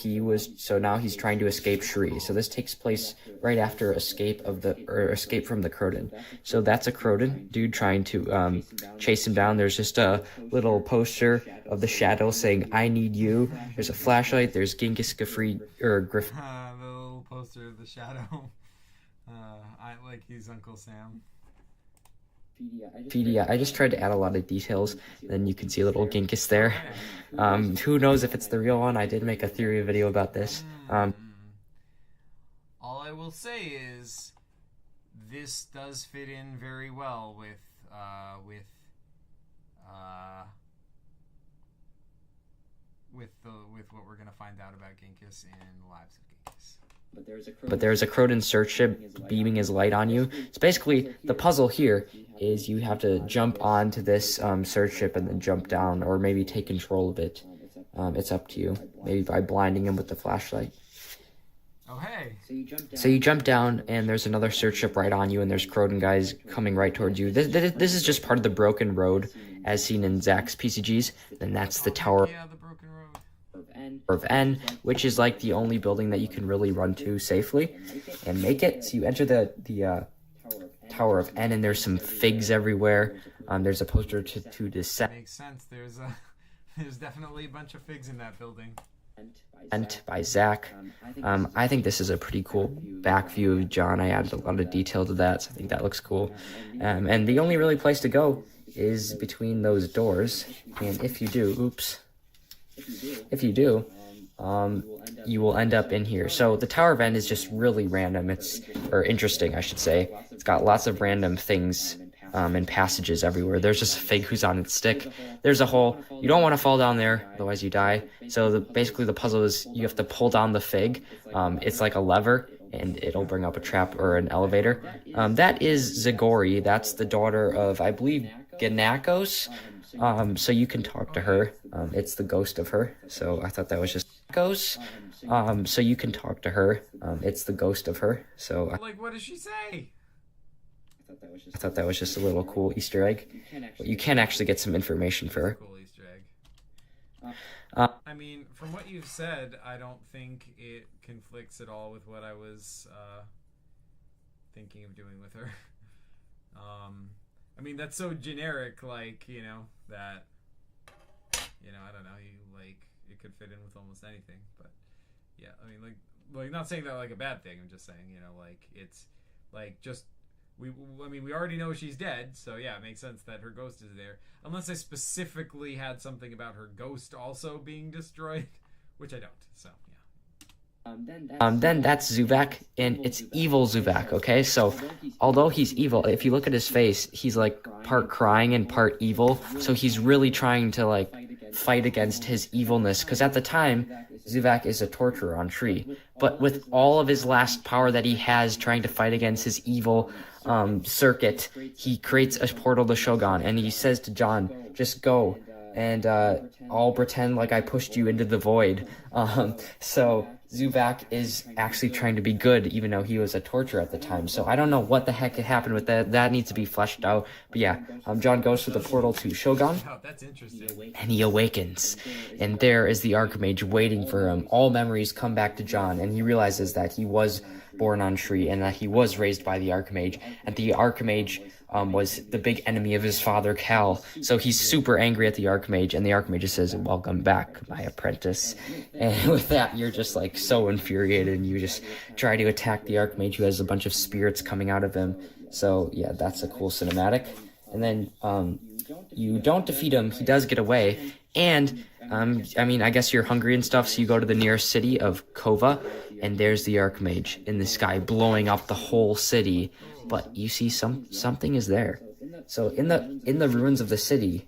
now he's trying to escape Shri. So this takes place right after escape from the Croden. So that's a Croden dude trying to chase him down. There's just a little poster of the Shadow saying, "I need you." There's a flashlight. There's Genghis Griffin. The little poster of the Shadow. I like he's Uncle Sam. I just tried to add a lot of details, then you can see a little Genghis there. Who knows if it's the real one? I did make a theory video about this. All I will say is this does fit in very well with what we're gonna find out about Genghis in Lives of Genghis. But there's a Croden search ship beaming his light on you. So basically, the puzzle here is you have to jump onto this search ship and then jump down, or maybe take control of it. It's up to you. Maybe by blinding him with the flashlight. Oh, hey! So you jump down, and there's another search ship right on you, and there's Croden guys coming right towards you. This is just part of the broken road, as seen in Zach's PCGs. And that's the Tower of N, which is like the only building that you can really run to safely and make it. So you enter the Tower of N, and there's some figs everywhere. There's a poster to descend. Makes sense. There's definitely a bunch of figs in that building. By Zach. I think this is a pretty cool back view of John. I added a lot of detail to that, so I think that looks cool. And the only really place to go is between those doors. And if you do, you will end up in here. So the Tower of N is just really random. Interesting, I should say. It's got lots of random things and passages everywhere. There's just a fig who's on its stick. There's a hole. You don't want to fall down there, otherwise you die. So basically the puzzle is you have to pull down the fig. It's like a lever, and it'll bring up a trap or an elevator. That is Zagori. That's the daughter of, I believe, Ganakos. So you can talk to her. It's the ghost of her. So I thought that was just ghost. So you can talk to her. It's the ghost of her. So like, what does she say? I thought that was just a little cool Easter egg. But you can actually get some information for her. Cool Easter egg. I mean, from what you've said, I don't think it conflicts at all with what I was thinking of doing with her. I mean, that's so generic, like, that, I don't know, it could fit in with almost anything, but, yeah, I mean, like not saying that like a bad thing, I'm just saying, it's, like, just, we already know she's dead, so, yeah, it makes sense that her ghost is there, unless I specifically had something about her ghost also being destroyed, which I don't, so, yeah. Then that's Zuvak, and it's evil Zuvak, okay? So, although he's evil, if you look at his face, he's, like, part crying and part evil, so he's really trying to, like, fight against his evilness, because at the time, Zuvak is a torturer on Tree, but with all of his last power that he has trying to fight against his evil circuit, he creates a portal to Shogun, and he says to John, just go, and I'll pretend like I pushed you into the void. So Zuvak is actually trying to be good, even though he was a torturer at the time. So I don't know what the heck happened with that. That needs to be fleshed out. But yeah, John goes through the portal to Shogun. Oh, that's interesting. And he awakens. And there is the Archmage waiting for him. All memories come back to John, and he realizes that he was born on Tree and that he was raised by the Archmage. And the Archmage was the big enemy of his father, Cal. So he's super angry at the Archmage, and the Archmage just says, welcome back, my apprentice. And with that, you're just like so infuriated, and you just try to attack the Archmage, who has a bunch of spirits coming out of him. So yeah, that's a cool cinematic. And then you don't defeat him, he does get away, and I mean, I guess you're hungry and stuff, so you go to the nearest city of Kova, and there's the Archmage in the sky blowing up the whole city. But you see something is there. So in the ruins of the city,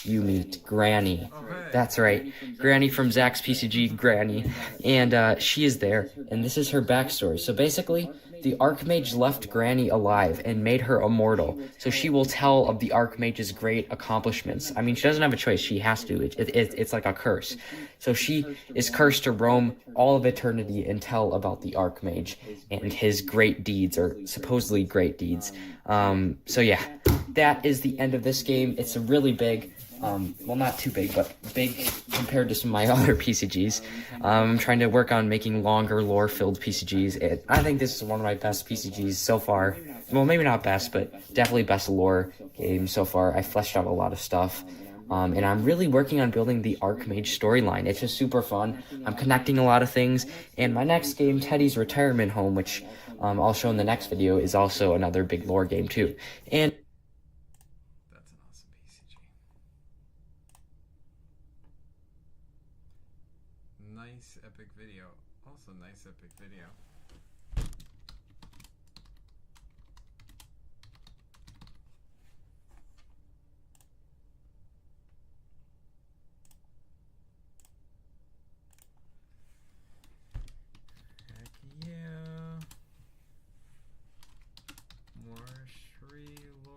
you meet Granny. That's right, Granny from Zach's PCG, Granny, and she is there, and this is her backstory. So basically, the Archmage left Granny alive and made her immortal, so she will tell of the Archmage's great accomplishments. I mean, she doesn't have a choice, she has to. It's like a curse. So she is cursed to roam all of eternity and tell about the Archmage and his great deeds, or supposedly great deeds. So yeah, that is the end of this game. It's a really big, well, not too big, but big compared to some of my other PCGs. I'm trying to work on making longer, lore-filled PCGs, and I think this is one of my best PCGs so far. Well, maybe not best, but definitely best lore game so far. I fleshed out a lot of stuff, and I'm really working on building the Archmage storyline. It's just super fun. I'm connecting a lot of things, and my next game, Teddy's Retirement Home, which I'll show in the next video, is also another big lore game too. And That's an awesome PCG. Nice epic video. Also nice epic video. Heck yeah. More Shri lore.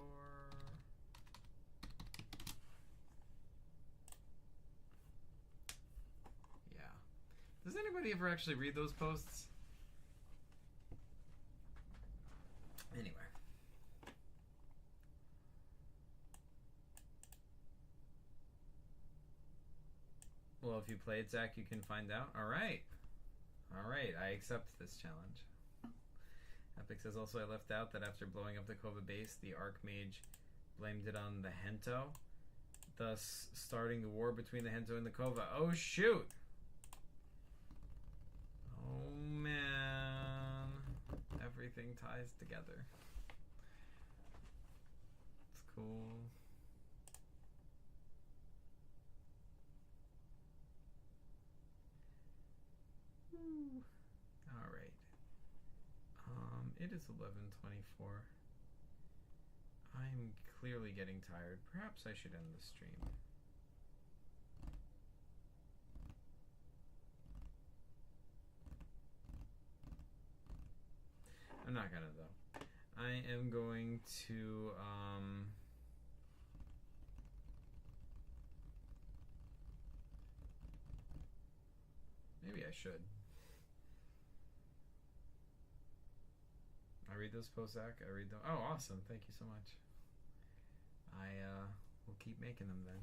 Yeah. Does anybody ever actually read those posts? Anyway. Well, if you played, Zach, you can find out. Alright. Alright, I accept this challenge. Epic says also, I left out that after blowing up the Kova base, the Archmage blamed it on the Hento, thus starting the war between the Hento and the Kova. Oh, shoot! Oh, man. Everything ties together. It's cool. All right. It is 11:24. I'm clearly getting tired. Perhaps I should end the stream. I'm not gonna though. I am going to maybe I should. I read those posts, Zach. I read them. Oh, awesome! Thank you so much. I will keep making them then.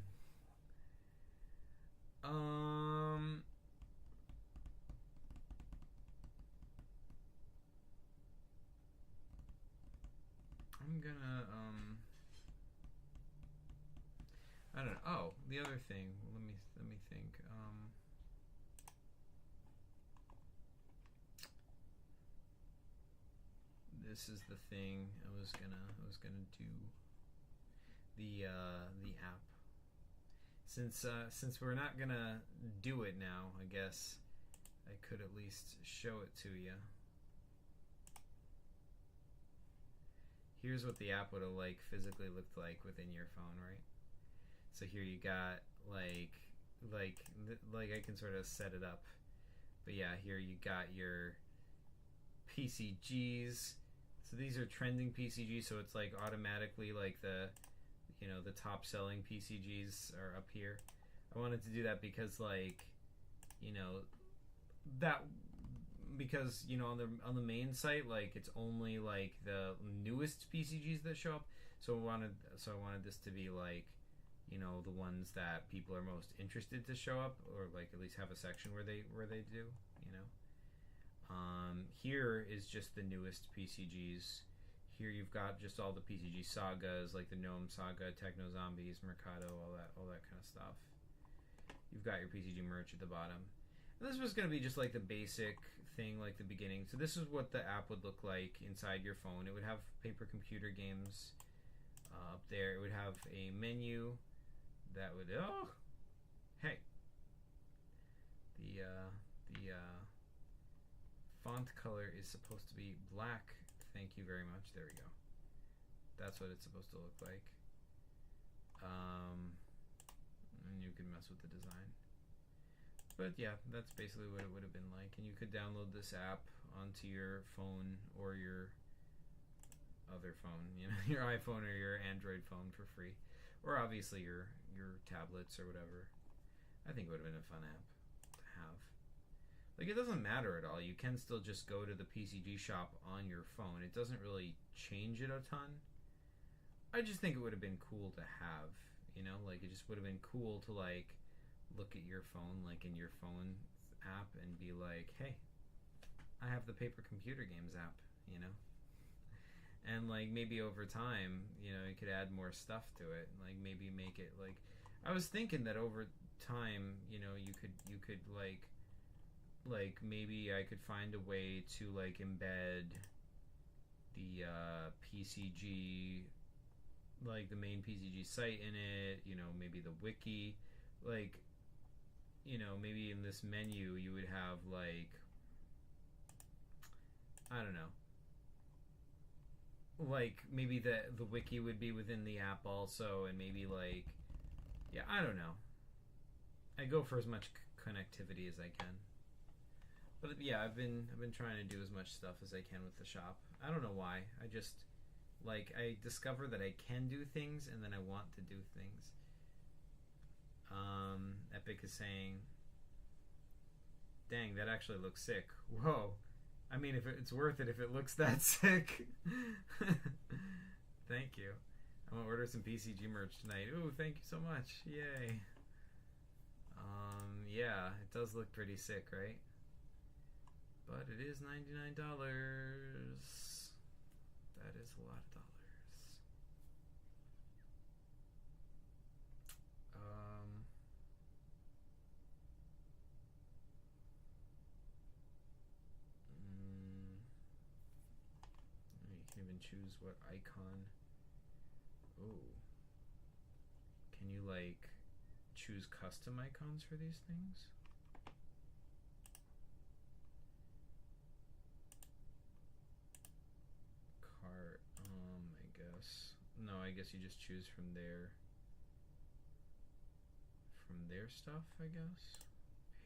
I'm gonna I don't know. Oh, the other thing. Let me think. This is the thing I was gonna do. The app. Since we're not gonna do it now, I guess I could at least show it to you. Here's what the app would have like physically looked like within your phone, right? So here you got like I can sort of set it up, but yeah, here you got your PCGs. So these are trending PCGs, so it's like automatically like the top selling PCGs are up here. I wanted to do that because on the main site, like it's only like the newest PCGs that show up. So I wanted this to be like the ones that people are most interested to show up, or like at least have a section where they do. Here is just the newest PCGs. Here you've got just all the PCG sagas, like the Gnome Saga, Techno Zombies, Mercado, all that kind of stuff. You've got your PCG merch at the bottom. And this was going to be just like the basic thing, like the beginning. So this is what the app would look like inside your phone. It would have paper computer games up there. It would have a menu that would... Oh! Hey, The font color is supposed to be black. Thank you very much. There we go. That's what it's supposed to look like. And you can mess with the design. But yeah, that's basically what it would have been like. And you could download this app onto your phone or your other phone, you know, your iPhone or your Android phone for free, or obviously your tablets or whatever. I think it would have been a fun app to have. Like, it doesn't matter at all. You can still just go to the PCG shop on your phone. It doesn't really change it a ton. I just think it would have been cool to have, you know, like, it just would have been cool to, like, look at your phone, like, in your phone app and be like, hey, I have the Paper Computer Games app, you know? And, like, maybe over time, you know, you could add more stuff to it. Like, maybe make it, like, I was thinking that over time, you know, you could like maybe I could find a way to, like, embed the PCG, like, the main PCG site in it, you know, maybe the wiki, like, you know, maybe in this menu you would have, like, I don't know, like, maybe the wiki would be within the app also, and maybe, like, yeah, I don't know. I go for as much connectivity as I can. But yeah, I've been trying to do as much stuff as I can with the shop. I don't know why. I just, like, I discover that I can do things and then I want to do things. Epic is saying, dang, that actually looks sick. Whoa. I mean, if it's worth it if it looks that sick. Thank you. I'm gonna order some PCG merch tonight. Ooh, thank you so much. Yay. Yeah, it does look pretty sick, right? But it is $99. That is a lot of dollars. You can even choose what icon. Oh. Can you, like, choose custom icons for these things? Cart, I guess. No, I guess you just choose from their stuff, I guess.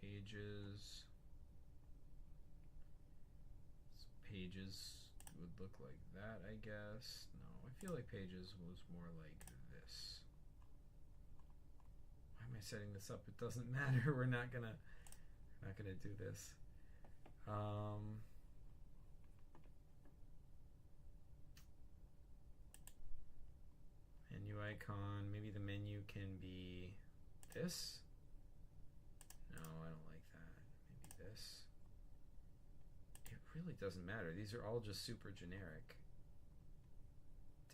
Pages. Pages would look like that, I guess. No, I feel like Pages was more like this. Why am I setting this up? It doesn't matter. We're not gonna do this. Menu icon. Maybe the menu can be this. No, I don't like that. Maybe this. It really doesn't matter. These are all just super generic.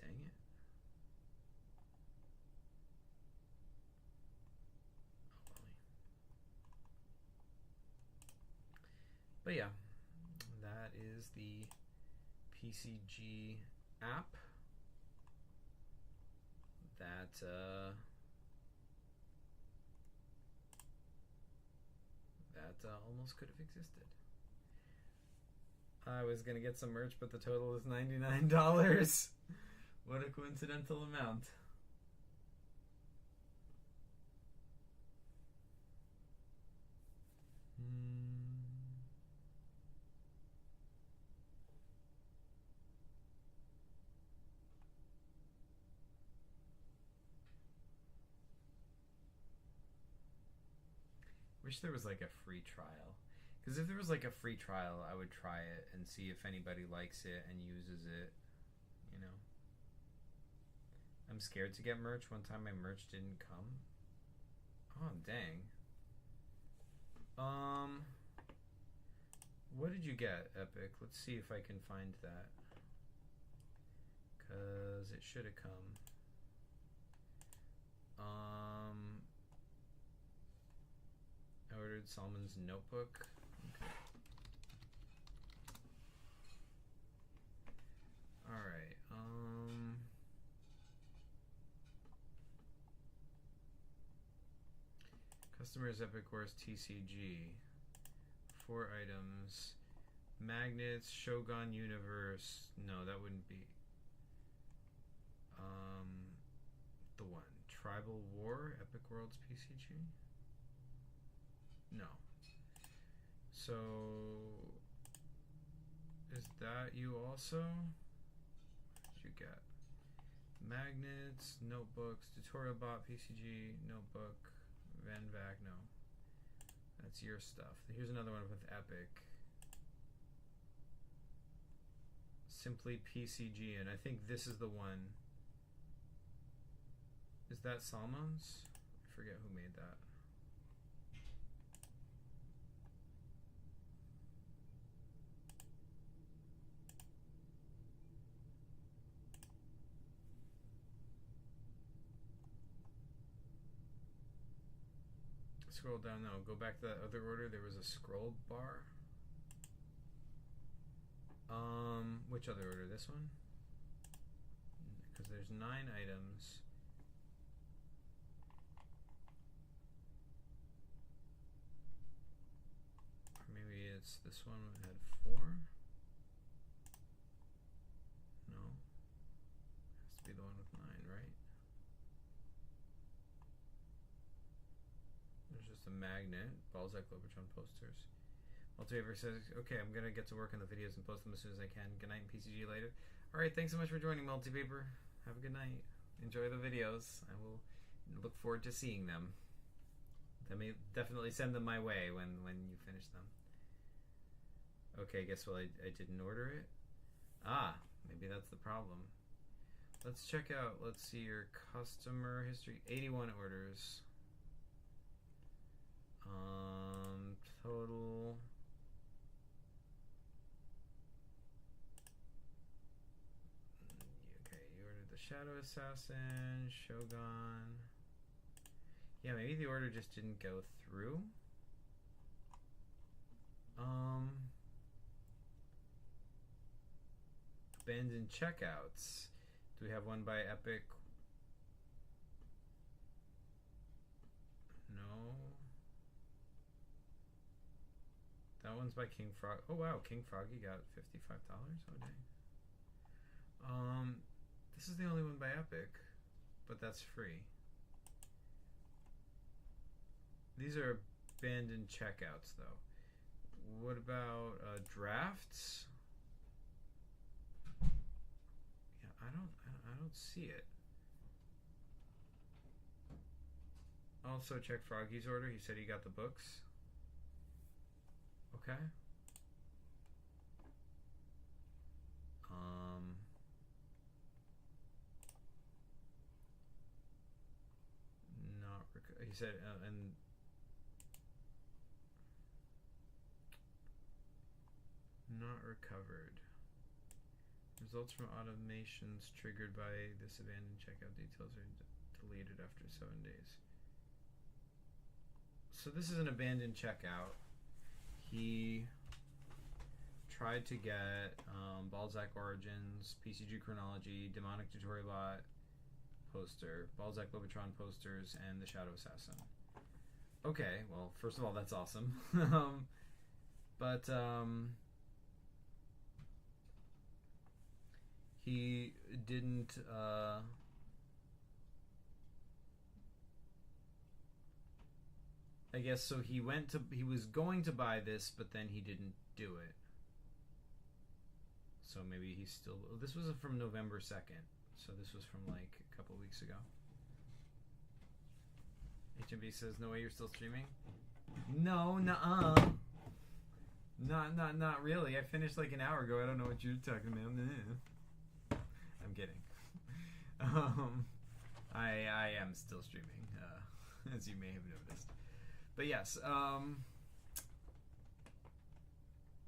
Dang it. But yeah, that is the PCG app that almost could have existed. I was gonna get some merch, but the total is $99. What a coincidental amount. Wish there was, like, a free trial. Because if there was, like, a free trial, I would try it and see if anybody likes it and uses it, you know. I'm scared to get merch. One time my merch didn't come. Oh, dang. What did you get, Epic? Let's see if I can find that. Because it should have come. I ordered Salmon's notebook. Okay. Alright, Customers Epic Wars TCG. 4 items. Magnets, Shogun Universe. No, that wouldn't be. The one. Tribal War, Epic Worlds PCG? No. So, is that you also? What did you get? Magnets, notebooks, tutorial bot, PCG, notebook, Van Vac, no. That's your stuff. Here's another one with Epic. Simply PCG, and I think this is the one. Is that Salmon's? I forget who made that. Scroll down now. Go back to that other order. There was a scroll bar. Which other order? This one? Because there's 9 items. Or maybe it's this one that had 4. No. Has to be the one with 9, right? There's just a magnet. Balzac Lobotron posters. Multiverse says, okay, I'm gonna get to work on the videos and post them as soon as I can. Good night and PCG later. Alright, thanks so much for joining, Multipaper. Have a good night. Enjoy the videos. I will look forward to seeing them. Definitely send them my way when you finish them. Okay, guess what? I didn't order it. Ah, maybe that's the problem. Let's check out, let's see your customer history. 81 orders. Total. Okay, you ordered the Shadow Assassin, Shogun. Yeah, maybe the order just didn't go through. Abandoned checkouts. Do we have one by Epic? No. That one's by King Frog. Oh wow, King Froggy got $55. Oh dang. This is the only one by Epic, but that's free. These are abandoned checkouts though. What about drafts? Yeah, I don't see it. Also check Froggy's order. He said he got the books. Okay. He said, and not recovered. Results from automations triggered by this abandoned checkout details are deleted after 7 days. So this is an abandoned checkout. He tried to get Balzac Origins, PCG Chronology, Demonic Tutorial Bot poster, Balzac Lobotron posters, and the Shadow Assassin. Okay, well, first of all, that's awesome. But he didn't I guess so he was going to buy this, but then he didn't do it. So maybe he's still, this was from November 2nd. So this was from like a couple weeks ago. HMB says, no way you're still streaming? No, nuh-uh. Not really. I finished like an hour ago. I don't know what you're talking about. I'm kidding. I am still streaming, as you may have noticed. But yes, I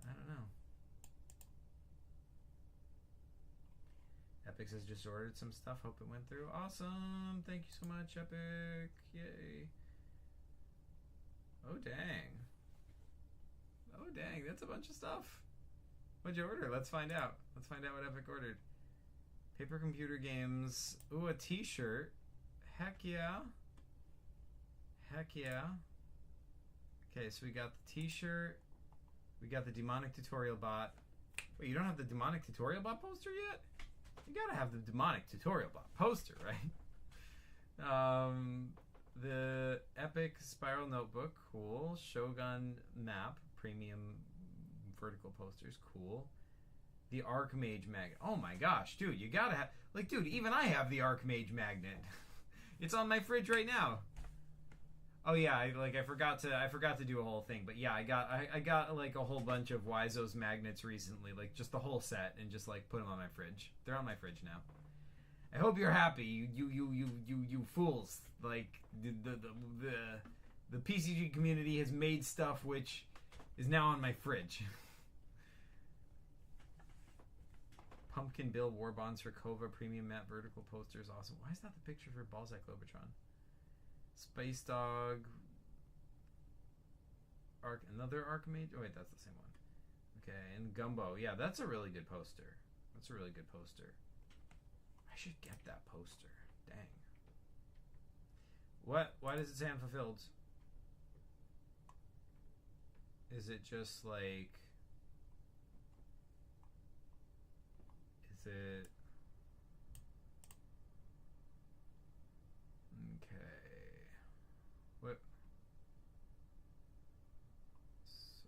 don't know. Epic has just ordered some stuff. Hope it went through. Awesome. Thank you so much, Epic. Yay. Oh, dang. Oh, dang. That's a bunch of stuff. What'd you order? Let's find out. Let's find out what Epic ordered. Paper computer games. Ooh, a t-shirt. Heck yeah. Heck yeah. Okay, so we got the t-shirt. We got the demonic tutorial bot. Wait, you don't have the demonic tutorial bot poster yet? You gotta have the demonic tutorial bot poster, right? The epic spiral notebook, cool. Shogun map, premium vertical posters, cool. The Archmage magnet. Oh my gosh, dude, you gotta have, like, dude, even I have the Archmage magnet. It's on my fridge right now. Oh yeah, I forgot to do a whole thing, but yeah, I got like a whole bunch of Wiseau's magnets recently, like just the whole set, and just like put them on my fridge. They're on my fridge now. I hope you're happy, you fools. Like the PCG community has made stuff which is now on my fridge. Pumpkin Bill War Bonds for Kova Premium Matte Vertical Posters. Awesome. Why is that the picture for Balzac Lobotron? Space Dog. Another Archmage? Oh wait, that's the same one. Okay, and Gumbo. Yeah, that's a really good poster. That's a really good poster. I should get that poster. Dang. What? Why does it say unfulfilled? Is it just like... Is it... Okay. What?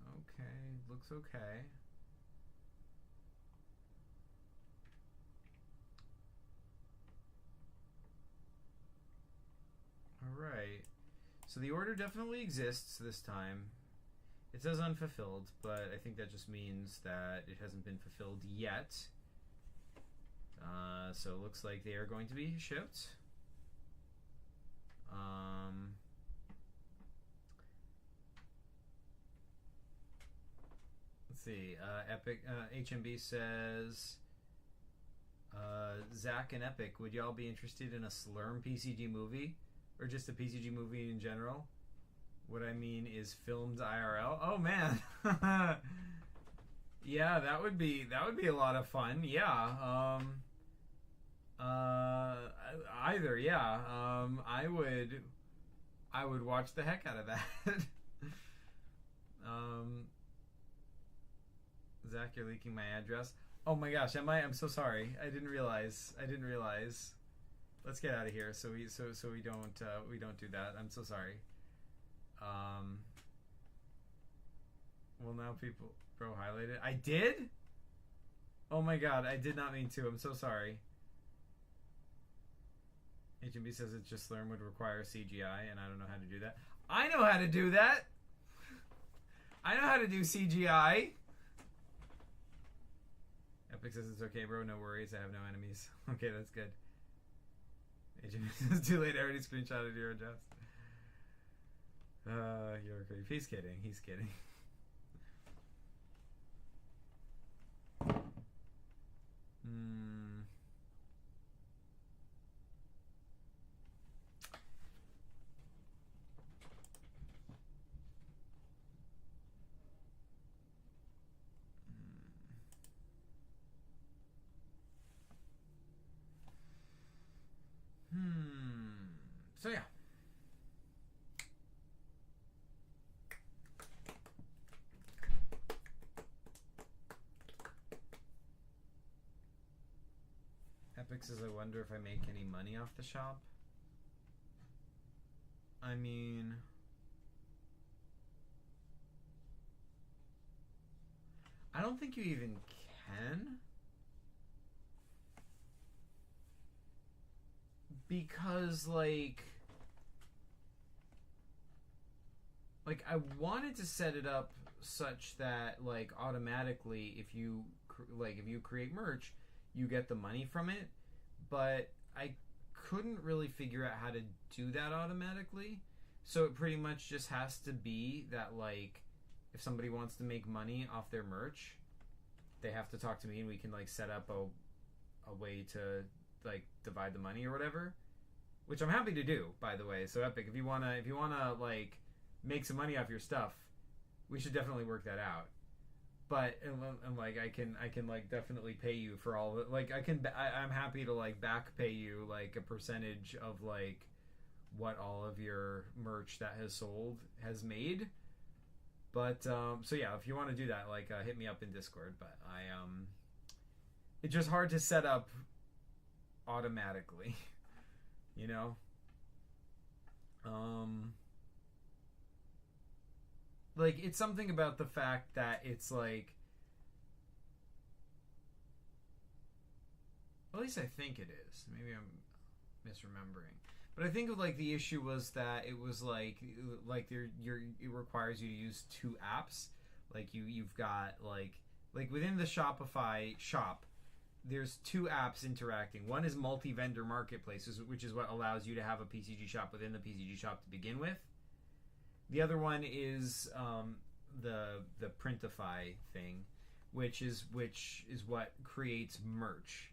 Okay. Looks okay. Alright. So the order definitely exists this time. It says unfulfilled, but I think that just means that it hasn't been fulfilled yet. So it looks like they are going to be shipped. Let's see. Epic HMB says, Zach and Epic, would y'all be interested in a Slurm PCG movie, or just a PCG movie in general? What I mean is filmed IRL. Oh man, yeah, that would be a lot of fun. Yeah. Either, yeah. I would watch the heck out of that. Zach, you're leaking my address. Oh my gosh, am I? I'm so sorry. I didn't realize. Let's get out of here so we don't do that. I'm so sorry. Well, now people, bro, highlighted. I did? Oh my god, I did not mean to. I'm so sorry. HMB says it just Slurm would require CGI, and I don't know how to do that. I know how to do that! I know how to do CGI! Epic says it's okay, bro. No worries. I have no enemies. Okay, that's good. HMB says too late. I already screenshotted your address. You're a creep. He's kidding. He's kidding. So yeah. Epic says, I wonder if I make any money off the shop. I mean... I don't think you even can. Because, like I wanted to set it up such that, like, automatically, if you create merch, you get the money from it, but I couldn't really figure out how to do that automatically. So it pretty much just has to be that, like, if somebody wants to make money off their merch, they have to talk to me, and we can, like, set up a way to, like, divide the money or whatever, which I'm happy to do, by the way. So Epic, if you wanna like make some money off your stuff, we should definitely work that out. But and like I can like definitely pay you for all of it. Like I'm happy to like back pay you like a percentage of like what all of your merch that has sold has made. But so yeah, if you want to do that, like hit me up in Discord. But it's just hard to set up automatically, you know. Like it's something about the fact that it's like, at least I think it is. Maybe I'm misremembering. But I think like the issue was that it was like it requires you to use two apps. Like you've got like within the Shopify shop, there's two apps interacting. One is multi-vendor marketplaces, which is what allows you to have a PCG shop within the PCG shop to begin with. The other one is the Printify thing, which is what creates merch.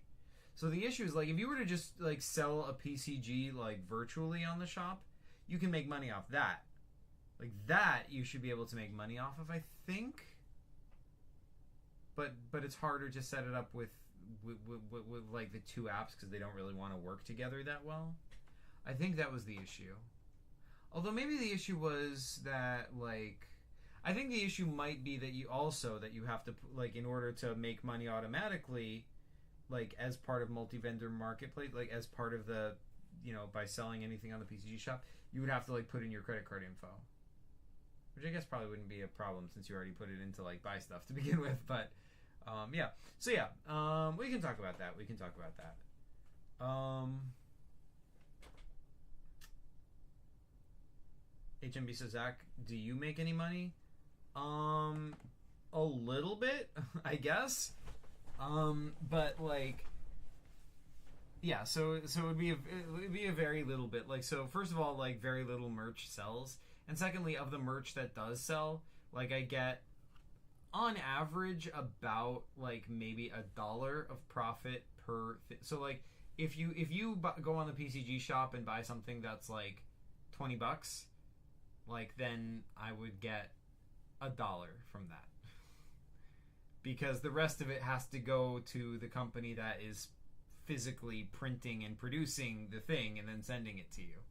So the issue is like if you were to just like sell a PCG like virtually on the shop, you can make money off that. Like that you should be able to make money off of, I think. But it's harder to set it up with like the two apps because they don't really want to work together that well. I think that was the issue. Although maybe the issue was that like I think the issue might be that you have to like in order to make money automatically, like as part of multi-vendor marketplace, like as part of the, you know, by selling anything on the PCG shop, you would have to like put in your credit card info, which I guess probably wouldn't be a problem since you already put it into like buy stuff to begin with. But yeah, so yeah, we can talk about that. HMB says, Zach, do you make any money? A little bit, I guess. But like, yeah. So it would be a very little bit. Like, so first of all, like very little merch sells, and secondly, of the merch that does sell, like I get on average about like maybe $1 of profit per. So like, if you go on the PCG shop and buy something that's like $20, like then I would get $1 from that. Because the rest of it has to go to the company that is physically printing and producing the thing and then sending it to you.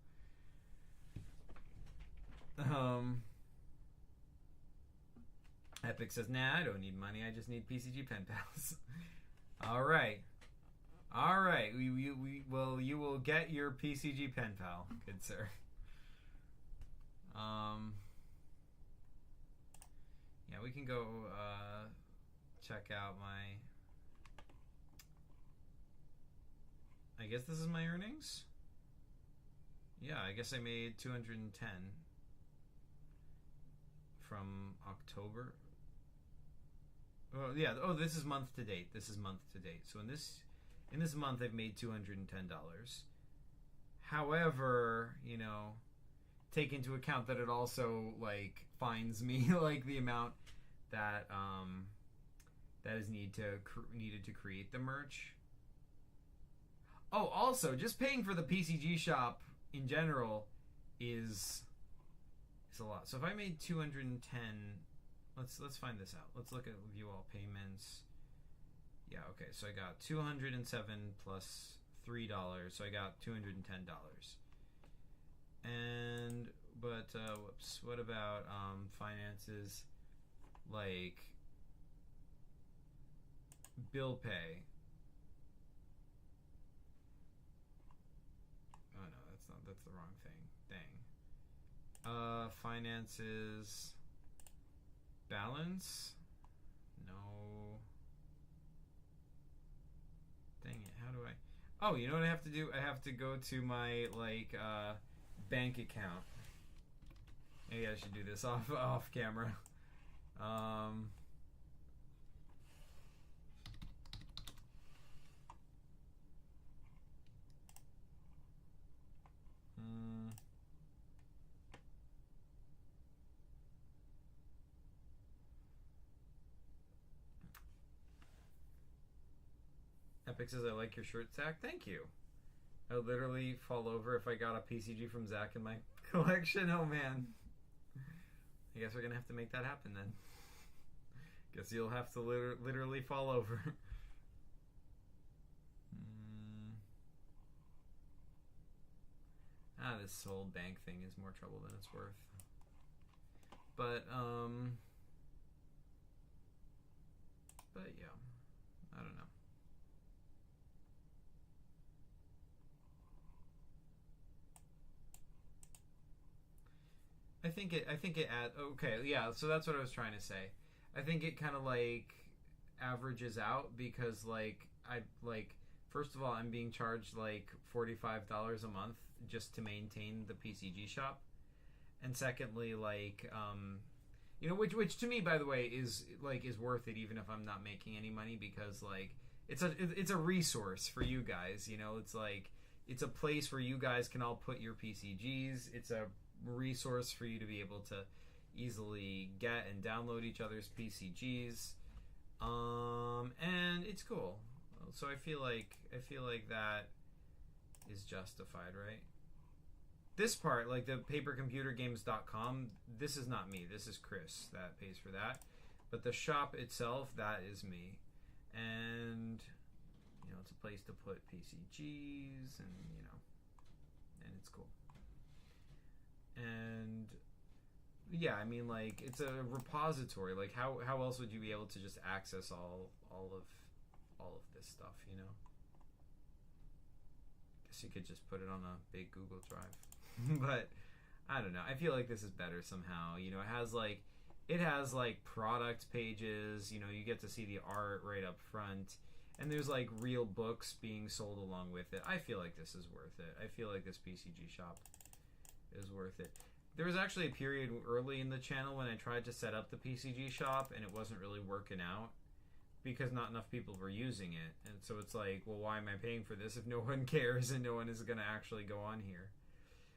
Epic says, nah, I don't need money. I just need PCG pen pals. All right. Well, you will get your PCG pen pal, good sir. Yeah, we can go check out my, I guess this is my earnings. Yeah, I guess I made 210 from October. Oh yeah, this is month to date. So in this month I've made $210. However, you know, take into account that it also like fines me like the amount that that is needed to create the merch. Oh, also, just paying for the PCG shop in general is a lot. So if I made 210, let's find this out. Let's look at view all payments. Yeah, okay. So I got 207 plus $3, so I got $210. And whoops, what about finances, like bill pay? Oh no, that's the wrong thing. Dang. Finances, balance? No. Dang it, how do I? Oh, you know what I have to do? I have to go to my like bank account. Maybe I should do this off camera. Epic says, I like your shirt, Zach. Thank you. I would literally fall over if I got a PCG from Zach in my collection. Oh man. I guess we're gonna have to make that happen then. Guess you'll have to literally fall over. This whole bank thing is more trouble than it's worth. But yeah, I don't know. I think it okay, yeah, so that's what I was trying to say. I think it kind of like averages out because like first of all, I'm being charged like $45 a month just to maintain the PCG shop. And secondly, like you know, which to me, by the way, is worth it even if I'm not making any money, because like it's a resource for you guys, you know. It's like it's a place where you guys can all put your PCGs. It's a resource for you to be able to easily get and download each other's PCGs, and it's cool. So I feel like that is justified, right? This part, like the papercomputergames.com, this is not me. This is Chris that pays for that. But the shop itself, that is me. And you know, it's a place to put PCGs, and you know, and it's cool. And yeah, I mean, like, it's a repository. Like, how else would you be able to just access all of this stuff, you know? Guess you could just put it on a big Google Drive. But I don't know. I feel like this is better somehow. You know, it has like product pages, you know, you get to see the art right up front. And there's like real books being sold along with it. I feel like this is worth it. I feel like this PCG shop is worth it. There was actually a period early in the channel when I tried to set up the PCG shop and it wasn't really working out because not enough people were using it. And so it's like, well, why am I paying for this if no one cares and no one is going to actually go on here?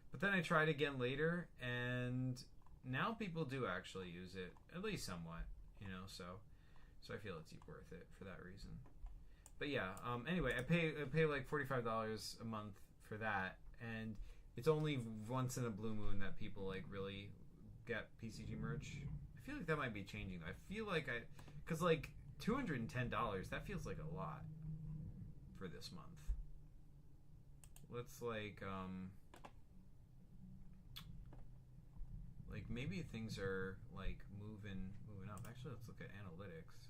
But then I tried again later, and now people do actually use it, at least somewhat, you know, so I feel it's worth it for that reason. But yeah, anyway, I pay like $45 a month for that, and it's only once in a blue moon that people like really get PCG merch. I feel like that might be changing. I feel like because like $210, that feels like a lot for this month. Let's like maybe things are like moving up. Actually, let's look at analytics.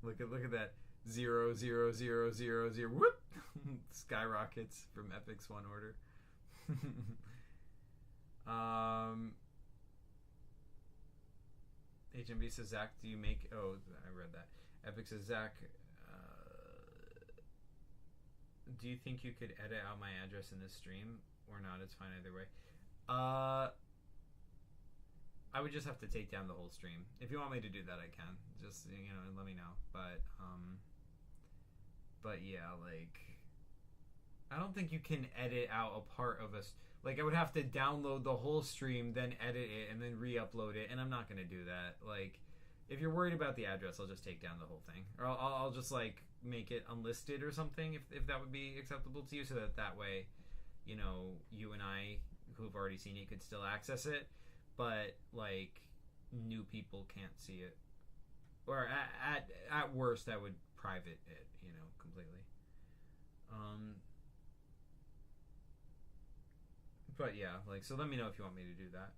look at that 0, 0, 0, 0, 0. Whoop! Skyrockets from Epic's one order. HMB says, Zach, do you make... Oh, I read that. Epic says, Zach, do you think you could edit out my address in this stream or not? It's fine either way. I would just have to take down the whole stream. If you want me to do that, I can. Just, you know, let me know. But yeah, like, I don't think you can edit out a part of us. Like, I would have to download the whole stream, then edit it, and then re-upload it, and I'm not gonna do that. Like, if you're worried about the address, I'll just take down the whole thing, or I'll just like make it unlisted or something, if that would be acceptable to you, so that way, you know, you and I who've already seen it could still access it, but like new people can't see it, or at worst I would private it, you know, completely. But yeah, like, so let me know if you want me to do that.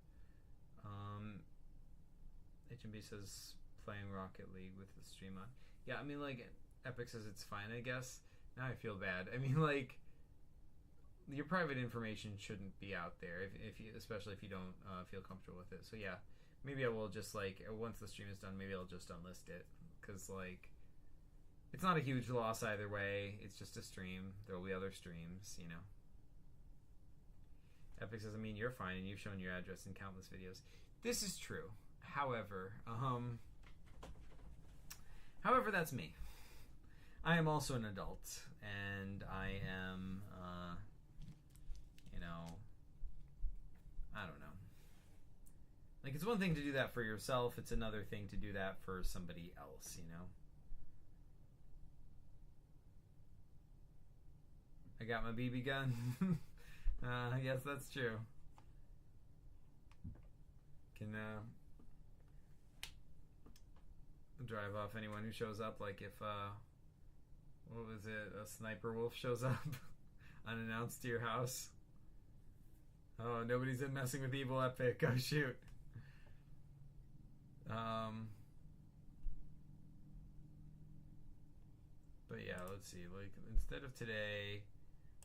HMB says playing Rocket League with the stream on. Yeah, I mean, like, Epic says it's fine, I guess. Now I feel bad. I mean, like, your private information shouldn't be out there, if you, especially if you don't feel comfortable with it. So yeah, maybe I will just, like, once the stream is done, maybe I'll just unlist it, because, like, it's not a huge loss either way. It's just a stream. There will be other streams, you know. Epic says, I mean, you're fine, and you've shown your address in countless videos. This is true. However, that's me. I am also an adult, and I am, you know, I don't know. Like, it's one thing to do that for yourself. It's another thing to do that for somebody else, you know. I got my BB gun. Yes, that's true. Can drive off anyone who shows up, like if what was it, a sniper wolf shows up unannounced to your house. Oh, nobody's in messing with evil Epic. Oh, shoot. But yeah, let's see. Like, instead of today,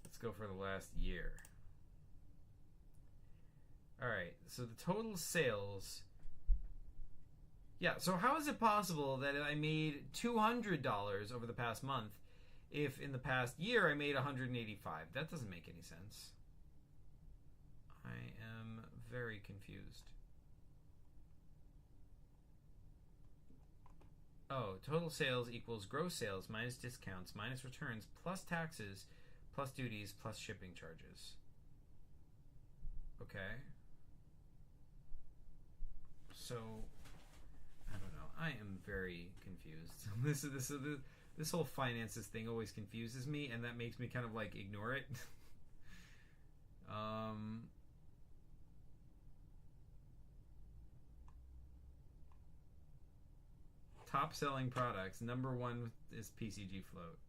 let's go for the last year. Alright, so the total sales... Yeah, so how is it possible that I made $200 over the past month if in the past year I made $185? That doesn't make any sense. I am very confused. Oh, total sales equals gross sales minus discounts minus returns plus taxes plus duties plus shipping charges. Okay. So, I don't know. I am very confused. This whole finances thing always confuses me, and that makes me kind of like ignore it. Top selling products. Number 1 is PCG Float.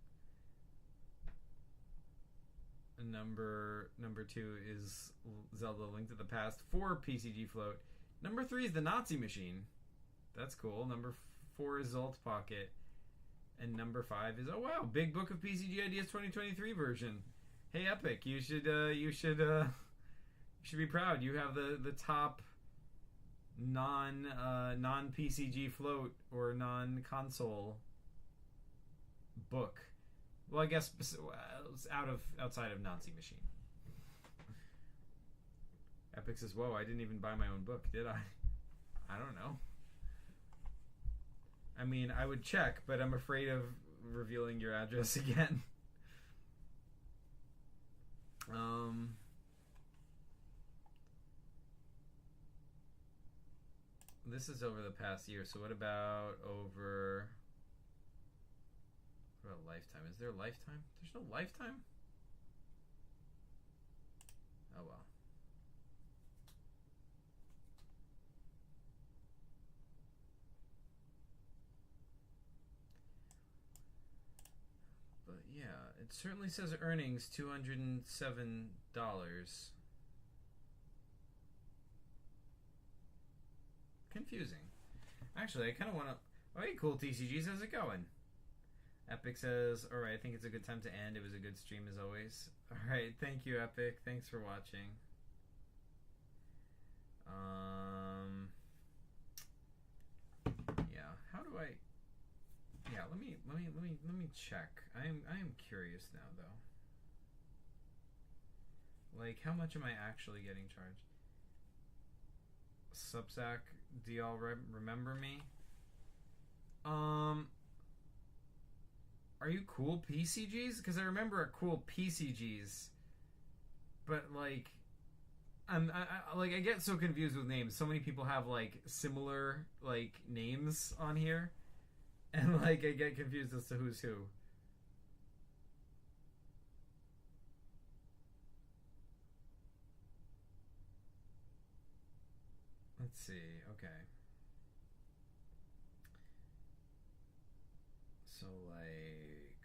Number 2 is Zelda Link to the Past for PCG Float. Number 3 is the Nazi Machine. That's cool. Number 4 is Zolt Pocket. And number 5 is, oh wow, Big Book of PCG Ideas 2023 version. Hey Epic, you should be proud. You have the top non PCG float or non-console book. Well, I guess outside of Nazi Machine. Epic says, "Whoa, I didn't even buy my own book, did I?" I don't know. I mean, I would check, but I'm afraid of revealing your address again. This is over the past year, so what about Lifetime? Is there a Lifetime? There's no Lifetime? Oh well. But yeah, it certainly says earnings $207. Confusing. Actually, I kind of want to... Oh, hey, cool TCGs, how's it going? Epic says, alright, I think it's a good time to end. It was a good stream as always. Alright, thank you, Epic. Thanks for watching. Yeah, how do I... Yeah, let me check. I am curious now, though. Like, how much am I actually getting charged? Subsac, do y'all remember me? Are you cool PCGs? Because I remember a cool PCGs, but like, I get so confused with names. So many people have like similar like names on here, and like I get confused as to who's who. Let's see. Okay. So like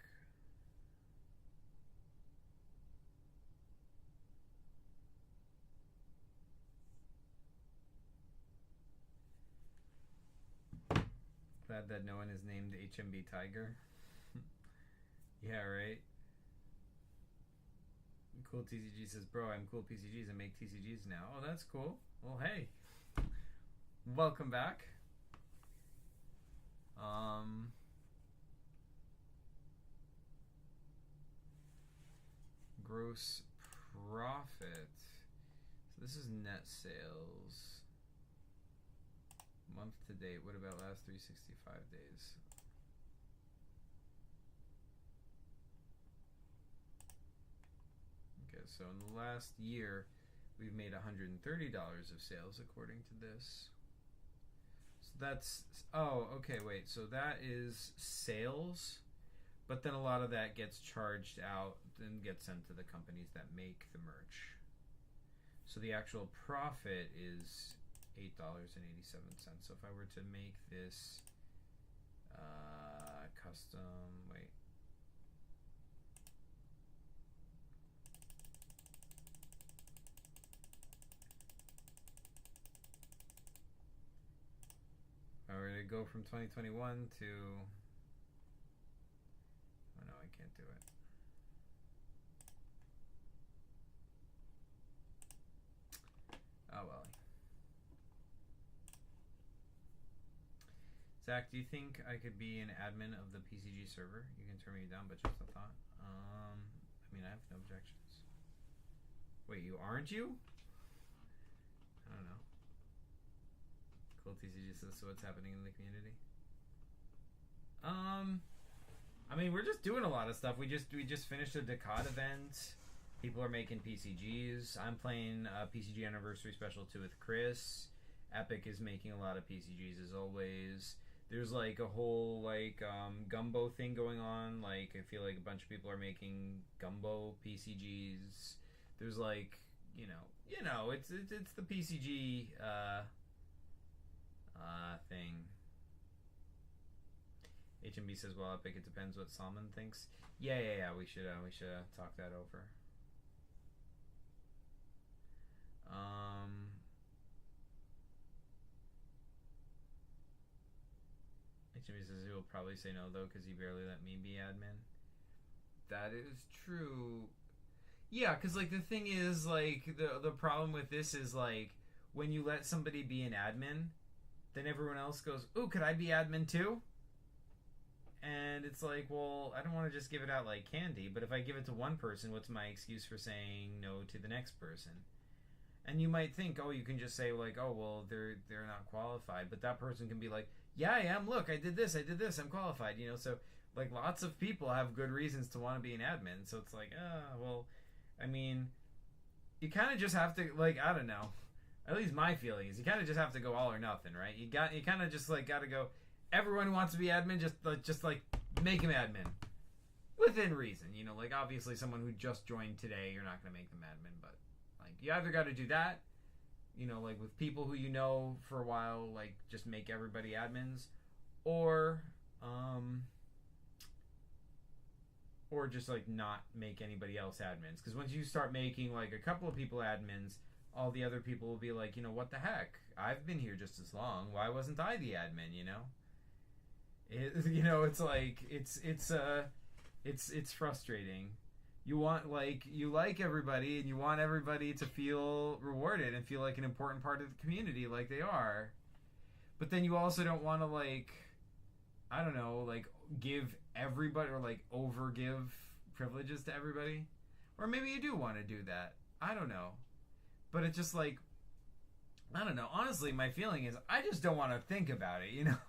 glad that no one is named HMB Tiger. Yeah, right. Cool TCG says, bro, I'm cool PCGs and make TCGs now. Oh, that's cool. Well, hey. Welcome back. Gross profit. So this is net sales. Month to date. What about last 365 days? Okay, so in the last year, we've made $130 of sales according to this. So that's, oh, okay, wait. So that is sales, but then a lot of that gets charged out and gets sent to the companies that make the merch. So the actual profit is $8.87. So if I were to make this custom, wait. go from 2021 to... Oh no, I can't do it. Oh well. Zach, do you think I could be an admin of the PCG server? You can turn me down, but just a thought. I mean, I have no objections. Wait, you aren't you? I don't know. Cool TCG says, so what's happening in the community? I mean, we're just doing a lot of stuff. We just finished a Decade event. People are making PCGs. I'm playing PCG Anniversary Special 2 with Chris. Epic is making a lot of PCGs as always. There's like a whole like gumbo thing going on. Like I feel like a bunch of people are making gumbo PCGs. There's like you know it's the PCG thing. HMB says, well, Epic, it depends what Salman thinks. Yeah. We should talk that over. HMB says he will probably say no though because he barely let me be admin. That is true. Yeah, because like the thing is like the problem with this is like when you let somebody be an admin, then everyone else goes, "Ooh, could I be admin too?" And it's like, well, I don't want to just give it out like candy, but if I give it to one person, what's my excuse for saying no to the next person? And you might think, oh, you can just say like, oh, well, they're not qualified, but that person can be like, yeah, I am. Look, I did this, I'm qualified. You know, so like lots of people have good reasons to want to be an admin. So it's like, well, I mean, you kind of just have to like, I don't know. At least my feeling is you kind of just have to go all or nothing, right? You kind of just like got to go. Everyone who wants to be admin, just like make him admin within reason. You know, like obviously someone who just joined today, you're not going to make them admin, but like you either got to do that, you know, like with people who you know for a while, like just make everybody admins, or just like not make anybody else admins. Because once you start making like a couple of people admins, all the other people will be like, you know, what the heck? I've been here just as long. Why wasn't I the admin? You know. You know, it's like it's frustrating. You want you like everybody and you want everybody to feel rewarded and feel like an important part of the community like they are. But then you also don't want to like I don't know, like give everybody or like over give privileges to everybody. Or maybe you do want to do that. I don't know. But it's just like I don't know. Honestly, my feeling is I just don't want to think about it, you know.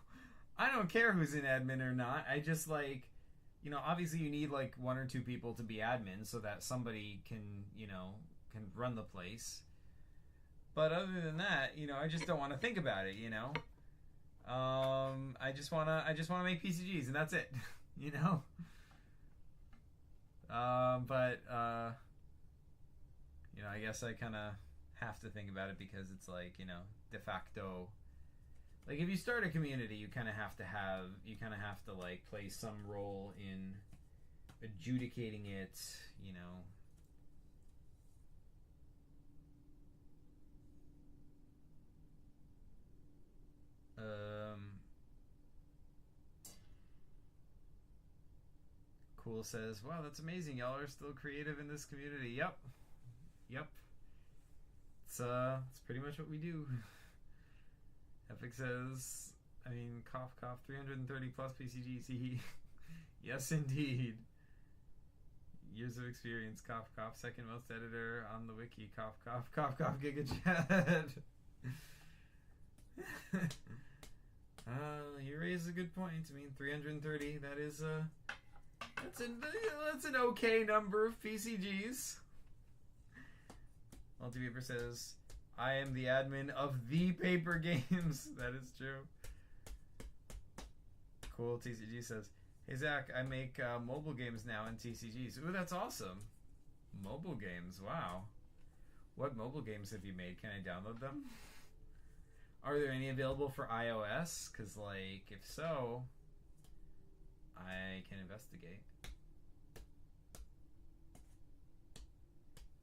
I don't care who's an admin or not. I just like, you know, obviously you need like one or two people to be admin so that somebody can, you know, can run the place. But other than that, you know, I just don't want to think about it, you know. I just wanna make PCGs and that's it, you know. You know, I guess I kind of have to think about it because it's like, you know, de facto. Like if you start a community, you kind of have to like play some role in adjudicating it, you know. Cool says, wow, that's amazing. Y'all are still creative in this community. Yep. It's pretty much what we do. Epic says, I mean, cough, 330 plus PCGs. Yes, indeed. Years of experience, cough, second most editor on the wiki, cough, GigaChat. You raise a good point. I mean, 330, that is, that's an okay number of PCGs. Multipaper says, I am the admin of the paper games. That is true. Cool. TCG says, hey Zach, I make mobile games now in TCGs. Ooh, that's awesome. Mobile games, wow. What mobile games have you made? Can I download them? Are there any available for iOS? Because, like, if so, I can investigate.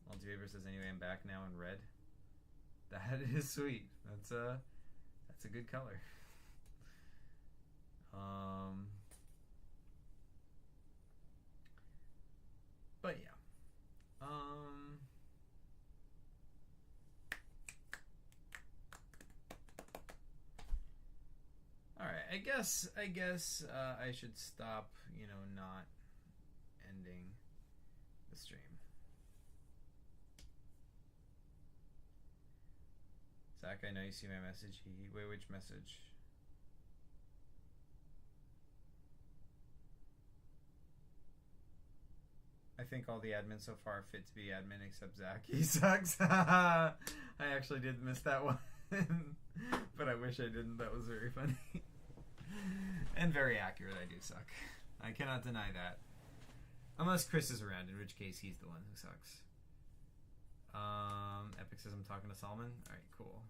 Multipaper says, anyway, I'm back now in red. That is sweet. That's a good color. But yeah. Alright, I guess I should stop, not ending the stream. Zach, I know you see my message. Wait, which message? I think all the admins so far are fit to be admin except Zach. He sucks. I actually did miss that one. But I wish I didn't. That was very funny. And very accurate. I do suck. I cannot deny that. Unless Chris is around, in which case he's the one who sucks. Epic says I'm talking to Solomon. Alright, cool.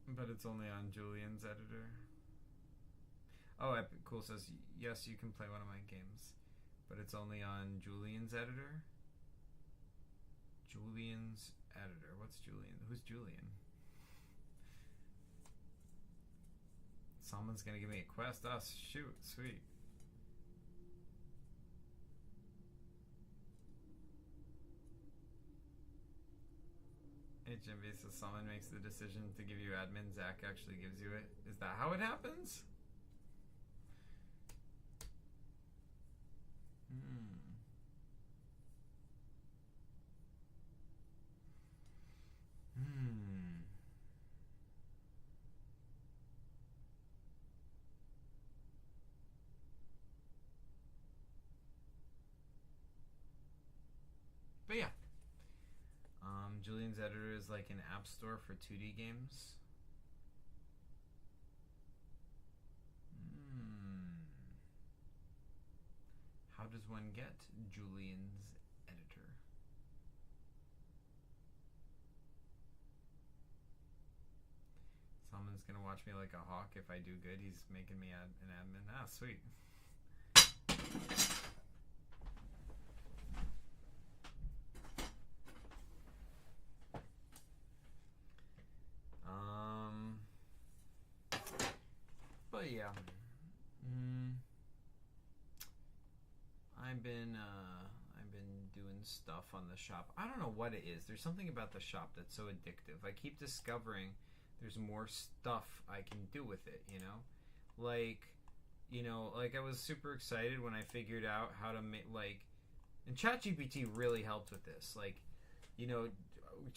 But it's only on Julian's editor. Oh, Epic Cool says, yes, you can play one of my games, but it's only on Julian's editor. Julian's editor. What's Julian? Who's Julian? Someone's gonna give me a quest. Oh, shoot. Sweet. HMV says someone makes the decision to give you admin. Zach actually gives you it. Is that how it happens? But yeah. Julian's editor is like an app store for 2D games. How does one get Julian's editor? Someone's gonna watch me like a hawk if I do good. He's making me an admin. Ah, sweet. But yeah. I've been doing stuff on the shop. I don't know what it is. There's something about the shop that's so addictive. I keep discovering there's more stuff I can do with it, Like I was super excited when I figured out how to make, and ChatGPT really helped with this.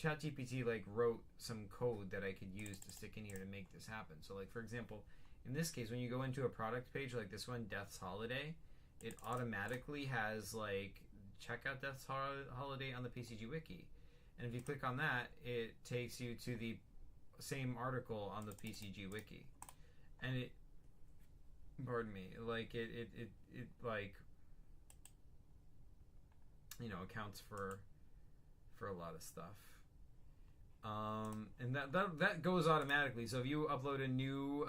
ChatGPT wrote some code that I could use to stick in here to make this happen. So for example, in this case, when you go into a product page like this one, Death's Holiday, it automatically has check out Death's Holiday on the PCG Wiki. And if you click on that, it takes you to the same article on the PCG Wiki. And it, pardon me, accounts for a lot of stuff. And that goes automatically. So if you upload a new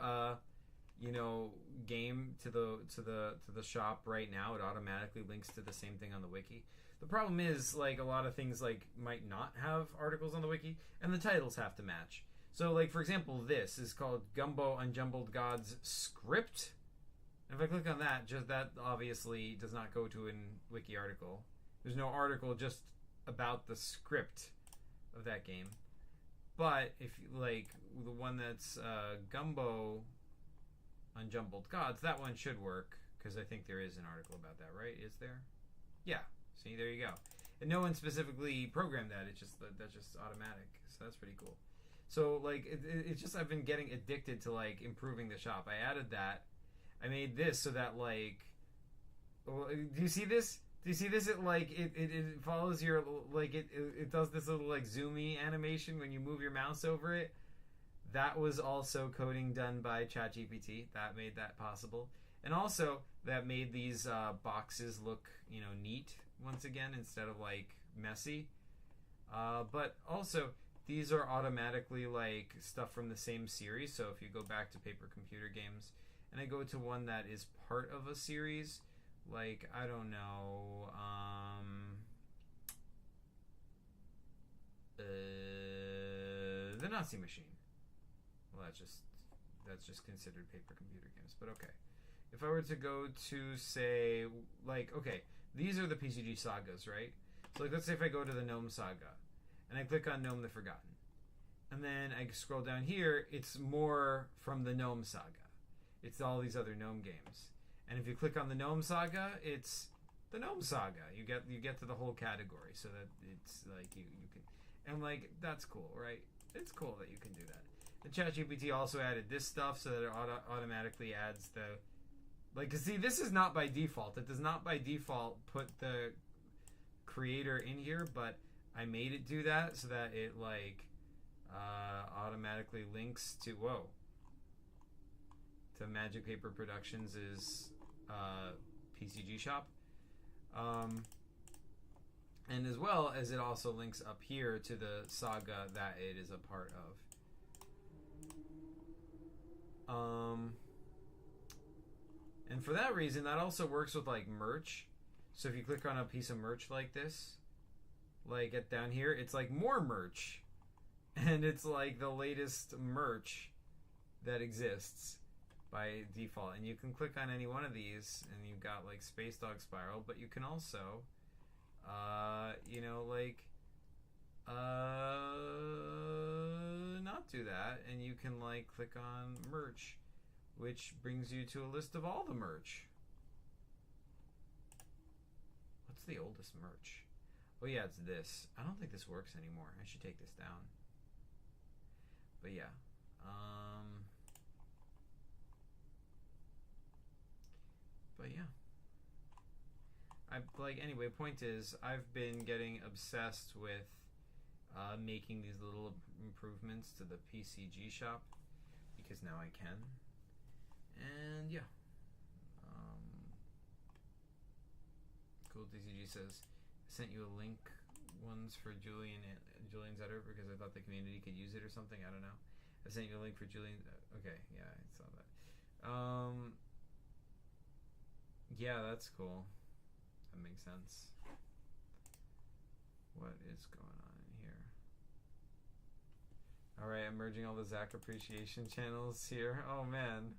game to the shop right now, it automatically links to the same thing on the wiki. The problem is a lot of things might not have articles on the wiki, and the titles have to match. So for example, this is called Gumbo Unjumbled Gods Script. And if I click on that, just that obviously does not go to a wiki article. There's no article just about the script of that game. But if the one that's Gumbo Unjumbled Gods, that one should work, because I think there is an article about that, right? Is there? Yeah. See, there you go. And no one specifically programmed that. It's just that's just automatic. So that's pretty cool. So it's just I've been getting addicted to improving the shop. I added that. I made this so that do you see this? Do you see this? It follows your it does this little zoomy animation when you move your mouse over it. That was also coding done by ChatGPT. That made that possible. And also, that made these boxes look, neat once again, instead of, messy. But also, these are automatically, stuff from the same series. So if you go back to Paper Computer Games, and I go to one that is part of a series, I don't know, the Nazi machine. Well, that's just considered paper computer games, but okay. If I were to go to, say, like, okay, these are the PCG sagas, right? So, like, let's say if I go to the Gnome Saga, and I click on Gnome the Forgotten, and then I scroll down here, it's more from the Gnome Saga. It's all these other Gnome games. And if you click on the Gnome Saga, it's the Gnome Saga. You get to the whole category, so that it's like you can, and like that's cool, right? It's cool that you can do that. The ChatGPT also added this stuff so that it automatically adds the, like, cause see, this is not by default. It does not by default put the creator in here, but I made it do that so that it like automatically links to to Magic Paper Productions' PCG shop, and as well as it also links up here to the saga that it is a part of. And for that reason, that also works with like merch. So if you click on a piece of merch like this, like down here, it's like more merch, and it's like the latest merch that exists by default. And you can click on any one of these, and you've got like Space Dog Spiral, but you can also, you know, like not do that, and you can like click on merch, which brings you to a list of all the merch. What's the oldest merch? Oh yeah, it's this. I don't think this works anymore. I should take this down. But yeah. But yeah. Anyway, point is, I've been getting obsessed with making these little improvements to the PCG shop, because now I can. And yeah. Cool DCG says, I sent you a link ones for Julian's editor because I thought the community could use it or something. I don't know. I sent you a link for Julian. Okay, yeah, I saw that. Yeah, that's cool. That makes sense. What is going on in here? Alright, I'm merging all the Zach appreciation channels here. Oh man.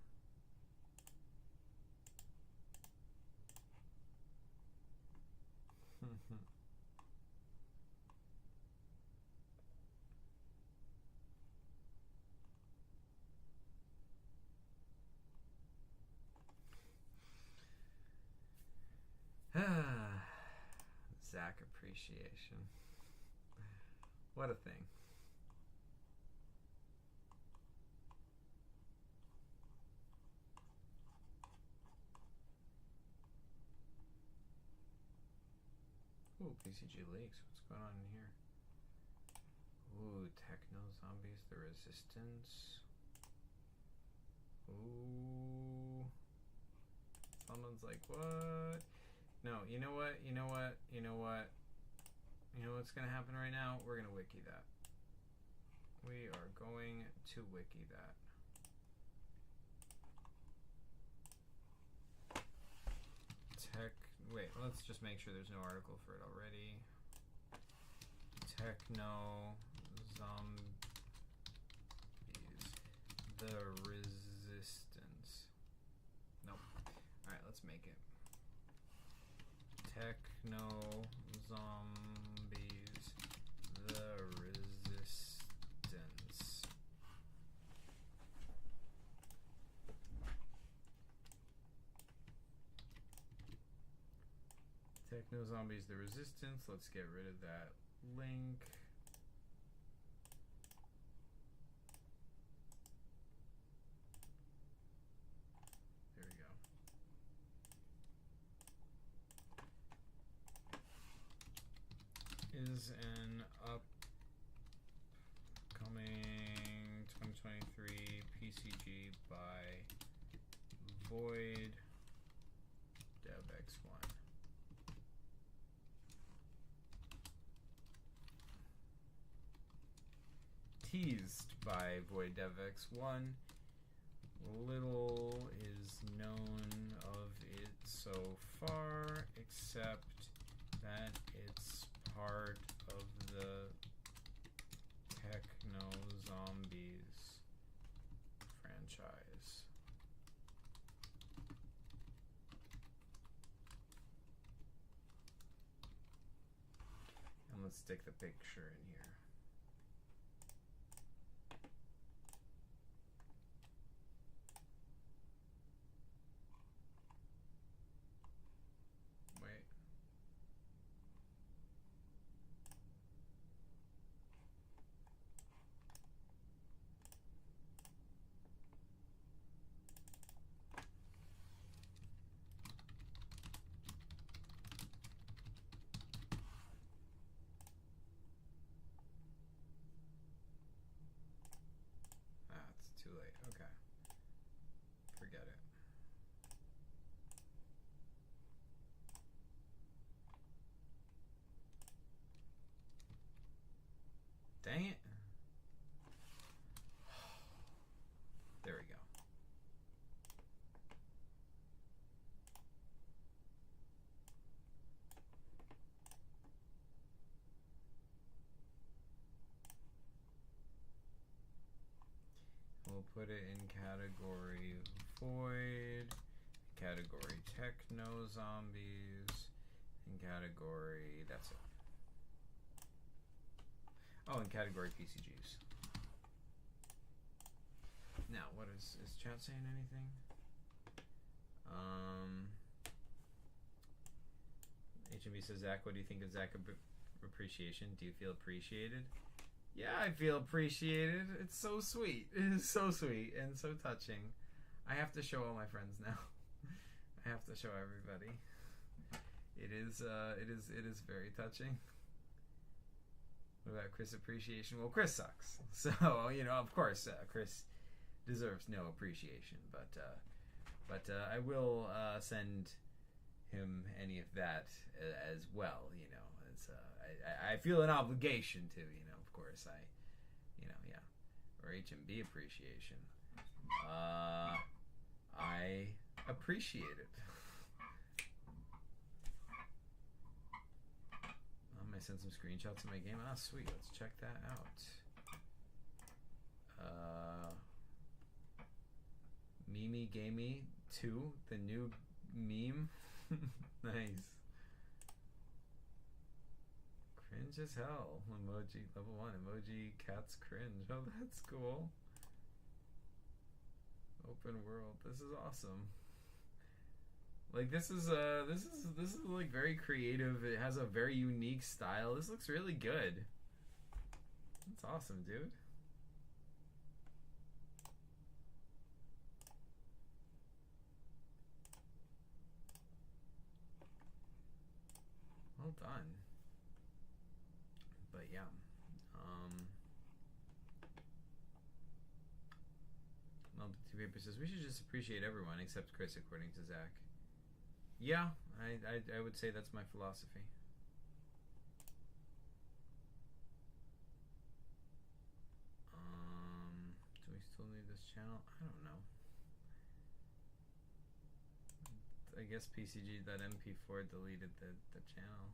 Zach appreciation. What a thing. Ooh, PCG Leaks. What's going on in here? Ooh, Techno Zombies, The Resistance. Ooh. Someone's like, what? No, you know what? You know what? You know what? You know what's going to happen right now? We're going to wiki that. We are going to wiki that. Wait, let's just make sure there's no article for it already. Techno Zombies, The Resistance. Nope. Alright, let's make it. Techno Zombies, The Resistance. Techno Zombies, The Resistance. Let's get rid of that link. There we go. Is an upcoming 2023 PCG by Void DevX1. Teased by Void DevX1. Little is known of it so far, except that it's part of the Techno Zombies franchise. And let's stick the picture in here. Wait. It's too late. Okay. Forget it. Dang it. There we go. We'll put it in category void, category techno zombies, in category, that's it. Oh, in category PCGs. Now, what is chat saying anything? HMB says, Zach, what do you think of Zach appreciation? Do you feel appreciated? Yeah, I feel appreciated. It's so sweet. It is so sweet and so touching. I have to show all my friends now. I have to show everybody. It is very touching. What about Chris appreciation? Well, Chris sucks. So, you know, of course, Chris deserves no appreciation, but I will send him any of that as well, you know. It's I feel an obligation to, you know, of course. Yeah. Or HMB appreciation. I appreciate it. I sent some screenshots of my game. Ah, sweet. Let's check that out. Mimi Gamey 2, the new meme. Nice. Cringe as hell. Emoji level 1. Emoji cats cringe. Oh, that's cool. Open world. This is awesome. Like this is like very creative. It has a very unique style. This looks really good. That's awesome, dude. Well done. But yeah. Two Paper says we should just appreciate everyone except Chris, according to Zach. Yeah, I would say that's my philosophy. Do we still need this channel? I don't know. I guess PCG.mp4 deleted the channel.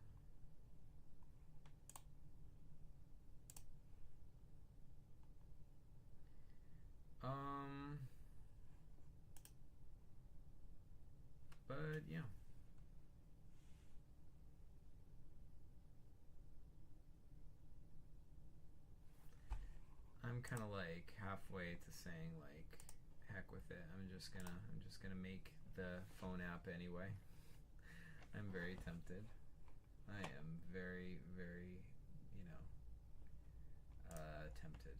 But yeah. I'm kind of like halfway to saying like heck with it. I'm just gonna make the phone app anyway. I'm very tempted. I am very, very, you know, tempted.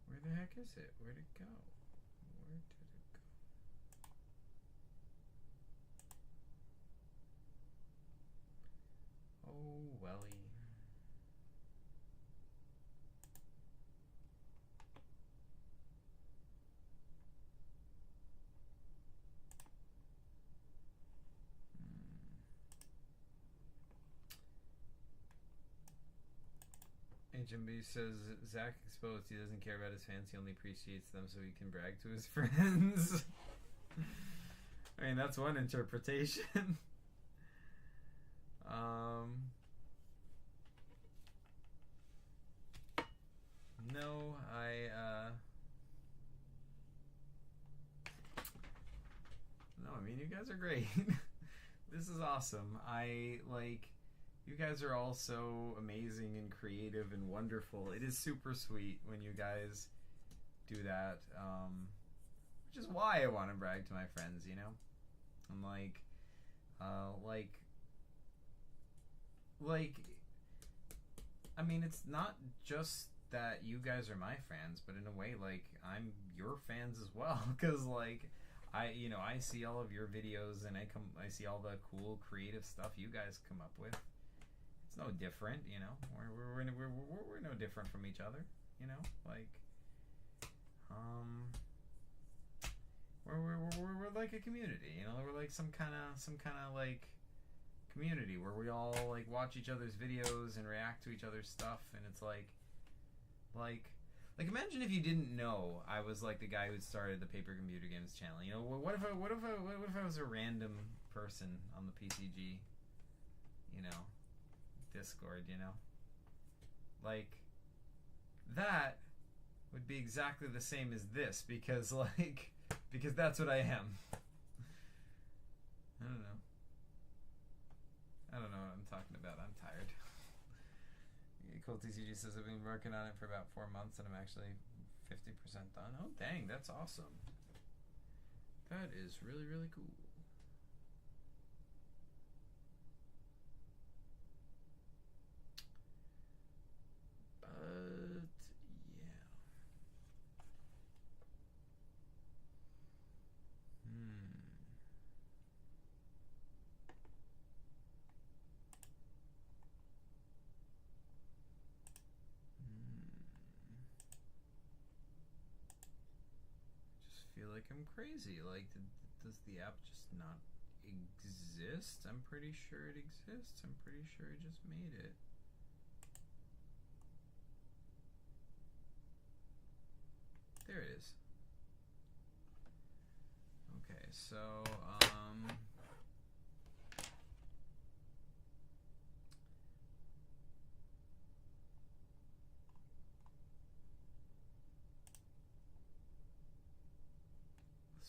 Where the heck is it? Where'd it go? Where did HMB says Zach exposed. He doesn't care about his fans. He only appreciates them so he can brag to his friends. I mean, that's one interpretation. No, no, I mean, you guys are great. This is awesome. You guys are all so amazing and creative and wonderful. It is super sweet when you guys do that, which is why I want to brag to my friends, you know? I'm I mean, it's not just that you guys are my fans, but in a way, like, I'm your fans as well, because, like, I see all of your videos, and I see all the cool, creative stuff you guys come up with. It's no different, you know. We're no different from each other, you know. Like, we're like a community, you know. We're like some kind of like community where we all like watch each other's videos and react to each other's stuff, and it's like imagine if you didn't know I was like the guy who started the Paper Computer Games channel. You know, what if I was a random person on the PCG, you know, Discord, you know? Like, that would be exactly the same as this, because that's what I am. I don't know what I'm talking about. I'm tired. Cool TCG says I've been working on it for about 4 months and I'm actually 50% done. Oh, dang, that's awesome. That is really, really cool. But, yeah. Feel like I'm crazy. Like, does the app just not exist? I'm pretty sure it exists. I'm pretty sure I just made it. There it is. Okay, so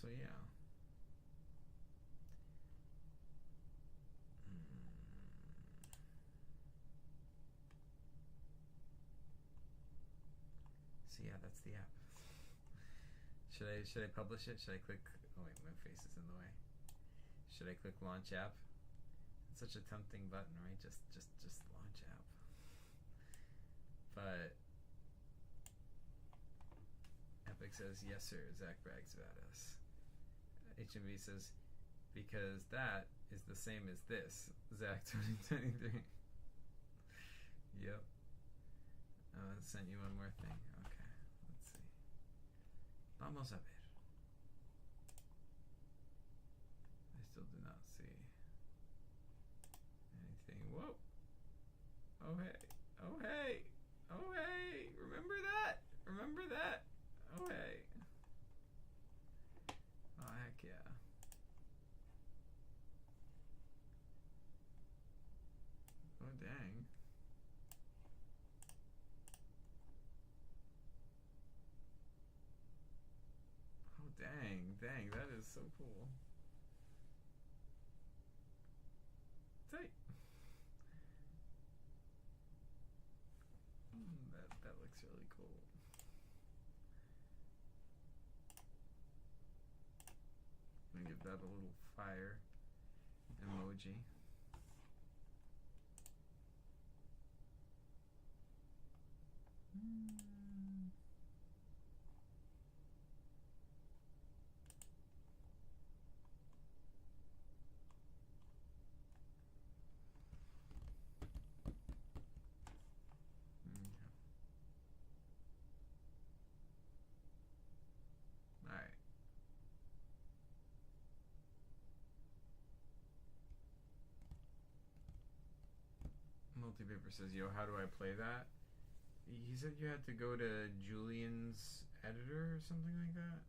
yeah. So yeah, that's the app. Should I publish it? Should I click? Oh wait, my face is in the way. Should I click launch app? It's such a tempting button, right? Just launch app. But Epic says yes, sir. Zach brags about us. HMV says, because that is the same as this. Zach 2023. Yep. I sent you one more thing. Okay, let's see. Vamos a ver. I still do not see anything. Whoa. Oh hey. Oh hey. Oh hey. Remember that? Remember that? Oh hey. Oh heck yeah. Oh dang. Oh dang, that is so cool. Tight. That looks really cool. I'm gonna give that a little fire emoji. Alright. Multipaper says, yo, how do I play that? he said you had to go to Julian's editor or something like that.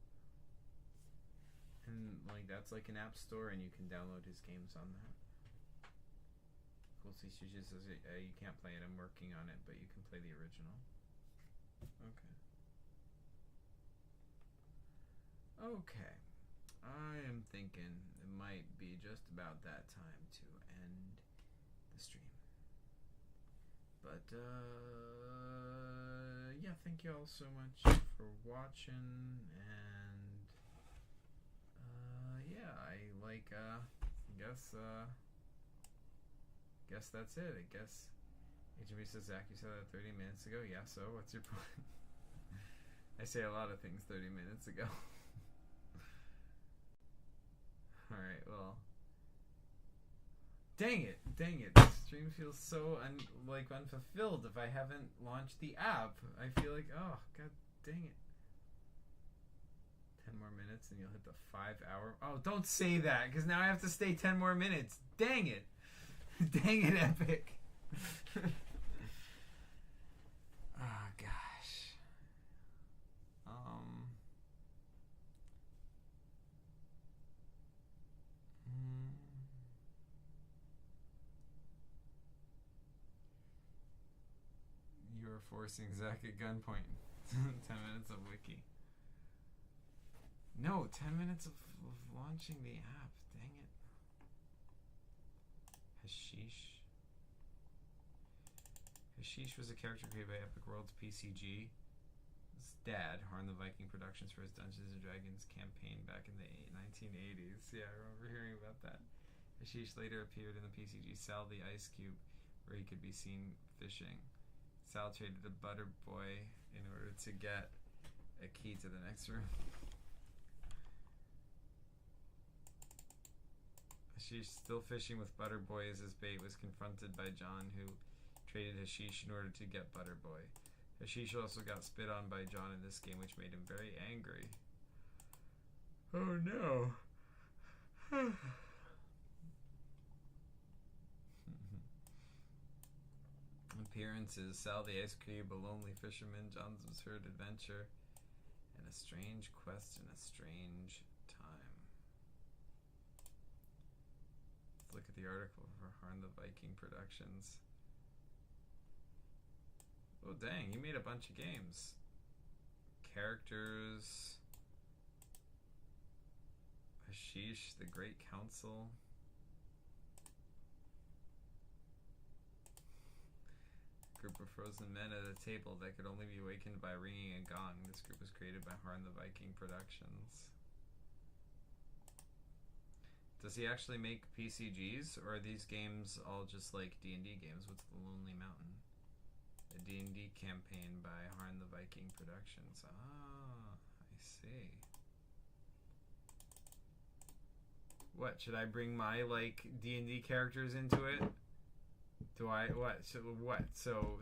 And like that's like an app store, and you can download his games on that. Cool CCG says you can't play it. I'm working on it, but you can play the original. Okay. Okay. I am thinking it might be just about that time to end the stream. But yeah, thank you all so much for watching, and yeah, I guess that's it. I guess HB says, Zach, you said that 30 minutes ago. Yeah, so what's your point? I say a lot of things 30 minutes ago. Alright, well. Dang it. This stream feels so unfulfilled if I haven't launched the app. I feel like, oh, god dang it. 10 more minutes and you'll hit the 5-hour. Oh, don't say that, because now I have to stay 10 more minutes. Dang it. Dang it, Epic. Oh, gosh. You're forcing Zach at gunpoint. 10 minutes of wiki. No, 10 minutes of launching the app. Dang it. Hashish. Hashish was a character created by Epic World's PCG. His dad, Harn the Viking Productions, for his Dungeons & Dragons campaign back in the 1980s. Yeah, I remember hearing about that. Hashish later appeared in the PCG Sal the Ice Cube, where he could be seen fishing. Sal traded a butter boy in order to get a key to the next room. Hashish, still fishing with Butter Boy as his bait, was confronted by John, who traded Hashish in order to get Butter Boy. Hashish also got spit on by John in this game, which made him very angry. Oh no. Appearances: Sal the Ice Cube, a lonely fisherman, John's absurd adventure, and a strange quest in a strange time. Let's look at the article for Harn the Viking Productions. Oh dang, he made a bunch of games. Characters. Hashish, the Great Council. Group of frozen men at a table that could only be awakened by ringing a gong. This group was created by Harn the Viking Productions. Does he actually make PCGs, or are these games all just like D&D games? What's the Lonely Mountain? A D&D campaign by Harn the Viking Productions. Ah, I see. What, should I bring my like D&D characters into it? Do I what? So what? So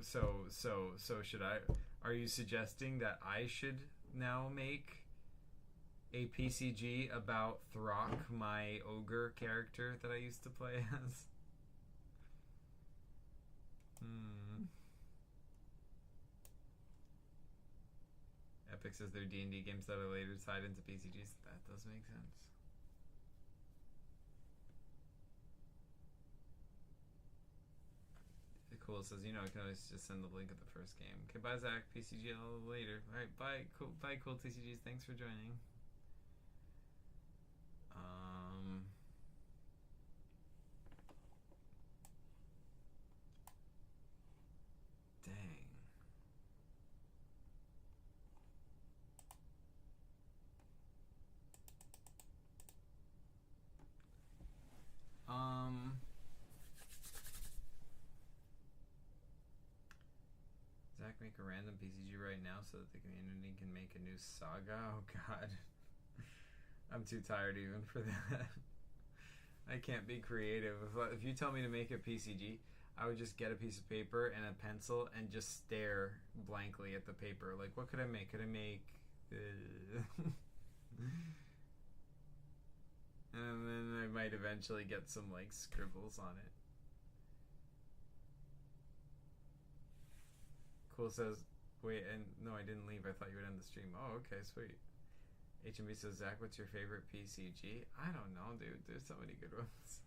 should I? Are you suggesting that I should now make a PCG about Throck, my ogre character that I used to play as? Epic says they're D&D games that are later tied into PCGs. That does make sense. Cool says, you know, I can always just send the link of the first game. Okay, bye Zach, PCG a little later. Alright, bye cool TCGs, thanks for joining. Dang. Zach, make a random PCG right now so that the community can make a new saga? Oh god. I'm too tired even for that. I can't be creative. If you tell me to make a PCG, I would just get a piece of paper and a pencil and just stare blankly at the paper. Like, what could I make? Could I make... and then I might eventually get some, like, scribbles on it. Cool says, wait, and no, I didn't leave. I thought you would end the stream. Oh, okay, sweet. HMB says, Zach, what's your favorite PCG? I don't know, dude. There's so many good ones.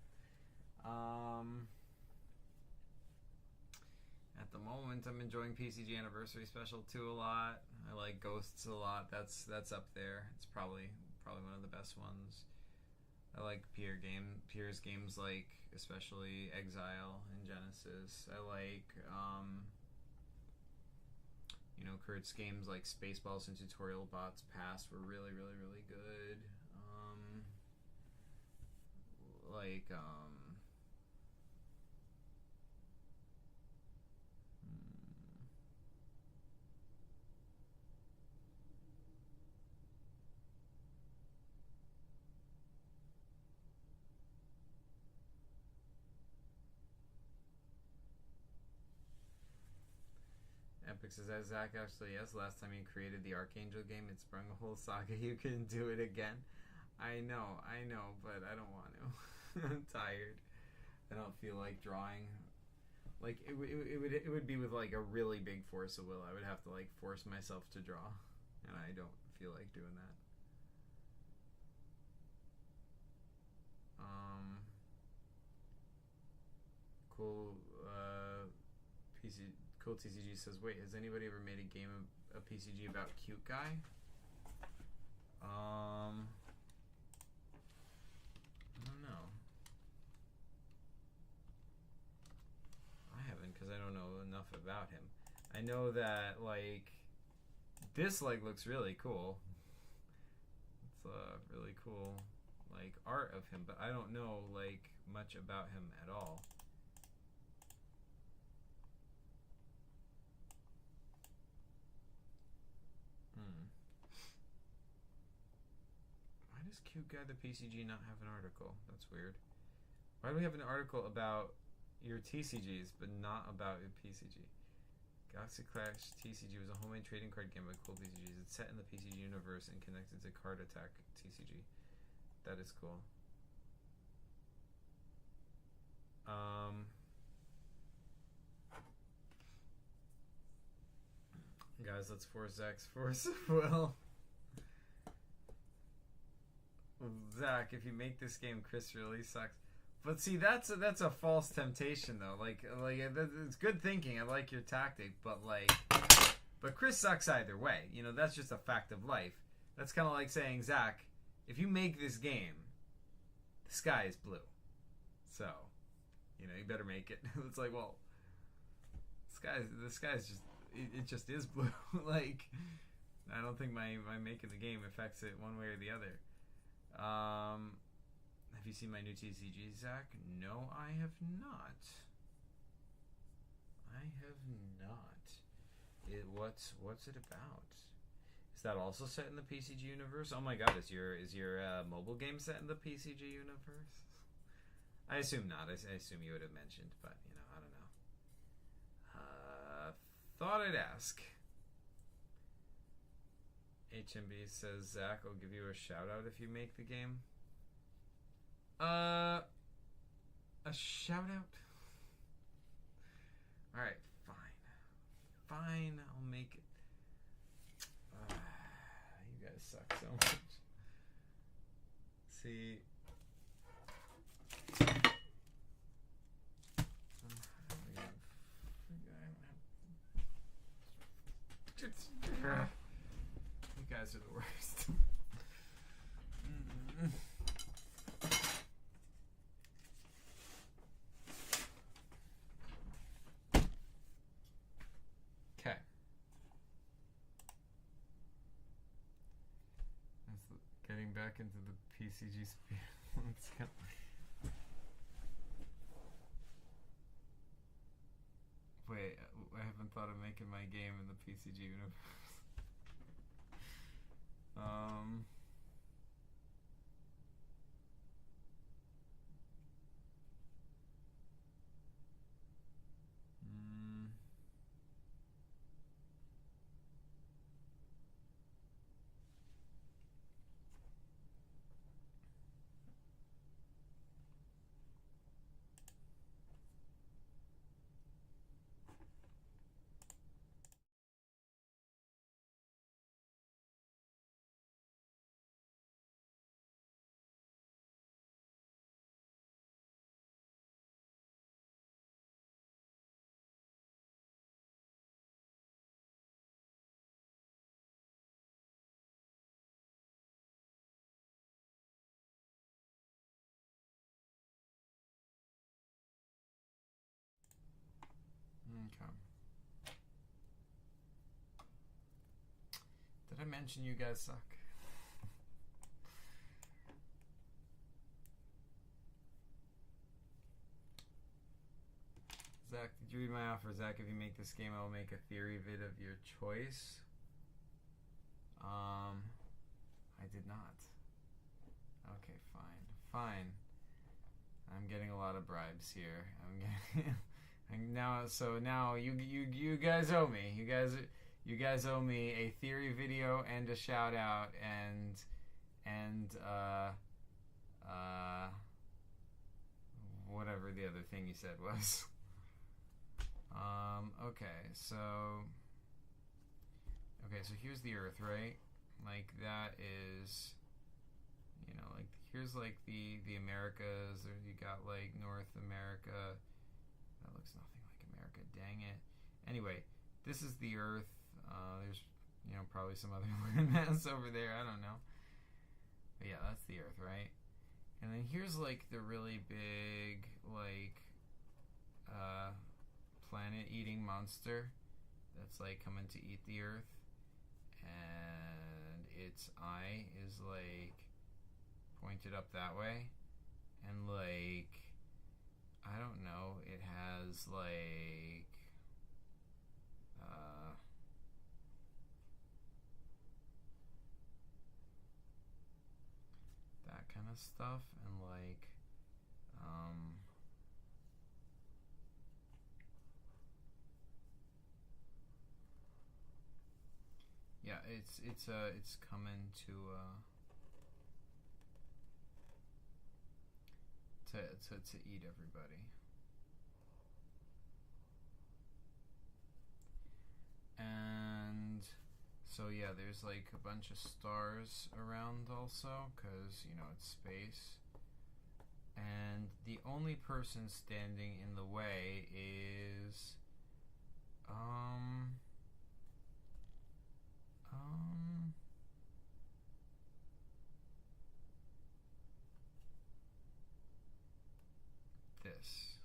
At the moment, I'm enjoying PCG Anniversary Special 2 a lot. I like Ghosts a lot. That's up there. It's probably one of the best ones. I like Pierre's games, like especially Exile and Genesis. I like you know, Kurt's games like Spaceballs and Tutorial Bots Past were really, really, really good. Epic says, as Zach actually, yes, last time you created the Archangel game, it sprung a whole saga. You can do it again. I know, but I don't want to. I'm tired. I don't feel like drawing. Like, it would be with, like, a really big force of will. I would have to, like, force myself to draw. And I don't feel like doing that. Cool, Cool TCG says, wait, has anybody ever made a game of a PCG about Cute Guy? I don't know. I haven't, because I don't know enough about him. I know that, like, this, like, looks really cool. It's really cool, like, art of him, but I don't know, like, much about him at all. Why does Cute Guy the PCG not have an article? That's weird. Why do we have an article about your TCGs, but not about your PCG? Galaxy Clash TCG was a homemade trading card game by Cool TCGs. It's set in the PCG universe and connected to Card Attack TCG. That is cool. Guys, let's force Zach's force of will. Zach, if you make this game, Chris really sucks. But see, that's a false temptation, though. Like it's good thinking. I like your tactic, but Chris sucks either way. You know, that's just a fact of life. That's kind of like saying, Zach, if you make this game, the sky is blue. So, you know, you better make it. It's like, well, the sky is just, it just is blue. Like, I don't think my making the game affects it one way or the other. Have you seen my new TCG, Zach? No, I have not. What's it about? Is that also set in the PCG universe? Oh my god, is your mobile game set in the PCG universe? I assume not. I assume you would have mentioned, but you know, I don't know. Thought I'd ask. HMB says, Zach, I'll give you a shout out if you make the game. A shout out? Alright, fine, I'll make it. You guys suck so much. See. You guys are the worst. Okay. Getting back into the PCG sphere. Let's go. Wait, I haven't thought of making my game in the PCG universe. Okay. Did I mention you guys suck? Zach, did you read my offer? Zach, if you make this game, I will make a theory vid of your choice. I did not. Okay, fine. Fine. I'm getting a lot of bribes here. I'm getting now you guys owe me. You guys owe me a theory video and a shout out and whatever the other thing you said was. Okay, so here's the Earth, right? Like that is, you know, like here's like the Americas, or you got like North America. That looks nothing like America, dang it. Anyway, this is the Earth. There's, you know, probably some other landmass over there, I don't know. But yeah, that's the Earth, right? And then here's like the really big, like, planet-eating monster that's like coming to eat the Earth. And its eye is like pointed up that way, and like I don't know, it has like that kind of stuff, and like yeah, it's coming to eat everybody. And so yeah, there's like a bunch of stars around also, because, you know, it's space. And the only person standing in the way is this.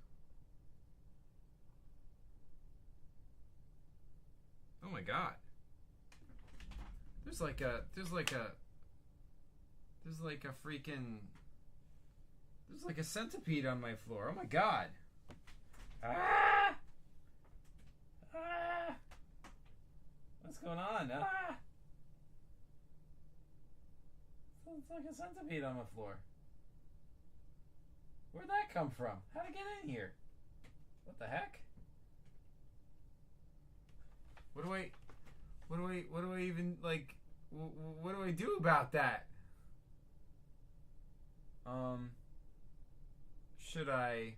Oh my god. There's like a centipede on my floor. Oh my god. Ah! Ah! What's going on? Ah! It's like a centipede on my floor. Where'd that come from? How'd it get in here? What the heck? What do I even, like, what do I do about that? Should I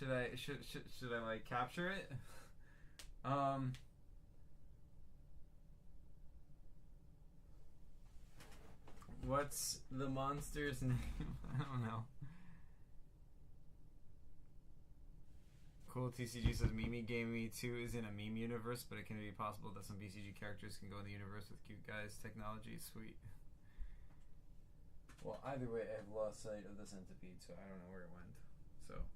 like capture it? What's the monster's name? I don't know. Cool, TCG says Mimi Game Me 2 is in a meme universe, but it can be possible that some BCG characters can go in the universe with cute guys technology. Sweet. Well, either way, I've lost sight of the centipede, so I don't know where it went. So,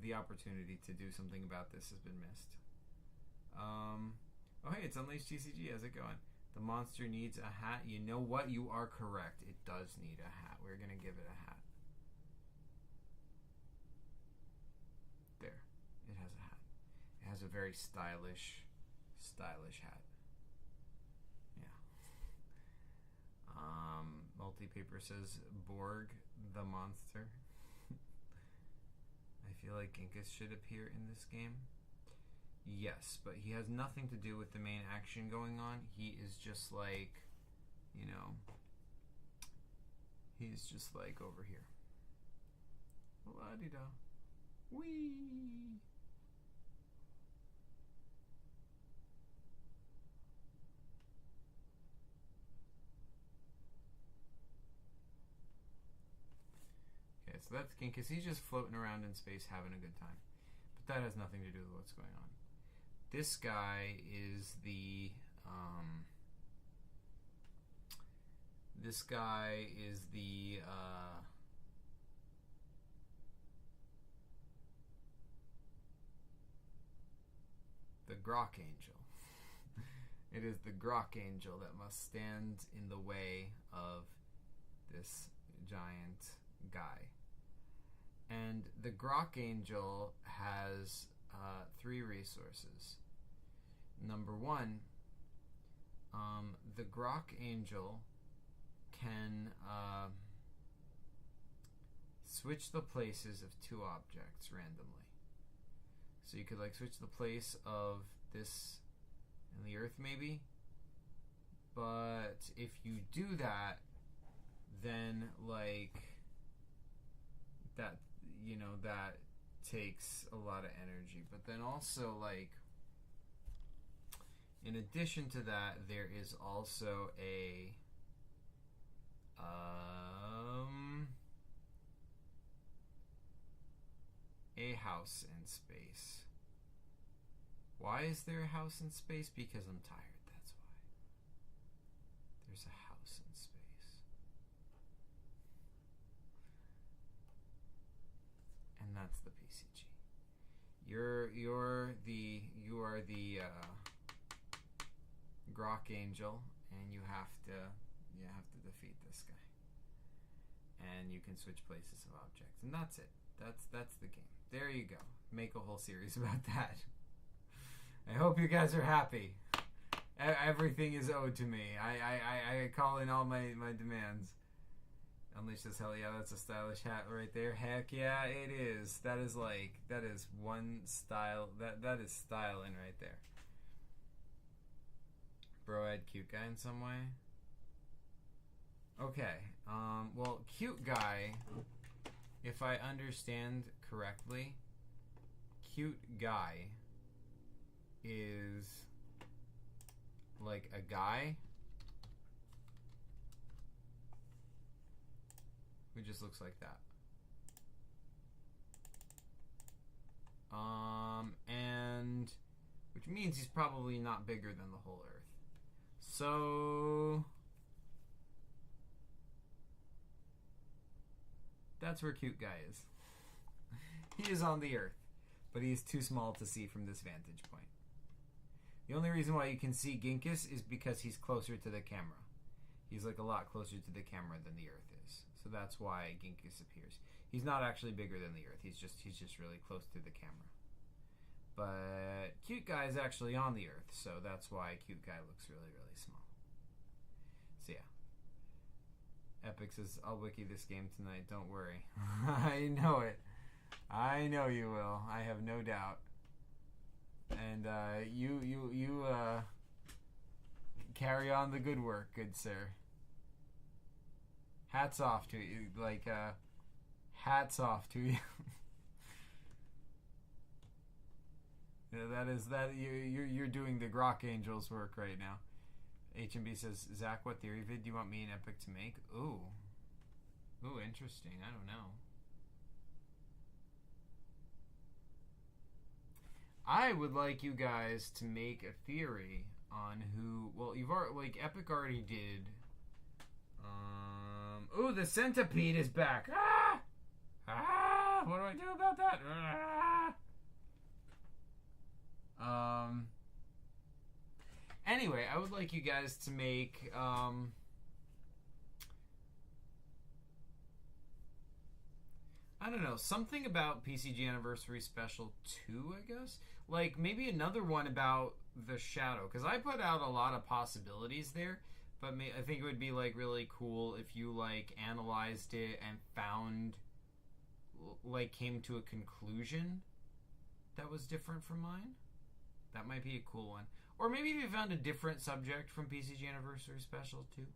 the opportunity to do something about this has been missed. Oh hey, it's Unleashed TCG. How's it going? The monster needs a hat. You know what? You are correct. It does need a hat. We're gonna give it a hat. There. It has a hat. It has a very stylish hat. Yeah. Multipaper says Borg the monster. I feel like Genghis should appear in this game. Yes, but he has nothing to do with the main action going on. He is just like, you know, he's just like over here. La-di-da. Whee! Okay, so that's Genghis. He's just floating around in space having a good time. But that has nothing to do with what's going on. This guy is the Grok Angel. It is the Grok Angel that must stand in the way of this giant guy. And the Grok Angel has 3 resources. Number 1, the Grok Angel can switch the places of 2 objects randomly. So you could like switch the place of this and the Earth maybe. But if you do that, then like that, you know, that takes a lot of energy. But then also, like, in addition to that, there is also a house in space. Why is there a house in space? Because I'm tired, that's why. There's a house in space. And that's the PCG. You are the Grok Angel, and you have to defeat this guy. And you can switch places of objects, and that's it. That's the game. There you go. Make a whole series about that. I hope you guys are happy. Everything is owed to me. I call in all my demands. Unleash this, hell yeah, that's a stylish hat right there. Heck yeah, it is. That is one style. That is styling right there. Broad cute guy in some way. Okay. Well, cute guy, if I understand correctly, cute guy is like a guy who just looks like that. And which means he's probably not bigger than the whole Earth. So that's where cute guy is. He is on the Earth, but he is too small to see from this vantage point. The only reason why you can see Ginkus is because he's closer to the camera. He's like a lot closer to the camera than the Earth is. So that's why Ginkus appears. He's not actually bigger than the Earth. He's just really close to the camera. But cute guy is actually on the Earth, so that's why cute guy looks really, really small. So yeah. Epic says, I'll wiki this game tonight, don't worry. I know it. I know you will. I have no doubt. And you carry on the good work, good sir. Hats off to you. Like, hats off to you. Yeah, you're doing the Grok Angels work right now. HMB says, Zach, what theory vid do you want me and Epic to make? Ooh, interesting. I don't know. I would like you guys to make a theory on who. Well, you've already, like, Epic already did. Ooh, the centipede is back. What do I do about that? Anyway, I would like you guys to make, I don't know, something about PCG Anniversary Special 2, I guess? Like, maybe another one about the Shadow, because I put out a lot of possibilities there, but I think it would be, like, really cool if you, like, analyzed it and found, like, came to a conclusion that was different from mine. That might be a cool one. Or maybe if you found a different subject from PCG Anniversary Special 2.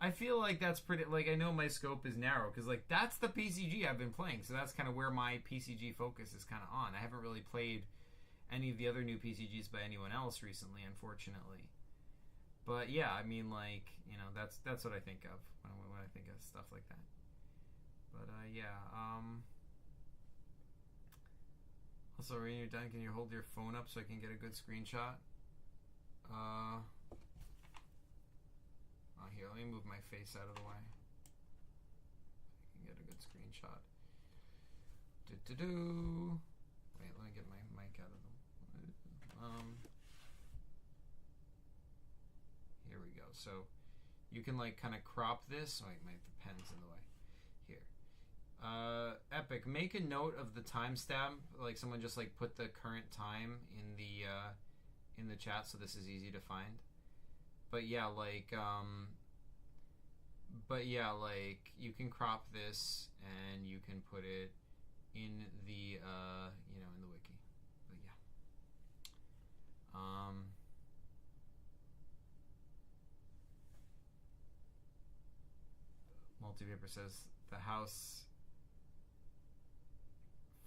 I feel like that's pretty, like, I know my scope is narrow, because, like, that's the PCG I've been playing, so that's kind of where my PCG focus is kind of on. I haven't really played any of the other new PCGs by anyone else recently, unfortunately. But, yeah, I mean, like, you know, that's what I think of when I think of stuff like that. But, yeah, also, when you're done, can you hold your phone up so I can get a good screenshot? Here, let me move my face out of the way. I can get a good screenshot. Wait, let me get my mic out of the... Here we go. So you can like kind of crop this. Oh, wait, the pen's in the way. Here. Epic, make a note of the timestamp. Like someone just like put the current time in the chat, so this is easy to find. But yeah, like you can crop this and you can put it in the in the wiki. But yeah. Multipaper says the house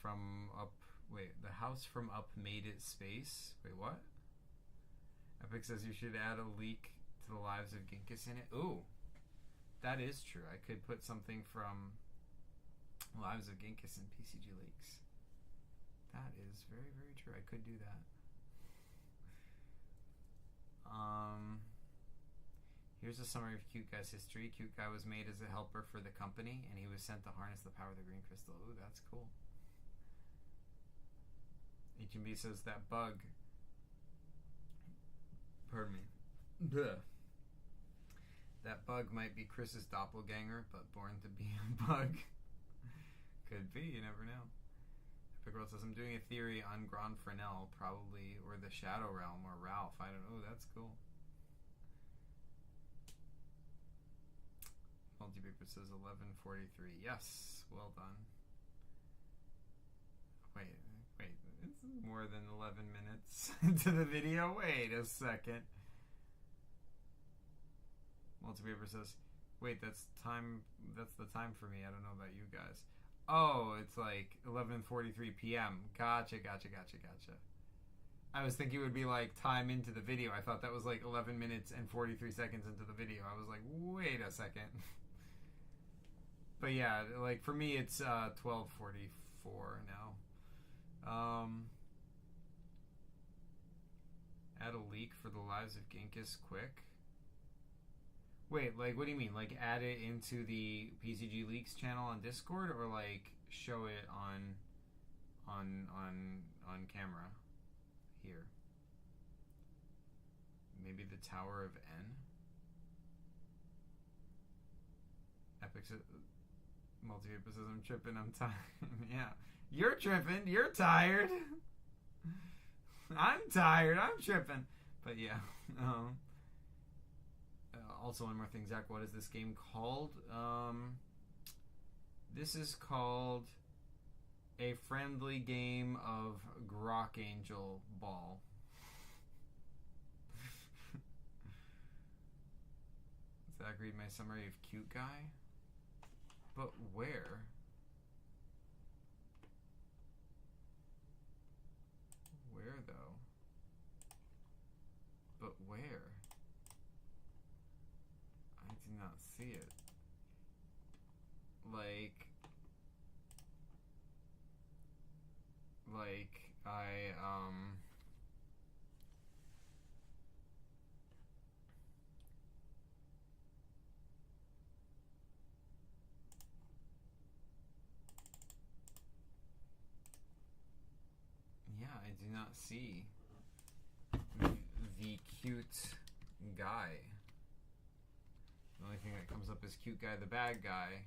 from up. Wait, the house from up made it space. Wait, what? Epic says you should add a leak to the lives of Ginkus in it. Ooh, that is true. I could put something from Lives of Ginkus in PCG leaks. That is very, very true. I could do that. Here's a summary of Cute Guy's history. Cute Guy was made as a helper for the company, and he was sent to harness the power of the green crystal. Ooh, that's cool. HMB says that bug. Pardon me. Bleh. That bug might be Chris's doppelganger, but born to be a bug. Could be, you never know. Epic World says, I'm doing a theory on Grand Fresnel, probably, or the Shadow Realm, or Ralph. I don't know. That's cool. Multipaper says 11:43. Yes, well done. Wait, it's more than 11 minutes into the video. Wait a second. Multipaper says, wait, that's the time for me. I don't know about you guys. Oh, it's like 11:43 p.m. Gotcha. I was thinking it would be like time into the video. I thought that was like 11 minutes and 43 seconds into the video. I was like, wait a second. But yeah, like for me, it's 12:44 now. Add a leak for the Lives of Ginkus quick. Wait, like what do you mean? Like add it into the PCG Leaks channel on Discord, or like show it on camera here? Maybe the Tower of N. Epic says, Multipaper says I'm tripping. I'm tired. Yeah, you're tripping. You're tired. I'm tired. I'm tripping. But yeah. Also, one more thing, Zach. What is this game called? This is called A Friendly Game of Grok Angel Ball. Zach, read my summary of Cute Guy. But where? Where though? But where? I do not see it. Like yeah, I do not see the cute guy. The only thing that comes up is Cute Guy the bad guy,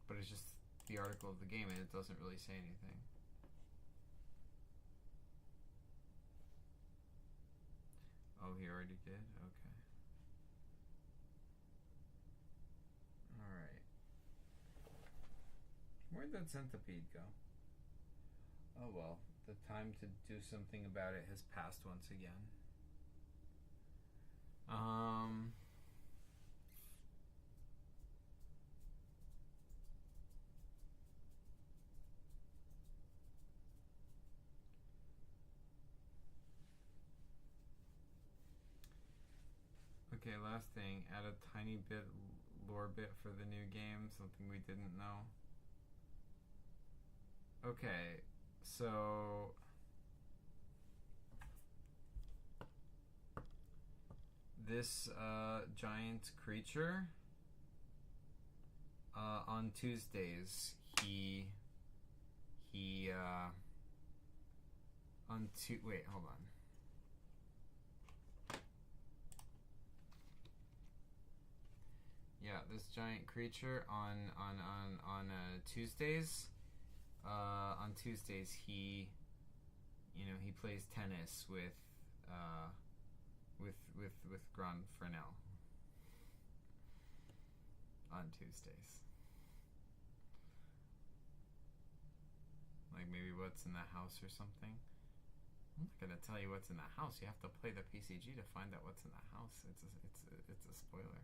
but it's just the article of the game and it doesn't really say anything. Oh, he already did? Okay. Alright. Where'd that centipede go? Oh well, the time to do something about it has passed once again. Okay, last thing, add a tiny bit lore bit for the new game, something we didn't know. Okay, so this giant creature on Tuesdays wait, hold on. got this giant creature on Tuesdays. On Tuesdays, he plays tennis with Grand Fresnel on Tuesdays. Like maybe what's in the house or something. I'm not gonna tell you what's in the house. You have to play the PCG to find out what's in the house. It's a spoiler.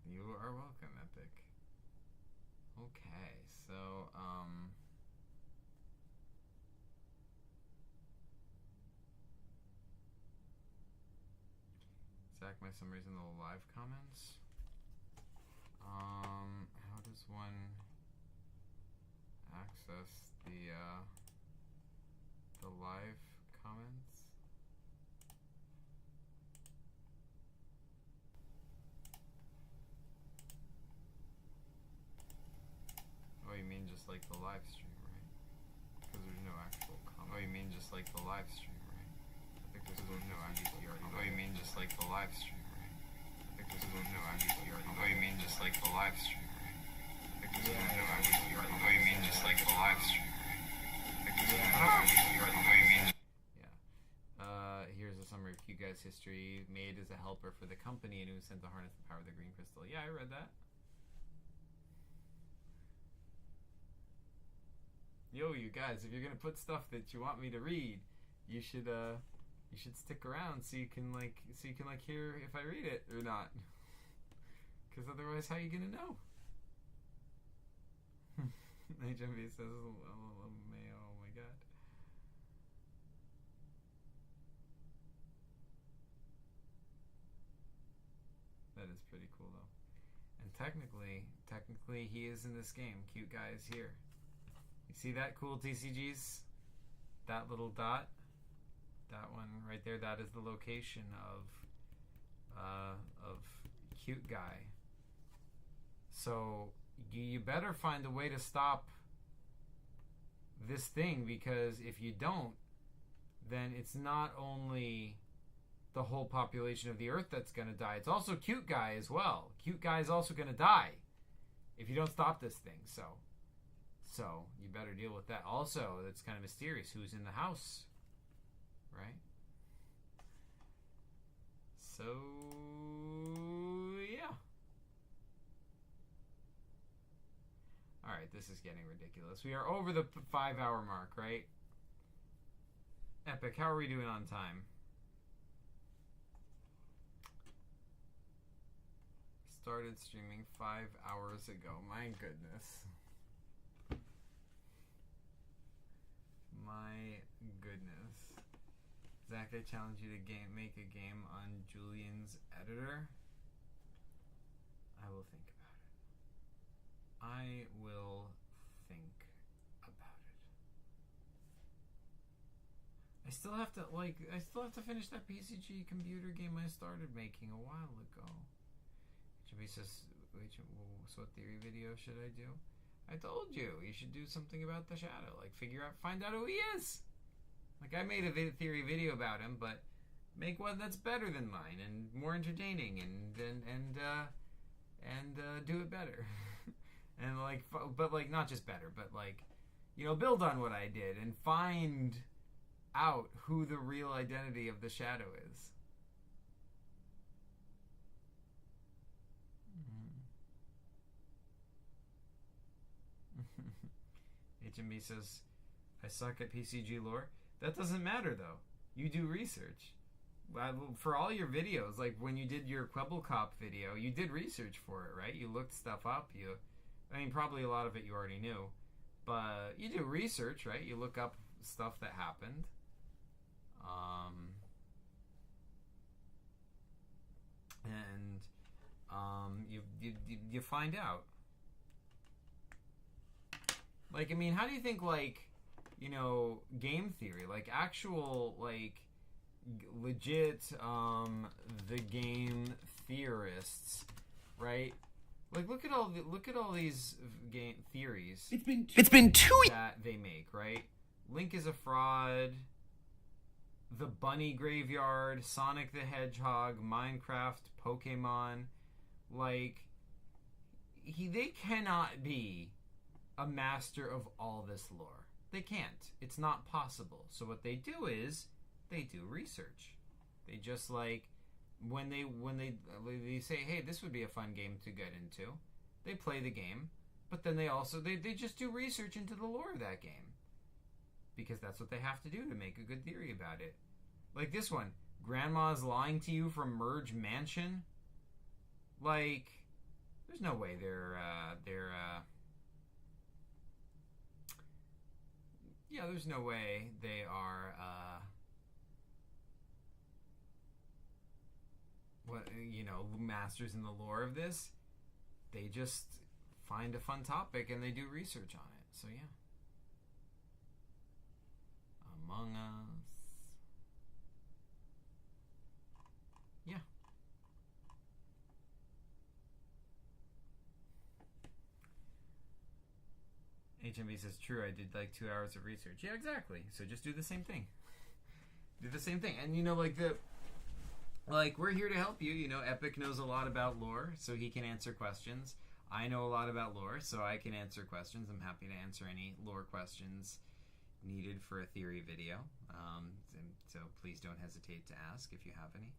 You are welcome, Epic. Okay, so Zach, by some reason the live comments. How does one access the live comments? Oh, you mean just like the live stream, right? Because there's no actual comment. Oh, you mean just like the live stream, right? I think there's no actual. Oh, you mean just like the live stream, right? I think there's no actual. Oh, you mean just like the live stream, right? I think there's no actual. Oh, you mean just like the live stream, right? I think there's no actual. Oh, you mean. Yeah. Here's a summary of Q Guy's history. Made as a helper for the company and who was sent to harness the power of the green crystal. Yeah, I read that. Yo, you guys, if you're gonna put stuff that you want me to read, you should stick around so you can hear if I read it or not. Because otherwise, how are you gonna know? HMV says, oh my god. That is pretty cool though. And technically he is in this game. Cute guy is here. You see that cool TCGs? That little dot? That one right there, that is the location of Cute Guy. So you better find a way to stop this thing, because if you don't, then it's not only the whole population of the Earth that's gonna die, it's also Cute Guy as well. Cute Guy is also gonna die if you don't stop this thing. So you better deal with that. Also, it's kind of mysterious who's in the house, right? So yeah. All right, this is getting ridiculous. We are over the 5-hour mark, right? Epic, how are we doing on time? Started streaming 5 hours ago. My goodness. My goodness. Zach, I challenge you to make a game on Julian's editor. I will think about it. I will think about it. I still have to finish that PCG computer game I started making a while ago. HB says, so what theory video should I do? I told you should do something about the shadow. Like find out who he is. Like I made a theory video about him, but make one that's better than mine and more entertaining and do it better. And but not just better, but build on what I did and find out who the real identity of the shadow is. HMB says, I suck at PCG lore. That doesn't matter, though. You do research. For all your videos, like when you did your Quebblecop video, you did research for it, right? You looked stuff up. Probably a lot of it you already knew. But you do research, right? You look up stuff that happened. You find out. How do you think, game theory, actual, legit, the game theorists, right? Look at all these game theories. It's been two that they make, right? Link is a fraud. the Bunny Graveyard, Sonic the Hedgehog, Minecraft, Pokemon. Like, they cannot be a master of all this lore. They can't. It's not possible. So what they do is they do research. They just like when they say, hey, this would be a fun game to get into, they play the game, but then they also they just do research into the lore of that game. Because that's what they have to do to make a good theory about it. Like this one, Grandma's lying to you from Merge Mansion. Like, there's no way there's no way they are masters in the lore of this. They just find a fun topic and they do research on it. So yeah. Among Us. Yeah. HMB says, true, I did like 2 hours of research. Yeah, exactly. So just do the same thing. Do the same thing. And we're here to help you. Epic knows a lot about lore, so he can answer questions. I know a lot about lore, so I can answer questions. I'm happy to answer any lore questions needed for a theory video. So please don't hesitate to ask if you have any.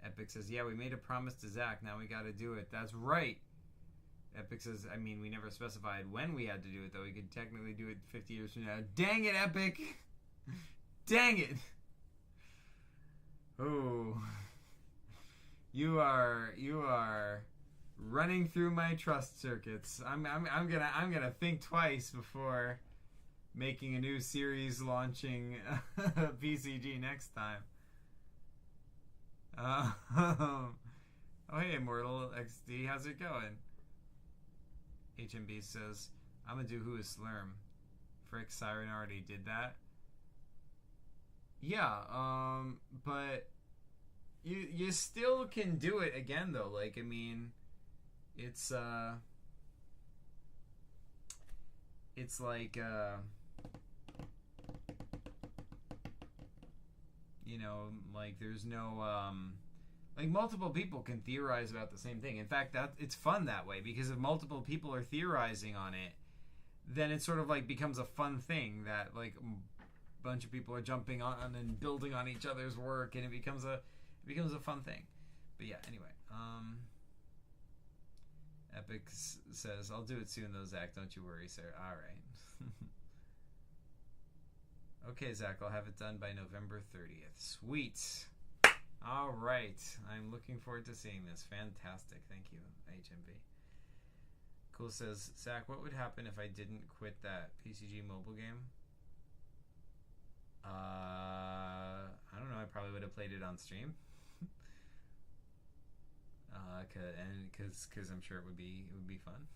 Epic says, yeah, we made a promise to Zach. Now we got to do it. That's right. Epic says, I mean, we never specified when we had to do it, though. We could technically do it 50 years from now. Dang it, Epic! Dang it! Oh. You are running through my trust circuits. I'm gonna think twice before making a new series launching PCG next time. Oh hey, Immortal XD, how's it going? HMB says, I'm gonna do Who is Slurm. Frick, Siren already did that. Yeah, but you still can do it again though. Like, I mean, it's like like there's no like multiple people can theorize about the same thing. In fact, it's fun that way, because if multiple people are theorizing on it, then it sort of like becomes a fun thing that like a bunch of people are jumping on and building on each other's work, and it becomes a fun thing. But yeah, anyway, Epic says, I'll do it soon though, Zach, don't you worry, sir. All right. Okay, Zach, I'll have it done by November 30th. Sweet. All right. I'm looking forward to seeing this. Fantastic. Thank you, HMV. Cool says, Zach, what would happen if I didn't quit that PCG mobile game? I don't know. I probably would have played it on stream. Because I'm sure it would be fun.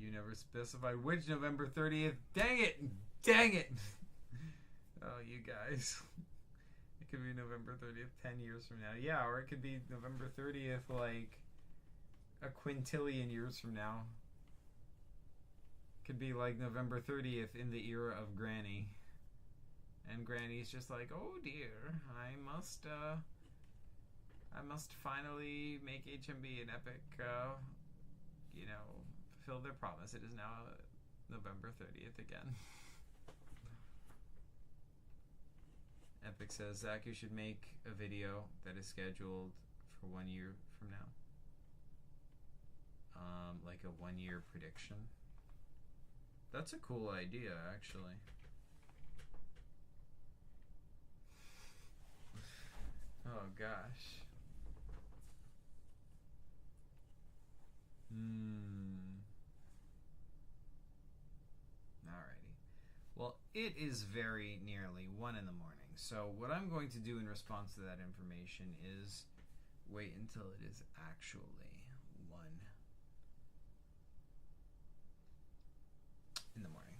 You never specified which November 30th. Dang it! Dang it! Oh, you guys. It could be November 30th 10 years from now. Yeah, or it could be November 30th like a quintillion years from now. It could be like November 30th in the era of Granny. And Granny's just like, oh dear, I must finally make HMB and Epic, fulfill their promise. It is now November 30th again. Epic says, Zach, you should make a video that is scheduled for 1 year from now. Like a 1 year prediction. That's a cool idea, actually. Oh gosh. Alrighty. Well, it is very nearly 1 in the morning. So what I'm going to do in response to that information is wait until it is actually 1 in the morning.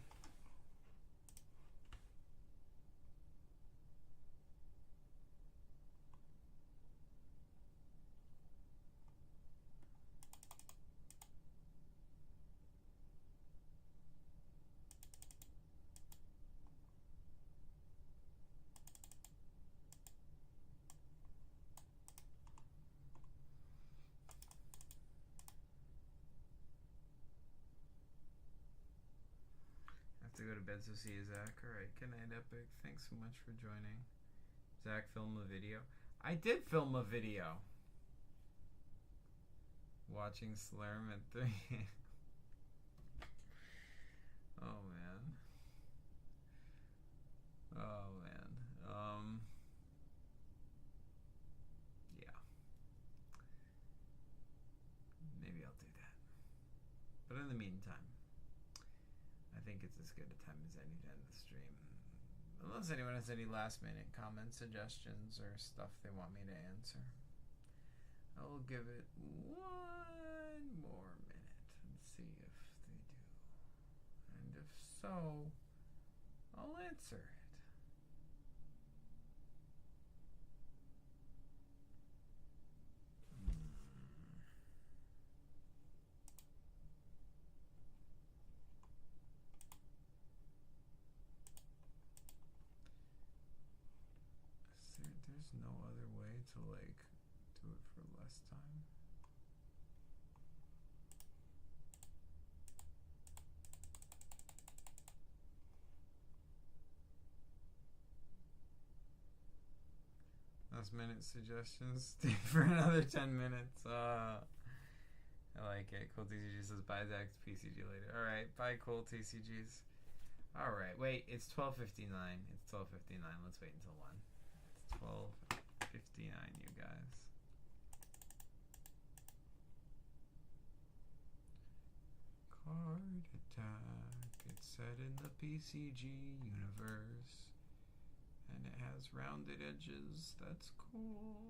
to go to bed, so see you, Zach. Alright, good night, Epic. Thanks so much for joining. Zach, film a video. I did film a video. Watching Slurm at 3. Oh, man. Oh, man. Yeah. Maybe I'll do that. But in the meantime, I think it's as good a time as any to end the stream. Unless anyone has any last minute comments, suggestions, or stuff they want me to answer. I will give it one more minute and see if they do. And if so, I'll answer it. There's no other way to like do it for less time. Last minute suggestions. Stay for another 10 minutes. I like it. Cool TCG says bye Zach's PCG later. Alright, bye cool TCGs. Alright, wait, it's 12:59. It's 12:59. Let's wait until 1. It's 12:59, you guys. Card attack. It's set in the PCG universe. And it has rounded edges. That's cool.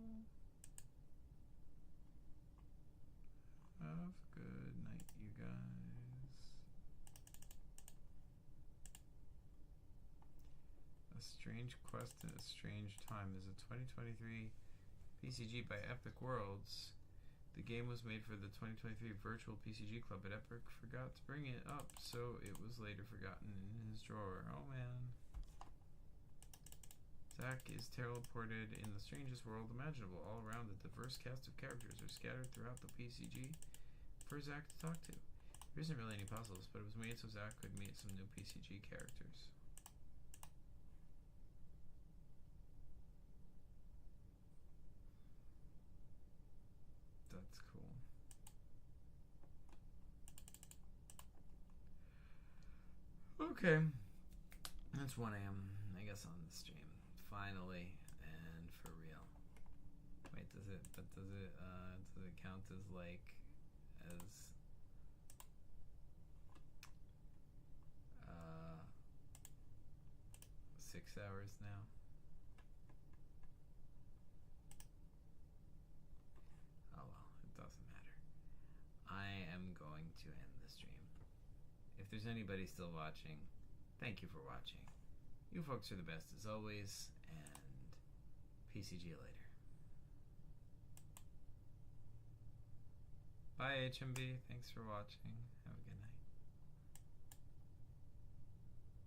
Have a good night, you guys. A Strange Quest in a Strange Time is a 2023 PCG by Epic Worlds. The game was made for the 2023 Virtual PCG Club, but Epic forgot to bring it up, so it was later forgotten in his drawer. Oh man. Zach is teleported in the strangest world imaginable. All around, a diverse cast of characters are scattered throughout the PCG for Zach to talk to. There isn't really any puzzles, but it was made so Zach could meet some new PCG characters. That's cool. Okay. It's 1 a.m. I guess on the stream. Finally, and for real. Wait, does it count as like, as, 6 hours now? Oh well, it doesn't matter. I am going to end the stream. If there's anybody still watching, thank you for watching. You folks are the best as always, and PCG later. Bye HMB, thanks for watching. Have a good